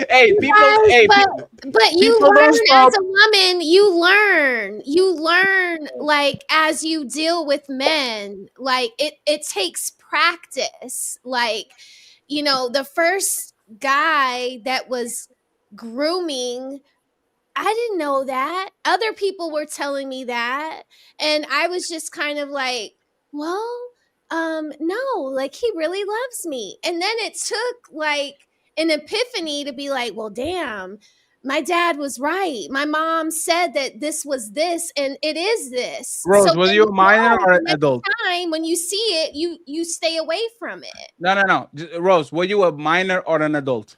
Hey, people, Yes, hey, but you people learn don't stop. as a woman, you learn like as you deal with men, like it takes practice. Like, you know, the first guy that was grooming, I didn't know that. Other people were telling me that. And I was just kind of like, well, no, like he really loves me. And then it took like an epiphany to be like, well, damn, my dad was right. My mom said that this was this, and it is this. Rose, So was then you a minor or an next adult? time when you see it, you stay away from it. No. Rose, were you a minor or an adult?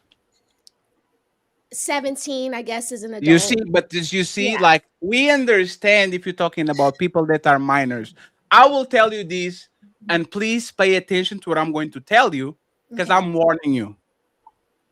17, I guess, is an adult. You see, but as you see, like, we understand if you're talking about people that are minors. I will tell you this, and please pay attention to what I'm going to tell you, because I'm warning you.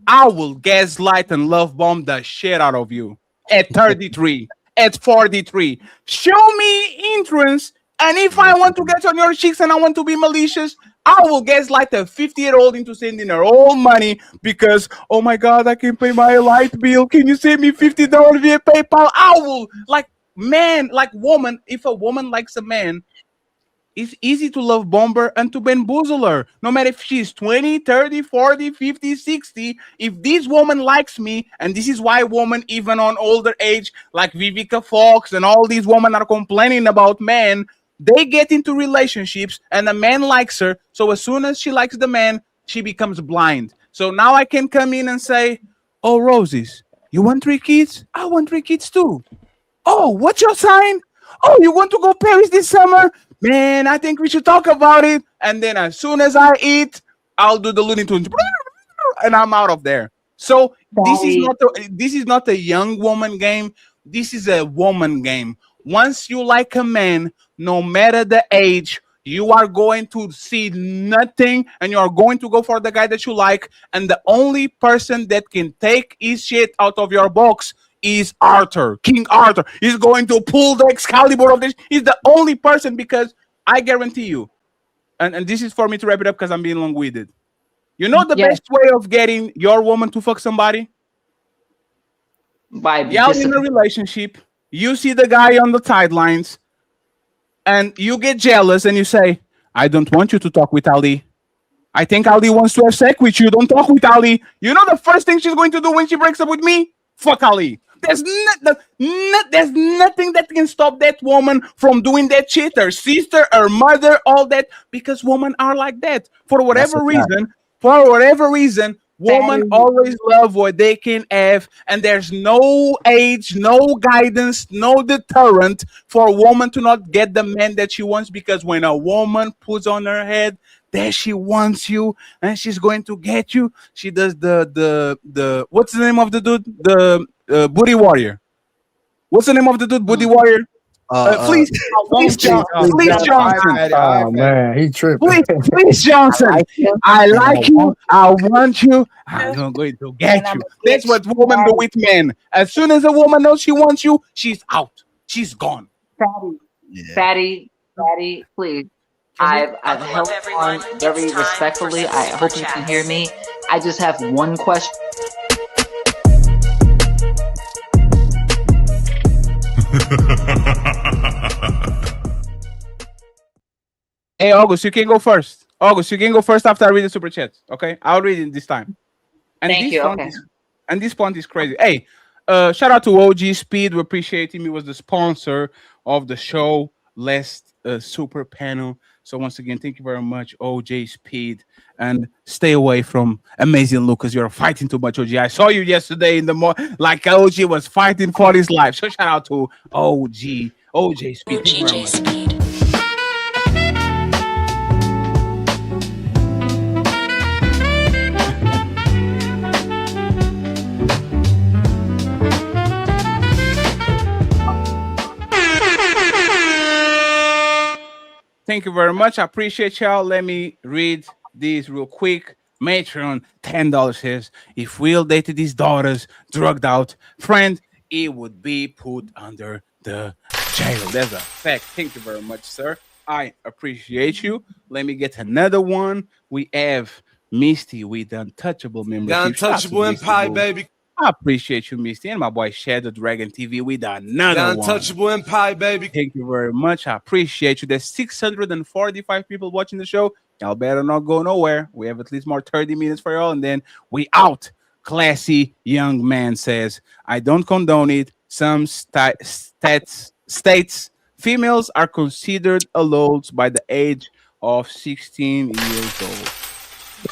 I will gaslight and love bomb the shit out of you at 33, at 43. Show me interest, and if I want to get on your cheeks and I want to be malicious, I will gaslight a 50-year-old into sending her all money because, oh my God, I can pay my light bill. Can you send me $50 via PayPal? I will, like, man, like woman, if a woman likes a man, it's easy to love bomber and to bamboozle her. No matter if she's 20, 30, 40, 50, 60. If this woman likes me, and this is why women, even on older age, like Vivica Fox and all these women are complaining about men, they get into relationships and the man likes her. So as soon as she likes the man, she becomes blind. So now I can come in and say, oh, Roses, you want 3 kids? I want 3 kids too. Oh, what's your sign? Oh, you want to go Paris this summer? Man, I think we should talk about it. And then as soon as I eat, I'll do the Looney Tunes, and I'm out of there. So this is not a young woman game. This is a woman game. Once you like a man, no matter the age, you are going to see nothing, and you are going to go for the guy that you like. And the only person that can take his shit out of your box is Arthur. King Arthur is going to pull the Excalibur of this. He's the only person, because I guarantee you, and this is for me to wrap it up because I'm being long-winded. You know the best way of getting your woman to fuck somebody? By y'all in a relationship, you see the guy on the sidelines, and you get jealous and you say, I don't want you to talk with Ali. I think Ali wants to have sex with you. Don't talk with Ali. You know the first thing she's going to do when she breaks up with me? Fuck Ali. There's nothing that can stop that woman from doing that shit. Her sister, her mother, all that, because women are like that. For whatever reason, women always love what they can have, and there's no age, no guidance, no deterrent for a woman to not get the man that she wants, because when a woman puts on her head that she wants you and she's going to get you, she does the what's the name of the dude? The Booty Warrior. What's the name of the dude? Booty Warrior. Fleece Johnson. Oh man, he tripping. Fleece Johnson. I like you. I want you. I'm going to get you. That's what women do with men. As soon as a woman knows she wants you, she's out. She's gone. Fatty, please. I've held on very respectfully. I hope you can hear me. I just have one question. Hey, August, you can go first. August, you can go first after I read the super chats. Okay, I'll read it this time. And Thank you. Okay. This point is crazy. Hey, shout out to OG Speed. We appreciate him. He was the sponsor of the show last super panel. So once again, thank you very much, OJ Speed, and stay away from Amazing Lucas. You're fighting too much, OG. I saw you yesterday in the morning, like OG was fighting for his life. So shout out to OJ Speed. Thank you very much. Thank you very much. I appreciate y'all. Let me read these real quick. Matron, $10 says, if Will dated his daughters, drugged out, friend, he would be put under the jail. That's a fact. Thank you very much, sir. I appreciate you. Let me get another one. We have Misty with the Untouchable membership. The Untouchable Empire, baby. I appreciate you, Misty, and my boy Shadow Dragon TV with another one. The Untouchable Empire, baby. Thank you very much. I appreciate you. There's 645 people watching the show. Y'all better not go nowhere. We have at least more 30 minutes for y'all, and then we out. Classy young man says, I don't condone it. Some states, females are considered adults by the age of 16 years old.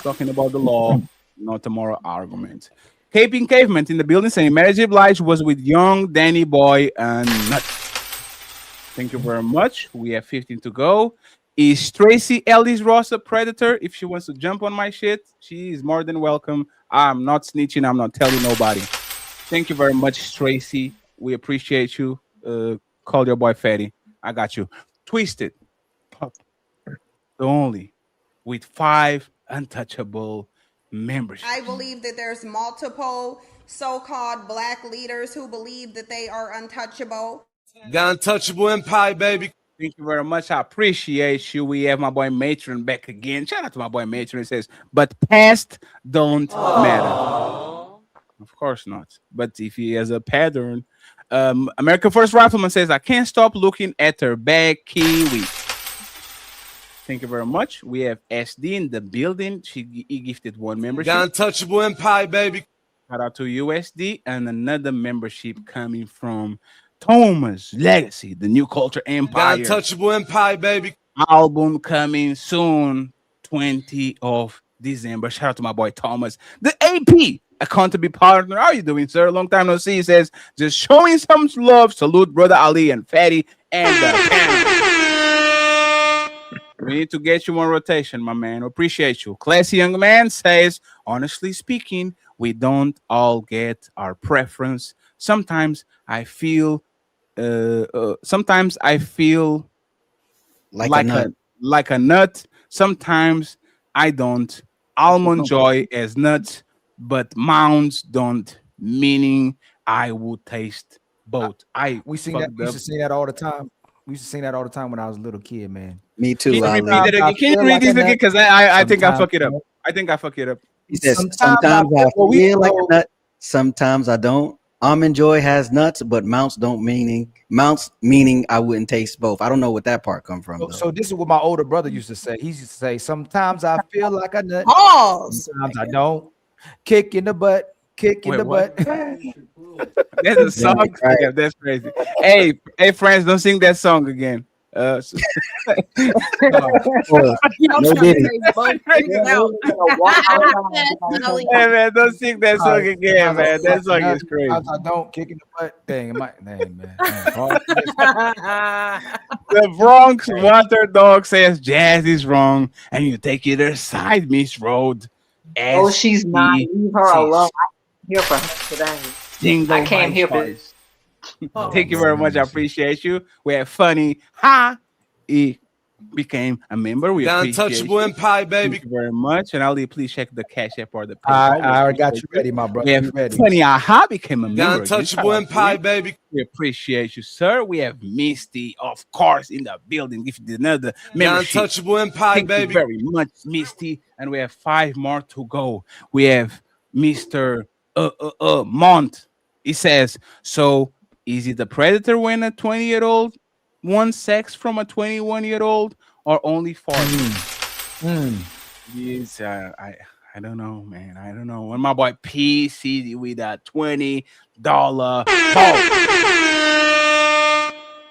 Talking about the law, not the moral argument. Caping Cavement in the building saying Mary J. Blige was with young Danny Boy and Nut. Thank you very much. We have 15 to go. Is Tracy Ellis Ross a predator? If she wants to jump on my shit, she is more than welcome. I'm not snitching. I'm not telling nobody. Thank you very much, Tracy. We appreciate you. Call your boy Fatty. I got you. Twisted. Pup. Only with 5 untouchable memberships. I believe that there's multiple so-called black leaders who believe that they are untouchable. The Untouchable Empire, baby. Thank you very much. I appreciate you. We have my boy Matron back again. Shout out to my boy Matron. It says, but past don't matter. Of course not. But if he has a pattern, American First Rifleman says, I can't stop looking at her back kiwi. Thank you very much. We have SD in the building. He gifted 1 membership. The Untouchable Empire, baby. Shout out to USD and another membership coming from Thomas Legacy, the New Culture Empire. The Untouchable Empire, baby. Album coming soon, 20th of December. Shout out to my boy Thomas. The AP, accountability partner. How are you doing, sir? Long time no see. He says, just showing some love. Salute, brother Ali and Fatty and we need to get you on rotation, my man. Appreciate you. Classy young man says, honestly speaking, we don't all get our preference. Sometimes I feel like a nut. Sometimes I don't. Almond Joy as nuts, but mounds don't, meaning I would taste both. We used to sing that all the time. We used to sing that all the time when I was a little kid, man. Me too. Can you read these again? Because I think I fuck it up. I think I fuck it up. He says, sometimes I feel like a nut. Sometimes I don't. Almond Joy has nuts, but mounts meaning I wouldn't taste both. I don't know what that part come from. Though. So this is what my older brother used to say. He used to say, sometimes I feel like a nut. Sometimes I don't. Kick in the butt. Kick in the butt. That's a song. Right. Yeah, that's crazy. Hey, friends, don't sing that song again. Hey man, don't sing that song again, man. That song is crazy. I don't kick in the butt. Dang, man. The Bronx Water Dog says jazz is wrong, and you take either side, Miss Road. Oh, she's not. Leave her alone. I'm here for her today. I came here for this. Thank you very much. I appreciate you. We have funny. He became a member. We the Untouchable Empire, baby. Thank you very much. And Ali, please check the Cash App or the PayPal. I already got you ready, my brother. We have funny. Aha became a member. The Untouchable Empire, baby. We appreciate you, sir. We have Misty, of course, in the building. If you did another membership. The Untouchable Empire, Thank baby. you very much, Misty. And we have 5 more to go. We have Mr. Mont. He says, so is it the predator when a 20-year-old wants sex from a 21-year-old or only 40? Yes, I don't know, man. I don't know. When my boy P sees it with a $20 ball.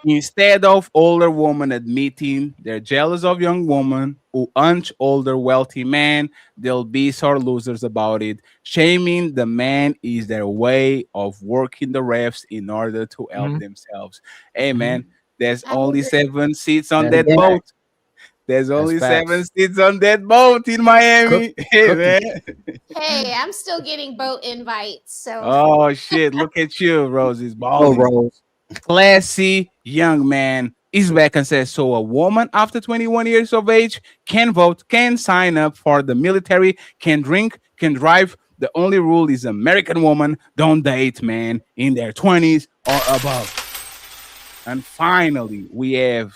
Instead of older woman admitting they're jealous of young woman who hunch older wealthy man, they'll be sore losers about it. Shaming the man is their way of working the refs in order to help themselves. Hey, man, there's only 7 seats on that boat. There's only 7 seats on that boat in Miami. Hey, man. Hey, I'm still getting boat invites. So. Oh, shit. Look at you, Rosie's balling. Rose. Classy young man is back and says, so a woman after 21 years of age can vote, can sign up for the military, can drink, can drive. The only rule is American woman don't date men in their 20s or above. And finally, we have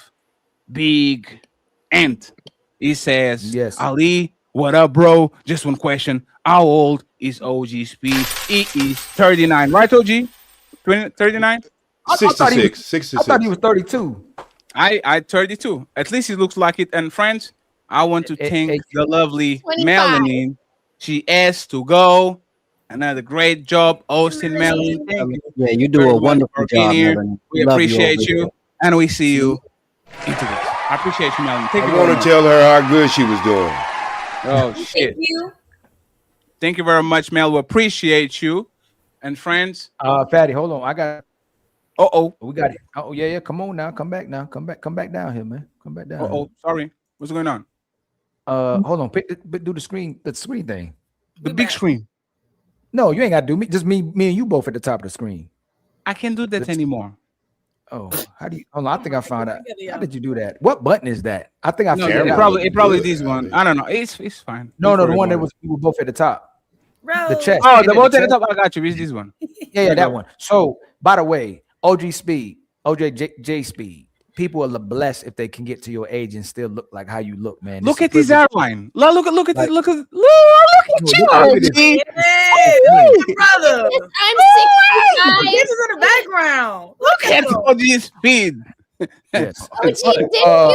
Big Ant. He says, yes, Ali, what up, bro? Just one question. How old is OG Speed? He is 39. Right, OG? 39? 66. I thought he was 32. I 32. At least he looks like it. And friends, I want to thank the lovely 25. Melanie. She asked to go. Another great job, Austin Melanie. Yeah, you do a wonderful job, Melanie. We appreciate you, and we see you into this. I appreciate you, Melanie. I want to tell her how good she was doing. Oh shit! Thank you. Thank you very much, Mel. We appreciate you. And friends. Fatty, hold on. I got. Oh, we got it. Oh yeah. Come on now. Come back now. Come back down here, man. Come back down. Oh, sorry. What's going on? Hold on. Do the screen thing. The big screen. No, you ain't got to do me. Just me and you both at the top of the screen. I can't do that anymore. Oh, how do you? Hold on. I think I found out. How did you do that? What button is that? I think I No, figured it out. probably this one. I don't know. It's fine. No, Don't the worry one that about was we were both at the top. Bro. The chest. Oh, the both at the top. I got you. It's this one. Yeah, that one. So, by the way, OG Speed, J Speed, people are blessed if they can get to your age and still look like how you look, man. Look at his airline. Look at like, this. Look at you. Hey, brother. I'm 65. This is in the background. Look at OG Speed. Yes.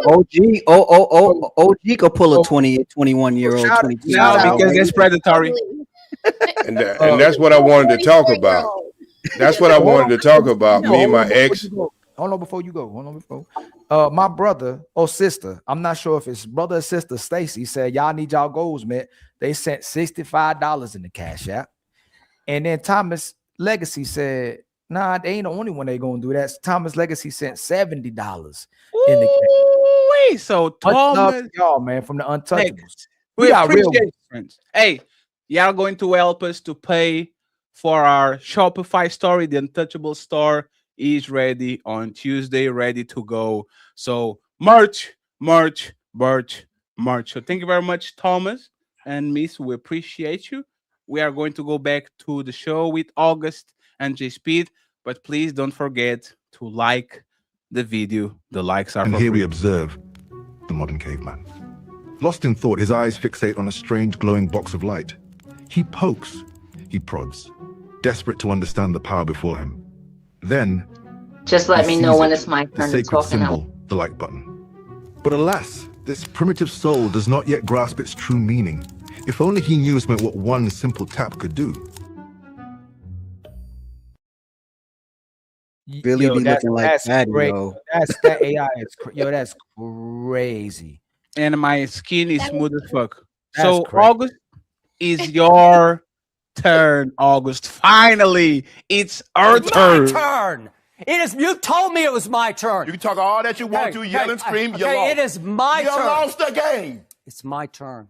OG could pull a 28, 21-year-old, 22. No, because that's predatory. And that's what I wanted to talk about. That's what I wanted to talk about. Me and my ex. Hold on before you go. My brother or sister, I'm not sure if it's brother or sister, Stacy said, y'all need y'all goals, man. They sent $65 in the Cash App. And then Thomas Legacy said, nah, they ain't the only one they gonna do that. Thomas Legacy sent $70 in the Cash App. So Thomas, y'all, man, from the Untouchables. Hey, we got real friends. Hey, y'all going to help us to pay for our Shopify store. The Untouchable store is ready on Tuesday, ready to go. So merch. So thank you very much, Thomas and Miss. We appreciate you. We are going to go back to the show with August and J Speed, but please don't forget to like the video. The likes are. And here we observe the modern caveman. Lost in thought, his eyes fixate on a strange glowing box of light. He pokes, he prods, desperate to understand the power before him. Then, just let me know when it's my the turn to sacred talk. symbol, the like button. But alas, this primitive soul does not yet grasp its true meaning. If only he knew what one simple tap could do. Billy be looking like that, yo. That AI is that's crazy. And my skin is smooth as fuck. That's So crazy. August is your turn. August, finally, it's our turn. My turn. It is. You told me it was my turn. You can talk all that you want to, yell and scream. You lost. It is my you turn. You lost the game. It's my turn.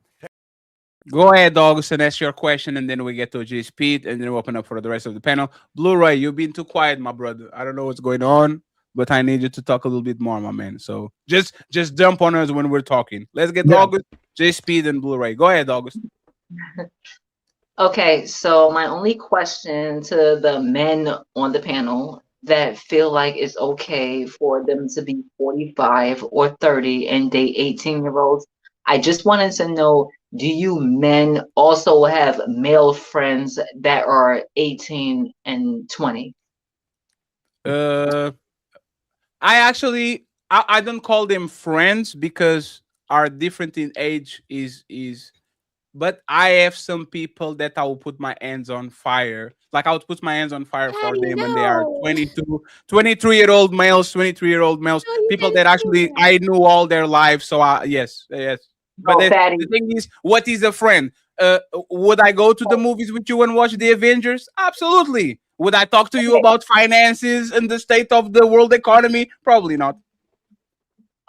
Go ahead, August, and ask your question, and then we get to G Speed, and then we open up for the rest of the panel. Blu-ray, you've been too quiet, my brother. I don't know what's going on, but I need you to talk a little bit more, my man. So just jump on us when we're talking. Let's get August, J Speed, and Blu-ray. Go ahead, August. Okay, so my only question to the men on the panel that feel like it's okay for them to be 45 or 30 and date 18-year-olds, I just wanted to know, do you men also have male friends that are 18 and 20? I don't call them friends because our different in age is but I have some people that I will put my hands on fire. Like I would put my hands on fire for them when they are 22, 23-year-old males, 23-year-old males, people that actually I knew all their lives. So yes. But the thing is, what is a friend? Would I go to the movies with you and watch the Avengers? Absolutely. Would I talk to you about finances and the state of the world economy? Probably not.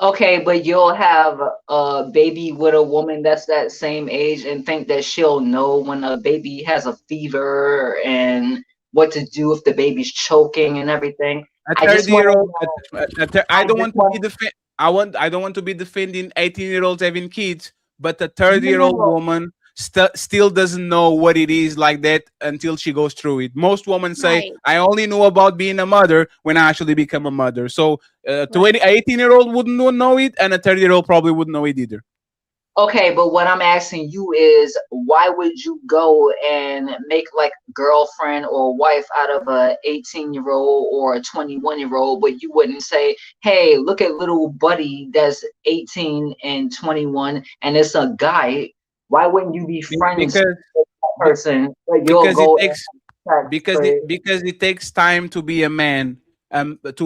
Okay, but you'll have a baby with a woman that's that same age and think that she'll know when a baby has a fever and what to do if the baby's choking and everything. I don't want to be defending 18-year-olds having kids, but a 30-year-old woman still doesn't know what it is like that until she goes through it. Most women say, right, I only knew about being a mother when I actually become a mother. So 18-year-old wouldn't know it, and a 30-year-old probably wouldn't know it either. Okay, but what I'm asking you is, why would you go and make like girlfriend or wife out of a 18-year-old or a 21-year-old, but you wouldn't say, hey, look at little buddy that's 18 and 21 and it's a guy. Why wouldn't you be friends with that person? Because it takes time to be a man.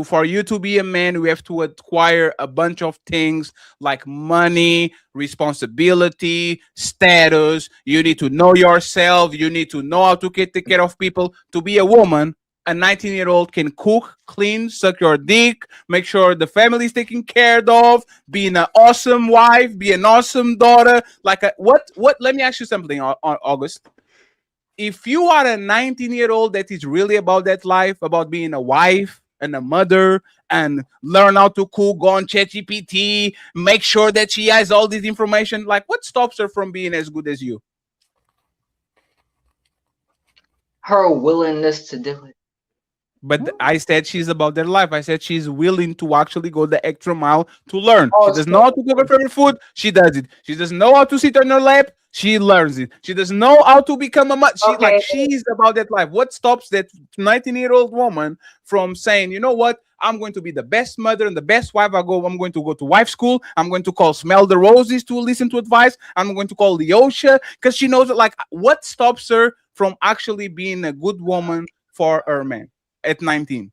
For you to be a man, we have to acquire a bunch of things like money, responsibility, status. You need to know yourself. You need to know how to take care of people. To be a woman, a 19-year-old can cook, clean, suck your dick, make sure the family is taken care of, be an awesome wife, be an awesome daughter. What? Let me ask you something, August. If you are a 19-year-old that is really about that life, about being a wife and a mother, and learn how to cook, go on ChatGPT, make sure that she has all this information, like what stops her from being as good as you? Her willingness to do it. But I said she's about their life. I said she's willing to actually go the extra mile to learn. She does know how to cook her favorite food. She does it. She doesn't know how to sit on her lap. She learns it. She doesn't know how to become a mother. She's about that life. What stops that 19-year-old woman from saying, you know what? I'm going to be the best mother and the best wife. I'm going to go to wife school. I'm going to call Smell the Roses to listen to advice. I'm going to call Leosha because she knows that. What stops her from actually being a good woman for her man at 19?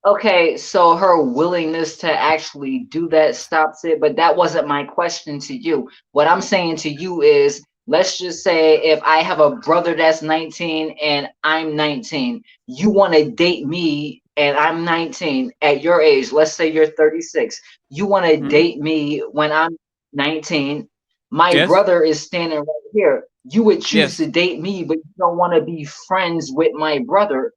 Okay, so her willingness to actually do that stops it, but that wasn't my question to you. What I'm saying to you is, let's just say if I have a brother that's 19 and I'm 19, you want to date me and I'm 19 at your age. Let's say you're 36. You want to date me when I'm 19. My brother is standing right here. You would choose to date me, but you don't want to be friends with my brother.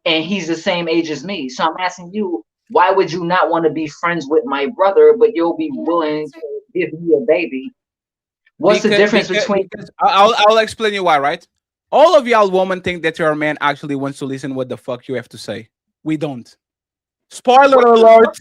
And he's the same age as me. So I'm asking you, why would you not want to be friends with my brother, but you'll be willing to give me a baby? What's the difference between? I'll explain you why, right? All of y'all women think that your man actually wants to listen what the fuck you have to say. We don't. Spoiler alert.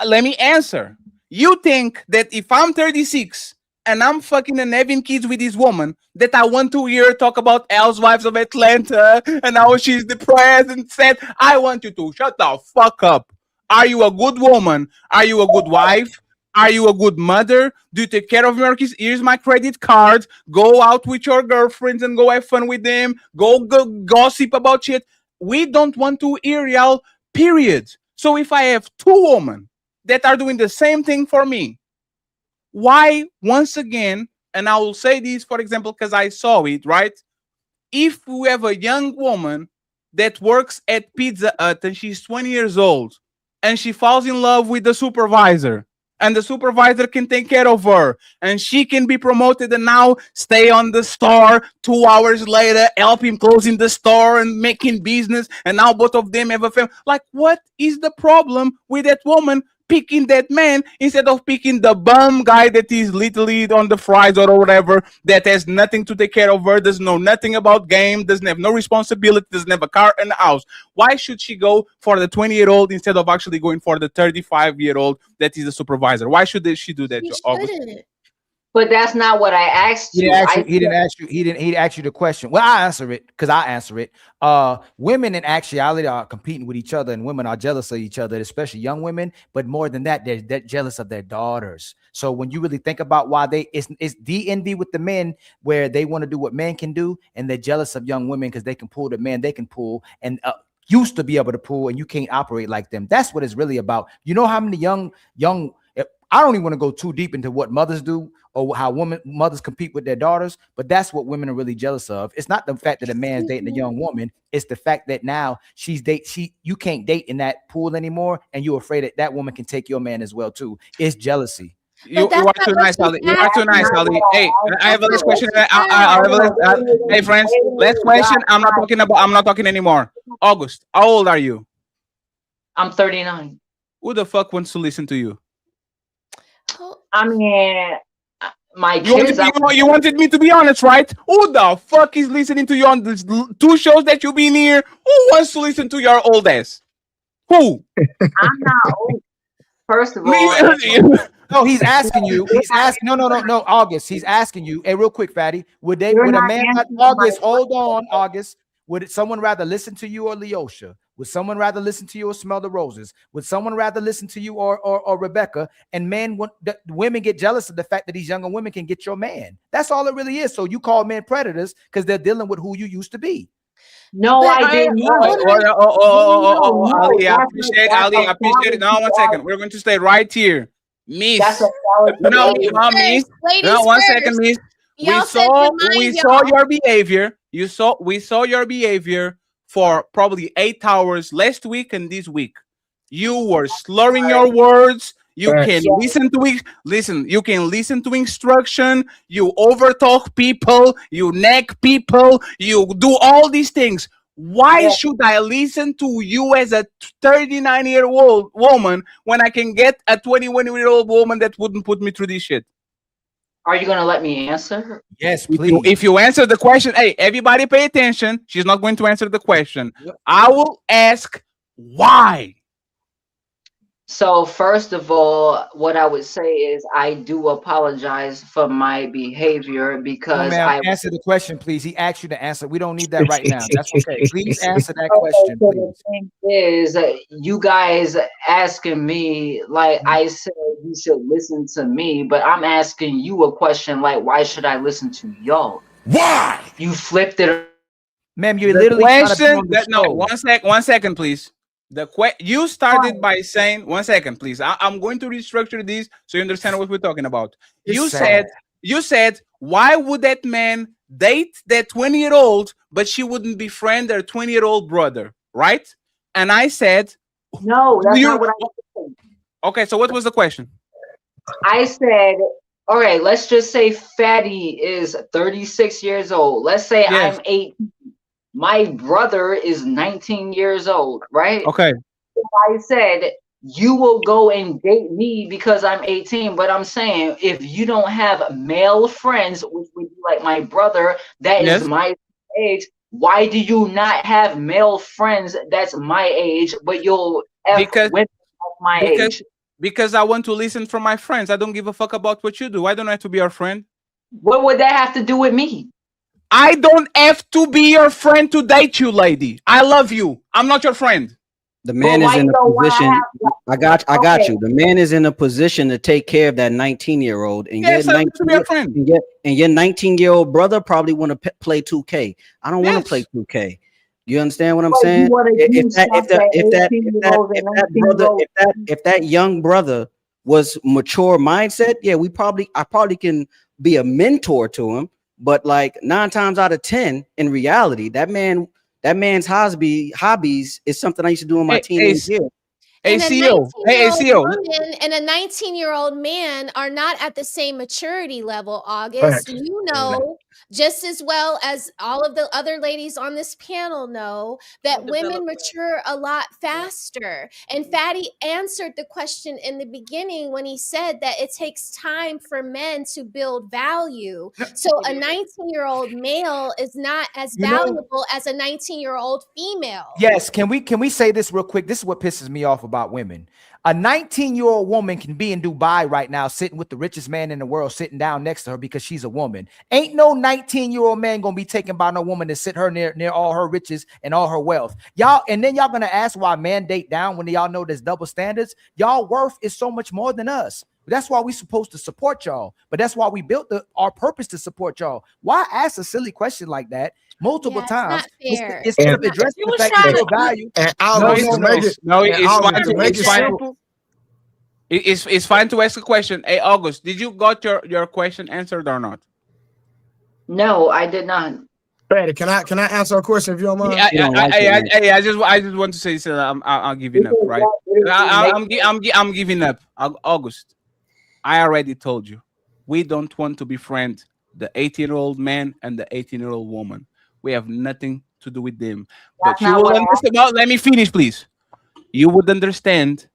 Let me answer. You think that if I'm 36 and I'm fucking and having kids with this woman, that I want to hear her talk about Housewives of Atlanta and how she's depressed and sad. I want you to shut the fuck up. Are you a good woman? Are you a good wife? Are you a good mother? Do you take care of your kids? Here's my credit card. Go out with your girlfriends and go have fun with them. Go gossip about shit. We don't want to hear y'all, period. So if I have two women that are doing the same thing for me, why, once again, and I will say this, for example, because I saw it, right? If we have a young woman that works at Pizza Hut and she's 20 years old and she falls in love with the supervisor, and the supervisor can take care of her and she can be promoted and now stay on the store 2 hours later, help him closing the store and making business, and now both of them have a family. Like, what is the problem with that woman picking that man instead of picking the bum guy that is literally on the fries or whatever, that has nothing to take care of her, doesn't know nothing about game, doesn't have no responsibility, doesn't have a car and a house? Why should she go for the 20-year-old instead of actually going for the 35-year-old that is a supervisor? Why should she do that, August? But that's not what I asked you. He didn't ask you the question. Well, I answer it because I answer it. Women in actuality are competing with each other, and women are jealous of each other, especially young women. But more than that, they're jealous of their daughters. So when you really think about why it's DNV with the men, where they want to do what men can do, and they're jealous of young women because they can pull the man they can pull, and used to be able to pull, and you can't operate like them. That's what it's really about. You know how many young I don't even want to go too deep into what mothers do or how mothers compete with their daughters, but that's what women are really jealous of. It's not the fact that a man's dating a young woman. It's the fact that now you can't date in that pool anymore, and you're afraid that that woman can take your man as well too. It's jealousy. You are too nice, Ali. You are too nice, Ali. Hey, I have a last question. Hey, friends, last question. I'm not talking anymore. August, how old are you? I'm 39. Who the fuck wants to listen to you? I mean, my kids. You wanted me to be honest, right? Who the fuck is listening to you on these 2 shows that you've been here? Who wants to listen to your old ass? Who? I'm not old. First of all, no, he's asking you. He's asking. No, August. He's asking you. Hey, real quick, Fatty. Would a man like August? Hold on, August. Would someone rather listen to you or Leosha? Would someone rather listen to you or Smell the Roses? Would someone rather listen to you or Rebecca? And women get jealous of the fact that these younger women can get your man. That's all it really is. So you call men predators because they're dealing with who you used to be. No, But I did not. Ali, I appreciate it. Now, one second. We're going to stay right here. Miss. That's a fallacy. No, ladies no, Miss. first. Ladies No, one first. second, Miss. Y'all said to We mind saw y'all. your behavior. We saw your behavior for probably 8 hours last week and this week. You were slurring your words. You can listen to it. Listen, you can listen to instruction. You overtalk people. You nag people. You do all these things. Why should I listen to you as a 39-year-old woman when I can get a 21-year-old woman that wouldn't put me through this shit? Are you gonna let me answer? Yes, please. If you answer the question, hey, everybody pay attention. She's not going to answer the question. I will ask why. So first of all, what I would say is I do apologize for my behavior No, because ma'am, answer the question, please. He asked you to answer. We don't need that right now. That's okay. Please answer that question, so please. the thing is, you guys asking me, like I said, you should listen to me, but I'm asking you a question like, why should I listen to y'all? Why? You flipped it. Ma'am, you're The literally trying to be question on the that no, show. 1 second, please. You started by saying 1 second, please. I'm going to restructure this so you understand what we're talking about. You said, why would that man date that 20-year-old, but she wouldn't befriend their 20-year-old brother, right? And I said, no, that's not what I said. Okay, so what was the question? I said, all right, let's just say Fatty is 36 years old. Let's say I'm 18. My brother is 19 years old, right? Okay. I said, you will go and date me because I'm 18. But I'm saying, if you don't have male friends, which would be like my brother, that is my age, why do you not have male friends that's my age, but you'll F women of my age? Because I want to listen from my friends. I don't give a fuck about what you do. I don't have to be your friend. What would that have to do with me? I don't have to be your friend to date you, lady. I love you. I'm not your friend. The man is in a position. I got you. The man is in a position to take care of that 19-year-old, and yes, I want to be your friend. And your 19-year-old brother probably want to play 2K. I don't want to play 2K. You understand what I'm saying? If that young brother was mature mindset, yeah, I probably can be a mentor to him. But like 9 times out of 10, in reality, that man's hobbies is something I used to do in my teenage years. And a 19-year-old woman and a 19-year-old man are not at the same maturity level, August. You know, just as well as all of the other ladies on this panel know, that women mature a lot faster. And Fatty answered the question in the beginning when he said that it takes time for men to build value. So a 19-year-old male is not as valuable as a 19-year-old female. Yes, can we say this real quick? This is what pisses me off about women. A 19-year-old woman can be in Dubai right now, sitting with the richest man in the world, sitting down next to her because she's a woman. Ain't no 19-year-old man gonna be taken by no woman to sit her near all her riches and all her wealth. And then y'all gonna ask why men date down when y'all know there's double standards. Y'all worth is so much more than us. That's why we're supposed to support y'all. But that's why we built our purpose to support y'all. Why ask a silly question like that multiple times? Instead of addressing the fact that value. It's fine to ask a question. Hey, August, did you got your question answered or not? No, I did not. Fatty, can I answer a question if you don't mind? I just want to say so I'm giving up, right? I'm giving up. August, I already told you, we don't want to befriend the 18-year-old man and the 18-year-old woman. We have nothing to do with them. But you will understand. Well, let me finish, please. You would understand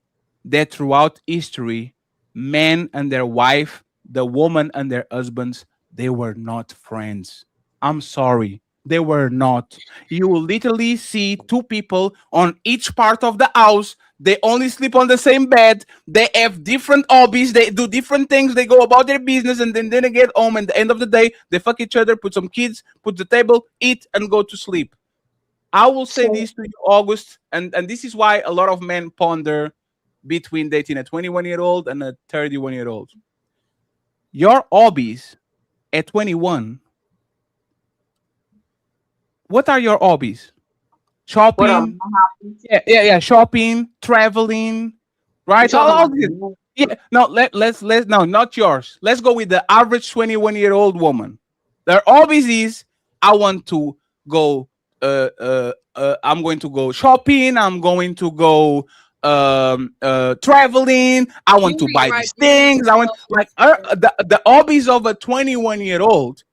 that throughout history, men and their wife, the woman and their husbands, they were not friends. I'm sorry. They were not. You will literally see 2 people on each part of the house. They only sleep on the same bed. They have different hobbies. They do different things. They go about their business, and then they get home. And at the end of the day, they fuck each other, put some kids, put the table, eat, and go to sleep. I will say this to you, August, and this is why a lot of men ponder between dating a 21-year-old and a 31-year-old. Your hobbies at 21 what are your hobbies? Shopping. Yeah. Shopping, traveling, right? All this. Yeah. No, let's no, not yours. Let's go with the average 21-year-old woman. Their hobbies is I want to go. I'm going to go shopping. I'm going to go traveling. I want to buy these things. I want like the hobbies of a 21-year-old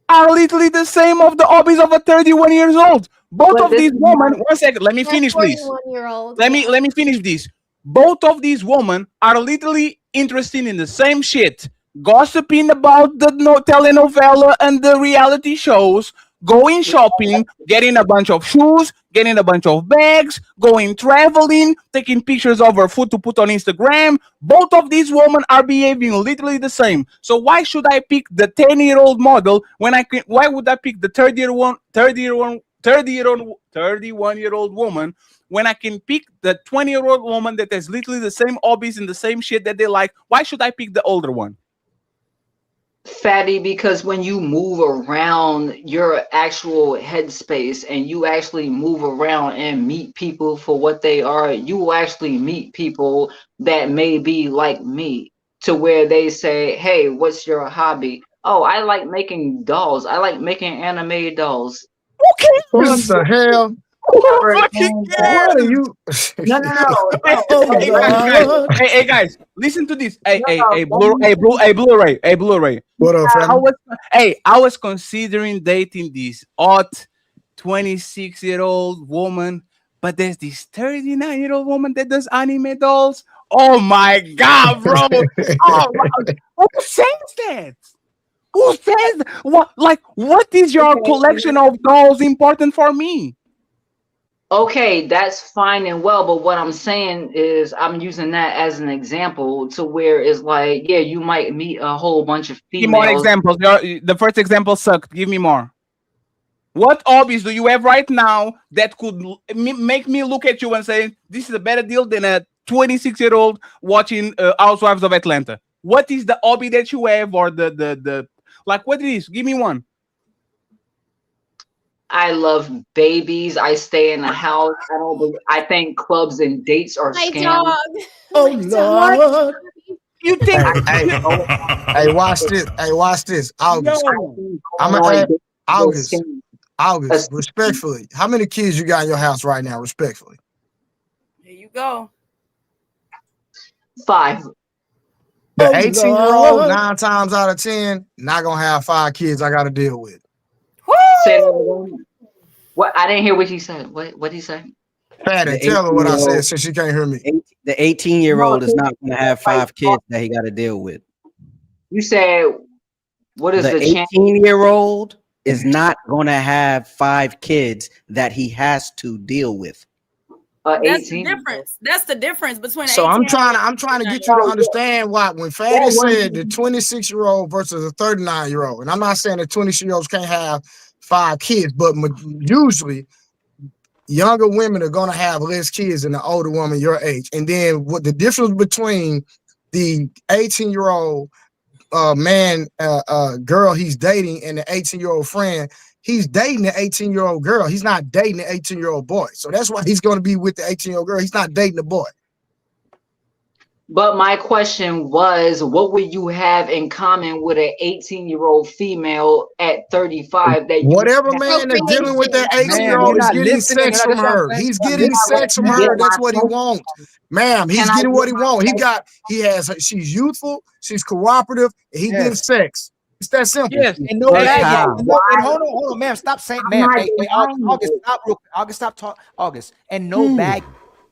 are literally the same of the hobbies of a 31 years old. Both of these women, one second, let me finish, please. 41-year-old. Let me finish this. Both of these women are literally interested in the same shit. Gossiping about the telenovela and the reality shows, going shopping, getting a bunch of shoes, getting a bunch of bags, going traveling, taking pictures of her food to put on Instagram. Both of these women are behaving literally the same. So why should I pick the 10-year-old model when I can? Why would I pick the 31-year-old woman when I can pick the 20-year-old woman that has literally the same hobbies and the same shit that they like? Why should I pick the older one? Fatty, because when you move around your actual headspace and you actually move around and meet people for what they are, you will actually meet people that may be like me, to where they say, hey, what's your hobby? Oh, I like making dolls. I like making anime dolls. Okay. What the hell? What are you? No. Hey, guys, listen to this. Hey, Blu-ray. What up, I was considering dating this hot 26-year-old woman, but there's this 39-year-old woman that does anime dolls. Oh my god, bro! Who says that? Who says what? Like, what is your collection of dolls important for me? Okay, that's fine and well, but what I'm saying is I'm using that as an example to where it's like, yeah, you might meet a whole bunch of Give me more females. examples. The first example sucked. Give me more. What hobbies do you have right now that could make me look at you and say, this is a better deal than a 26-year-old watching Housewives of Atlanta? What is the hobby that you have, or the like, what it is? Give me one. I love babies. I stay in the house. I think clubs and dates are My scams. dog. Oh Lord! You think? Hey, watch this. Hey, watch this. August. I'm gonna August. Respectfully, how many kids you got in your house right now? Respectfully. Here you go. 5. The 18-year-old, 9 times out of 10, not gonna have 5 kids I gotta deal with. Say that again. What? I didn't hear what he said. What did he say? Fatty, tell her what I said since she can't hear me. The 18-year-old is not going to have 5 kids that he got to deal with. You said, what is the 18-year-old is not going to have 5 kids that he has to deal with. That's the difference. That's the difference between. So I'm trying to get you to understand why when Fatty said the 26-year-old versus a 39-year-old, and I'm not saying that 26-year-olds can't have 5 kids, but usually younger women are going to have less kids than the older woman your age. And then what the difference between the 18-year-old girl he's dating and the 18-year-old friend, he's dating the 18-year-old girl. He's not dating the 18-year-old boy. So that's why he's going to be with the 18-year-old girl. He's not dating the boy. But my question was, what would you have in common with an 18-year-old female at 35? That whatever man is dealing with that 18-year-old is getting sex from her. He's getting sex from her. That's what he wants. Ma'am, he's getting what he wants. She's youthful, she's cooperative, and he's getting sex. It's that simple. Yes, and no bag. Hold on, ma'am. Stop saying, ma'am. August, stop. August, stop talking. August, and no bag.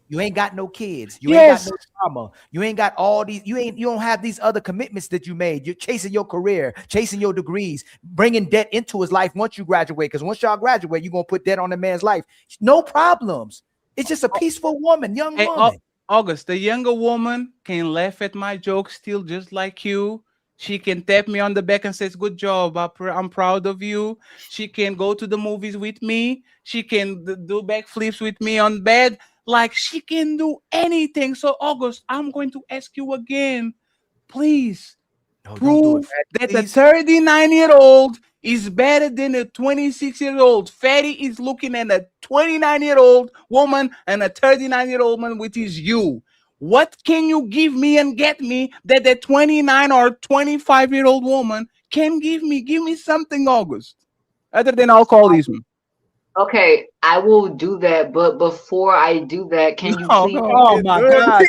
You ain't got no kids. You ain't got no trauma. You ain't got all these. You don't have these other commitments that you made. You're chasing your career, chasing your degrees, bringing debt into his life once you graduate. Because once y'all graduate, you're gonna put debt on the man's life. No problems. It's just a peaceful woman, young woman. August, the younger woman can laugh at my jokes still, just like you. She can tap me on the back and says, good job. I'm proud of you. She can go to the movies with me. She can do backflips with me on bed. Like, she can do anything. So, August, I'm going to ask you again. Please prove that the 39-year-old is better than a 26-year-old. Fatty is looking at a 29-year-old woman and a 39-year-old woman, which is you. What can you give me and get me that the 29 or 25-year-old woman can give me? Give me something, August, other than alcoholism. Okay, I will do that, but before I do that, can you please? Oh my God!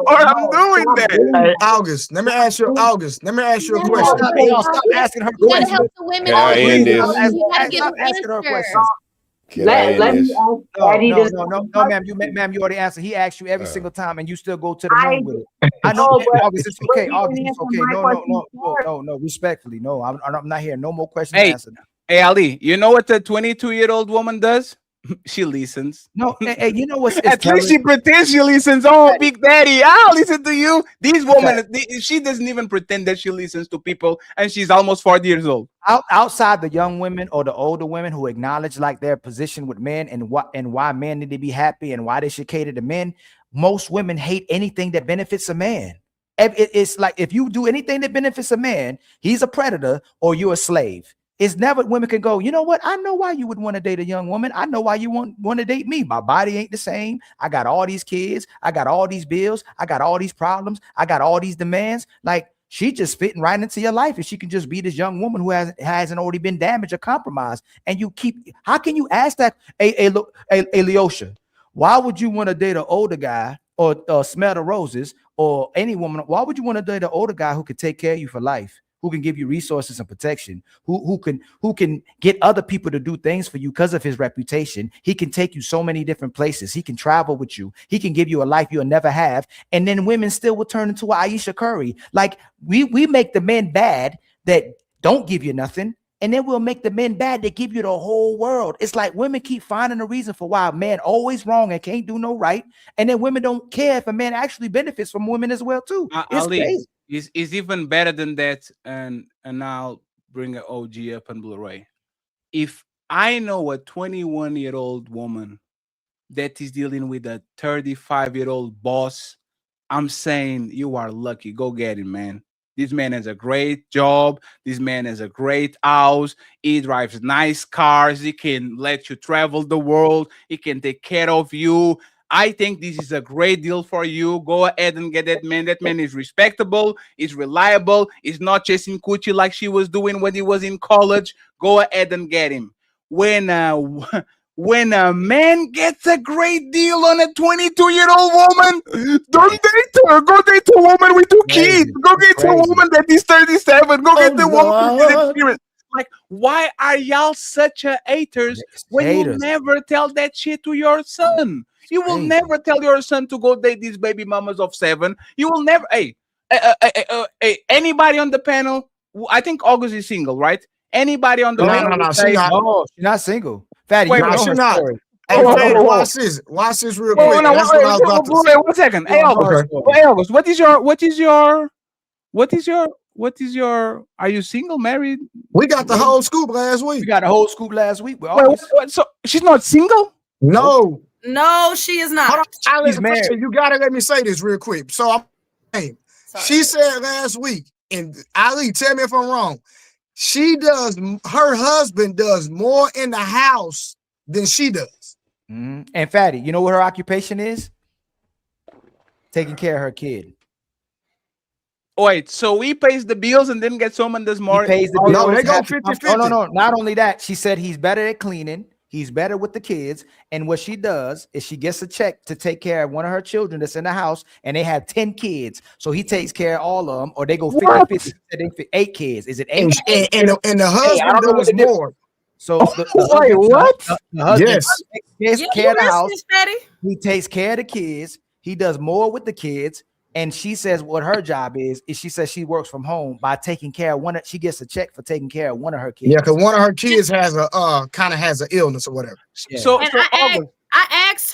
I'm doing that. Hey, August, let me ask you. August, let me ask you a question. Stop asking her You gotta questions. help the women. Can I end this? You gotta give Stop an asking her answer. questions. Can I end Let me this? ask No, Daddy no, this. no, no, no, ma'am. Ma'am, you already answered. He asked you every single time, and you still go to the I moon with it. I know, no, but August. It's okay. you August, didn't it's answer okay. my No, no, question no, no, first. no, no. Respectfully, no. I'm not hearing no more questions Hey, answered. hey, Ali, you know what a 22-year-old woman does? She listens. No, hey, you know what's At least she pretends she listens. Oh, Big Daddy, I'll listen to you. These women, she doesn't even pretend that she listens to people, and she's almost 40 years old. Outside the young women or the older women who acknowledge like their position with men and why men need to be happy and why they should cater to men, most women hate anything that benefits a man. It's like if you do anything that benefits a man, he's a predator or you're a slave. It's never women can go, you know what? I know why you would want to date a young woman. I know why you want to date me. My body ain't the same. I got all these kids. I got all these bills. I got all these problems. I got all these demands. Like she just fitting right into your life. If she can just be this young woman who hasn't already been damaged or compromised. And you keep, how can you ask that? Look, Leosha, why would you want to date an older guy or smell the roses or any woman? Why would you want to date an older guy who could take care of you for life? Who can give you resources and protection, who can get other people to do things for you because of his reputation. He can take you so many different places. He can travel with you. He can give you a life you'll never have. And then women still will turn into Aisha Curry. Like we make the men bad that don't give you nothing. And then we'll make the men bad that give you the whole world. It's like women keep finding a reason for why a man always wrong and can't do no right. And then women don't care if a man actually benefits from women as well too. It's Ali, crazy. is even better than that, and I'll bring an OG up on Blu-ray. If I know a 21-year-old woman that is dealing with a 35-year-old boss, I'm saying you are lucky. Go get him, man. This man has a great job. This man has a great house. He drives nice cars. He can let you travel the world. He can take care of you. I think this is a great deal for you. Go ahead and get that man. That man is respectable, is reliable, is not chasing coochie like she was doing when he was in college. Go ahead and get him. When a man gets a great deal on a 22-year-old woman, don't date her. Go date a woman with 2 kids. Go get a woman that is 37. Go get the woman with experience. Like, why are y'all such a haters when you never tell that shit to your son? You will never tell your son to go date these baby mamas of 7. You will never. Hey, anybody on the panel? I think August is single, right? Anybody on the panel? No, she's not. No, she's not single. Fatty, Wait, you know she's her not. story. Hey, Fatty, watch this. Watch this real quick. No, That's what I was about to say. 1 second. Hey, August. Hey, August. What is your? Are you single, married? We got the whole scoop last week. We got a whole scoop last week. Wait, so she's not single? No. No, she is not. She's married. You gotta let me say this real quick. So she said last week, and Ali, tell me if I'm wrong. Her husband does more in the house than she does. Mm-hmm. And Fatty, you know what her occupation is? Taking care of her kid. Wait, so he pays the bills and then gets home and does more? He pays the bills. No, they go 50-50. No. Not only that, she said he's better at cleaning. He's better with the kids. And what she does is she gets a check to take care of one of her children that's in the house, and they have 10 kids. So he takes care of all of them, or they go 50-50. 8 kids. Is it 8? And the husband does more. So wait, what? The husband takes care of the house. Fatty? He takes care of the kids. He does more with the kids. And she says what her job is she says she works from home by taking care of she gets a check for taking care of one of her kids. Yeah, because one of her kids has a kind of has an illness or whatever. Yeah. So I asked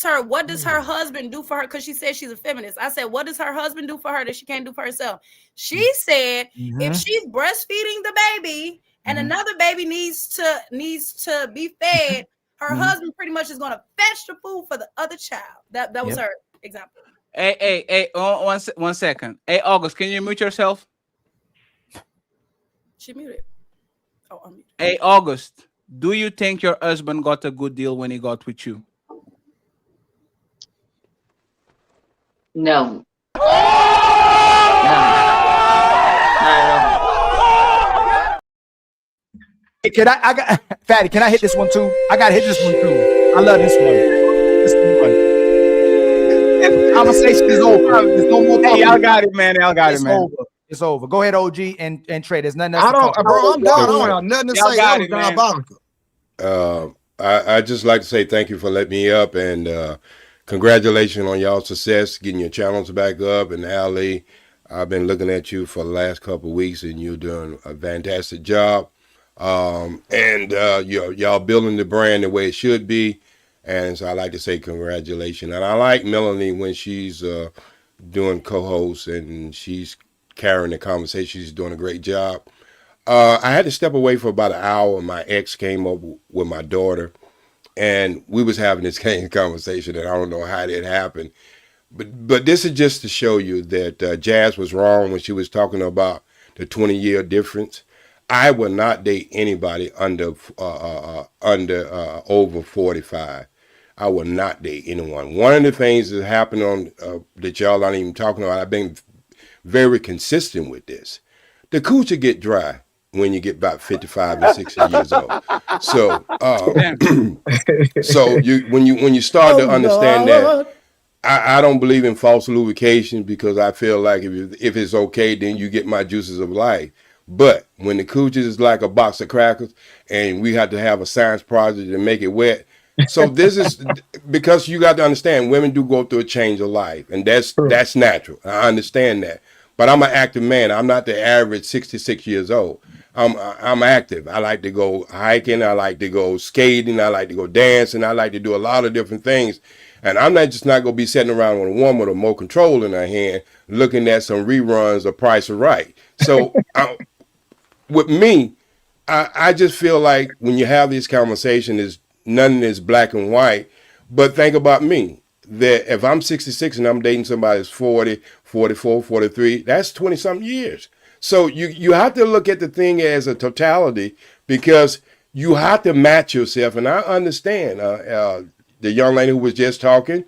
her, what does her husband do for her? Because she said she's a feminist. I said, what does her husband do for her that she can't do for herself? She said, if she's breastfeeding the baby and another baby needs to be fed, her husband pretty much is going to fetch the food for the other child. That was her example. Hey, 1 second. Hey, August, can you mute yourself? She muted. Hey, August, do you think your husband got a good deal when he got with you? No. Hey, I got Fatty, can I hit this one too? I gotta hit this one too. I love this one. This conversation is over. There's no more talking. Hey, y'all got it, man. Y'all got it, man. Over. It's over. Go ahead, OG, and Trey. There's nothing else I to talk don't, bro. about. I'm done. I don't have nothing to Y'all say. got That was it, man. diabolical. I just like to say thank you for letting me up, and congratulations on y'all's success, getting your channels back up. And Ali, I've been looking at you for the last couple of weeks, and you're doing a fantastic job. And y'all building the brand the way it should be. And so I like to say congratulations. And I like Melanie when she's doing co-host and she's carrying the conversation. She's doing a great job. I had to step away for about an hour. My ex came up with my daughter, and we was having this kind of conversation, and I don't know how that happened. But this is just to show you that Jazz was wrong when she was talking about the 20-year difference. I will not date anybody under over 45. I will not date anyone. One of the things that happened on that y'all aren't even talking about, I've been very consistent with this. The coochie get dry when you get about 55 and 60 years old. So, so when you start to understand that, I don't believe in false lubrication, because I feel like if it's okay, then you get my juices of life. But when the coochie is like a box of crackers and we have to have a science project to make it wet. So this is because you got to understand, women do go through a change of life, and that's natural. I understand that. But I'm an active man. I'm not the average 66 years old. I'm active. I like to go hiking. I like to go skating. I like to go dancing. I like to do a lot of different things. And I'm not going to be sitting around with a woman with a remote control in her hand looking at some reruns of Price is Right. So with me, I just feel like when you have this conversation, nothing is black and white. But think about me, that if I'm 66 and I'm dating somebody that's 40, 44, 43, that's 20-something years. So you have to look at the thing as a totality, because you have to match yourself. And I understand the young lady who was just talking,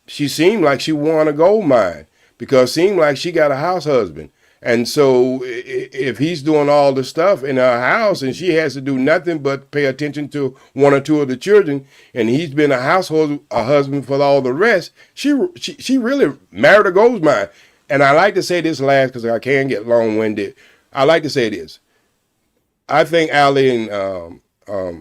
she seemed like she won a gold mine, because it seemed like she got a house husband. And so if he's doing all the stuff in her house and she has to do nothing but pay attention to one or two of the children, and he's been a husband for all the rest, she really married a gold mine. And I like to say this last, because I can get long-winded. I like to say this. I think Ali and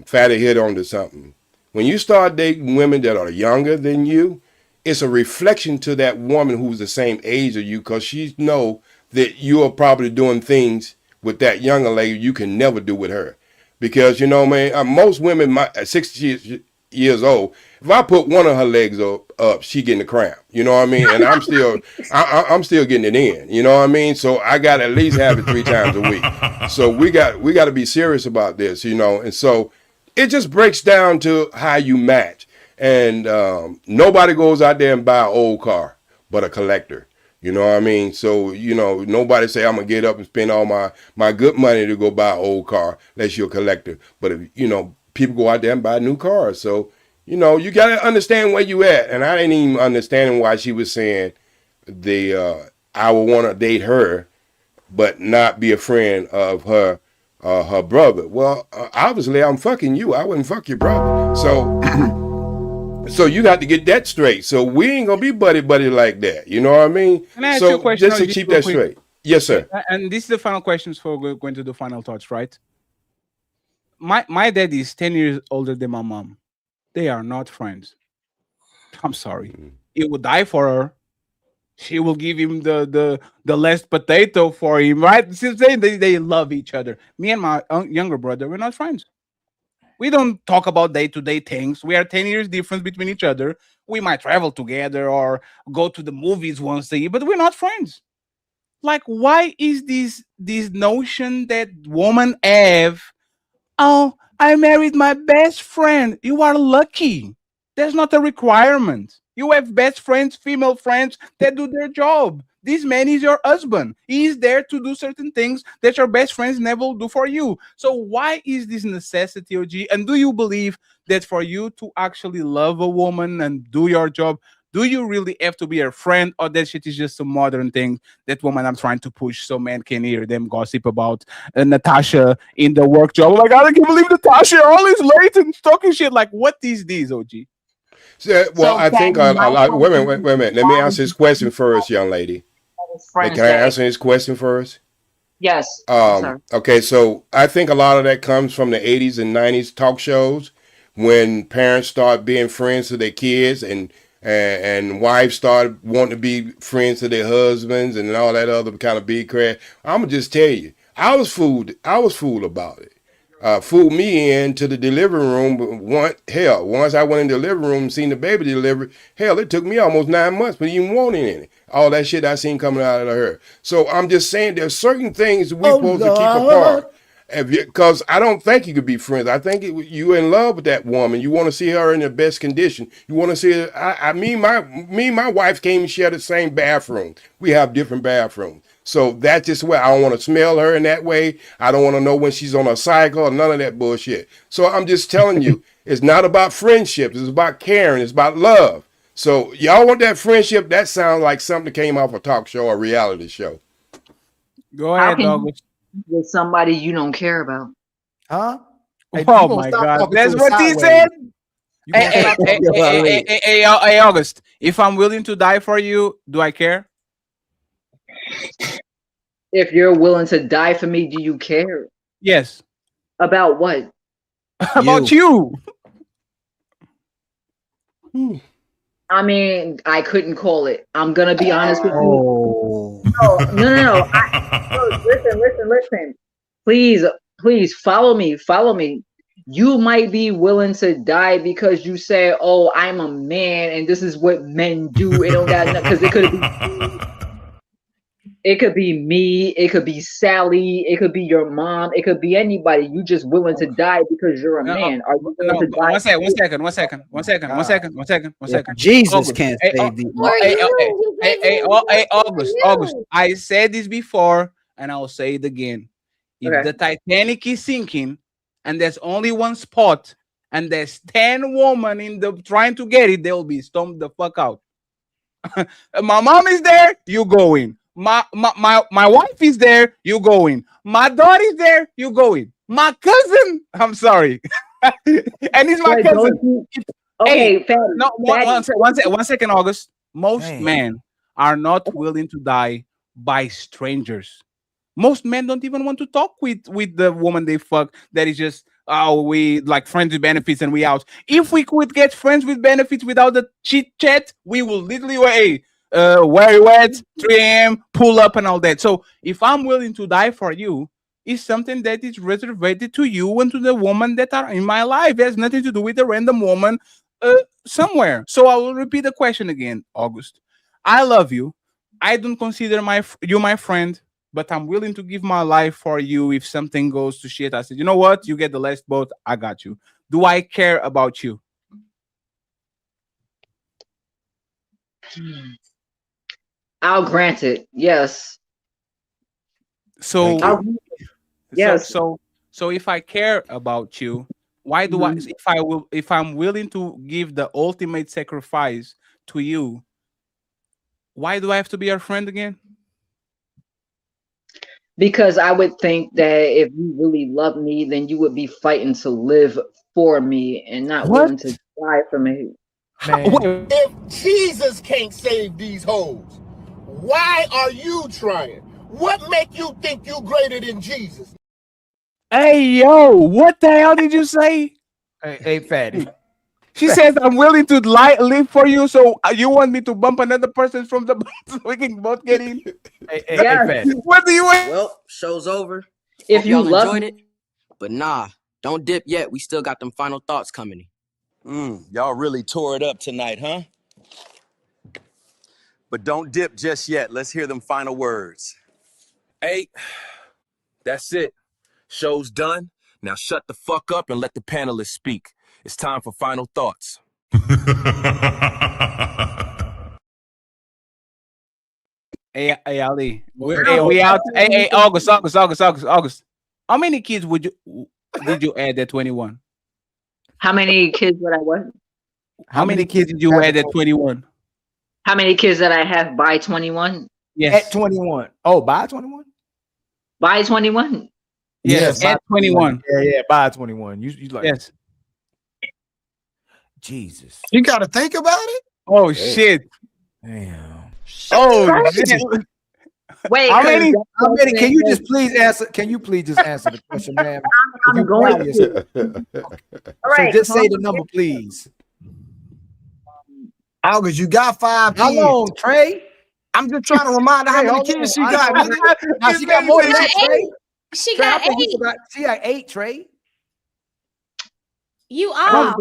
Fatty hit onto something. When you start dating women that are younger than you, it's a reflection to that woman who's the same age as you, because she know that you are probably doing things with that younger lady you can never do with her. Because, man, most women, 60 years old, if I put one of her legs up, she getting a cramp. You know what I mean? And I'm still getting it in. You know what I mean? So I got to at least have it 3 times a week. So we got to be serious about this, And so it just breaks down to how you match. And nobody goes out there and buy an old car but a collector. You know what I mean? So, nobody say I'm going to get up and spend all my good money to go buy an old car unless you're a collector. But, if people go out there and buy new cars. So, you got to understand where you at. And I didn't even understand why she was saying I would want to date her but not be a friend of her brother. Well, obviously, I'm fucking you. I wouldn't fuck your brother. So you got to get that straight. So we ain't gonna be buddy like that. You know what I mean? Can I ask you a question? Just to keep that straight. Yes, sir. And this is the final questions for going to the final thoughts, right? My dad is 10 years older than my mom. They are not friends. I'm sorry. He will die for her. She will give him the last potato for him, right? Since they love each other. Me and my younger brother, we're not friends. We don't talk about day-to-day things. We are 10 years difference between each other. We might travel together or go to the movies once a year, but we're not friends. Like, why is this notion that women have, oh, I married my best friend. You are lucky. That's not a requirement. You have best friends, female friends that do their job. This man is your husband. He is there to do certain things that your best friends never will do for you. So why is this necessity, OG? And do you believe that for you to actually love a woman and do your job, do you really have to be her friend, or that shit is just a modern thing that women are trying to push so men can hear them gossip about Natasha in the work job? Oh my God, I can't believe Natasha always late and talking shit. Like, what is this, OG? Well, I think a lot. Wait a minute. Let me answer his question first, young lady. Hey, can I answer his question first? Yes. Okay, so I think a lot of that comes from the 80s and 90s talk shows when parents start being friends to their kids and wives started wanting to be friends to their husbands and all that other kind of big crap. I'm gonna just tell you, I was fooled about it. Fooled me into the delivery room. Once I went in the delivery room and seen the baby delivered, it took me almost 9 months, but even wanting any. All that shit I seen coming out of her. So I'm just saying there's certain things we're supposed to keep apart. Because I don't think you could be friends. I think you're in love with that woman. You want to see her in the best condition. You want to see her. Me and my wife can't even share the same bathroom. We have different bathrooms. So that's just where I don't want to smell her in that way. I don't want to know when she's on a cycle or none of that bullshit. So I'm just telling you, it's not about friendship. It's about caring. It's about love. So y'all want that friendship? That sounds like something that came off a talk show or reality show. Go ahead, dog. With somebody you don't care about. Huh? Hey, oh my God, that's what he said. Hey, August, if I'm willing to die for you, do I care? If you're willing to die for me, do you care? Yes. About what? About you. I mean, I couldn't call it. I'm gonna be honest with you. No. Listen. Please follow me. You might be willing to die because you say, "Oh, I'm a man, and this is what men do." It don't got because it could be me, it could be Sally, it could be your mom, it could be anybody. You just willing to die because you're a man. Are you willing to die? One second. Jesus August. can't save these. Hey, August. I said this before, and I'll say it again. If the Titanic is sinking, and there's only one spot, and there's 10 women in the trying to get it, they'll be stomped the fuck out. My mom is there, you go in. My wife is there, you go in. My daughter is there, you go in. My cousin, I'm sorry. And he's my cousin. Okay, one second, August. Most men are not willing to die by strangers. Most men don't even want to talk with the woman they fuck. That is just, we like friends with benefits and we out. If we could get friends with benefits without the chit chat, we will literally where you at, 3 a.m., pull up and all that. So if I'm willing to die for you, it's something that is reserved to you and to the woman that are in my life. It has nothing to do with a random woman somewhere. So I will repeat the question again, August. I love you. I don't consider you my friend, but I'm willing to give my life for you. If something goes to shit, I said, you know what? You get the last boat. I got you. Do I care about you? I'll grant it. Yes. So yes. So if I care about you, why do if I'm willing to give the ultimate sacrifice to you, why do I have to be your friend again? Because I would think that if you really love me, then you would be fighting to live for me and not willing to die for me. If Jesus can't save these hoes, why are you trying? What make you think you greater than Jesus? Hey, yo, what the hell did you say? Hey, fatty. She says, I'm willing to live for you, so you want me to bump another person from the so we can both get in? Hey, fatty. What do you want? Well, show's over. If Hope you y'all love enjoyed it, but nah, don't dip yet. We still got them final thoughts coming. Y'all really tore it up tonight, huh? But don't dip just yet. Let's hear them final words. Hey, that's it. Show's done. Now shut the fuck up and let the panelists speak. It's time for final thoughts. Hey, Ali. We out. Hey, August. How many kids did you add at 21? How many kids would I what? How many kids did you add at 21? How many kids that I have by 21? Yes. At 21. Oh, by 21? By 21? Yes, at 21. Yeah, by 21. You like yes. Jesus. You gotta think about it. Oh shit. Damn. Oh shit. Wait, how many? Can you just please answer? Can you please just answer the question, ma'am? I'm going to. All right. So just say the number, please. August, you got 5 kids. How long, Trey? I'm just trying to remind her how many kids she got. Now she got more than that, Trey. She Trey, got 8. She got 8, Trey. You are.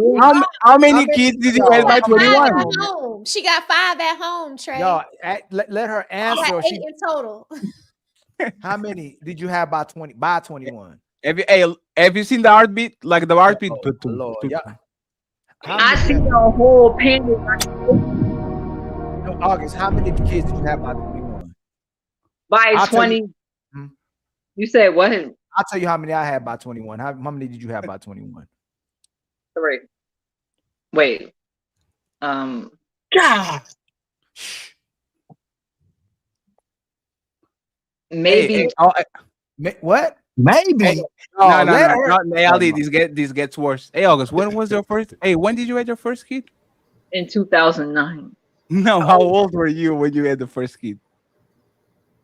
How many kids did you add by 21? She got 5 at home, Trey. Y'all, let her answer. She got 8 in total. How many did you have by 20? By 21. Have you seen the heartbeat? Like the heartbeat. Lord, yeah. I see the whole penny. No, August, how many kids did you have by 21? By 20. You said what? I'll tell you how many I had by 21. How many did you have by 21? 3. Wait. God. Maybe. What? Maybe. Hey, no. This gets worse. Hey, August, when was your first? Hey, when did you have your first kid? In 2009. No, how old were you when you had the first kid?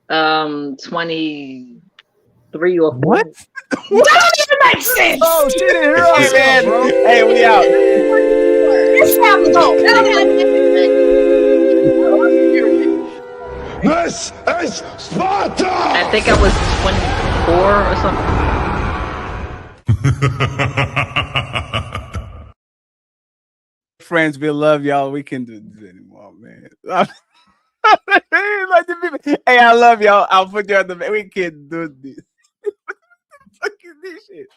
23 or 4. What? That don't even make sense. Oh shit! Hey man, hey, we out. This is Sparta. I think I was 24 or something. Friends, we love y'all. We can't do this anymore, man. Hey, I love y'all. I'll put you on the. We can't do this. Fucking this shit.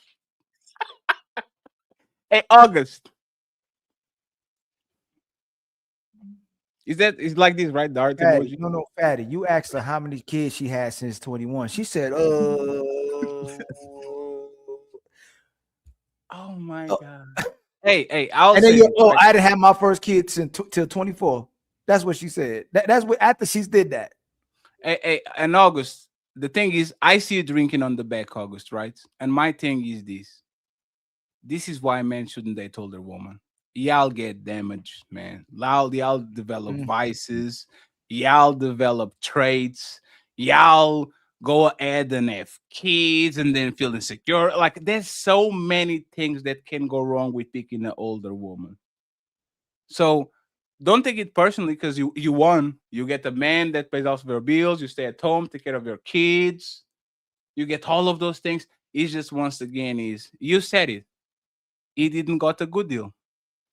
Hey, August. It's like this, right? The heart Fatty, emoji. no, Fatty. You asked her how many kids she had since 21. She said, Oh my god. Hey, I'll and say. Then I didn't have my first kid till 24. That's what she said. That's what after she did that. Hey, and August, the thing is, I see you drinking on the back, August, right? And my thing is this. This is why men shouldn't date older woman. Y'all get damaged, man. Y'all develop vices. Y'all develop traits. Y'all go ahead and have kids and then feel insecure. Like there's so many things that can go wrong with picking an older woman. So don't take it personally because you won. You get a man that pays off your bills. You stay at home, take care of your kids. You get all of those things. It's just once again is you said it. He didn't got a good deal.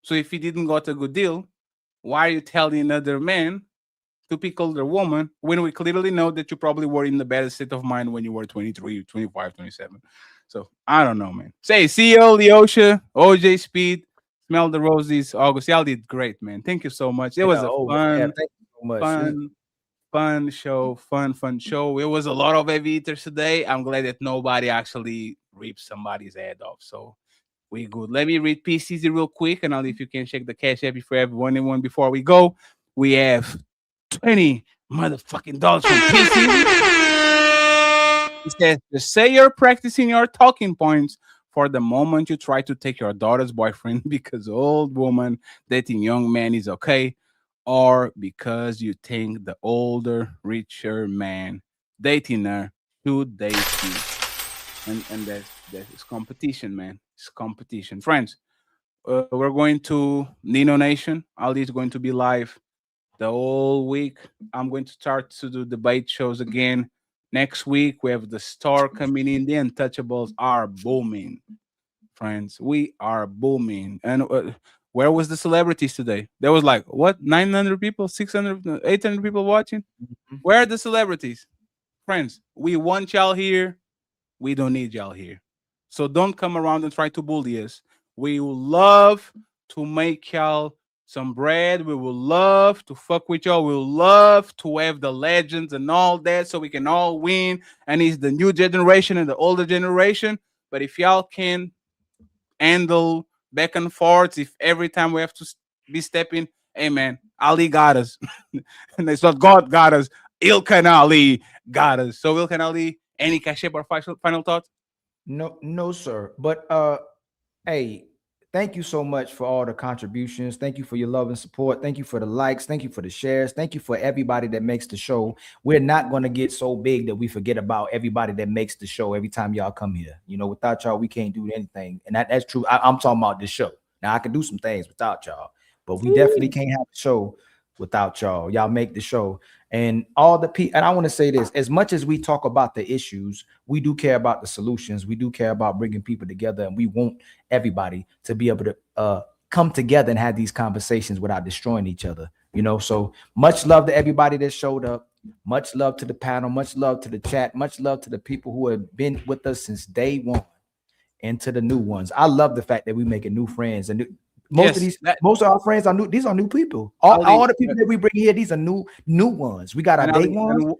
So if he didn't got a good deal, why are you telling another man to pick older woman when we clearly know that you probably were in the better state of mind when you were 23, 25, 27? So I don't know, man. Say CEO, Leosha, OJ Speed, Smell the Roses, August. Y'all did great, man. Thank you so much. It was a fun, thank you so much. fun show. Fun show. It was a lot of heavy eaters today. I'm glad that nobody actually ripped somebody's head off. So we good. Let me read PCZ real quick, and I'll if you can check the cash app for everyone before we go. We have $20 motherfucking dollars from PCZ. He says, just say you're practicing your talking points for the moment you try to take your daughter's boyfriend because old woman dating young man is okay, or because you think the older, richer man dating her should date you. And that's competition, man. It's competition. Friends, we're going to Nino Nation. Ali is going to be live the whole week. I'm going to start to do debate shows again. Next week, we have the star coming in. The Untouchables are booming. Friends, we are booming. And where was the celebrities today? There was like, what, 900 people, 600, 800 people watching? Where are the celebrities? Friends, we want y'all here. We don't need y'all here. So don't come around and try to bully us. We love to make y'all some bread. We will love to fuck with y'all. We will love to have the legends and all that so we can all win. And it's the new generation and the older generation. But if y'all can handle back and forth, if every time we have to be stepping, hey man, Ali got us. And it's not God got us. Ilkan Ali got us. So Ilkan Ali, any cachet or final thoughts? No, sir. But hey, thank you so much for all the contributions. Thank you for your love and support. Thank you for the likes. Thank you for the shares. Thank you for everybody that makes the show. We're not going to get so big that we forget about everybody that makes the show every time y'all come here. You know, without y'all, we can't do anything. And that's true. I'm talking about this show. Now, I can do some things without y'all, but we definitely can't have a show without y'all. Y'all make the show. And all the people, and I want to say this, as much as we talk about the issues, we do care about the solutions. We do care about bringing people together, and we want everybody to be able to come together and have these conversations without destroying each other. You know, so much love to everybody that showed up. Much love to the panel. Much love to the chat. Much love to the people who have been with us since day one, and to the new ones. I love the fact that we're making new friends, and most of our friends are new. These are new people. All the people that we bring here, these are new ones. We got our day ones.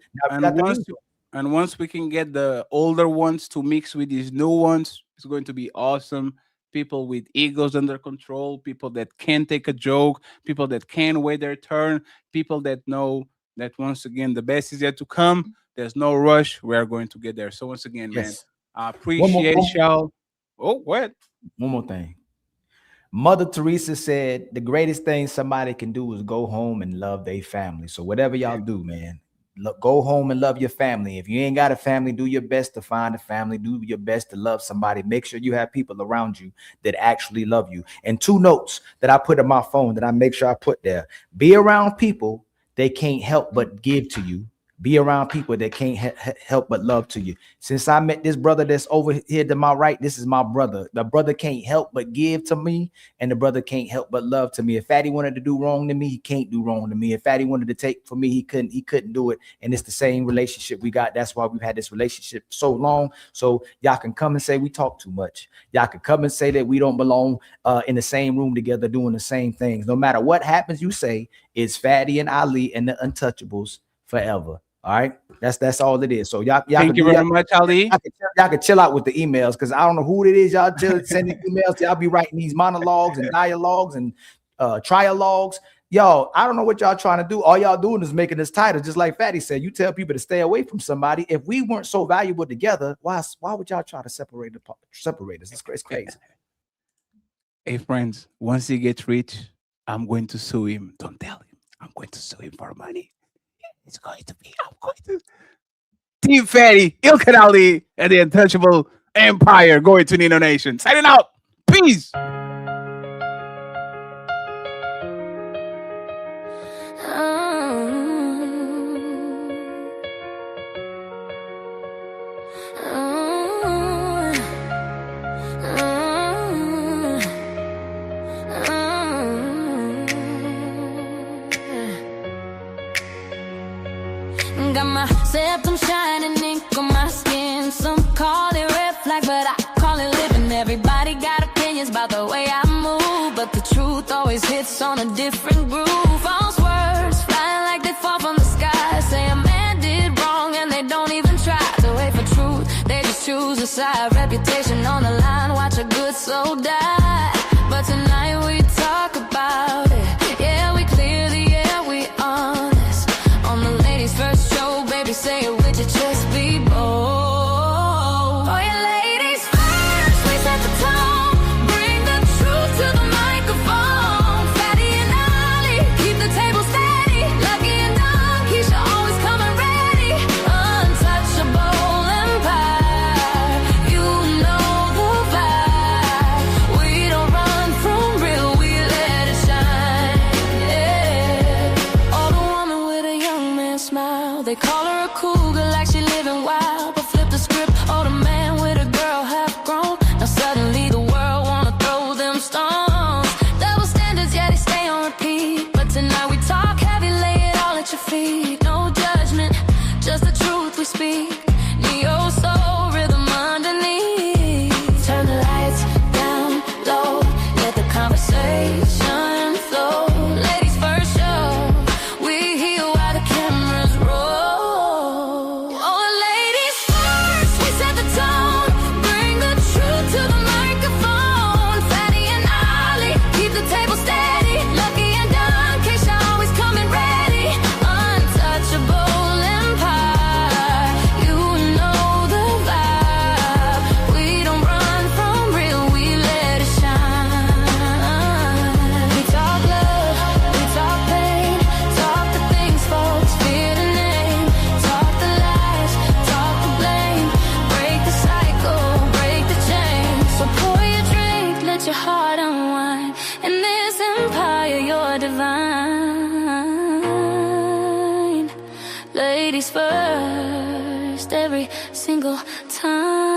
And once we can get the older ones to mix with these new ones, it's going to be awesome. People with egos under control, people that can take a joke, people that can wait their turn, people that know that once again the best is yet to come. There's no rush. We are going to get there. So once again, man, I appreciate y'all. Oh, what? One more thing. Mother Teresa said the greatest thing somebody can do is go home and love their family. So whatever y'all do, man, go home and love your family. If you ain't got a family, do your best to find a family. Do your best to love somebody. Make sure you have people around you that actually love you. And 2 notes that I put in my phone that I make sure I put there. Be around people they can't help but give to you. Be around people that can't help but love to you. Since I met this brother that's over here to my right, this is my brother. The brother can't help but give to me, and the brother can't help but love to me. If Fatty wanted to do wrong to me, he can't do wrong to me. If Fatty wanted to take for me, he couldn't do it. And it's the same relationship we got. That's why we've had this relationship so long. So y'all can come and say we talk too much. Y'all can come and say that we don't belong in the same room together doing the same things. No matter what happens, you say it's Fatty and Ali and the Untouchables forever. All right, that's all it is. So y'all thank you very much, Ali. Y'all can chill out with the emails, because I don't know who it is. Y'all sending emails. Y'all be writing these monologues and dialogues and trialogues. Y'all, I don't know what y'all trying to do. All y'all doing is making this title. Just like Fatty said, you tell people to stay away from somebody. If we weren't so valuable together, why would y'all try to separate us? It's crazy. Hey friends, once he gets rich, I'm going to sue him. Don't tell him. I'm going to sue him for money. It's going to be, I'm going to. Team Fatty, Ilkan Ali, and the Untouchable Empire going to Nino Nation. Signing out. Peace. Got my septum shining ink on my skin. Some call it red flag, but I call it living. Everybody got opinions about the way I move, but the truth always hits on a different groove. False words flying like they fall from the sky. Say a man did wrong and they don't even try to wait for truth. They just choose a side. Reputation on the line, watch a good soul die. But tonight we talk about it. Yeah, we clear the air, we honest. On the ladies' first show, baby, say it with your chest, be bold. Oh yeah, ladies first, we set the tone. Bring the truth to the microphone. Fatty and Ali, keep the table steady. Lucki and Dungquesha, always coming ready. Untouchable empire, you know the vibe. We don't run from real, we let it shine. Yeah. Oh, the woman with a young man smile. They call her a cougar like she living wild, but flip the script. Oh, the man with a girl half grown. Now suddenly the world wanna throw them stones. Double standards, yeah, they stay on repeat. But tonight we talk heavy, lay it all at your feet. No judgment, just the truth we speak. Neo soul rhythm underneath. Turn the lights down low, let the conversation flow. every single time.